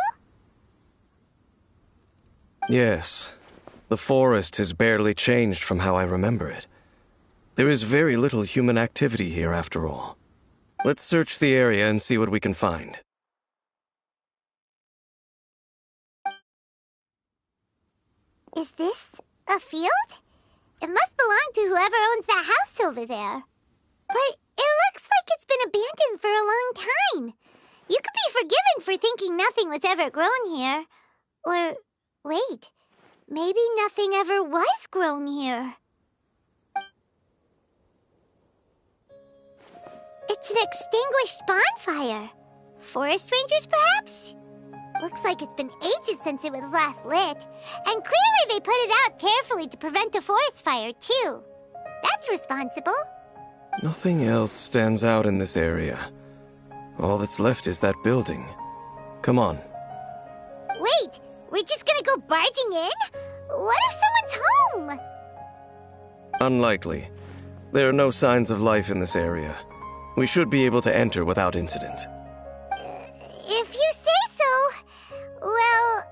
Yes. The forest has barely changed from how I remember it. There is very little human activity here, after all. Let's search the area and see what we can find. Is this a field? It must belong to whoever owns that house over there. But it looks like it's been abandoned for a long time. You could be forgiven for thinking nothing was ever grown here. Or, wait, maybe nothing ever was grown here. It's an extinguished bonfire. Forest rangers, perhaps? Looks like it's been ages since it was last lit. And clearly they put it out carefully to prevent a forest fire, too. That's responsible. Nothing else stands out in this area. All that's left is that building. Come on. Wait, we're just gonna go barging in? What if someone's home? Unlikely. There are no signs of life in this area. We should be able to enter without incident. If you say so. Well,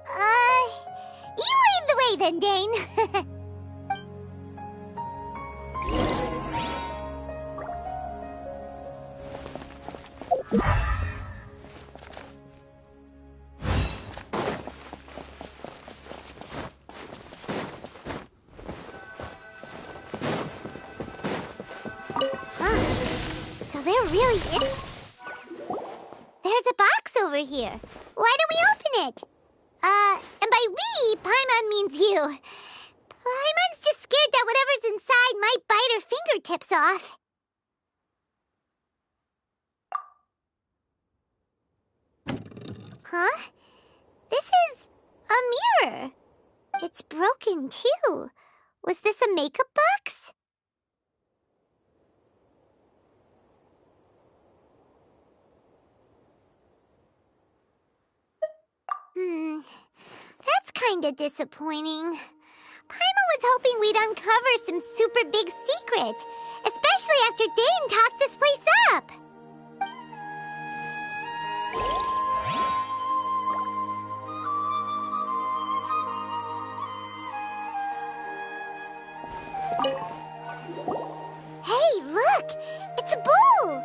you lead the way then, Dane. So they're really in... There's a box over here. Why don't we open it? And by we, Paimon means you. Paimon's just scared that whatever's inside might bite her fingertips off. Huh? This is a mirror. It's broken, too. Was this a makeup box? That's kinda disappointing. Paimon was hoping we'd uncover some super big secret, especially after Dane talked this place up. Hey, look! It's a bowl!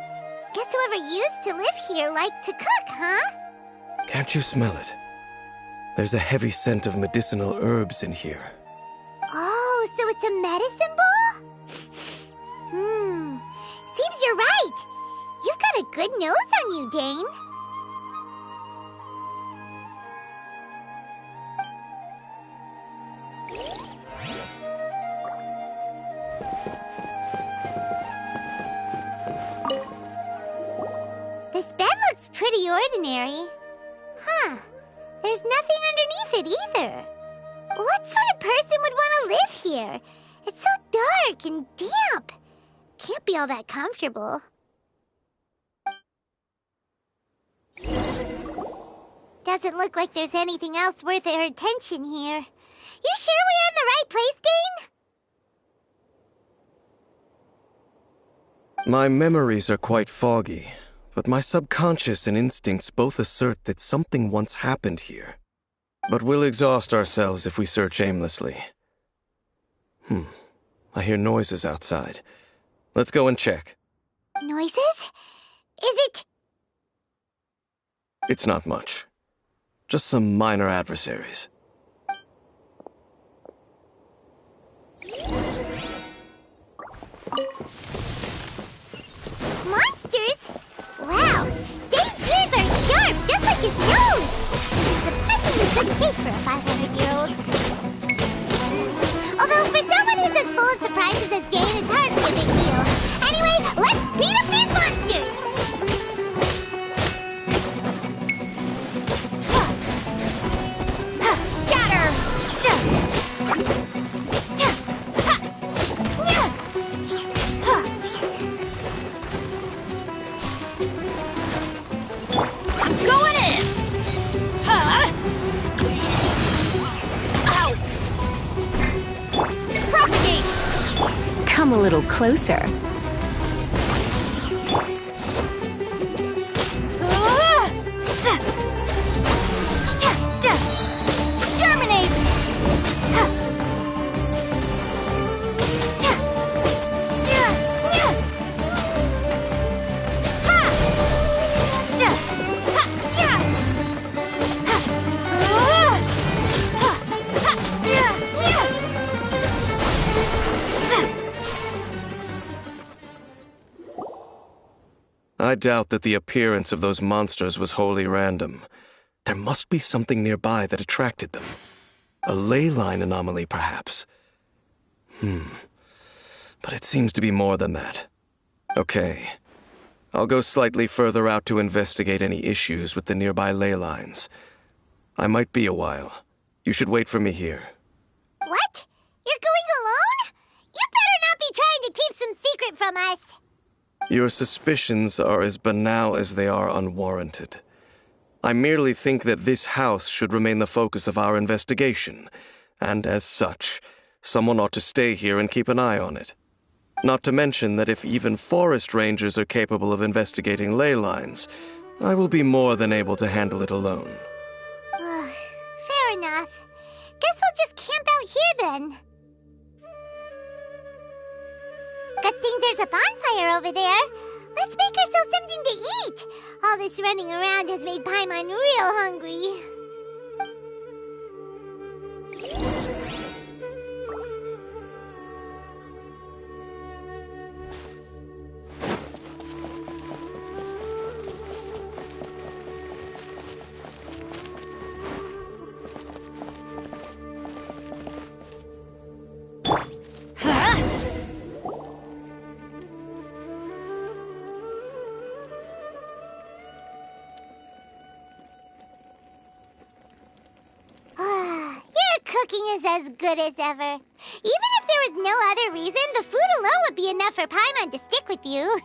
Guess whoever used to live here liked to cook, huh? Can't you smell it? There's a heavy scent of medicinal herbs in here. Oh, so it's a medicine bowl? Seems you're right. You've got a good nose on you, Dane. This bed looks pretty ordinary. Huh. There's nothing underneath it either. What sort of person would want to live here? It's so dark and damp. Can't be all that comfortable. Doesn't look like there's anything else worth our attention here. You sure we're in the right place, Dane? My memories are quite foggy, but my subconscious and instincts both assert that something once happened here. But we'll exhaust ourselves if we search aimlessly. I hear noises outside. Let's go and check. Noises? Is it... It's not much. Just some minor adversaries. Monsters? Wow, Dane's ears are sharp, just like his nose! Surprisingly good shape for a 500-year-old. Although for someone who's as full of surprises as Dane, it's hardly a big deal. Anyway, let's beat up these monsters! Come a little closer. I doubt that the appearance of those monsters was wholly random. There must be something nearby that attracted them. A ley line anomaly, perhaps. But it seems to be more than that. Okay. I'll go slightly further out to investigate any issues with the nearby ley lines. I might be a while. You should wait for me here. What? You're going alone? You better not be trying to keep some secret from us. Your suspicions are as banal as they are unwarranted. I merely think that this house should remain the focus of our investigation, and as such, someone ought to stay here and keep an eye on it. Not to mention that if even forest rangers are capable of investigating ley lines, I will be more than able to handle it alone. Fair enough. Guess we'll just camp out again. Good thing there's a bonfire over there. Let's make ourselves something to eat. All this running around has made Paimon real hungry. Cooking is as good as ever. Even if there was no other reason, the food alone would be enough for Paimon to stick with you.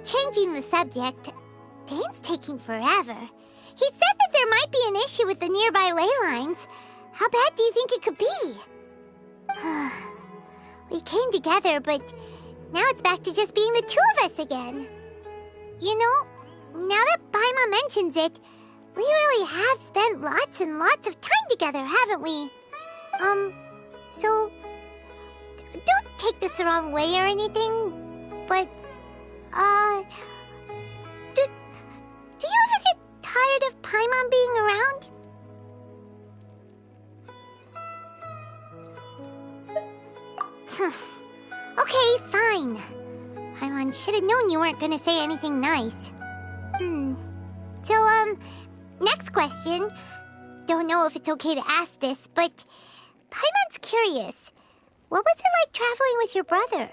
Changing the subject, Dane's taking forever. He said that there might be an issue with the nearby ley lines. How bad do you think it could be? We came together, but now it's back to just being the two of us again. You know, now that Paimon mentions it, we really have spent lots and lots of time together, haven't we? So, don't take this the wrong way or anything, but, do you ever get tired of Paimon being around? Okay, fine. Paimon should have known you weren't gonna say anything nice. So, next question. Don't know if it's okay to ask this, but Paimon's curious. What was it like traveling with your brother?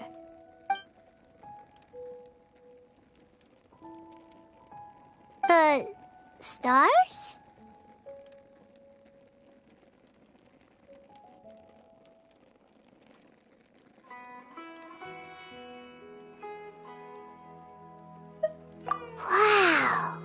The stars? Wow.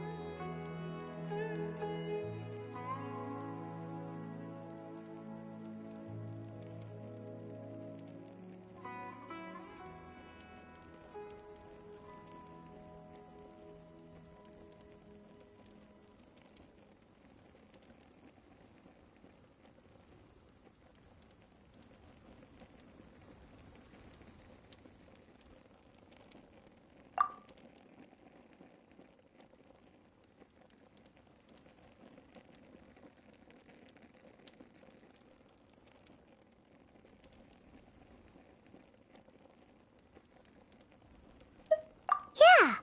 Yeah,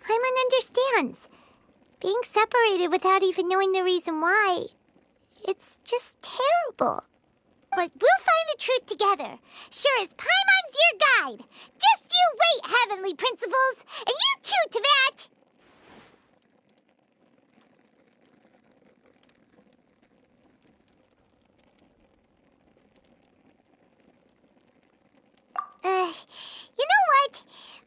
Paimon understands. Being separated without even knowing the reason why, it's just terrible. But we'll find the truth together. Sure as Paimon's your guide. Just you wait, Heavenly Principles, and you too, Teyvat! You know what?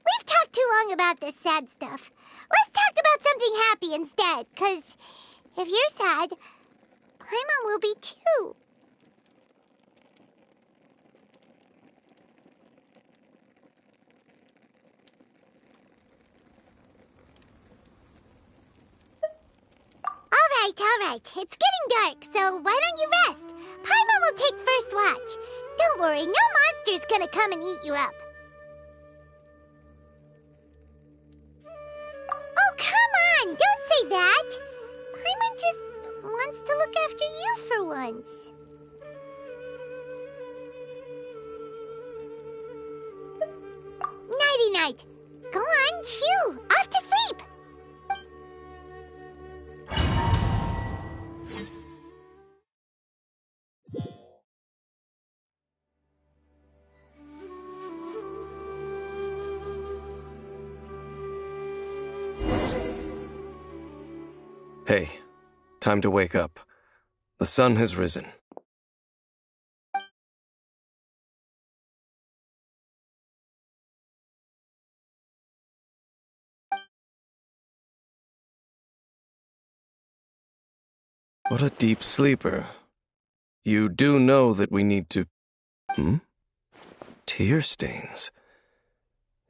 We've talked too long about this sad stuff. Let's talk about something happy instead, 'cause if you're sad, Paimon will be too. All right. It's getting dark, so why don't you rest? Paimon will take first watch. Don't worry, no monster's gonna come and eat you up. Oh, come on! Don't say that! Paimon just wants to look after you for once. Nighty-night. Go on, shoo! Off to sleep! Hey, time to wake up. The sun has risen. What a deep sleeper. You do know that we need to... Tear stains.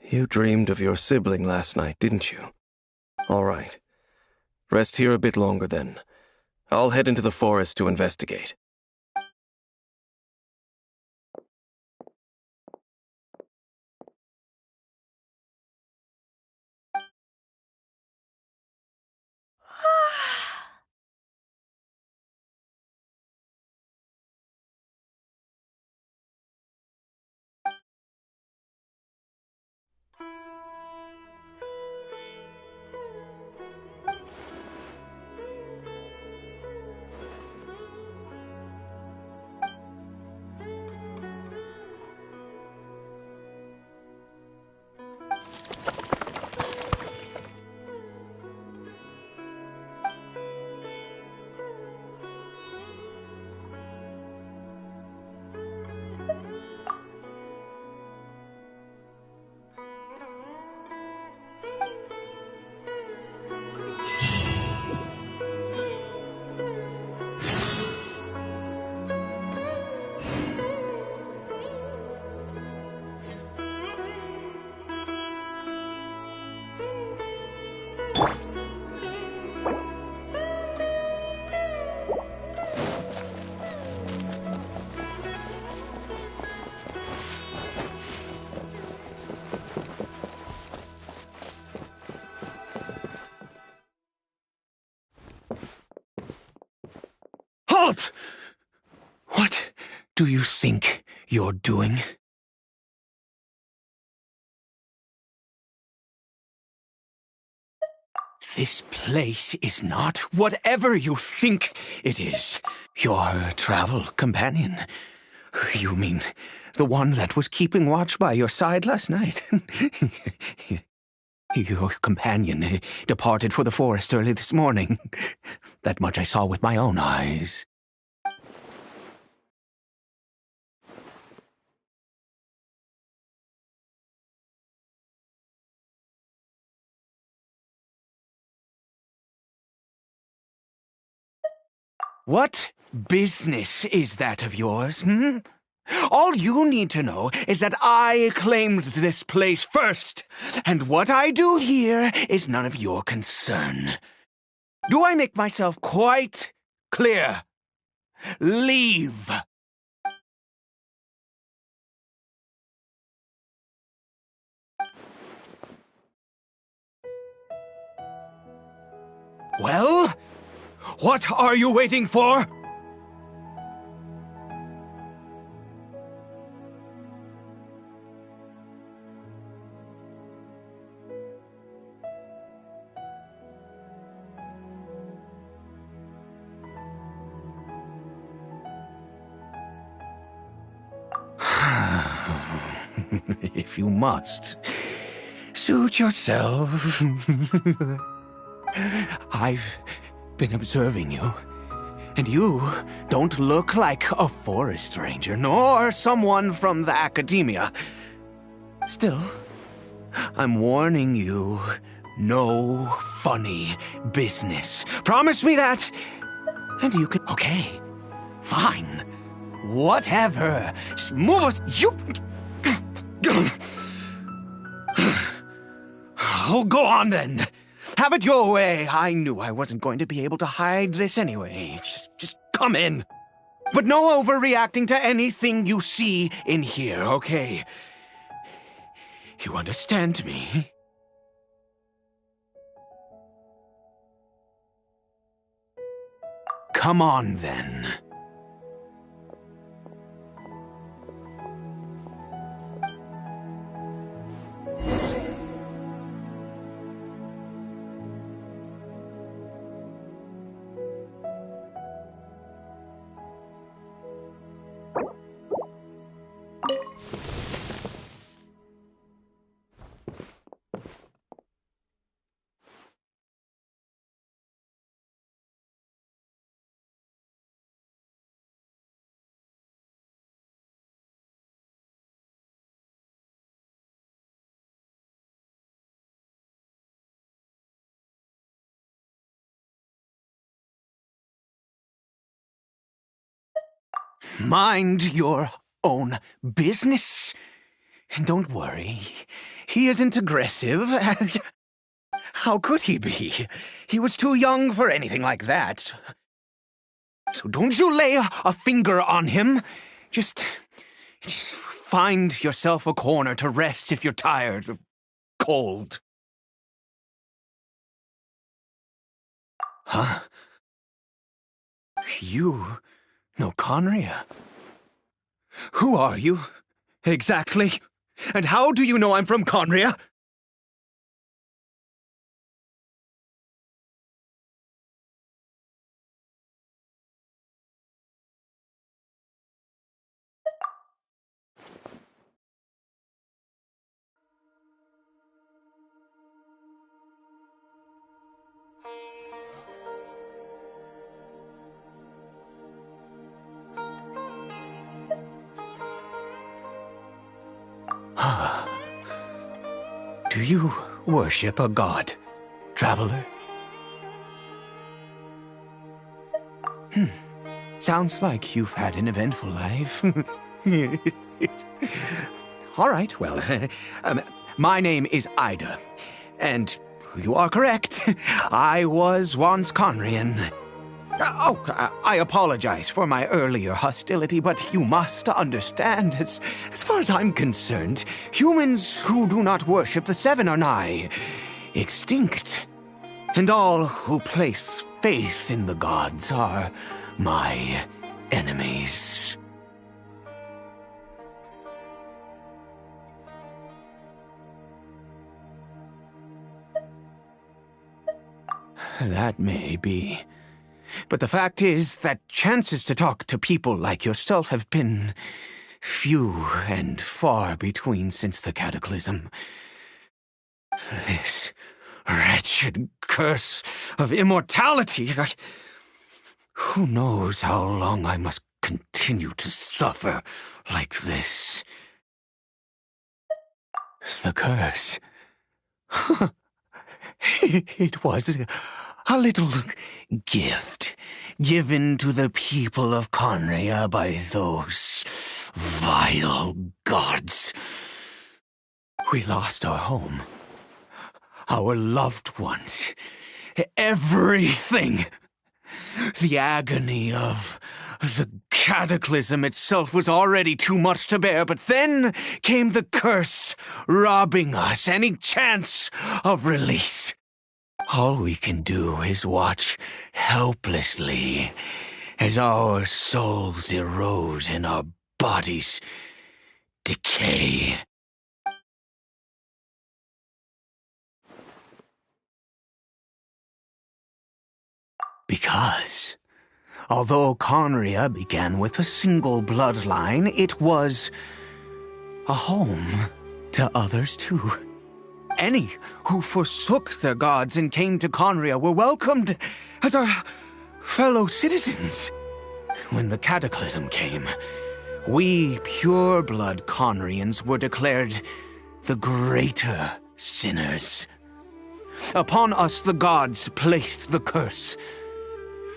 You dreamed of your sibling last night, didn't you? All right. Rest here a bit longer then. I'll head into the forest to investigate. Halt! What do you think you're doing? This place is not whatever you think it is. Your travel companion. You mean the one that was keeping watch by your side last night? Your companion departed for the forest early this morning. That much I saw with my own eyes. What business is that of yours, hmm? All you need to know is that I claimed this place first, and what I do here is none of your concern. Do I make myself quite clear? Leave! Well, what are you waiting for? If you must, suit yourself. I've been observing you, and you don't look like a forest ranger, nor someone from the academia. Still, I'm warning you, no funny business. Promise me that, and you can... Okay, fine. Whatever. Just move us... You... Oh, go on then. Have it your way. I knew I wasn't going to be able to hide this anyway. Just come in. But no overreacting to anything you see in here, okay? You understand me? Come on then. Mind your own business. Don't worry. He isn't aggressive. How could he be? He was too young for anything like that. So don't you lay a finger on him. Just find yourself a corner to rest if you're tired or cold. Huh? You know Conria? Who are you, exactly? And how do you know I'm from Conria? Do you worship a god, traveler? Sounds like you've had an eventful life. All right, well, my name is Ida, and you are correct. I was once Conrian. I apologize for my earlier hostility, but you must understand, as far as I'm concerned, humans who do not worship the Seven are nigh extinct. And all who place faith in the gods are my enemies. That may be. But the fact is that chances to talk to people like yourself have been few and far between since the cataclysm. This wretched curse of immortality. Who knows how long I must continue to suffer like this? The curse. It was a little gift given to the people of Conria by those vile gods. We lost our home, our loved ones, everything. The agony of the cataclysm itself was already too much to bear, but then came the curse, robbing us any chance of release. All we can do is watch helplessly as our souls erode and our bodies decay. Because, although Conria began with a single bloodline, it was a home to others too. Any who forsook their gods and came to Conria were welcomed as our fellow citizens. When the cataclysm came, we pure-blood Conrians were declared the greater sinners. Upon us the gods placed the curse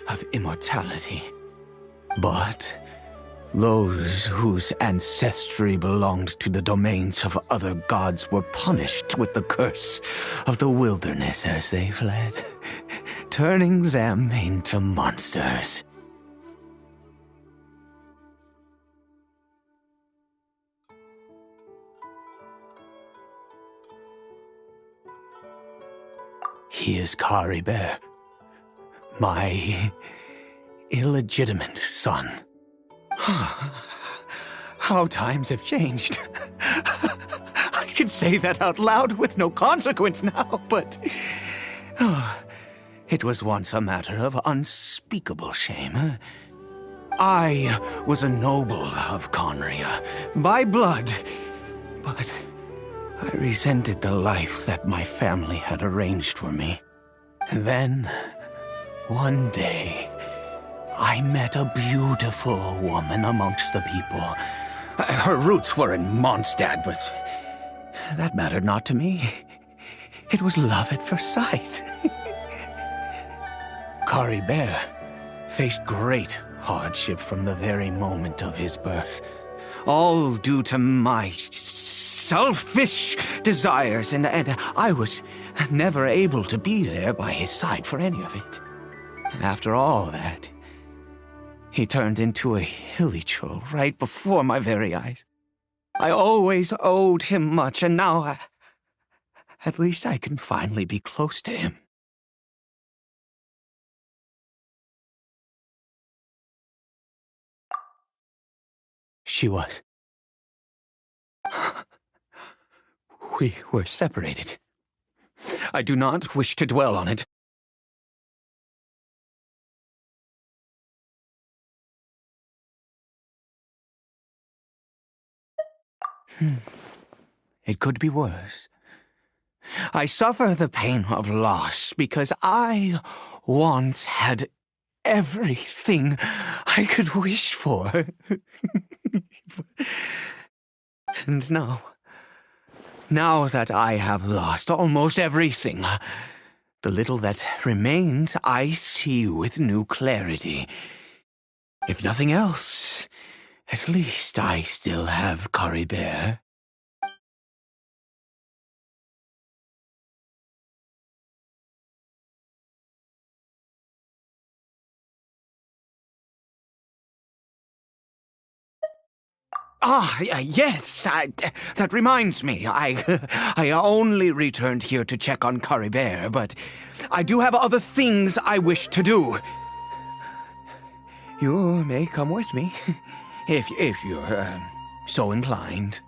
of immortality. But those whose ancestry belonged to the domains of other gods were punished with the curse of the wilderness as they fled, turning them into monsters. He is Kari Bear, my illegitimate son. How times have changed. I can say that out loud with no consequence now, but it was once a matter of unspeakable shame. I was a noble of Conria, by blood, but I resented the life that my family had arranged for me. And then, one day, I met a beautiful woman amongst the people. Her roots were in Mondstadt, but that mattered not to me. It was love at first sight. Kari Bear faced great hardship from the very moment of his birth. All due to my selfish desires, and I was never able to be there by his side for any of it. And after all that, He turned into a hilly troll right before my very eyes. I always owed him much, and now at least I can finally be close to him. She was. We were separated. I do not wish to dwell on it. It could be worse. I suffer the pain of loss because I once had everything I could wish for. And now that I have lost almost everything, the little that remains I see with new clarity. If nothing else, at least I still have Caribert. Yes, that reminds me. I only returned here to check on Caribert, but I do have other things I wish to do. You may come with me, if you're so inclined.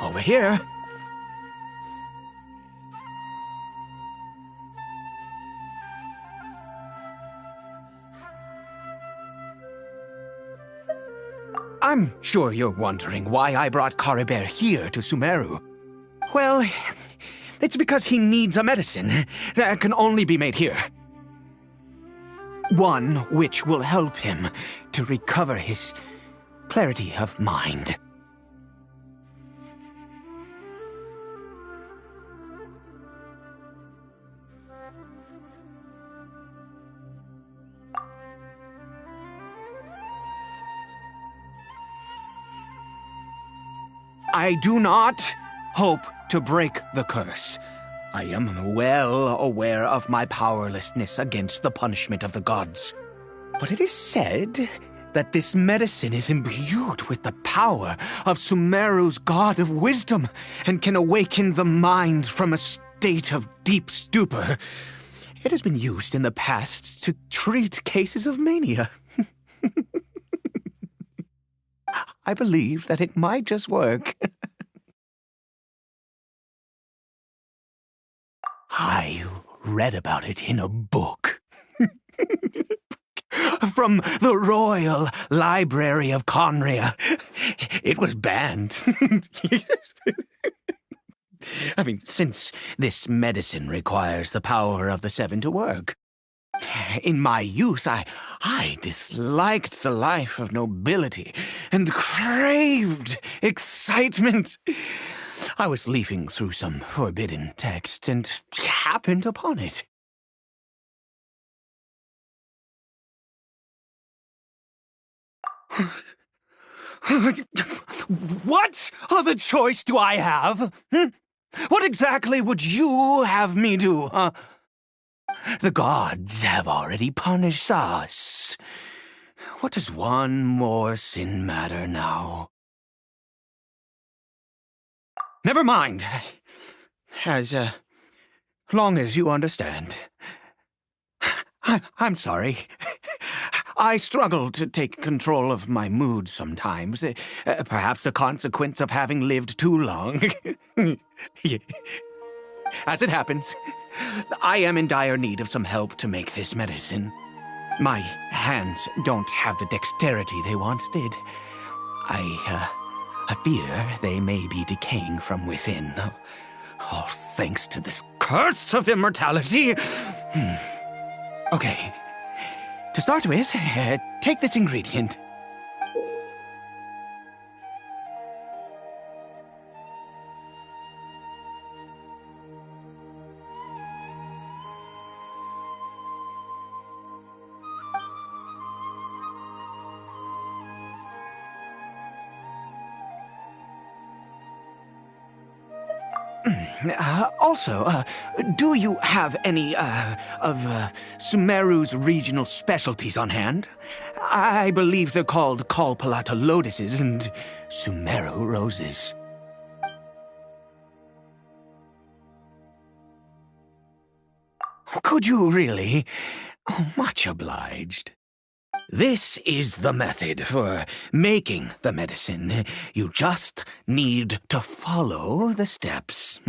Over here. I'm sure you're wondering why I brought Caribert here to Sumeru. Well, it's because he needs a medicine that can only be made here. One which will help him to recover his clarity of mind. I do not hope to break the curse. I am well aware of my powerlessness against the punishment of the gods. But it is said that this medicine is imbued with the power of Sumeru's god of wisdom and can awaken the mind from a state of deep stupor. It has been used in the past to treat cases of mania. I believe that it might just work. I read about it in a book. From the Royal Library of Conria. It was banned. I mean, since this medicine requires the power of the Seven to work. In my youth, I disliked the life of nobility and craved excitement. I was leafing through some forbidden text and happened upon it. What other choice do I have? What exactly would you have me do, huh? The gods have already punished us. What does one more sin matter now? Never mind. As long as you understand. I'm sorry. I struggle to take control of my mood sometimes. Perhaps a consequence of having lived too long. As it happens, I am in dire need of some help to make this medicine. My hands don't have the dexterity they once did. I fear they may be decaying from within. All thanks to this curse of immortality. Okay. To start with, take this ingredient. Also, do you have any, of Sumeru's regional specialties on hand? I believe they're called Kalpalata lotuses and Sumeru roses. Could you really? Oh, much obliged. This is the method for making the medicine. You just need to follow the steps.